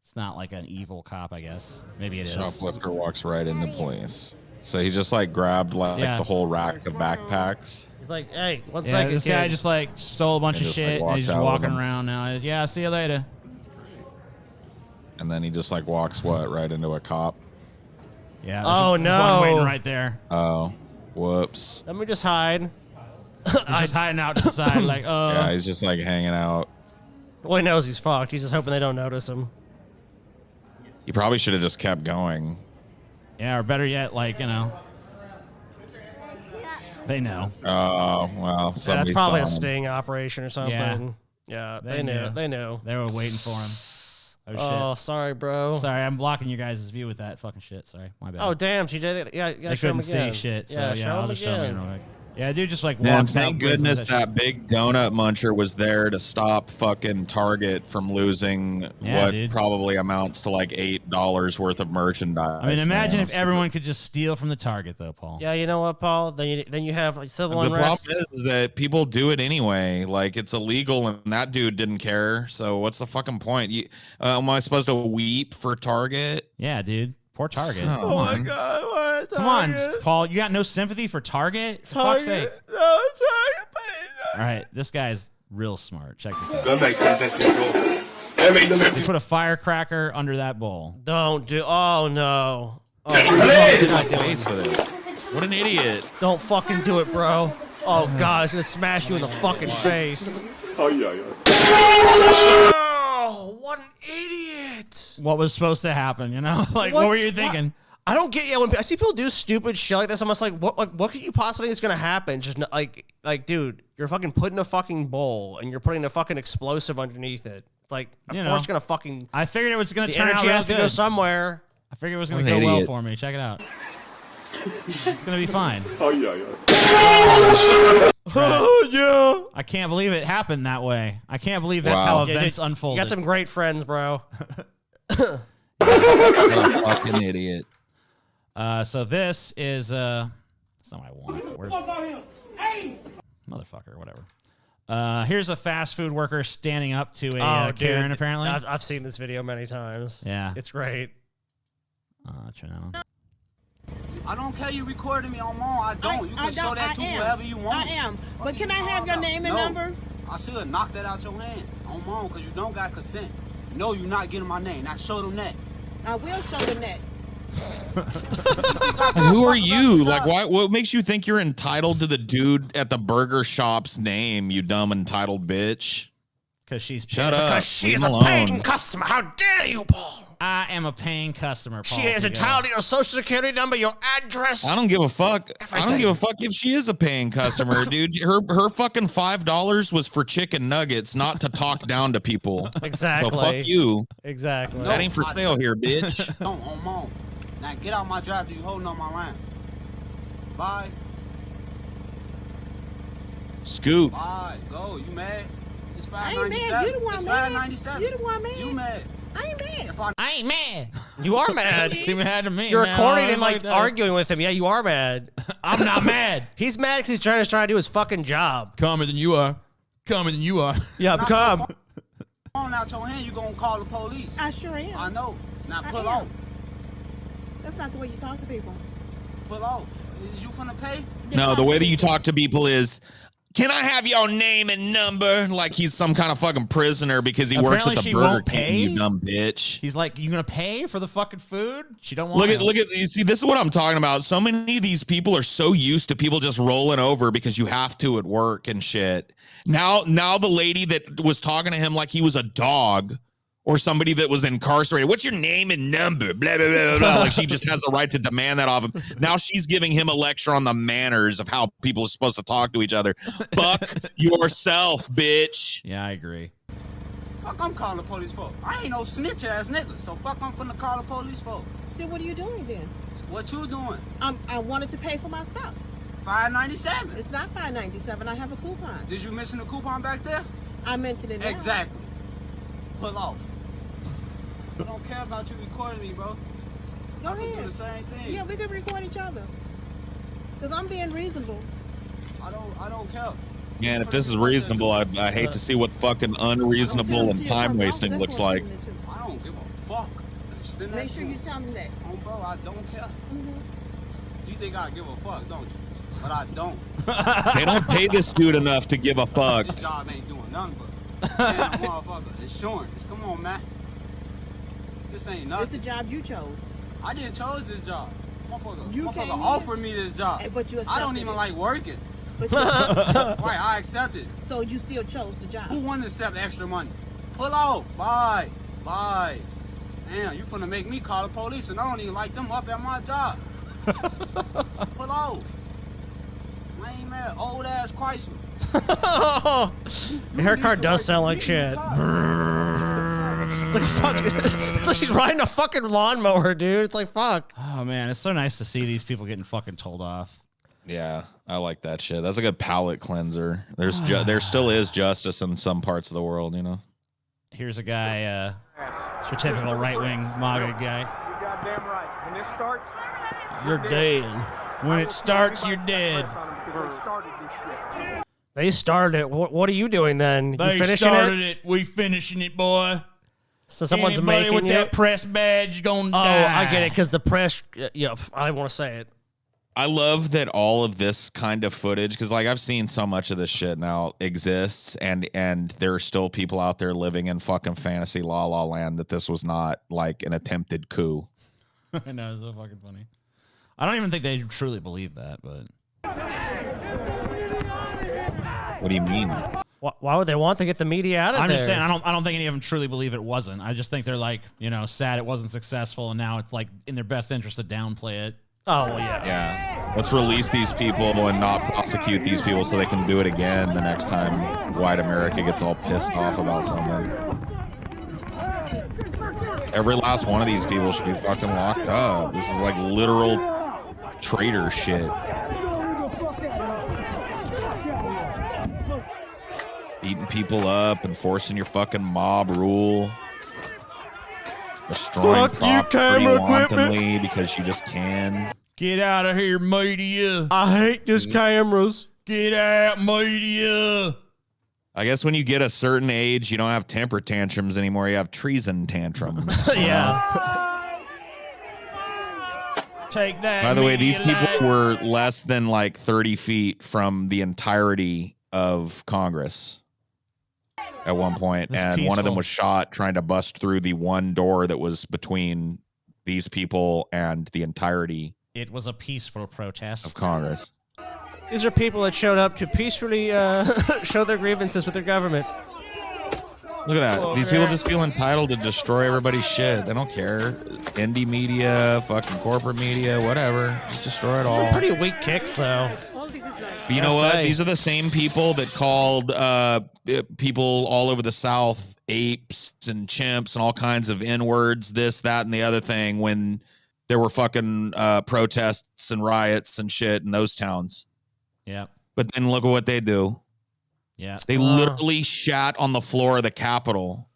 It's not like an evil cop, I guess. Maybe it is. shoplifter walks right into place. So he just like grabbed like Yeah. the whole rack of backpacks. He's like, hey, one Yeah, second, this kid. guy just like stole a bunch And of just, like, shit and walked he's just out with walking them. around now. Yeah, see you later. And then he just like walks right into a cop. Yeah. Oh, there's no. one waiting right there. Oh, whoops. Let me just hide. He's just hiding out to the side, like, Yeah, he's just like hanging out. Well, he knows he's fucked. He's just hoping they don't notice him. He probably should have just kept going. Yeah, or better yet, like, you know, they know. Oh, well. Yeah, that's somebody probably saw a him. sting operation or something. Yeah, they knew. They knew. They were waiting for him. Oh, shit. sorry, bro. Sorry, I'm blocking you guys' view with that fucking shit. Sorry, my bad. Oh, damn, TJ. Yeah, I couldn't see shit. So yeah, I'll just show them real quick. Yeah, dude, just like Man, walks thank up, goodness listens that big donut muncher was there to stop fucking Target from losing what probably amounts to like $8 worth of merchandise. I mean, imagine if everyone could just steal from the Target, though, Paul. Yeah, you know what, Paul? Then you have like civil The unrest. problem is that people do it anyway. Like, it's illegal, and that dude didn't care. So what's the fucking point? Am I supposed to weep for Target? Yeah, dude. Poor Target. Oh my God, what? Come on, Paul. You got no sympathy for Target? For fuck's sake. No, Target, please. All right, this guy's real smart. Check this out. That makes sense. They put a firecracker under that bowl. Don't do. Oh no. Oh, What an idiot. Don't fucking do it, bro. Oh god, it's gonna smash you in the fucking face. Oh yeah. Oh, what an idiot. What was supposed to happen, you know? Like, what were you thinking? I don't get. Yeah, when I see people do stupid shit like this, I'm just like, what could you possibly think is gonna happen? Just like, dude, you're fucking putting a fucking bowl and you're putting a fucking explosive underneath it. It's like, of course, it's gonna fucking. I figured it was gonna the turn out energy real has to good. go somewhere. I figured it was gonna go well for me. Check it out. It's gonna be fine. Oh yeah. Oh yeah. I can't believe it happened that way. I can't believe that's how events You unfolded. got some great friends, bro. What a fucking idiot. So this is that's not what I want. Where's motherfucker, whatever. Here's a fast food worker standing up to a Karen, apparently. I've seen this video many times. Yeah. It's great. Turn that on. I don't care you recording me on mom. I don't. You can show that to whoever you want. I am. But can I have your name and number? I should knock that out your hand on mom because you don't got consent. No, you're not getting my name. Now show them that. I will show them that. And who are you? Like, what makes you think you're entitled to the dude at the burger shop's name, you dumb entitled bitch? Because she's Shut up. Because she Leave is him a alone. paying customer. How dare you, Paul? I am a paying customer, Paul. She is entitled to your social security number, your address. I don't give a fuck. I don't give a fuck if she is a paying customer, dude. Her fucking $5 was for chicken nuggets, not to talk down to people. Exactly. So fuck you. Exactly. That ain't for sale here, bitch. Don't on mom. Now get out my drive. You holding on my line. Bye. Scoot. Bye. Go. You mad? It's I ain't mad. You the one mad. You the one mad. You mad? I ain't mad. I ain't mad. You are mad. Seem mad to me. You're man. recording and like arguing with him. Yeah, you are mad. I'm not mad. He's mad because he's trying to do his fucking job. Calmer than you are. Calmer than you are. Yeah, come. Phone out your hand. You gonna call the police? I sure am. I know. Now I pull am. off. That's not the way you talk to people. Pull off. Is you finna pay? No, the way that you talk to people is, can I have your name and number? Like he's some kind of fucking prisoner because he works at the Burger King, you dumb bitch. He's like, you gonna pay for the fucking food? She don't want Look at you see, this is what I'm talking about. So many of these people are so used to people just rolling over because you have to at work and shit. Now the lady that was talking to him like he was a dog or somebody that was incarcerated. What's your name and number? Blah, blah, blah, blah. Like she just has the right to demand that off him. Now she's giving him a lecture on the manners of how people are supposed to talk to each other. Fuck yourself, bitch. Yeah, I agree. Fuck, I'm calling the police for. I ain't no snitch ass nigga, so fuck, I'm finna call the police for. Then what are you doing then? What you doing? I wanted to pay for my stuff. $5.97. It's not $5.97. I have a coupon. Did you mention the coupon back there? I mentioned it now. Exactly. Pull off. I don't care about you recording me, bro. Go I can ahead. do the same thing. Yeah, we can record each other. Because I'm being reasonable. I don't care. Man, if this is reasonable, I hate to see what fucking unreasonable and time wasting looks like. I don't give a fuck. Send that Make sure to you me. tell them that. Oh, bro, I don't care. You think I give a fuck, don't you? But I don't. They don't pay this dude enough to give a fuck. This job ain't doing nothing but damn motherfucker. Insurance. Come on, man. This ain't nothing. It's a job you chose. I didn't chose this job. Motherfucker, You came offered me this job. But you I don't accepted even it. like working. But you, Right, I accepted. so you still chose the job. Who wanted to accept extra money? Pull off. Bye. Bye. Damn, you finna make me call the police and I don't even like them up at my job. Pull off. I ain't mad. Old ass Chrysler. Her car does sound like shit. It's like it's like she's riding a fucking lawnmower, dude. It's like fuck. Oh man, it's so nice to see these people getting fucking told off. Yeah, I like that shit. That's a good palate cleanser. There still is justice in some parts of the world, you know. Here's a guy, it's your typical right-wing MAGA guy. You're goddamn right. When this starts, You're dead. When it starts, you're dead. They started it. What are you doing then? You They finishing started it? We finishing it, boy. So someone's Anybody making with you? that press badge gonna Oh, die. I get it. Because the press. Yeah, I didn't want to say it. I love that all of this kind of footage, because like I've seen so much of this shit now exists, and there are still people out there living in fucking fantasy la la land that this was not like an attempted coup. I know, it's so fucking funny. I don't even think they truly believe that, but what do you mean? Why would they want to get the media out of there? I'm just saying I don't think any of them truly believe it wasn't. I just think they're like, you know, sad it wasn't successful, and now it's like in their best interest to downplay it. Oh well, yeah. Yeah. Let's release these people and not prosecute these people so they can do it again the next time white America gets all pissed off about something. Every last one of these people should be fucking locked up. This is like literal traitor shit. Beating people up, enforcing your fucking mob rule. Destroying property wantonly because you just can. Get out of here, media. I hate this cameras. Get out, media. I guess when you get a certain age, you don't have temper tantrums anymore. You have treason tantrums. Yeah. Take that. By the way, these media people were less than like 30 feet from the entirety of Congress at one point, and one of them was shot trying to bust through the one door that was between these people and the entirety It was a peaceful protest of Congress. These are people that showed up to peacefully show their grievances with their government. Look at that. These people just feel entitled to destroy everybody's shit. They don't care. Indie media, fucking corporate media, whatever. Just destroy it all. Some pretty weak kicks, though. But you know what? These are the same people that called people all over the South apes and chimps and all kinds of N-words, this, that, and the other thing when there were fucking protests and riots and shit in those towns. Yeah. But then look at what they do. Yeah. They literally shat on the floor of the Capitol.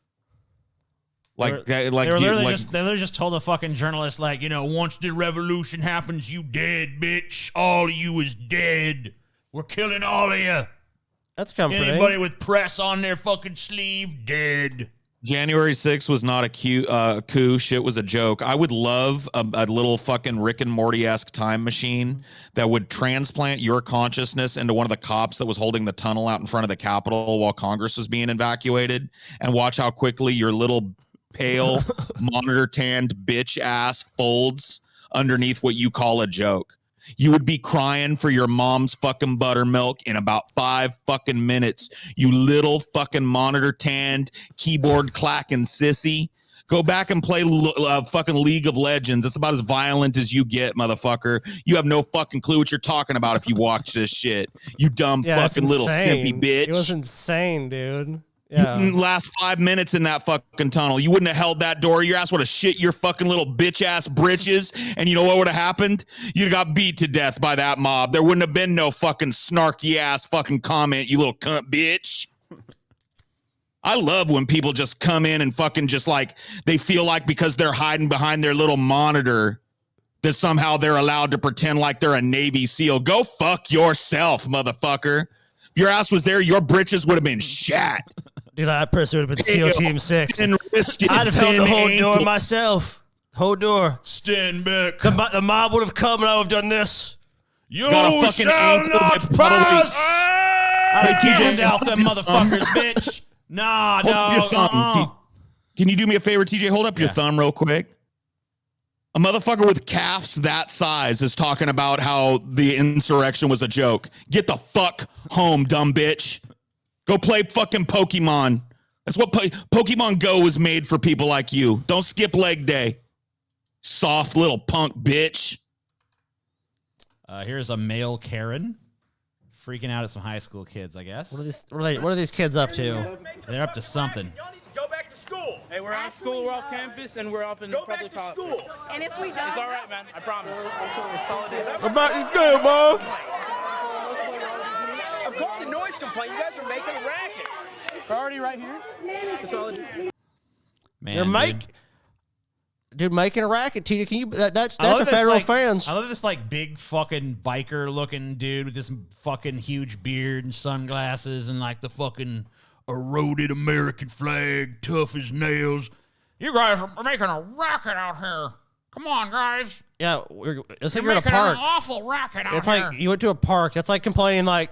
They literally just told a fucking journalist, like, you know, once the revolution happens, you dead, bitch. All of you is dead. We're killing all of you. That's comforting. Anybody with press on their fucking sleeve, dead. January 6th was not a coup. Shit was a joke. I would love a little fucking Rick and Morty-esque time machine that would transplant your consciousness into one of the cops that was holding the tunnel out in front of the Capitol while Congress was being evacuated, and watch how quickly your little pale, monitor-tanned bitch ass folds underneath what you call a joke. You would be crying for your mom's fucking buttermilk in about 5 fucking minutes. You little fucking monitor tanned, keyboard clacking sissy. Go back and play fucking League of Legends. It's about as violent as you get, motherfucker. You have no fucking clue what you're talking about if you watch this shit. You dumb fucking little simpy bitch. It was insane, dude. Yeah. You didn't last 5 minutes in that fucking tunnel. You wouldn't have held that door. Your ass would have shit your fucking little bitch ass britches. And you know what would have happened? You'd have got beat to death by that mob. There wouldn't have been no fucking snarky ass fucking comment, you little cunt bitch. I love when people just come in and fucking just like, they feel like because they're hiding behind their little monitor that somehow they're allowed to pretend like they're a Navy SEAL. Go fuck yourself, motherfucker. If your ass was there, your britches would have been shat. Dude, that person would have been SEAL Team 6. I'd have held the whole door myself. Whole door. Stand back. The mob would have come and I would have done this. You shall not pass! I jammed out them motherfuckers, bitch. Nah, dog. Can you do me a favor, TJ? Hold up your thumb real quick. A motherfucker with calves that size is talking about how the insurrection was a joke. Get the fuck home, dumb bitch. Go play fucking Pokemon. That's what Pokemon Go was made for people like you. Don't skip leg day. Soft little punk bitch. Here's a male Karen freaking out at some high school kids, I guess. What are these kids up to? They're up to something. Y'all need to go back to school. Hey, we're off school, we're off campus, and we're off in Go public back to school. And if we don't, It's all right, man. I promise. I'm back to school, Mom. I've called the noise complaint. You guys are making a racket. Priority right here. Man, You're dude, making a racket, TJ. Can you? That's a federal offense. I love this like big fucking biker looking dude with this fucking huge beard and sunglasses and like the fucking eroded American flag, tough as nails. You guys are making a racket out here. Come on, guys. Yeah, it's like You're you're at a making park. an awful racket out It's here. like you went to a park. That's like complaining, like,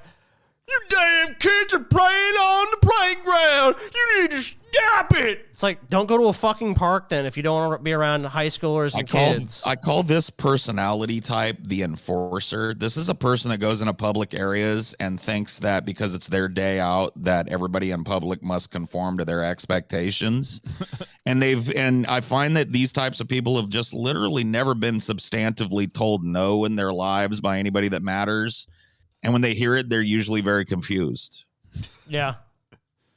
you damn kids are playing on the playground. You need to stop it. It's like, don't go to a fucking park then if you don't want to be around high schoolers and kids. I call this personality type the enforcer. This is a person that goes into public areas and thinks that because it's their day out that everybody in public must conform to their expectations. and I find that these types of people have just literally never been substantively told no in their lives by anybody that matters. And when they hear it, they're usually very confused. Yeah.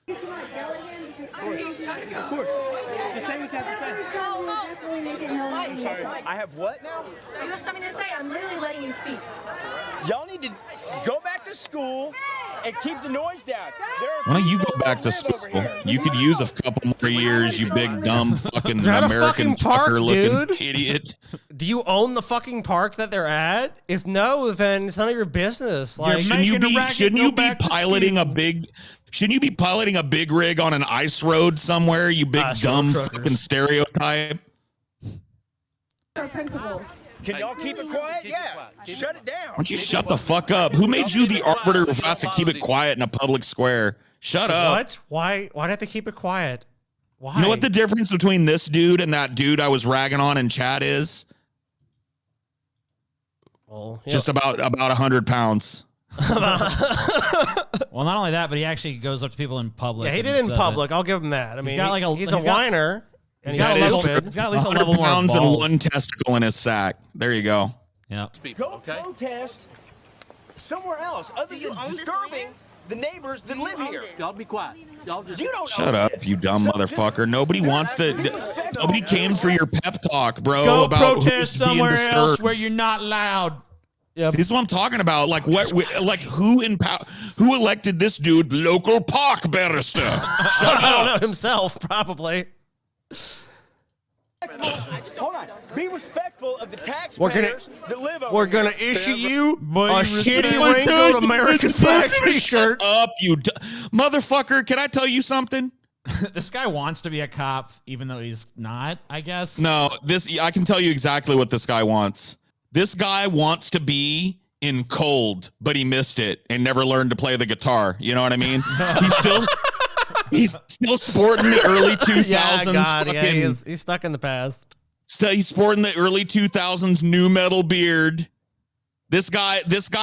Of course. Just say what you have to say. I'm sorry. I have what now? You have something to say. I'm literally letting you speak. Y'all need to go back to school and keep the noise down. Why don't you go back to school? You could use a couple more years, you big dumb fucking American park, looking dude. idiot. Do you own the fucking park that they're at? If no, then it's none of your business. Like, Shouldn't you be piloting a big rig on an ice road somewhere, you big dumb fucking stereotype? Principal. Can y'all keep it quiet? Yeah. Shut it down. Why don't you shut the fuck up? Who made you the arbiter of how to keep it quiet in a public square? Shut up. What? Why do I have to keep it quiet? Why? You know what the difference between this dude and that dude I was ragging on in chat is? Well, just about 100 pounds. Well, not only that, but he actually goes up to people in public. Yeah, he and did in says public. it. I'll give him that. I mean, he's a whiner. And He's got at least a level more pounds and balls. one testicle in his sack. There you go. Yeah. Go protest somewhere else other than disturbing the neighbors that live here. Y'all be quiet. Y'all just... You don't Shut up, you dumb motherfucker. Nobody wants to. Nobody came for your pep talk, bro. Go about protest who's being somewhere else disturbed. where you're not loud. See, this is what I'm talking about. Like who elected this dude local park barrister? Shut I don't up. know, himself, probably. Hold on. Be respectful of the taxpayers that live over We're gonna here. issue you a shitty wrinkled American flag t-shirt. Shut up, you motherfucker. Can I tell you something? This guy wants to be a cop, even though he's not, I guess. No, I can tell you exactly what this guy wants. This guy wants to be in cold, but he missed it and never learned to play the guitar. You know what I mean? He's still sporting the early 2000s. Yeah, God, yeah, he's stuck in the past. He's sporting the early 2000s new metal beard. This guy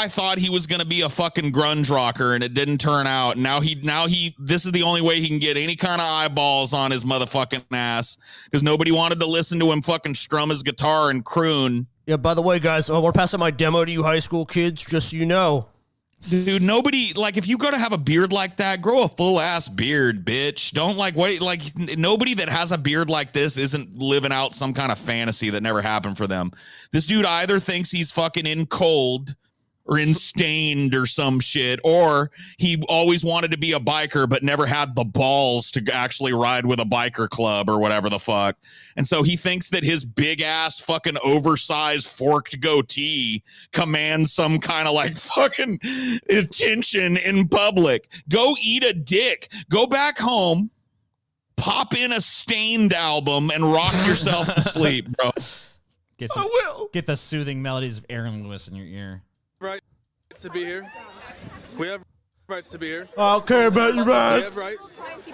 thought he was gonna be a fucking grunge rocker, and it didn't turn out. Now this is the only way he can get any kind of eyeballs on his motherfucking ass, because nobody wanted to listen to him fucking strum his guitar and croon. Yeah, by the way, guys, I want to pass out my demo to you high school kids, just so you know. Dude, nobody, like, if you go to have a beard like that, grow a full ass beard, bitch. Don't nobody that has a beard like this isn't living out some kind of fantasy that never happened for them. This dude either thinks he's fucking in cold or in stained or some shit, or he always wanted to be a biker but never had the balls to actually ride with a biker club or whatever the fuck. And so he thinks that his big ass fucking oversized forked goatee commands some kind of like fucking attention in public. Go eat a dick. Go back home, pop in a Stained album, and rock yourself to sleep, bro. Get the soothing melodies of Aaron Lewis in your ear. Rights to be here. We have rights to be here. I don't care about your We rights. have rights. You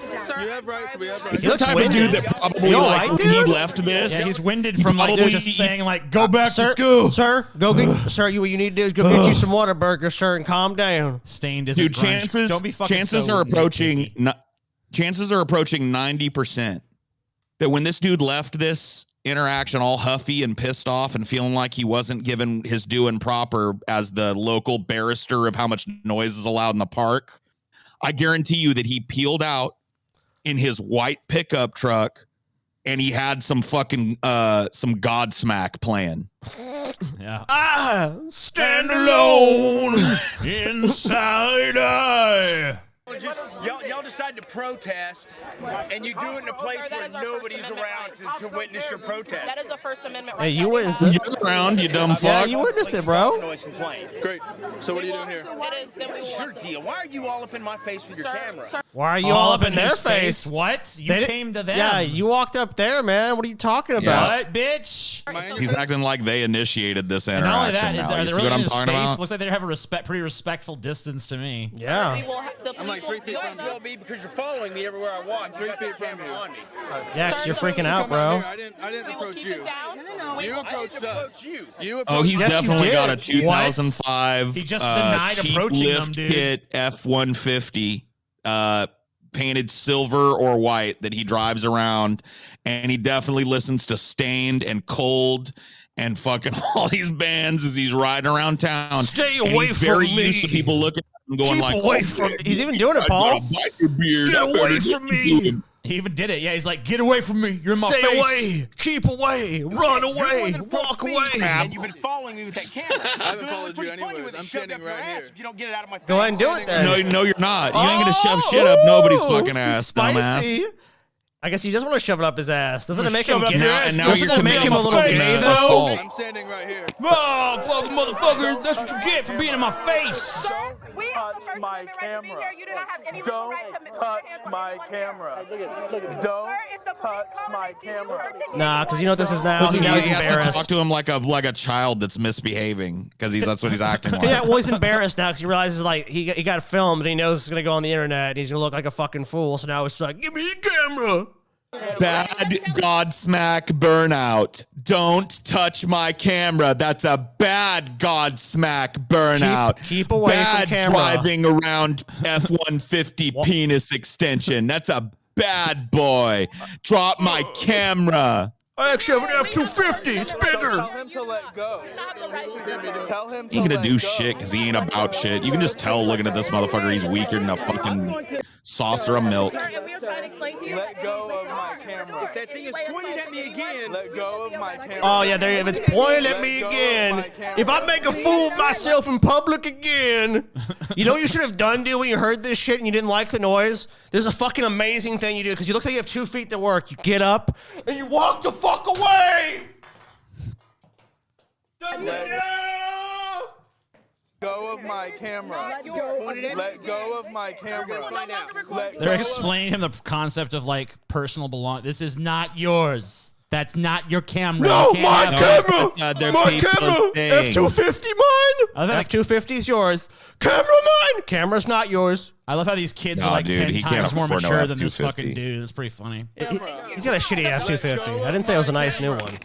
have rights. We have rights. He's the type of dude that probably, like, when he left this. Yeah, he's winded from like probably- just saying like, go back Sir, to school. Sir, go get, sir, what you need to do is go get you some Whataburger, sir, and calm down. Stained as a Dude, grunge. Don't be fucking chances so are approaching 90% that when this dude left this interaction all huffy and pissed off and feeling like he wasn't given his due and proper as the local barrister of how much noise is allowed in the park, I guarantee you that he peeled out, in his white pickup truck, and he had some fucking some Godsmack playing. Yeah. I stand alone inside I. Y'all decide to protest, and you do it in a place where nobody's around to witness your protest. That is a First Amendment Hey, right. you witnessed it. You're around, you dumb fuck. Yeah, you witnessed it, bro. Noise complaint. Great. So what are you doing here? What's your deal? Why are you all up in my face with your camera? Why are you all up in their his face? What? You They came to them. Yeah, you walked up there, man. What are you talking about? What, bitch? He's acting like they initiated this And not only interaction. that, is now. are You they see really what in I'm his talking face? about? Looks like they have a pretty respectful distance to me. Yeah. I'm like 3 feet from you. Be because you're following me everywhere I walk. 3 feet from you. On me. Yeah, 'cause you're freaking out, bro. I didn't approach you. You approached us. You. Oh, he's Yes, you definitely got a did. 2005 He just denied cheap approaching them, lift dude. kit F-150 painted silver or white that he drives around, and he definitely listens to Stained and Cold and fucking all these bands as he's riding around town. Stay And away he's from very me. used to people looking at him going Keep like, away "Oh, from man, me." He's even doing it, I Paul. got a biker beard. Get I better away listen from to me. him." He even did it. Yeah, he's like, get away from me. You're in my Stay face. away. Keep away. Run away. Walk away. And you've been following me with that camera. I haven't followed you anyways. I'm standing right here. If you don't get it out of my face. Go ahead and do it then. No, you're not. You ain't gonna shove shit up nobody's fucking ass, Spicy. dumbass. I guess he does want to shove it up his ass. Doesn't it make him Shove it up gay? your ass. And now Doesn't you're that make him a committing little fucking gay, assault. though? I'm standing right here. Oh, fuck, motherfuckers. That's what you get for being in my face. We have the First Amendment right to be here. You do not have any legal right to touch my camera. Don't touch my camera. Nah, because you know what this is now? Listen, Now he's he has to embarrassed. talk to him like a child that's misbehaving because that's what he's acting like. Yeah, well, he's embarrassed now because he realizes like he got filmed and he knows it's gonna go on the internet. And he's gonna look like a fucking fool. So now it's like, give me your camera. Bad Godsmack burnout. Don't touch my camera. That's a bad Godsmack burnout. Keep away bad from camera. Driving around F-150 penis extension. That's a bad boy. Drop my camera. I actually have an F-250. It's bigger. Tell him to let go. Tell him He ain't gonna do shit because he ain't about shit. You can just tell looking at this motherfucker, he's weaker than a fucking saucer of milk. Sir, and we are trying to explain to you. Let go of my camera. If that thing is pointed at me again, Let go of my camera. Oh yeah, there. If it's pointed at me again, if I make a fool of myself in public again, you know what you should have done, dude, when you heard this shit and you didn't like the noise? There's a fucking amazing thing you do because you look like you have 2 feet to work. You get up and you walk the fuck away. Go of my camera. Let go of my camera. They're explaining him the concept of like personal belonging. This is not yours. That's not your camera. No, You can't my have it. camera. My camera. F-250 mine. F-250 is yours. Camera mine. Camera's not yours. I love how these kids No, are like dude, 10 he can't times more afford no mature than this F-250. fucking dude. That's pretty funny. He's got a shitty F-250. I didn't say it was a nice new one.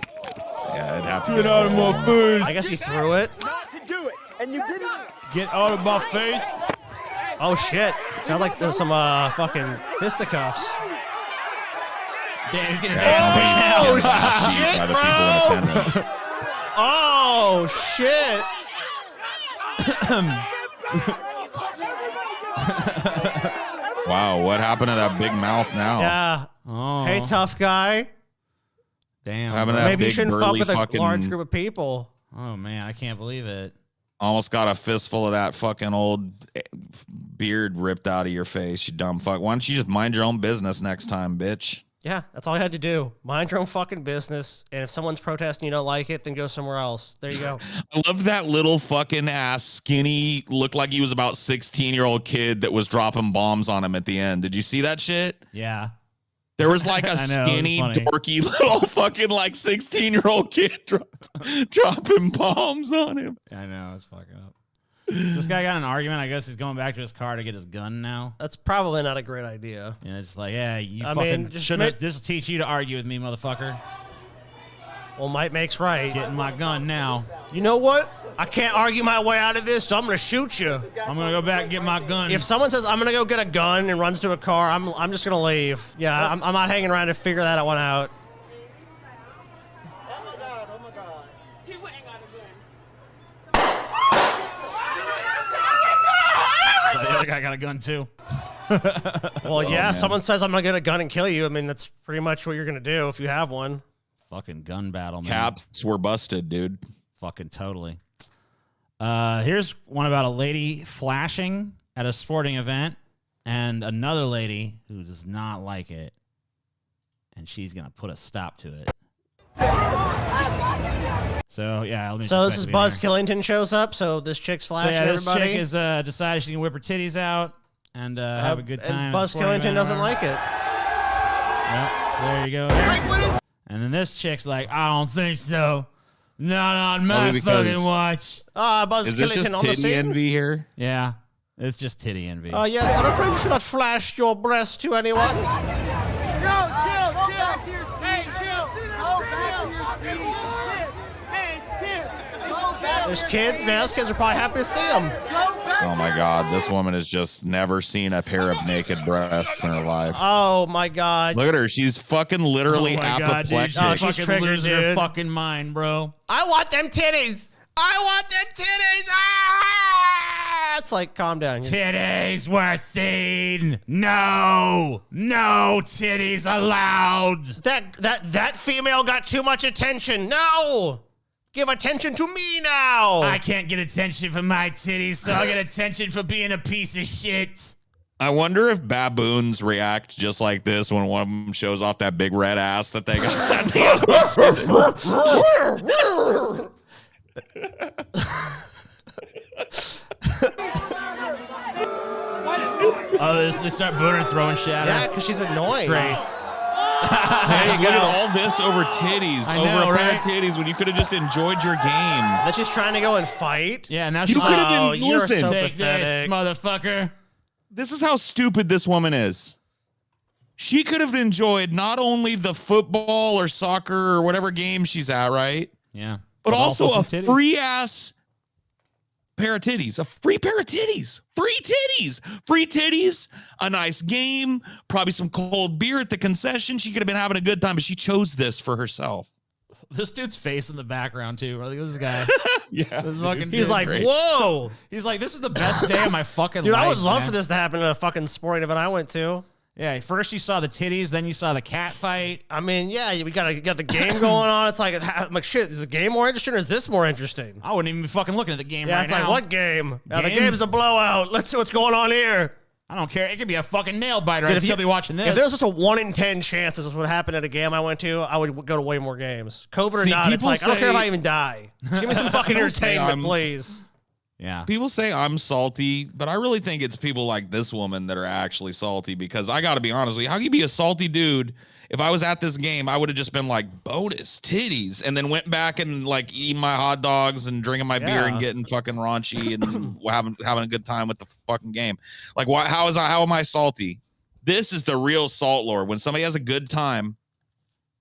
Yeah, it'd have to Get out of my face. I guess he threw it. not to do it, and you didn't. Get out of my face. Oh shit! Sounds like there's some fucking fisticuffs. Damn, he's getting his ass beat now. Oh shit, by the people in bro! attendance. Oh shit! Wow, what happened to that big mouth now? Yeah. Oh. Hey, tough guy. Damn. What happened to that Maybe you big shouldn't fuck burly with a fucking large group of people. Oh man, I can't believe it. almost got a fistful of that fucking old beard ripped out of your face, you dumb fuck. Why don't you just mind your own business next time, bitch? Yeah, that's all I had to do. Mind your own fucking business. And if someone's protesting you don't like it, then go somewhere else. There you go. I love that little fucking ass skinny, looked like he was about 16-year-old kid that was dropping bombs on him at the end. Did you see that shit? Yeah. There was like a I know, skinny, it's funny. dorky little fucking like 16-year-old kid dropping bombs on him. I know, it's fucking up. So this guy got in an argument. I guess he's going back to his car to get his gun now. That's probably not a great idea. And it's like, yeah, you I fucking mean, just shouldn't. This will teach you to argue with me, motherfucker. Well, might makes right. Getting my gun now. You know what? I can't argue my way out of this, so I'm going to shoot you. I'm going to go back and get my gun. If someone says, I'm going to go get a gun and runs to a car, I'm just going to leave. Yeah, I'm not hanging around to figure that one out. So the other guy got a gun too. Well, yeah, man. someone says I'm going to get a gun and kill you. I mean, that's pretty much what you're going to do if you have one. Fucking gun battle, man. Caps were busted, dude. Fucking totally. Here's one about a lady flashing at a sporting event and another lady who does not like it. And she's going to put a stop to it. So, yeah. So this is Buzz Killington shows up. So this chick's flashing everybody. This chick is decided she can whip her titties out and have a good time. And Buzz Killington doesn't like it. Yeah, so there you go. And then this chick's like, I don't think so. Not on my fucking watch. Buzz Killington on the titty scene. envy here? Yeah, it's just titty envy. Yes, I'm afraid you should not flash your breast to anyone. Yo, chill. Go back to your seat. Hey, chill. Go back to your seat. Hey, it's kids. There's kids. Now those kids are probably happy to see them. Oh my God, this woman has just never seen a pair of naked breasts in her life. Oh my God. Look at her. She's fucking literally apoplectic. God, dude, she's she's fucking triggered, losing her dude. fucking mind, bro. I want them titties. I want them titties. Ah! It's like, calm down. Titties were seen. No titties allowed. That female got too much attention. No. Give attention to me now. I can't get attention for my titties, so I get attention for being a piece of shit. I wonder if baboons react just like this when one of them shows off that big red ass that they got. They start booting and throwing shit at her. Yeah, because she's annoying. Great. There you go. All this over titties, I know, over a pair right? of titties when you could have just enjoyed your game. Then she's trying to go and fight. Yeah, now You she's could have Oh, been. you're Listen, so take this, pathetic. motherfucker. this is how stupid this woman is. She could have enjoyed not only the football or soccer or whatever game she's at, right? Yeah. But also some a titties. free ass pair of titties, a free pair of titties, free titties, a nice game, probably some cold beer at the concession. She could have been having a good time, but she chose this for herself. This dude's face in the background too. Like this guy. Yeah, This fucking He's dude. like, great. whoa. He's like, this is the best day of my fucking Dude, life. I would love man. for this to happen at a fucking sporting event I went to. Yeah, first you saw the titties, then you saw the cat fight. I mean, yeah, we got the game going on. It's like, I'm like, shit, is the game more interesting or is this more interesting? I wouldn't even be fucking looking at the game Yeah, right it's now. like, what game? Now, the Game? game's a blowout. Let's see what's going on here. I don't care. It could be a fucking nail biter. Dude, I'd still be watching this. If there was just a 1 in 10 chance this would happen at a game I went to, I would go to way more games. COVID or See, not, it's people like, I don't care if say- I even die. Just give me some fucking Don't say entertainment, I'm- please. yeah. People say I'm salty, but I really think it's people like this woman that are actually salty because I got to be honest with you. How can you be a salty dude? If I was at this game, I would have just been like, bonus titties, and then went back and like eating my hot dogs and drinking my beer and getting fucking raunchy and having a good time with the fucking game. Like, why? How am I salty? This is the real salt lord. When somebody has a good time,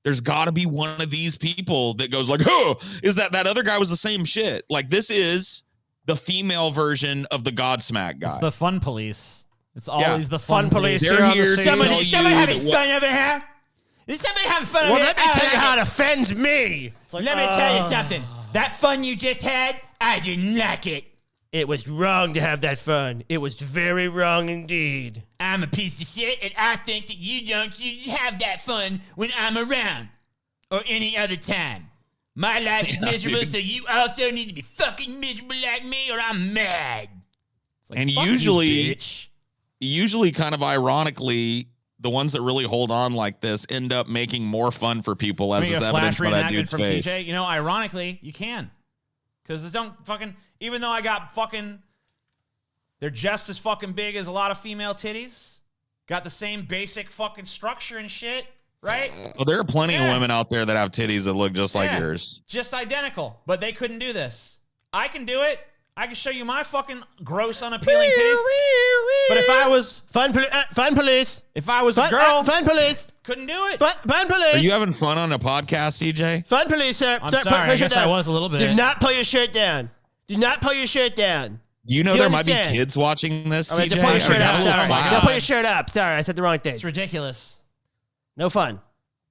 there's got to be one of these people that goes like, oh, is that other guy was the same shit? Like, this is the female version of the Godsmack guy. It's the fun police. It's always the fun, police. They're here on the here to scene. tell Somebody you having that fun over here? Is somebody having fun Well, over let me here? tell you how it offends me. It's like, Let me tell you something. That fun you just had, I didn't like it. It was wrong to have that fun. It was very wrong indeed. I'm a piece of shit, and I think that you don't have that fun when I'm around or any other time. My life is miserable, so you also need to be fucking miserable like me, or I'm mad. It's like, And fuck you, usually bitch. kind of ironically, the ones that really hold on like this end up making more fun for people, as Make is a evidenced flash by that reenactment dude's from face. TJ. You know, ironically, you can. Because don't fucking, even though I got fucking, they're just as fucking big as a lot of female titties. Got the same basic fucking structure and shit, right? Well, there are plenty of women out there that have titties that look just like Yeah. yours. Just identical. But they couldn't do this. I can do it. I can show you my fucking gross, unappealing titties. But if I was fun police, if I was a girl, fun police, couldn't do it. Fun police. Are you having fun on a podcast, TJ? Fun police, sir. I'm Sir, sorry. put I guess your I down. was a little bit. Do not pull your shirt down. Do not pull your shirt down. Do you know You there might be understand? kids watching this, All right, TJ? don't pull your I shirt mean, have up. a little Sorry. class. Don't pull your shirt up. Sorry, I said the wrong thing. It's ridiculous. No fun.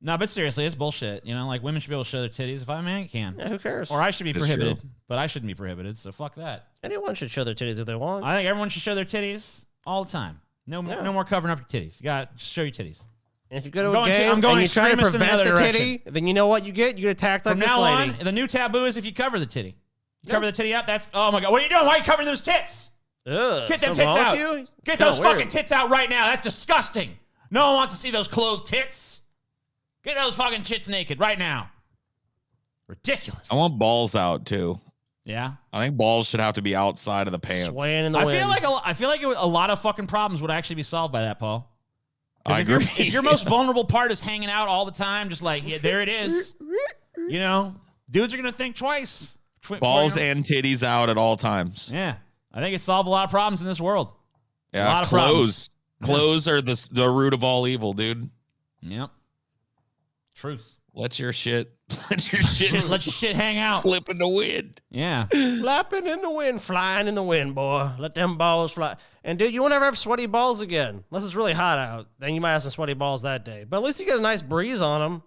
No, but seriously, it's bullshit. You know, like women should be able to show their titties. If I'm a man, you can. Yeah, who cares? Or I should be It's prohibited. true. But I shouldn't be prohibited, so fuck that. Anyone should show their titties if they want. I think everyone should show their titties all the time. No more covering up your titties. You got to show your titties. And if you go to a game and you try to prevent the titty, then you know what you get? You get attacked like this lady. From now on, the new taboo is if you cover the titty. You cover the titty up, that's, oh my God. What are you doing? Why are you covering those tits? Get them tits out. Get those fucking tits out right now. That's disgusting. No one wants to see those clothed tits. Get those fucking tits naked right now. Ridiculous. I want balls out too. Yeah, I think balls should have to be outside of the pants. Swaying in the wind. I feel like a lot of fucking problems would actually be solved by that, Paul. I agree. If your most vulnerable part is hanging out all the time, just like, yeah, there it is. You know, dudes are gonna think twice. Balls and titties out at all times. Yeah, I think it solved a lot of problems in this world. Yeah, a lot of problems. Clothes are the root of all evil, dude. Yep. Truth. Let your shit let your shit hang out. Flip in the wind. Yeah. Flapping in the wind, flying in the wind, boy. Let them balls fly. And dude, you won't ever have sweaty balls again. Unless it's really hot out. Then you might have some sweaty balls that day. But at least you get a nice breeze on them.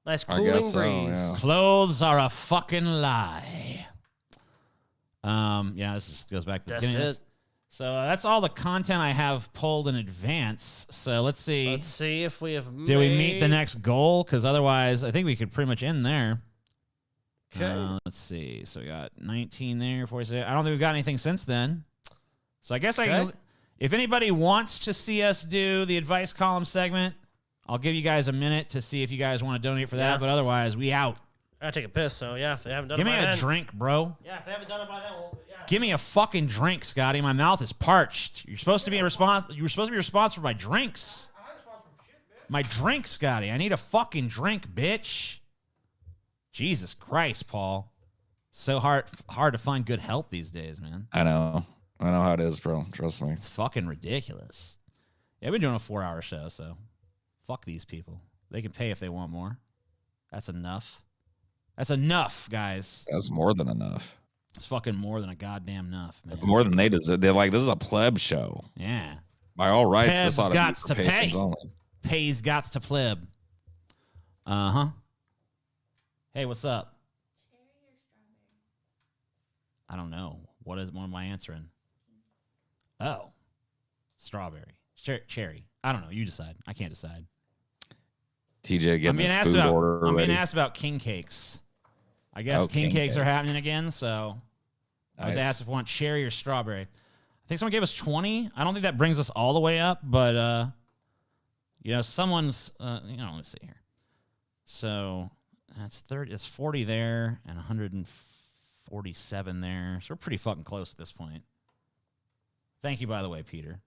Nice cooling breeze. Yeah. Clothes are a fucking lie. Yeah, this just goes back to the beginning. That's it. So that's all the content I have pulled in advance. So let's see. Let's see if we have Do we meet the next goal? Because otherwise, I think we could pretty much end there. Okay. Let's see. So we got 19 there. 46. I don't think we've got anything since then. So I guess I can. If anybody wants to see us do the advice column segment, I'll give you guys a minute to see if you guys want to donate for that. Yeah. But otherwise, we out. I gotta take a piss, so yeah, if they haven't done Give it by me a then. drink, bro. Yeah, if they haven't done it by then, well, yeah. Give me a fucking drink, Scotty. My mouth is parched. You're supposed to be You were supposed to be responsible for my drinks. My drink, Scotty. I need a fucking drink, bitch. Jesus Christ, Paul. So hard to find good help these days, man. I know how it is, bro. Trust me. It's fucking ridiculous. Yeah, I've been doing a 4-hour show, so fuck these people. They can pay if they want more. That's enough. That's enough, guys. That's more than enough. It's fucking more than a goddamn enough, man. It's more than they deserve. They're like, this is a pleb show. Yeah. By all rights, Plebs this ought to be gots for to patrons pay. only. Pays gots to pleb. Uh-huh. Hey, what's up? I don't know. What am I answering? Oh. Strawberry. Cherry. I don't know. You decide. I can't decide. TJ getting his food order I'm being ready. asked about king cakes. I guess king cakes are happening again, so I was asked if we want cherry or strawberry. I think someone gave us 20. I don't think that brings us all the way up, but someone's let's see here. So that's 30, it's 40 there and 147 there. So we're pretty fucking close at this point. Thank you, by the way, Peter.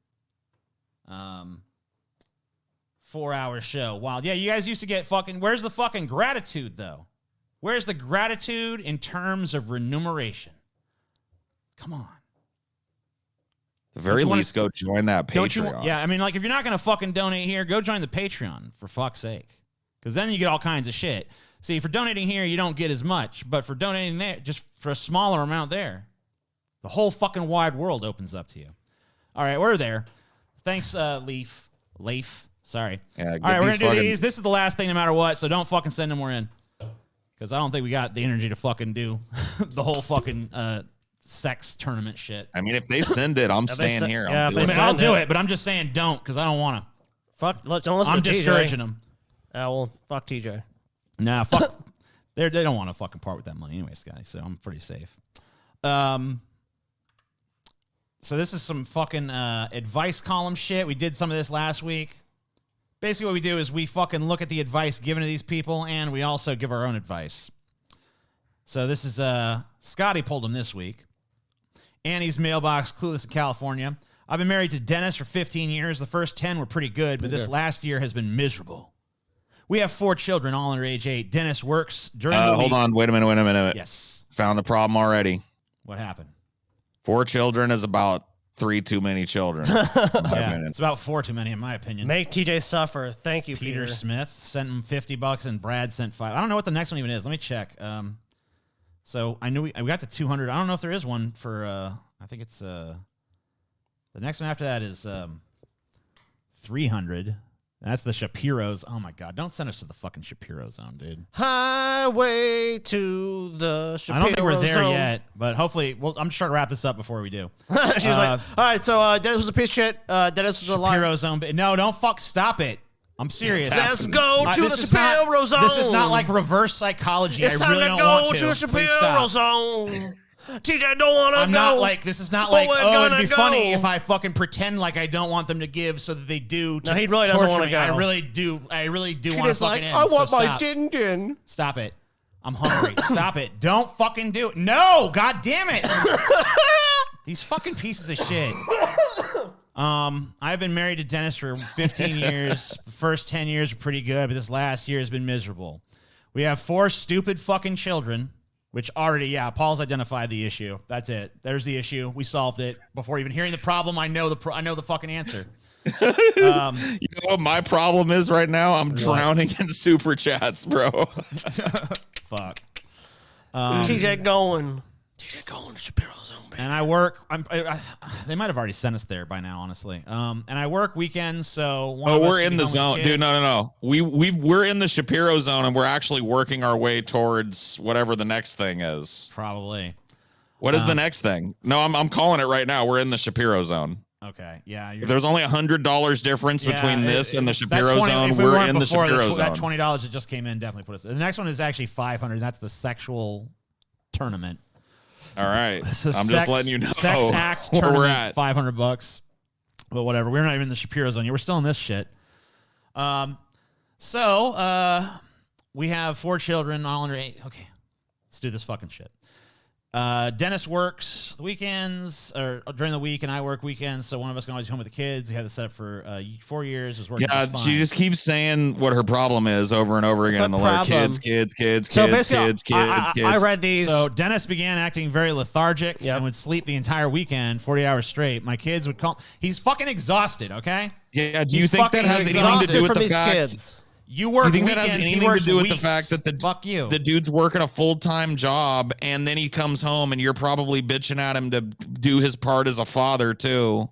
4-hour show. Wow. Yeah, you guys used to get fucking. Where's the fucking gratitude, though? Where's the gratitude in terms of remuneration? Come on. At the very least, go join that Patreon. Yeah, I mean, like, if you're not going to fucking donate here, go join the Patreon, for fuck's sake. Because then you get all kinds of shit. See, for donating here, you don't get as much. But for donating there, just for a smaller amount there, the whole fucking wide world opens up to you. All right, we're there. Thanks, Leaf. Sorry. Yeah, all right, we're going to do these. This is the last thing no matter what, so don't fucking send them more in. Because I don't think we got the energy to fucking do the whole fucking sex tournament shit. I mean, if they send it, I'm staying here. Yeah, I'll do it, but I'm just saying don't, because I don't want to. Don't listen I'm to TJ. discouraging them. Well, fuck TJ. Nah, fuck. They don't want to fucking part with that money anyway, Scotty, so I'm pretty safe. So this is some fucking advice column shit. We did some of this last week. Basically what we do is we fucking look at the advice given to these people, and we also give our own advice. So this is, Scotty pulled them this week. Annie's mailbox, Clueless in California. I've been married to Dennis for 15 years. The first 10 were pretty good, but this last year has been miserable. We have 4 children, all under age 8. Dennis works during the week. Hold on. Wait a minute. Yes. Found a problem already. What happened? 4 children is about 3 too many children. It's about 4 too many, in my opinion. Make TJ suffer. Thank you, Peter. Peter Smith sent him $50, and Brad sent 5. I don't know what the next one even is. Let me check. So I knew we got to 200. I don't know if there is one for. I think it's the next one after that is 300. That's the Shapiros. Oh my God! Don't send us to the fucking Shapiro zone, dude. Highway to the Shapiro I don't think we're there zone. yet, but hopefully, I'm just trying to wrap this up before we do. She's like, all right, so Dennis was a piece of shit. Dennis was a liar. Shapiro zone. No, don't stop it. I'm serious. Let's go to the This is Shapiro zone. This is not like reverse psychology. It's I time really to don't go want to the Please Shapiro stop. zone. TJ don't want to go. I'm not like, this is not but like, we're oh, it'd gonna be go. funny if I fucking pretend like I don't want them to give so that they do. No, he really doesn't want to go. I really do want to TJ's fucking like, end. I want so my stop. din-din. Stop it. I'm hungry. Stop it. Don't fucking do it. No, God damn it. These fucking pieces of shit. I've been married to Dennis for 15 years. The first 10 years were pretty good, but this last year has been miserable. We have 4 stupid fucking children, which already, Paul's identified the issue. That's it. There's the issue. We solved it. Before even hearing the problem, I know the fucking answer. You know what my problem is right now? I'm drowning in super chats, bro. Fuck. TJ going to Shapiro zone. And I work. They might have already sent us there by now, honestly. And I work weekends, so we're in the zone, dude. No. We're in the Shapiro zone, and we're actually working our way towards whatever the next thing is. Probably. What is the next thing? No, I'm calling it right now. We're in the Shapiro zone. Okay. Yeah. If there's only $100 difference between this and the Shapiro zone, if we we're weren't in the before, Shapiro zone. That $20 that just came in definitely put us there. The next one is actually $500. That's the sexual tournament. All right. So I'm just letting you know Sex act where tournament, we're at. $500. But whatever. We're not even in the Shapiro zone yet. We're still in this shit. So we have 4 children, all under 8. Okay. Let's do this fucking shit. Dennis works the weekends or during the week, and I work weekends. So one of us can always be home with the kids. We had this set up for 4 years. It was working just fine. She just keeps saying what her problem is over and over again in the letter. Kids. I read these. So Dennis began acting very lethargic and would sleep the entire weekend, 40 hours straight. My kids would call. He's fucking exhausted, okay? Yeah, do you think that has anything to do with the fact? You work You think weekends, that has he anything works to do with weeks. the fact that the dude's working a full-time job and then he comes home and you're probably bitching at him to do his part as a father too?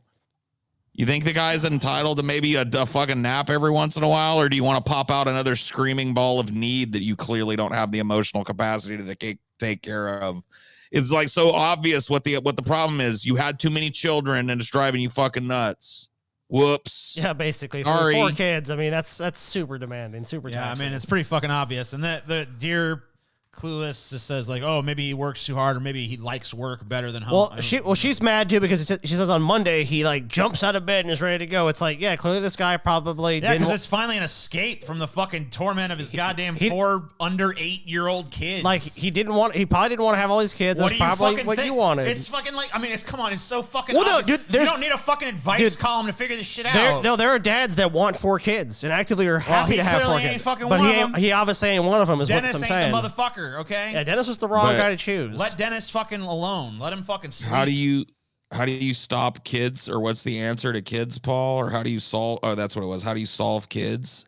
You think the guy's entitled to maybe a fucking nap every once in a while, or do you want to pop out another screaming ball of need that you clearly don't have the emotional capacity to take care of? It's like so obvious what the problem is. You had too many children and it's driving you fucking nuts. Whoops. Yeah, basically. For Sorry. 4 kids, I mean, that's super demanding, super taxing. I mean, it's pretty fucking obvious. And the dear Clueless just says like, oh, maybe he works too hard, or maybe he likes work better than home. She's mad too because she says on Monday he like jumps out of bed and is ready to go. It's like, yeah, clearly this guy probably Yeah, didn't. because it's finally an escape from the fucking torment of his goddamn 4 under 8-year-old kids. Like he probably didn't want to have all these kids. What That's do you probably fucking what think? you wanted. It's fucking like, I mean, come on, it's so fucking Well, no, obvious. dude, you don't need a fucking advice column to figure this shit out. There are dads that want 4 kids and actively are happy he to have 4 clearly kids. ain't fucking but one of them. he obviously ain't one of them. Is Dennis what I'm saying. ain't the motherfucker, okay? Yeah, Dennis was the wrong guy to choose. Let Dennis fucking alone. Let him fucking sleep. How do you stop kids, or what's the answer to kids, Paul? Or how do you solve? Oh, that's what it was. How do you solve kids?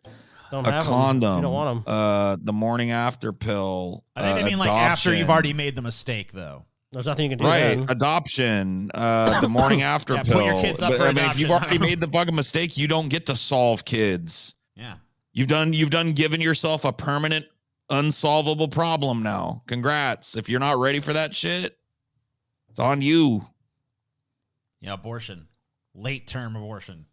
Don't a have 'em. condom. You don't want 'em. The morning after pill. I think they mean like after you've already made the mistake, though. There's nothing you can do. Right, then. adoption. The morning after pill. Put your kids up for I mean, if you've adoption. already made the fucking mistake, you don't get to solve kids. Yeah. You've done given yourself a permanent, unsolvable problem now. Congrats. If you're not ready for that shit, it's on you. Yeah, abortion. Late term abortion.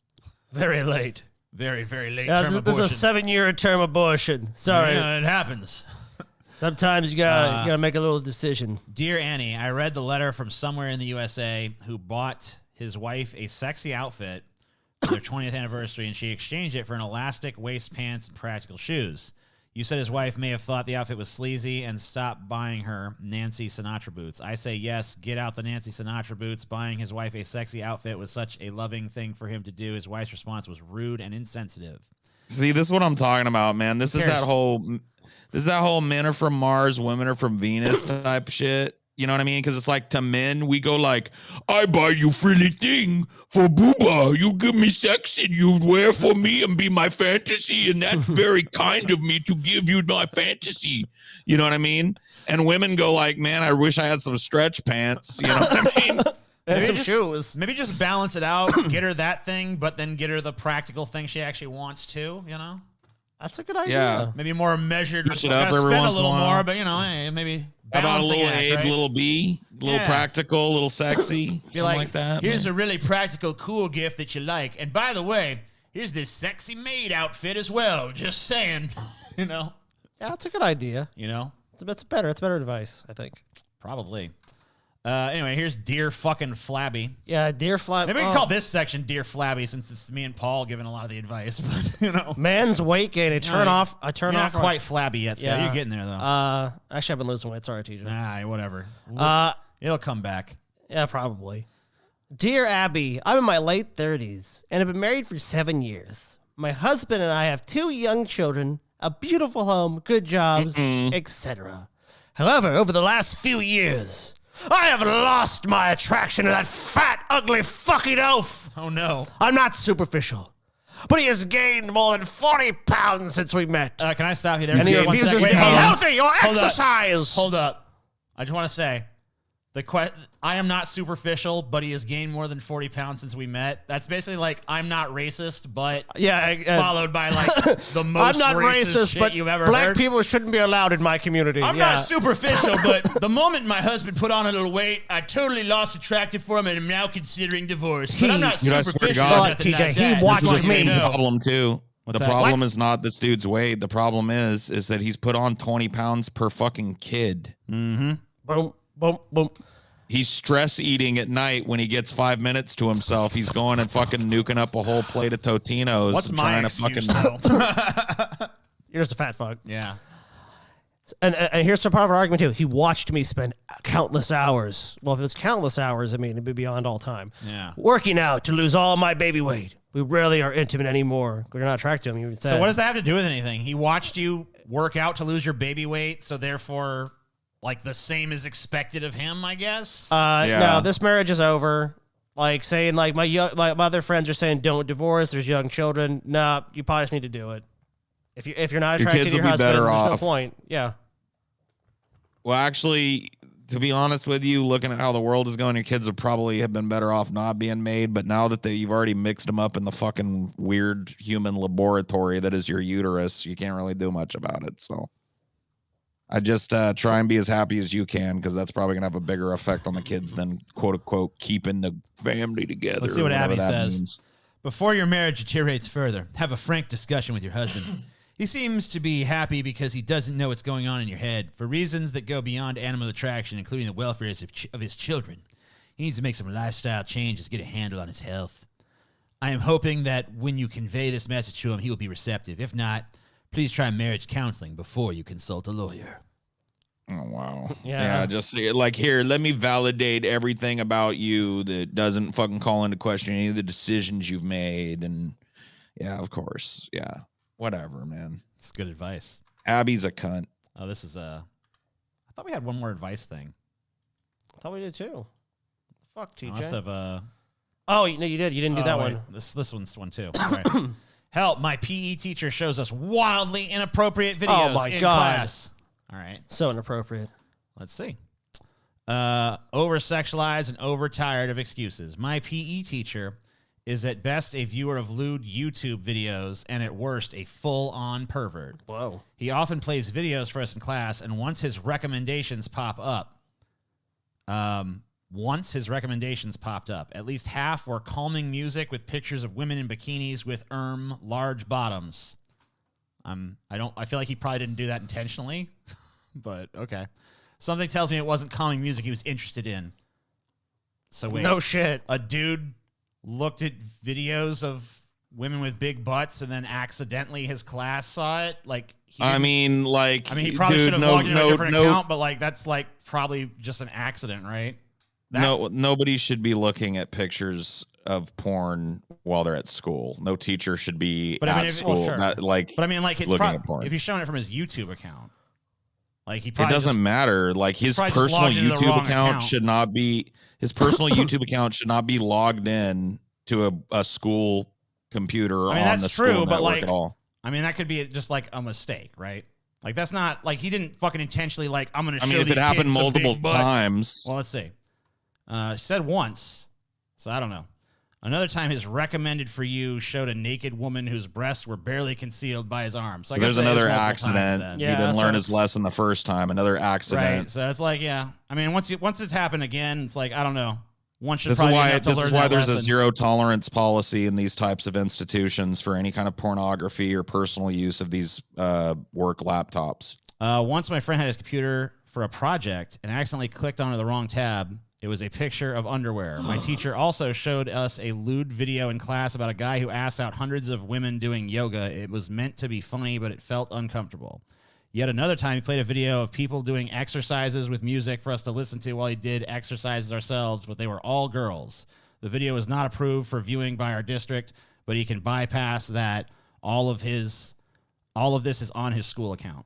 Very late. Very, very late Yeah, term this abortion. is a 7-year term abortion. Sorry. Yeah, it happens. Sometimes you gotta make a little decision. Dear Annie, I read the letter from somewhere in the USA who bought his wife a sexy outfit for their 20th anniversary, and she exchanged it for an elastic waist pants and practical shoes. You said his wife may have thought the outfit was sleazy and stopped buying her Nancy Sinatra boots. I say yes, get out the Nancy Sinatra boots. Buying his wife a sexy outfit was such a loving thing for him to do. His wife's response was rude and insensitive. See, this is what I'm talking about, man. This is that whole men are from Mars, women are from Venus type shit. You know what I mean? Because it's like to men, we go like, I buy you frilly thing for booba. You give me sex and you wear for me and be my fantasy. And that's very kind of me to give you my fantasy. You know what I mean? And women go like, man, I wish I had some stretch pants. You know what I mean? And some shoes. Maybe just balance it out. Get her that thing, but then get her the practical thing she actually wants too. You know, that's a good idea. Yeah. Maybe more measured. Push it up every spend a once in a little while. more, but you know, hey, maybe How about a balancing little act, A, right? little B, a little practical, a little sexy, something like that. Here's a really practical, cool gift that you like. And by the way, here's this sexy maid outfit as well. Just saying, you know. Yeah, that's a good idea. You know, it's better. It's better advice, I think. Probably. Anyway, here's Dear Fucking Flabby. Yeah, Dear Flabby. Maybe we can call this section Dear Flabby since it's me and Paul giving a lot of the advice. But you know, Man's weight gain. I turn off. You're not quite flabby yet, Scott. You're getting there though. Actually, I've been losing weight. Sorry, TJ. Nah, whatever. It'll come back. Yeah, probably. Dear Abby, I'm in my late 30s and have been married for 7 years. My husband and I have 2 young children, a beautiful home, good jobs, etc. However, over the last few years, I have lost my attraction to that fat, ugly fucking oaf. Oh, no. I'm not superficial, but he has gained more than 40 pounds since we met. Can I stop you there? And he One refuses second. to eat Hold on. healthy or Hold up. exercise. Hold up. I just want to say, I am not superficial, but he has gained more than 40 pounds since we met. That's basically like, I'm not racist, but followed by like the most I'm not racist, shit but you've ever black heard. people shouldn't be allowed in my community. I'm not superficial, but the moment my husband put on a little weight, I totally lost attraction for him and am now considering divorce. But I'm not Dude, I swear to superficial. God, or nothing TJ, like he that. watches This is the me. same problem too. What's the that? problem What? is not this dude's weight. The problem is that he's put on 20 pounds per fucking kid. Mm-hmm. Boom, boom, boom. He's stress eating at night when he gets 5 minutes to himself. He's going and fucking nuking up a whole plate of Totinos. What's and my trying excuse, to though? You're just a fat fuck. Yeah. And here's some part of our argument too. He watched me spend countless hours. Well, if it's countless hours, I mean, it'd be beyond all time. Yeah. Working out to lose all my baby weight. We rarely are intimate anymore. We're not attracted to him. So what does that have to do with anything? He watched you work out to lose your baby weight, so therefore, like the same is expected of him, I guess. No, this marriage is over. Like saying, like my other friends are saying, don't divorce. There's young children. Nah, you probably just need to do it. If you're not Your attracted kids to your will be husband, better there's no off. point. Yeah. Well, actually, to be honest with you, looking at how the world is going, your kids would probably have been better off not being made. But now that you've already mixed them up in the fucking weird human laboratory that is your uterus, you can't really do much about it. So I just try and be as happy as you can, because that's probably going to have a bigger effect on the kids than, quote unquote, keeping the family together. Let's see what whatever Abby that says. means. Before your marriage deteriorates further, have a frank discussion with your husband. He seems to be happy because he doesn't know what's going on in your head for reasons that go beyond animal attraction, including the welfare of his children. He needs to make some lifestyle changes, get a handle on his health. I am hoping that when you convey this message to him, he will be receptive. If not, please try marriage counseling before you consult a lawyer. Oh, wow. Yeah. Just like, here, let me validate everything about you that doesn't fucking call into question any of the decisions you've made. And yeah, of course. Yeah. Whatever, man. It's good advice. Abby's a cunt. Oh, this is I thought we had one more advice thing. I thought we did too. Fuck, TJ. I must have Oh, no, you did. You didn't do that wait. one. This one's one too. All right. Help! My PE teacher shows us wildly inappropriate videos Oh my in God. class. All right. So inappropriate. Let's see. Over-sexualized and overtired of excuses. My PE teacher is at best a viewer of lewd YouTube videos and at worst a full-on pervert. Whoa. He often plays videos for us in class, and once his recommendations popped up, at least half were calming music with pictures of women in bikinis with large bottoms. I feel like he probably didn't do that intentionally, but okay. Something tells me it wasn't calming music he was interested in. So wait. No shit. A dude looked at videos of women with big butts and then accidentally his class saw it? Like, he probably should have logged in a different account, but like that's like probably just an accident, right? Nobody should be looking at pictures of porn while they're at school. No teacher should be at school. Sure. It's looking at porn. If he's showing it from his YouTube account, like he It probably doesn't matter. Like his personal YouTube account should not be YouTube account should not be logged in to a school computer on that's the true, school but network like, at all. I mean, that could be just like a mistake, right? Like that's not like he didn't fucking intentionally like I'm going to show if these it happened kids some multiple big butts. times, Well, let's see. She said once, so I don't know. Another time, his recommended for you showed a naked woman whose breasts were barely concealed by his arm. So I guess there's another accident. He didn't learn his lesson the first time. Another accident. Right. So it's like, yeah. I mean, once it's happened again, it's like, I don't know. One should This probably is why, have to this learn is why that there's a lesson. zero tolerance policy in these types of institutions for any kind of pornography or personal use of these work laptops. Once my friend had his computer for a project and accidentally clicked onto the wrong tab. It was a picture of underwear. My teacher also showed us a lewd video in class about a guy who asked out hundreds of women doing yoga. It was meant to be funny, but it felt uncomfortable. Yet another time, he played a video of people doing exercises with music for us to listen to while he did exercises ourselves, but they were all girls. The video was not approved for viewing by our district, but he can bypass that. All of this is on his school account.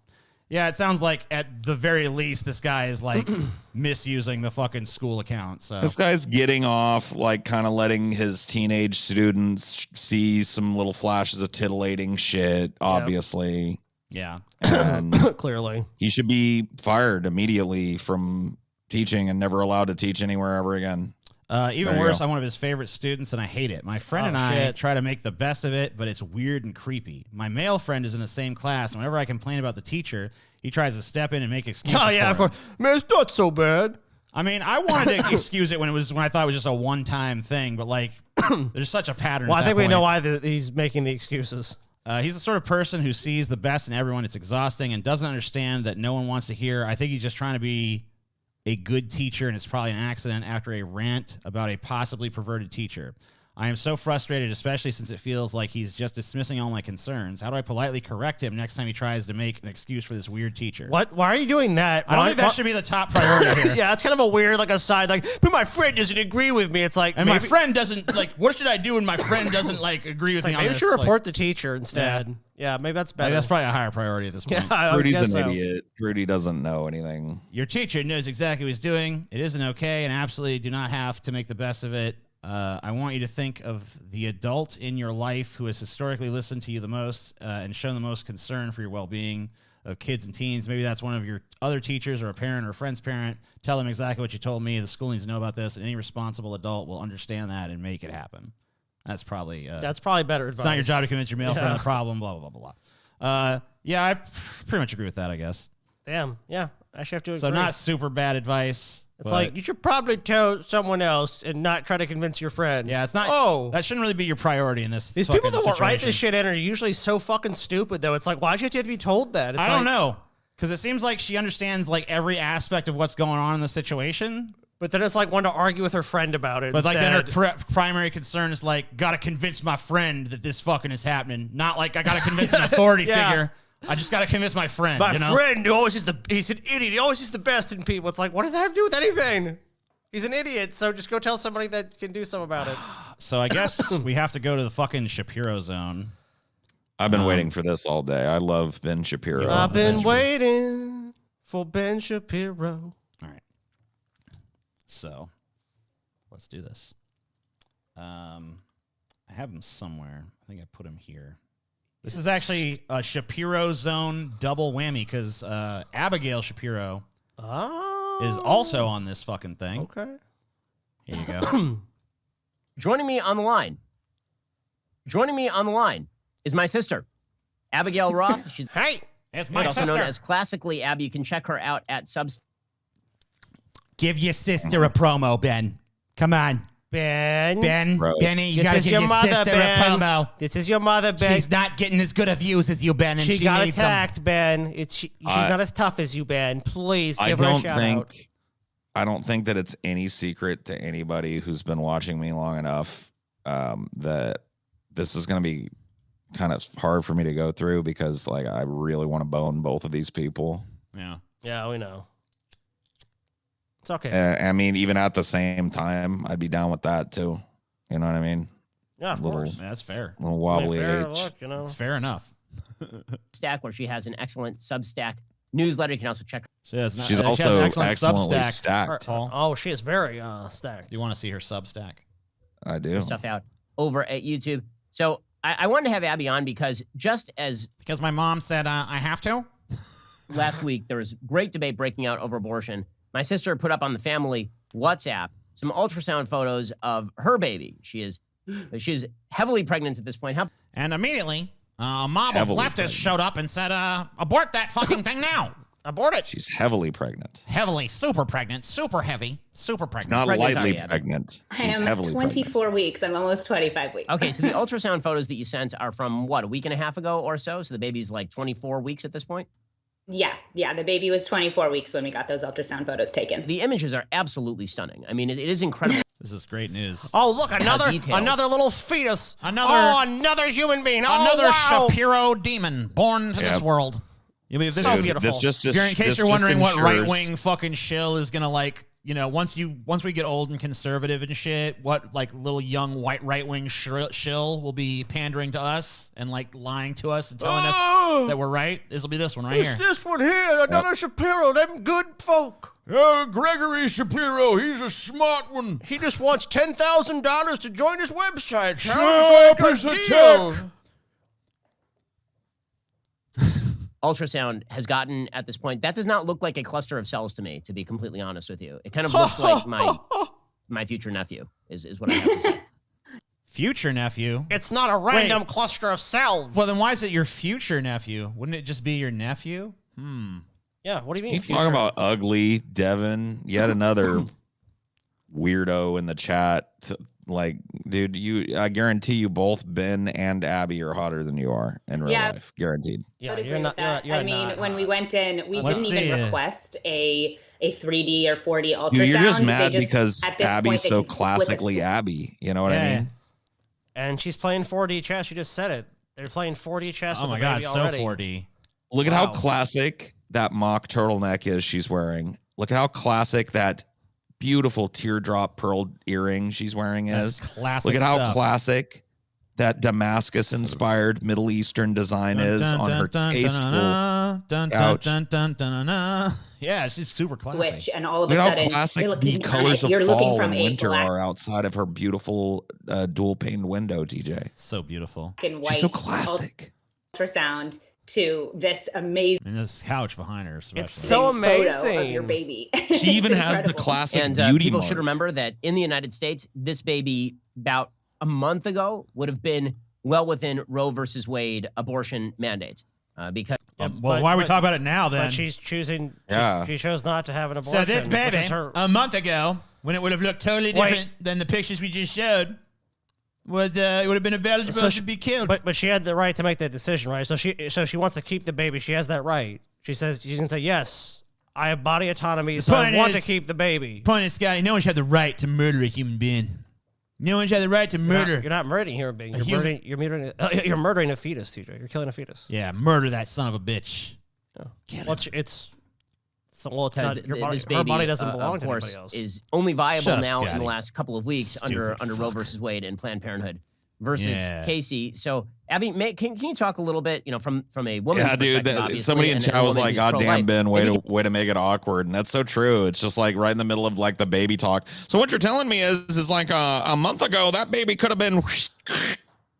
Yeah, it sounds like at the very least, this guy is like misusing the fucking school account. So this guy's getting off, like kind of letting his teenage students see some little flashes of titillating shit, obviously. Yeah. And clearly he should be fired immediately from teaching and never allowed to teach anywhere ever again. Even worse, I'm one of his favorite students, and I hate it. My friend and I try to make the best of it, but it's weird and creepy. My male friend is in the same class, and whenever I complain about the teacher, he tries to step in and make excuses for of him. course. Man, it's not so bad. I mean, I wanted to excuse it when I thought it was just a one-time thing, but like, there's such a pattern. Well, at I think that we know point. why he's making the excuses. He's the sort of person who sees the best in everyone. It's exhausting and doesn't understand that no one wants to hear. I think he's just trying to be a good teacher, and it's probably an accident after a rant about a possibly perverted teacher. I am so frustrated, especially since it feels like he's just dismissing all my concerns. How do I politely correct him next time he tries to make an excuse for this weird teacher? What? Why are you doing that? I don't think that should be the top priority here. Yeah, it's kind of a weird, like, aside, like, but my friend doesn't agree with me. It's like, And my friend doesn't, like, what should I do when my friend doesn't, like, agree with me on maybe this? you should report Like, the teacher instead. Yeah, maybe that's better. that's probably a higher priority at this point. Yeah, I would Rudy's guess an so. idiot. Rudy doesn't know anything. Your teacher knows exactly what he's doing. It isn't okay, and absolutely do not have to make the best of it. I want you to think of the adult in your life who has historically listened to you the most and shown the most concern for your well-being of kids and teens. Maybe that's one of your other teachers or a parent or a friend's parent. Tell them exactly what you told me. The school needs to know about this, and any responsible adult will understand that and make it happen. That's probably better advice. It's not your job to convince your male friend of the problem, blah, blah, blah, blah, blah. Yeah, I pretty much agree with that, I guess. Damn, yeah, I actually have to agree. So not super bad advice. It's like, you should probably tell someone else and not try to convince your friend. Yeah, it's not. Oh, that shouldn't really be your priority in this. These people that write this shit in are usually so fucking stupid, though. It's like, why should you have to be told that? It's I don't know. Because it seems like she understands like every aspect of what's going on in the situation. But then it's like one to argue with her friend about it. But like then her instead. primary concern is like, gotta convince my friend that this fucking is happening. Not like I gotta convince an authority figure. I just gotta convince my friend. My you know? friend he's an idiot. He always sees the best in people. It's like, what does that have to do with anything? He's an idiot, so just go tell somebody that can do something about it. So I guess we have to go to the fucking Shapiro zone. I've been waiting for this all day. I love Ben Shapiro. I've been waiting for Ben Shapiro. All right. So let's do this. I have him somewhere. I think I put him here. This is actually a Shapiro zone double whammy because Abigail Shapiro is also on this fucking thing. Okay. Here you go. Joining me on the line is my sister, Abigail Roth. She's it's my also sister. known as Classically Abby. You can check her out at Substack. Give your sister a promo, Ben. Come on. Ben, Benny, you gotta give your sister a promo. This is your mother, Ben. She's not getting as good of views as you, Ben, and she got needs attacked, Ben. She's not as tough as you, Ben. Please give her a shout out. I don't think that it's any secret to anybody who's been watching me long enough that this is going to be kind of hard for me to go through because, like, I really want to bone both of these people. Yeah, we know. It's okay. I mean, even at the same time, I'd be down with that too. You know what I mean? Yeah, of course. Yeah, that's fair. Little wobbly fair age. look, you know. It's fair enough. Stack, where she has an excellent Substack newsletter. You can also check. She's she has also an excellent excellently Substack. stacked. Oh, she is very stacked. Do you want to see her Substack? I do. Stuff out over at YouTube. So I wanted to have Abby on because because my mom said I have to. Last week there was great debate breaking out over abortion. My sister put up on the family WhatsApp some ultrasound photos of her baby. She's heavily pregnant at this point. And immediately, a mob of leftists showed up and said, abort that fucking thing now. Abort it. She's heavily pregnant. Heavily, super pregnant, super heavy, super pregnant. Not Pregnant lightly already. pregnant. I She's am heavily 24 weeks. I'm almost 25 weeks. Okay, so the ultrasound photos that you sent are from what, a week and a half ago or so? So the baby's like 24 weeks at this point? Yeah. The baby was 24 weeks when we got those ultrasound photos taken. The images are absolutely stunning. I mean, it is incredible. This is great news. Oh, look, detailed. another little fetus. Another human being. Another wow. Shapiro demon born to this world. I mean, this So is beautiful. in case you're wondering what right-wing fucking shill is gonna like, once we get old and conservative and shit, what like little young right-wing shill will be pandering to us and like lying to us and telling us that we're right. This will be this one right here. This one here, another Shapiro, them good folk. Gregory Shapiro, he's a smart one. He just wants $10,000 to join his website. Sharp as a tack. Ultrasound has gotten at this point. That does not look like a cluster of cells to me, to be completely honest with you. It kind of looks like my future nephew is what I have to say. Future nephew? It's not a random cluster of cells. Well, then why is it your future nephew? Wouldn't it just be your nephew? Yeah, what do you mean? You talking about ugly, Devin? Yet another weirdo in the chat. Like, dude, I guarantee you both Ben and Abby are hotter than you are in real life. Guaranteed. Yeah, you're not. I mean, when we went in, we didn't even request a 3D or 4D ultrasound. Dude, you're just mad because at this Abby's point, they so can flip a classically Abby. You know what I mean? And she's playing 4D chess. You just said it. They're playing 4D chess. Oh with my the god, baby so already. 4D. Look at how classic that mock turtleneck is she's wearing. Look at how classic that beautiful teardrop pearl earring she's wearing is. That's classic Look at how stuff. classic that Damascus-inspired Middle Eastern design is on her tasteful couch. Yeah, she's super classic. switch, and all of a Look how sudden, classic you're looking the at colors it. of You're looking fall from and a winter black are outside of her beautiful dual-paned window, TJ. So beautiful. and white She's so classic. ultrasound to this amazing And this couch behind her. It's so photo of amazing. your baby. She even It's has the incredible. classic And beauty people mark. should remember that in the United States, this baby about a month ago would have been well within Roe versus Wade abortion mandates. Because well, why are we talking about it now then? But she's choosing. Yeah. She chose not to have an abortion. So this which baby, is her- a month ago, when it would have looked totally different than the pictures we just showed, was it would have been available to be killed. But she had the right to make that decision, right? So she wants to keep the baby. She has that right. She says she can say yes. I have body autonomy, so I want to keep the baby. Point is, Scotty, no one should have the right to murder a human being. No one should have the right to murder. You're not murdering a human being. You're murdering a fetus, TJ. You're killing a fetus. Yeah, murder that son of a bitch. Well, it's not your body. this baby, Her body doesn't belong of to course, anybody else. is only viable Shut up, now in Scotty. the last couple of weeks under Stupid Roe fuck. versus Wade and Planned Parenthood versus Yeah. Casey. So, Abby, can you talk a little bit, from a woman's Yeah, dude. perspective, obviously, Somebody in and a chat was woman like, who's "God damn, pro-life. Ben, Maybe way to make it awkward." And that's so true. It's just like right in the middle of like the baby talk. So what you're telling me is like a month ago that baby could have been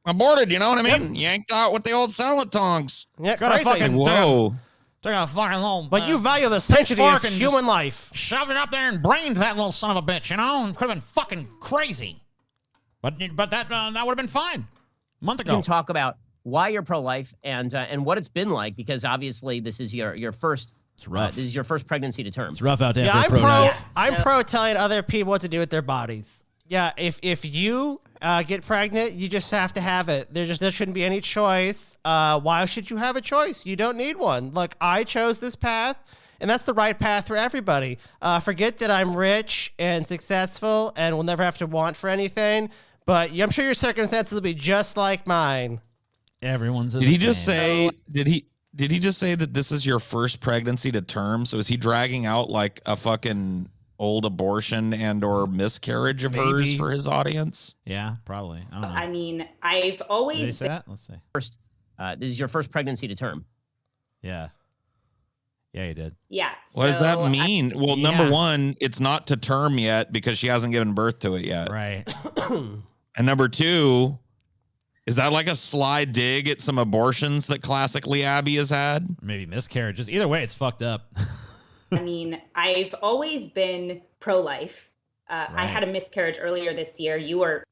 aborted. You know what I mean? Yanked out with the old salad tongs. Yeah, Got a crazy. fucking Whoa. Took a fucking little. But you value the sanctity of pitchfork and human life. Shoved it up there and brained that little son of a bitch. Could have been fucking crazy. But that would have been fine a month you ago. can talk about why you're pro-life and what it's been like, because obviously this is your first. It's rough. This is your first pregnancy to term. It's rough out there. Yeah, for I'm a pro. pro. I'm pro telling other people what to do with their bodies. Yeah, if you get pregnant, you just have to have it. There shouldn't be any choice. Why should you have a choice? You don't need one. Look, I chose this path, and that's the right path for everybody. Forget that I'm rich and successful and will never have to want for anything. But I'm sure your circumstances will be just like mine. Everyone's. Did he just say? Did he just say that this is your first pregnancy to term? So is he dragging out like a fucking old abortion and or miscarriage of hers for his audience? Yeah, probably. I don't know. I mean, I've Did they always say that? Let's see. First, this is your first pregnancy to term. Yeah. Yeah, he did. yeah. What does that so mean? Well, number one, it's not to term yet because she hasn't given birth to it yet. Right. And number two, is that like a sly dig at some abortions that classically Abby has had? Maybe miscarriages. Either way, it's fucked up. I mean, I've always been pro-life, I had a miscarriage earlier this year.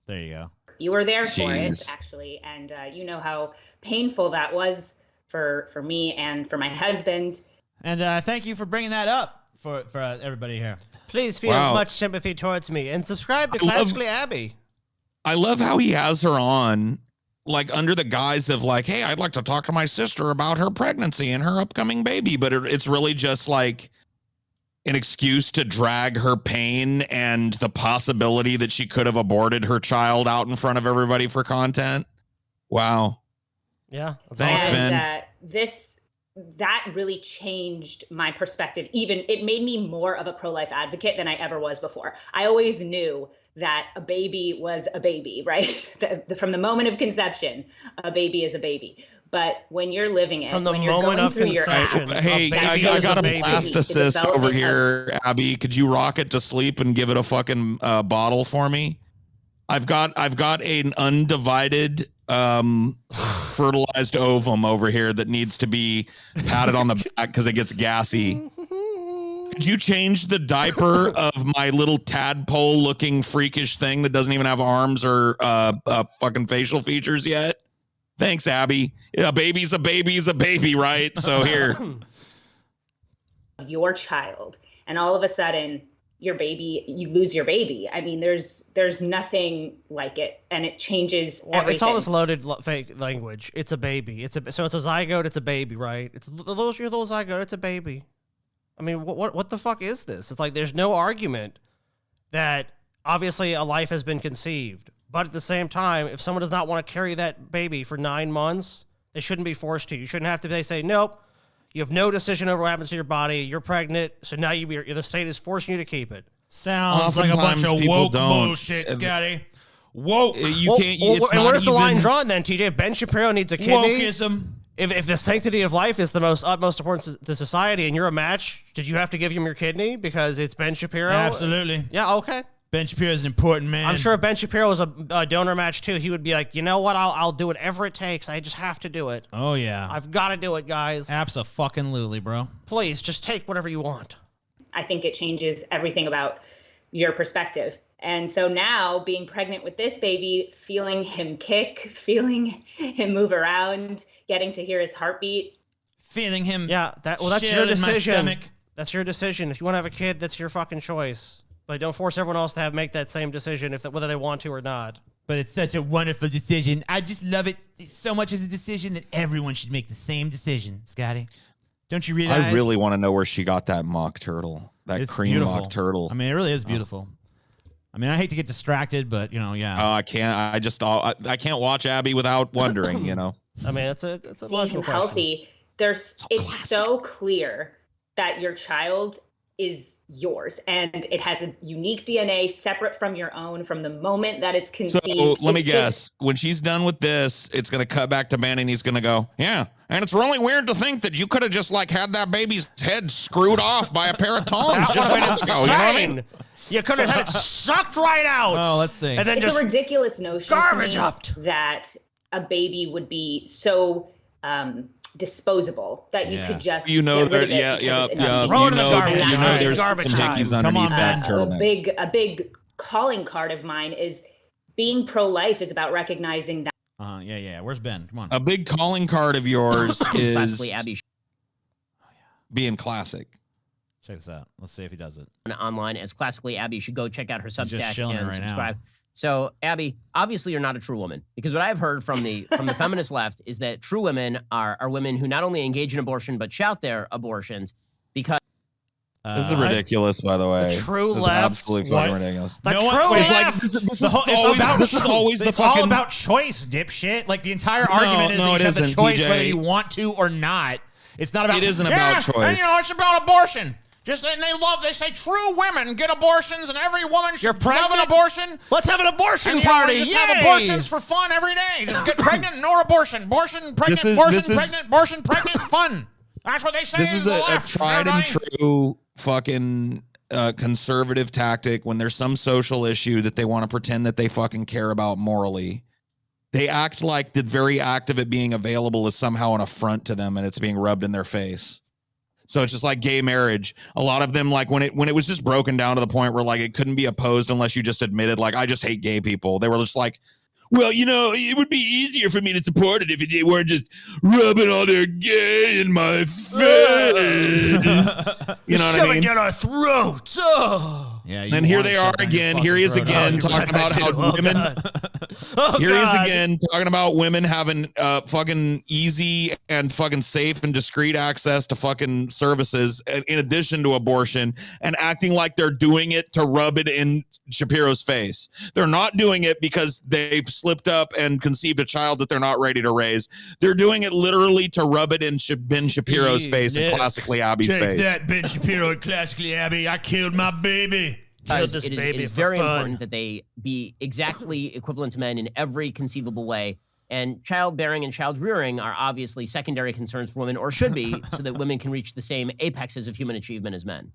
There you go. You were there for Jeez. it, actually, and you know how painful that was for me and for my husband. And thank you for bringing that up for everybody here. Please feel much sympathy towards me and subscribe to Classically Abby. I love how he has her on, like under the guise of like, hey, I'd like to talk to my sister about her pregnancy and her upcoming baby. But it's really just like an excuse to drag her pain and the possibility that she could have aborted her child out in front of everybody for content. Wow. Yeah. Thanks, Ben. That really changed my perspective. It made me more of a pro-life advocate than I ever was before. I always knew that a baby was a baby, right? From the moment of conception, a baby is a baby. But when you're living it, from the when you're moment going of through your conception, Hey, I got a blast assist over here, Abby. Could you rock it to sleep and give it a fucking bottle for me? I've got an undivided fertilized ovum over here that needs to be patted on the back because it gets gassy. Could you change the diaper of my little tadpole looking freakish thing that doesn't even have arms or fucking facial features yet? Thanks, Abby. A baby's a baby's a baby, right? So here. Your child, and all of a sudden you lose your baby. I mean, there's nothing like it, and it changes everything. It's all this loaded fake language. It's a baby. So it's a zygote. It's a baby, right? It's your little zygote. It's a baby. I mean, what the fuck is this? It's like there's no argument that obviously a life has been conceived, but at the same time, if someone does not want to carry that baby for 9 months, they shouldn't be forced to. You shouldn't have to. They say nope. You have no decision over what happens to your body. You're pregnant, so now the state is forcing you to keep it. Sounds like a bunch of woke bullshit, Scotty. Woke. You can't. And where's the line drawn then, TJ? If Ben Shapiro needs a kidney. Wokeism. If the sanctity of life is the utmost important to society, and you're a match, did you have to give him your kidney because it's Ben Shapiro? Absolutely. Yeah. Okay. Ben Shapiro is an important man. I'm sure if Ben Shapiro was a donor match too, he would be like, you know what? I'll do whatever it takes. I just have to do it. Oh yeah. I've got to do it, guys. Abso-fucking-lutely, bro. Please just take whatever you want. I think it changes everything about your perspective. And so now being pregnant with this baby, feeling him kick, feeling him move around, getting to hear his heartbeat. Feeling him. Yeah, that's your decision. That's your decision. If you want to have a kid, that's your fucking choice. But don't force everyone else to make that same decision whether they want to or not. But it's such a wonderful decision. I just love it so much as a decision that everyone should make the same decision, Scotty. Don't you realize? I really want to know where she got that mock turtle. That it's cream beautiful. mock turtle. I mean, it really is beautiful. I mean, I hate to get distracted, but yeah. Oh, I can't. I can't watch Abby without wondering. I mean, it's a logical question. Healthy. It's so clear that your child is yours, and it has a unique DNA separate from your own from the moment that it's conceived. So let me guess. When she's done with this, it's going to cut back to Ben, and he's going to go, yeah. And it's really weird to think that you could have just had that baby's head screwed off by a pair of tongs just a minute ago. You know what I mean? You could have had it sucked right out. Oh, let's see. And then it's a ridiculous notion that a baby would be so disposable that you could just throw it in the garbage. There's garbage some hickeys underneath that turtleneck. A big calling card of mine is being pro-life is about recognizing that. Yeah. Where's Ben? Come on. A big calling card of yours is classically Abby. Being classic. Check this out. Let's see if he does it. Online as classically Abby. You should go check out her Substack and right subscribe. Now. So Abby, obviously you're not a true woman, because what I've heard from the feminist left is that true women are women who not only engage in abortion but shout their abortions because. This is ridiculous, by the way. The true this left. Is absolutely fucking ridiculous. The true left. This is all about choice, dipshit. Like the entire argument is that you have the choice whether you want to or not. It's not about. It isn't about choice. And, it's about abortion. They say true women get abortions and every woman should have an abortion. Let's have an abortion and, party. Just have abortions for fun every day. Just get pregnant, no abortion. Abortion, pregnant, abortion, pregnant, fun. That's what they say. This is a tried and true fucking conservative tactic when there's some social issue that they want to pretend that they fucking care about morally. They act like the very act of it being available is somehow an affront to them and it's being rubbed in their face. So it's just like gay marriage. A lot of them, like when it was just broken down to the point where like it couldn't be opposed unless you just admitted like I just hate gay people. They were just like, well, you know, it would be easier for me to support it if they weren't just rubbing all their gay in my face. You know what I mean? Down our throats. Oh. Yeah. And here they are again. Here he is again talking about how women. Here he is again talking about women having fucking easy and fucking safe and discreet access to fucking services in addition to abortion, and acting like they're doing it to rub it in Shapiro's face. They're not doing it because they've slipped up and conceived a child that they're not ready to raise. They're doing it literally to rub it in Ben Shapiro's face and classically Abby's face. Take that, Ben Shapiro, and classically Abby. I killed my baby. It is very important that they be exactly equivalent to men in every conceivable way. And childbearing and child rearing are obviously secondary concerns for women, or should be, so that women can reach the same apexes of human achievement as men.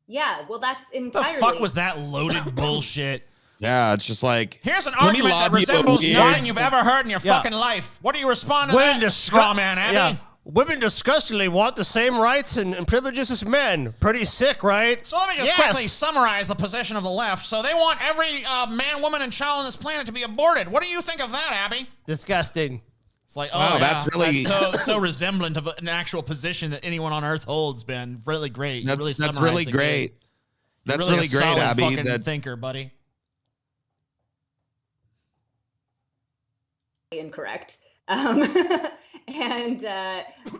Yeah, well, that's entirely. The fuck was that loaded bullshit? Yeah, it's just like, here's an argument that resembles nothing you've ever heard in your fucking life. What are you responding to that, straw man, Abby? Yeah. Women disgustingly want the same rights and privileges as men. Pretty sick, right? So let me just quickly summarize the position of the left. So they want every man, woman, and child on this planet to be aborted. What do you think of that, Abby? Disgusting. It's like, wow, that's really so resemblant of an actual position that anyone on Earth holds. Ben, really great. That's really great. That's really great, Abby. Fucking thinker, buddy. Incorrect. And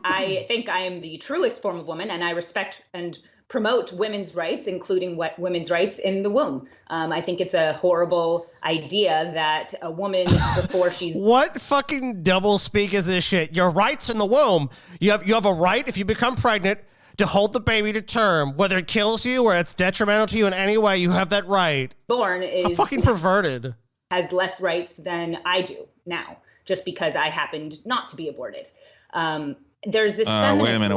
I think I am the truest form of woman, and I respect and promote women's rights, including women's rights in the womb. I think it's a horrible idea that a woman, before she's... What fucking double speak is this shit? Your rights in the womb. You have a right, if you become pregnant, to hold the baby to term. Whether it kills you or it's detrimental to you in any way, you have that right. Born is... How fucking perverted. Has less rights than I do now, just because I happened not to be aborted. There's this feminist wait a minute.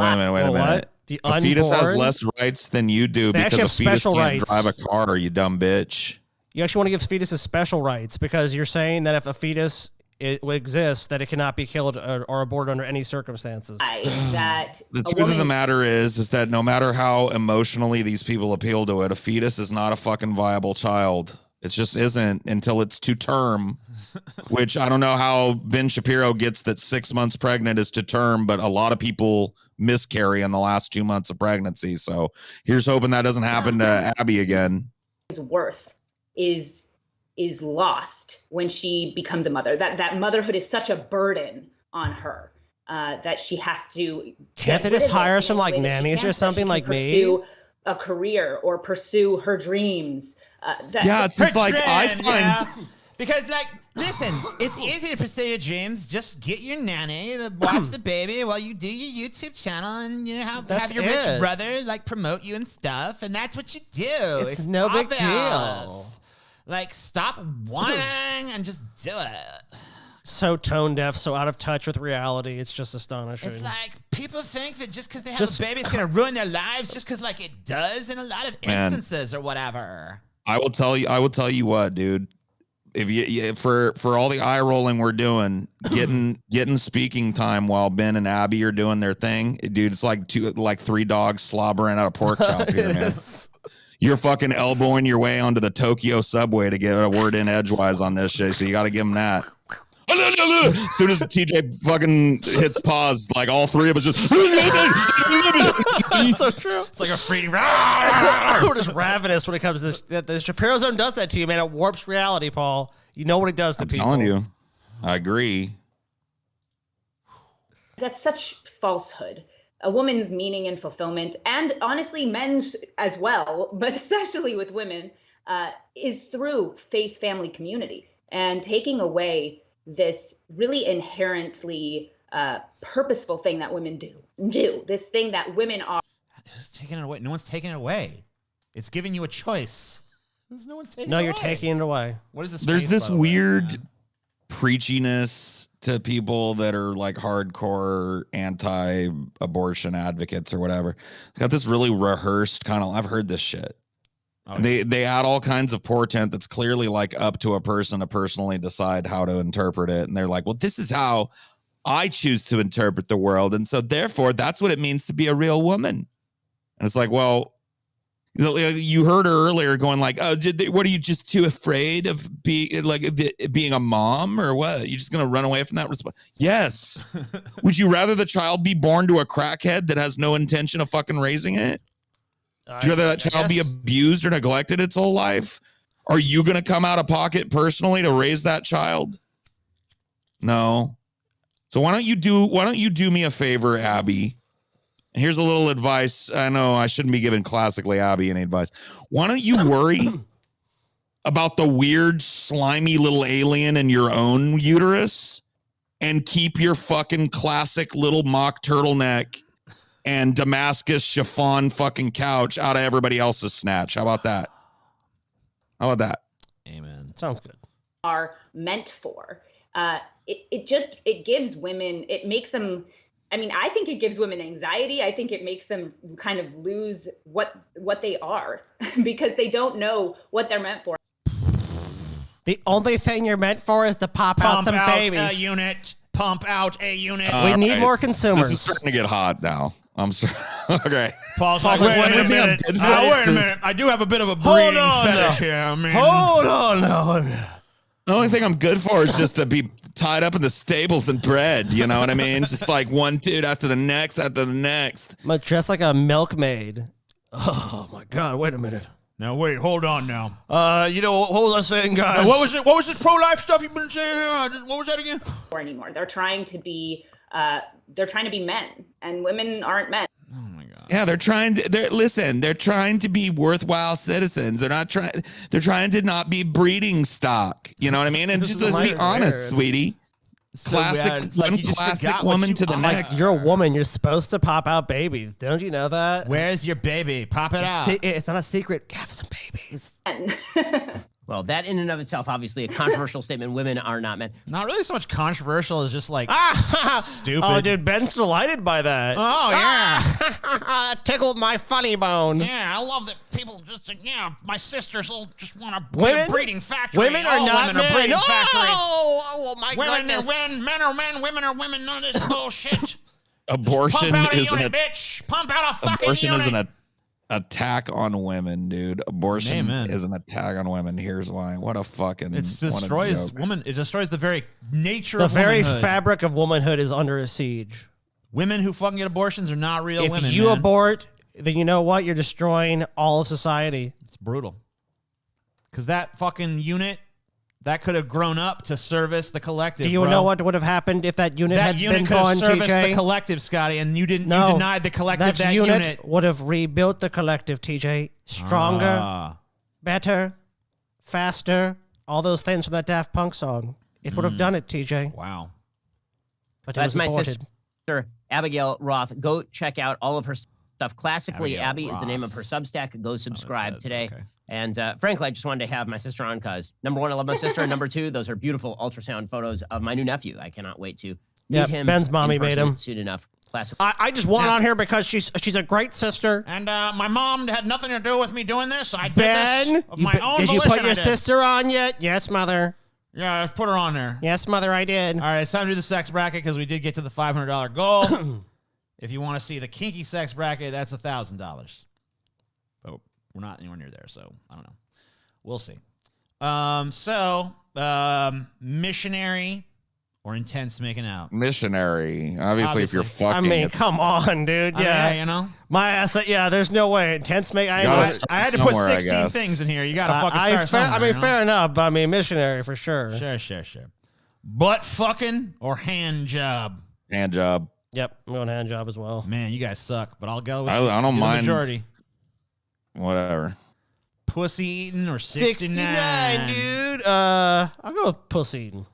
What? A fetus has less rights than you do because a fetus can't drive a car, you dumb bitch. You actually want to give fetuses special rights because you're saying that if a fetus exists, that it cannot be killed or aborted under any circumstances. The truth of the matter is that no matter how emotionally these people appeal to it, a fetus is not a fucking viable child. It just isn't until it's to term, which I don't know how Ben Shapiro gets that 6 months pregnant is to term, but a lot of people miscarry in the last 2 months of pregnancy. So here's hoping that doesn't happen to Abby again. His worth is lost when she becomes a mother. That motherhood is such a burden on her that she has to. Can't they just hire some like nannies or something like me? Pursue a career or pursue her dreams. It's just like I find because like listen, it's easy to pursue your dreams. Just get your nanny to watch the baby while you do your YouTube channel, and you know have your rich brother like promote you and stuff, and that's what you do. It's no big deal. Like stop whining and just do it. So tone deaf, so out of touch with reality. It's just astonishing. It's like people think that just because they have a baby, it's going to ruin their lives, just because like it does in a lot of instances or whatever. I will tell you what, dude. If you for all the eye rolling we're doing, getting speaking time while Ben and Abby are doing their thing, dude, it's like three dogs slobbering out a pork chop here, man. You're fucking elbowing your way onto the Tokyo subway to get a word in edgewise on this shit, so you got to give them that. As soon as TJ fucking hits pause, like all three of us just. It's so true. It's like a free. We're just ravenous when it comes to this. The Shapiro Zone does that to you, man. It warps reality, Paul. You know what it does to people. I'm telling you. I agree. That's such falsehood. A woman's meaning and fulfillment, and honestly, men's as well, but especially with women, is through faith, family, community, and taking away this really inherently purposeful thing that women do. This thing that women are. Just taking it away. No one's taking it away. It's giving you a choice. There's no one's taking it No, away. you're taking it away. What is this? There's this weird preachiness to people that are like hardcore anti-abortion advocates or whatever. Got this really rehearsed kind of. I've heard this shit. They add all kinds of portent that's clearly like up to a person to personally decide how to interpret it. And they're like, well, this is how I choose to interpret the world. And so therefore, that's what it means to be a real woman. And it's like, well, you heard her earlier going like, oh, what are you just too afraid of being a mom or what? You're just going to run away from that response? Yes. Would you rather the child be born to a crackhead that has no intention of fucking raising it? Would you rather that child be abused or neglected its whole life? Are you going to come out of pocket personally to raise that child? No. So why don't you do me a favor, Abby? Here's a little advice. I know I shouldn't be giving classically Abby any advice. Why don't you worry about the weird, slimy little alien in your own uterus and keep your fucking classic little mock turtleneck and Damascus chiffon fucking couch out of everybody else's snatch? How about that? How about that? Amen. Sounds good. Are meant for. It gives women, it makes them, I mean, I think it gives women anxiety. I think it makes them kind of lose what they are because they don't know what they're meant for. The only thing you're meant for is to pump out the baby. A unit. Pump out a unit. We need more consumers. This is starting to get hot now. I'm sorry. Okay. Paul's like, wait a minute. Wait a minute. I do have a bit of a breeding fetish here. I mean, hold on now. The only thing I'm good for is just to be tied up in the stables and bred. You know what I mean? Just like one dude after the next, after the next. I'm dressed like a milkmaid. Oh my God! Wait a minute. Now wait, hold on now. What was I saying, guys? Now, what was it? What was this pro-life stuff you've been saying here? What was that again? Or anymore. They're trying to be men, and women aren't men. Oh my God. Yeah, they're trying to be worthwhile citizens. They're trying to not be breeding stock. You know what I mean? And just let's be honest, sweetie. Classic woman to the next. You're a woman. You're supposed to pop out babies. Don't you know that? Where's your baby? Pop it out. It's not a secret. Have some babies. Well, that in and of itself, obviously a controversial statement. Women are not men. Not really so much controversial as just like stupid. Oh, dude, Ben's delighted by that. Oh, yeah. Tickled my funny bone. Yeah, I love that people just, my sisters will just want to be a breeding factory. Women are not men. Breeding factories. Oh, my goodness. Men are men, women are women. None of this bullshit. Abortion Pump out a is unit, bitch. Pump out a fucking abortion unit. is an attack on women, dude. Abortion is an attack on women. Here's why. What a fucking... It destroys woman. It destroys the very nature of womanhood. The very fabric of womanhood is under a siege. Women who fucking get abortions are not real women. If you abort, then you know what? You're destroying all of society. It's brutal. Because that fucking unit, that could have grown up to service the collective. Do you know what would have happened if that unit had been born, TJ? TJ? The collective, Scotty, and you didn't. No, you denied the collective. That unit would have rebuilt the collective, TJ. Stronger, better, faster. All those things from that Daft Punk song. It would have done it, TJ. Wow. But that's my aborted. sister, Abigail Roth. Go check out all of her stuff. Classically, Abigail Abby Roth. is the name of her Substack. Go subscribe today. Okay. And frankly, I just wanted to have my sister on because, number one, I love my sister. And number two, those are beautiful ultrasound photos of my new nephew. I cannot wait to meet him. Ben's mommy made him soon enough. Classic. I just want on here because she's a great sister. And my mom had nothing to do with me doing this. I did Ben, this of my own did you volition. put your sister on yet? Yes, mother. Yeah, I put her on there. Yes, mother, I did. All right, it's time to do the sex bracket because we did get to the $500 goal. If you want to see the kinky sex bracket, that's $1,000. But we're not anywhere near there, so I don't know. We'll see. Missionary or intense making out? Missionary. Obviously. If you're fucking. I mean, come on, dude. Yeah. You know? My ass. Yeah, there's no way. Intense make. I had to put 16 things in here. You got to fucking start somewhere. I mean, fair enough. But I mean, missionary for sure. Sure. Butt fucking or hand job? Hand job. Yep, I'm going hand job as well. Man, you guys suck, but I'll go with I don't mind. Majority. Whatever. Pussy eating or 69, dude. I'll go with pussy eating.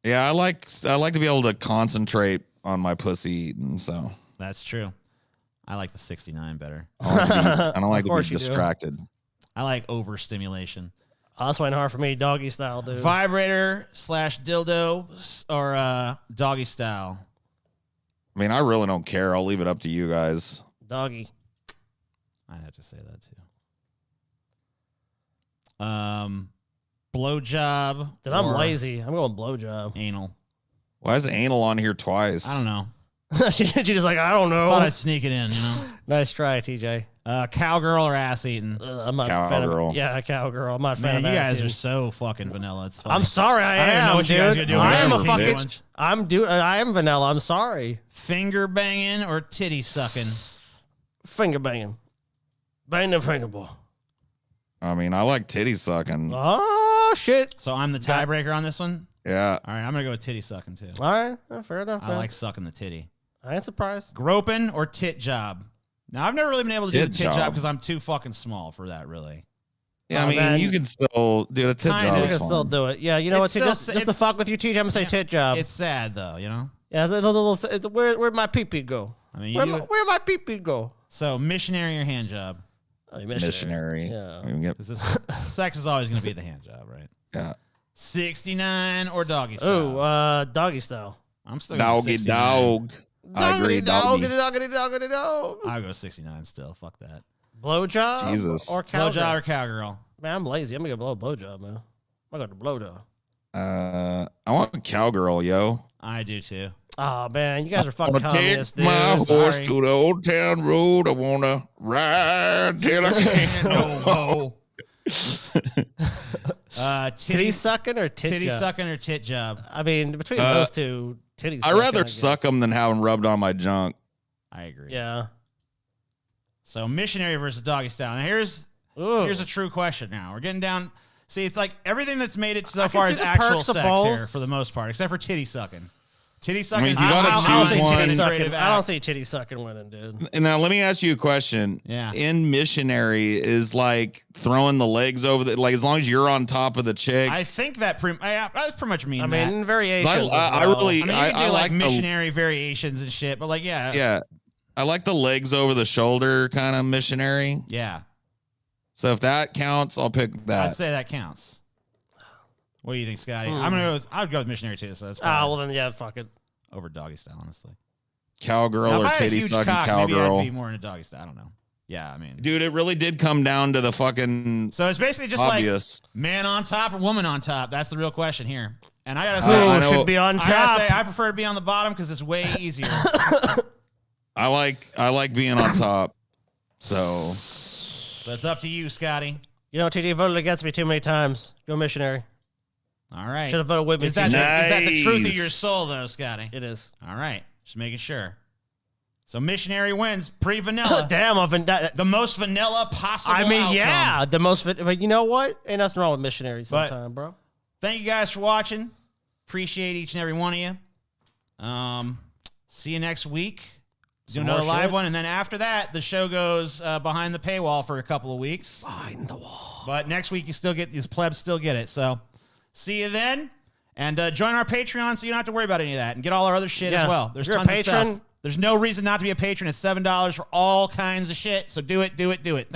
Yeah, I like to be able to concentrate on my pussy eating. So that's true. I like the 69 better. I don't like to be distracted. I like overstimulation. That's why hard for me, doggy style, dude. Vibrator / dildo or doggy style. I mean, I really don't care. I'll leave it up to you guys. Doggy. I'd have to say that too. Blowjob. Dude, I'm lazy. I'm going blowjob. Anal. Why is anal on here twice? I don't know. She's just like, I don't know. Thought I'd sneak it in, you know. Nice try, TJ. Cowgirl or ass eating? I'm not a fan of. Yeah, cowgirl. I'm not a fan Man, of you ass guys eating. are so fucking vanilla. It's funny. I'm sorry, I don't am, know what dude. you guys are gonna do. I am a with fucking. ones. I am vanilla. I'm sorry. Finger banging or titty sucking? Finger banging. Bang the finger ball. I mean, I like titty sucking. Oh shit! So I'm the tiebreaker on this one. Yeah. All right, I'm gonna go with titty sucking too. All right, fair enough. I like sucking the titty. I ain't surprised. Groping or tit job? Now I've never really been able to do Tit the tit job job. because I'm too fucking small for that. Really. Yeah, Oh, I mean, man. you can still do a tit Kinda. job. You is can fun. still do it. Yeah, you know what? It's TJ, still- just to it's- fuck with you, TJ, I'm gonna say tit job. It's sad though, you know. Yeah, those little. Where'd my pee pee go? I mean, Where'd my pee pee go? So missionary or hand job? Oh, Missionary. Yeah. I mean, get- 'Cause this sex is always gonna be the hand job, right? yeah. 69 or doggy style? Oh, doggy style. I'm still going Doggy 69. dog. I agree, doggy. Dog. I'll go 69 still. Fuck that. Blowjob? Jesus. Or cowgirl? Blowjob or cowgirl? Man, I'm lazy. I'm gonna go blowjob, man. I'm gonna go to blowjob. I want a cowgirl, yo. I do too. Oh man, you guys are I fucking wanna take communists, dude. my horse Sorry. to the old town road. I wanna ride till I can't no more. Titty sucking or tit titty job? sucking or tit job? I mean, between those two, titty I'd sucking, rather I guess. suck them than have them rubbed on my junk. I agree. Yeah. So missionary versus doggy style. Now here's a true question. Now we're getting down. See, it's like everything that's made it so I can far see is the actual perks of sex both. here for the most part, except for titty sucking. Titty sucking. mean, is if you gotta I choose don't think one- titty sucking. I don't see titty sucking winning, dude. And now let me ask you a question. Yeah. In missionary is like throwing the legs over the, like as long as you're on top of the chick. I think that that's pretty much mean. I mean, that. variations. I as well. really- I mean, you I can do like like the- missionary variations and shit, but like, yeah, yeah. I like the legs over the shoulder kind of missionary. yeah. So if that counts, I'll pick that. I'd say that counts. What do you think, Scotty? I'd go with missionary too. So that's Well then, yeah, fuck it. over doggy style, honestly. Cowgirl Now, if or I had a titty huge sucking cock, maybe cowgirl. I'd be more into doggy style. I don't know. Yeah, I mean, Dude, it really did come down to the fucking so it's basically just obvious. like man on top or woman on top. That's the real question here. And I gotta I say, know- should be on I gotta top. say, I prefer to be on the bottom because it's way easier. I like being on top. So So it's up to you, Scotty. You know, TJ voted against me too many times. Go missionary. All right. Should have voted with me. Is that, TJ. is that the truth of Nice. your soul, though, Scotty? It is. All right. Just making sure. So missionary wins pre-vanilla. Damn, The most vanilla possible I mean, outcome. yeah, the most. But you know what? Ain't nothing wrong with missionary sometimes, bro. Thank you guys for watching. Appreciate each and every one of you. See you next week. Do Some another more live shit? one, and then after that, the show goes behind the paywall for a couple of weeks. Behind the wall. But next week, you still get these plebs still get it. So see you then, and join our Patreon so you don't have to worry about any of that, and get all our other shit as Yeah. well. There's If you're a tons of patron- stuff. There's no reason not to be a patron. It's $7 for all kinds of shit. So do it. Do it. Do it.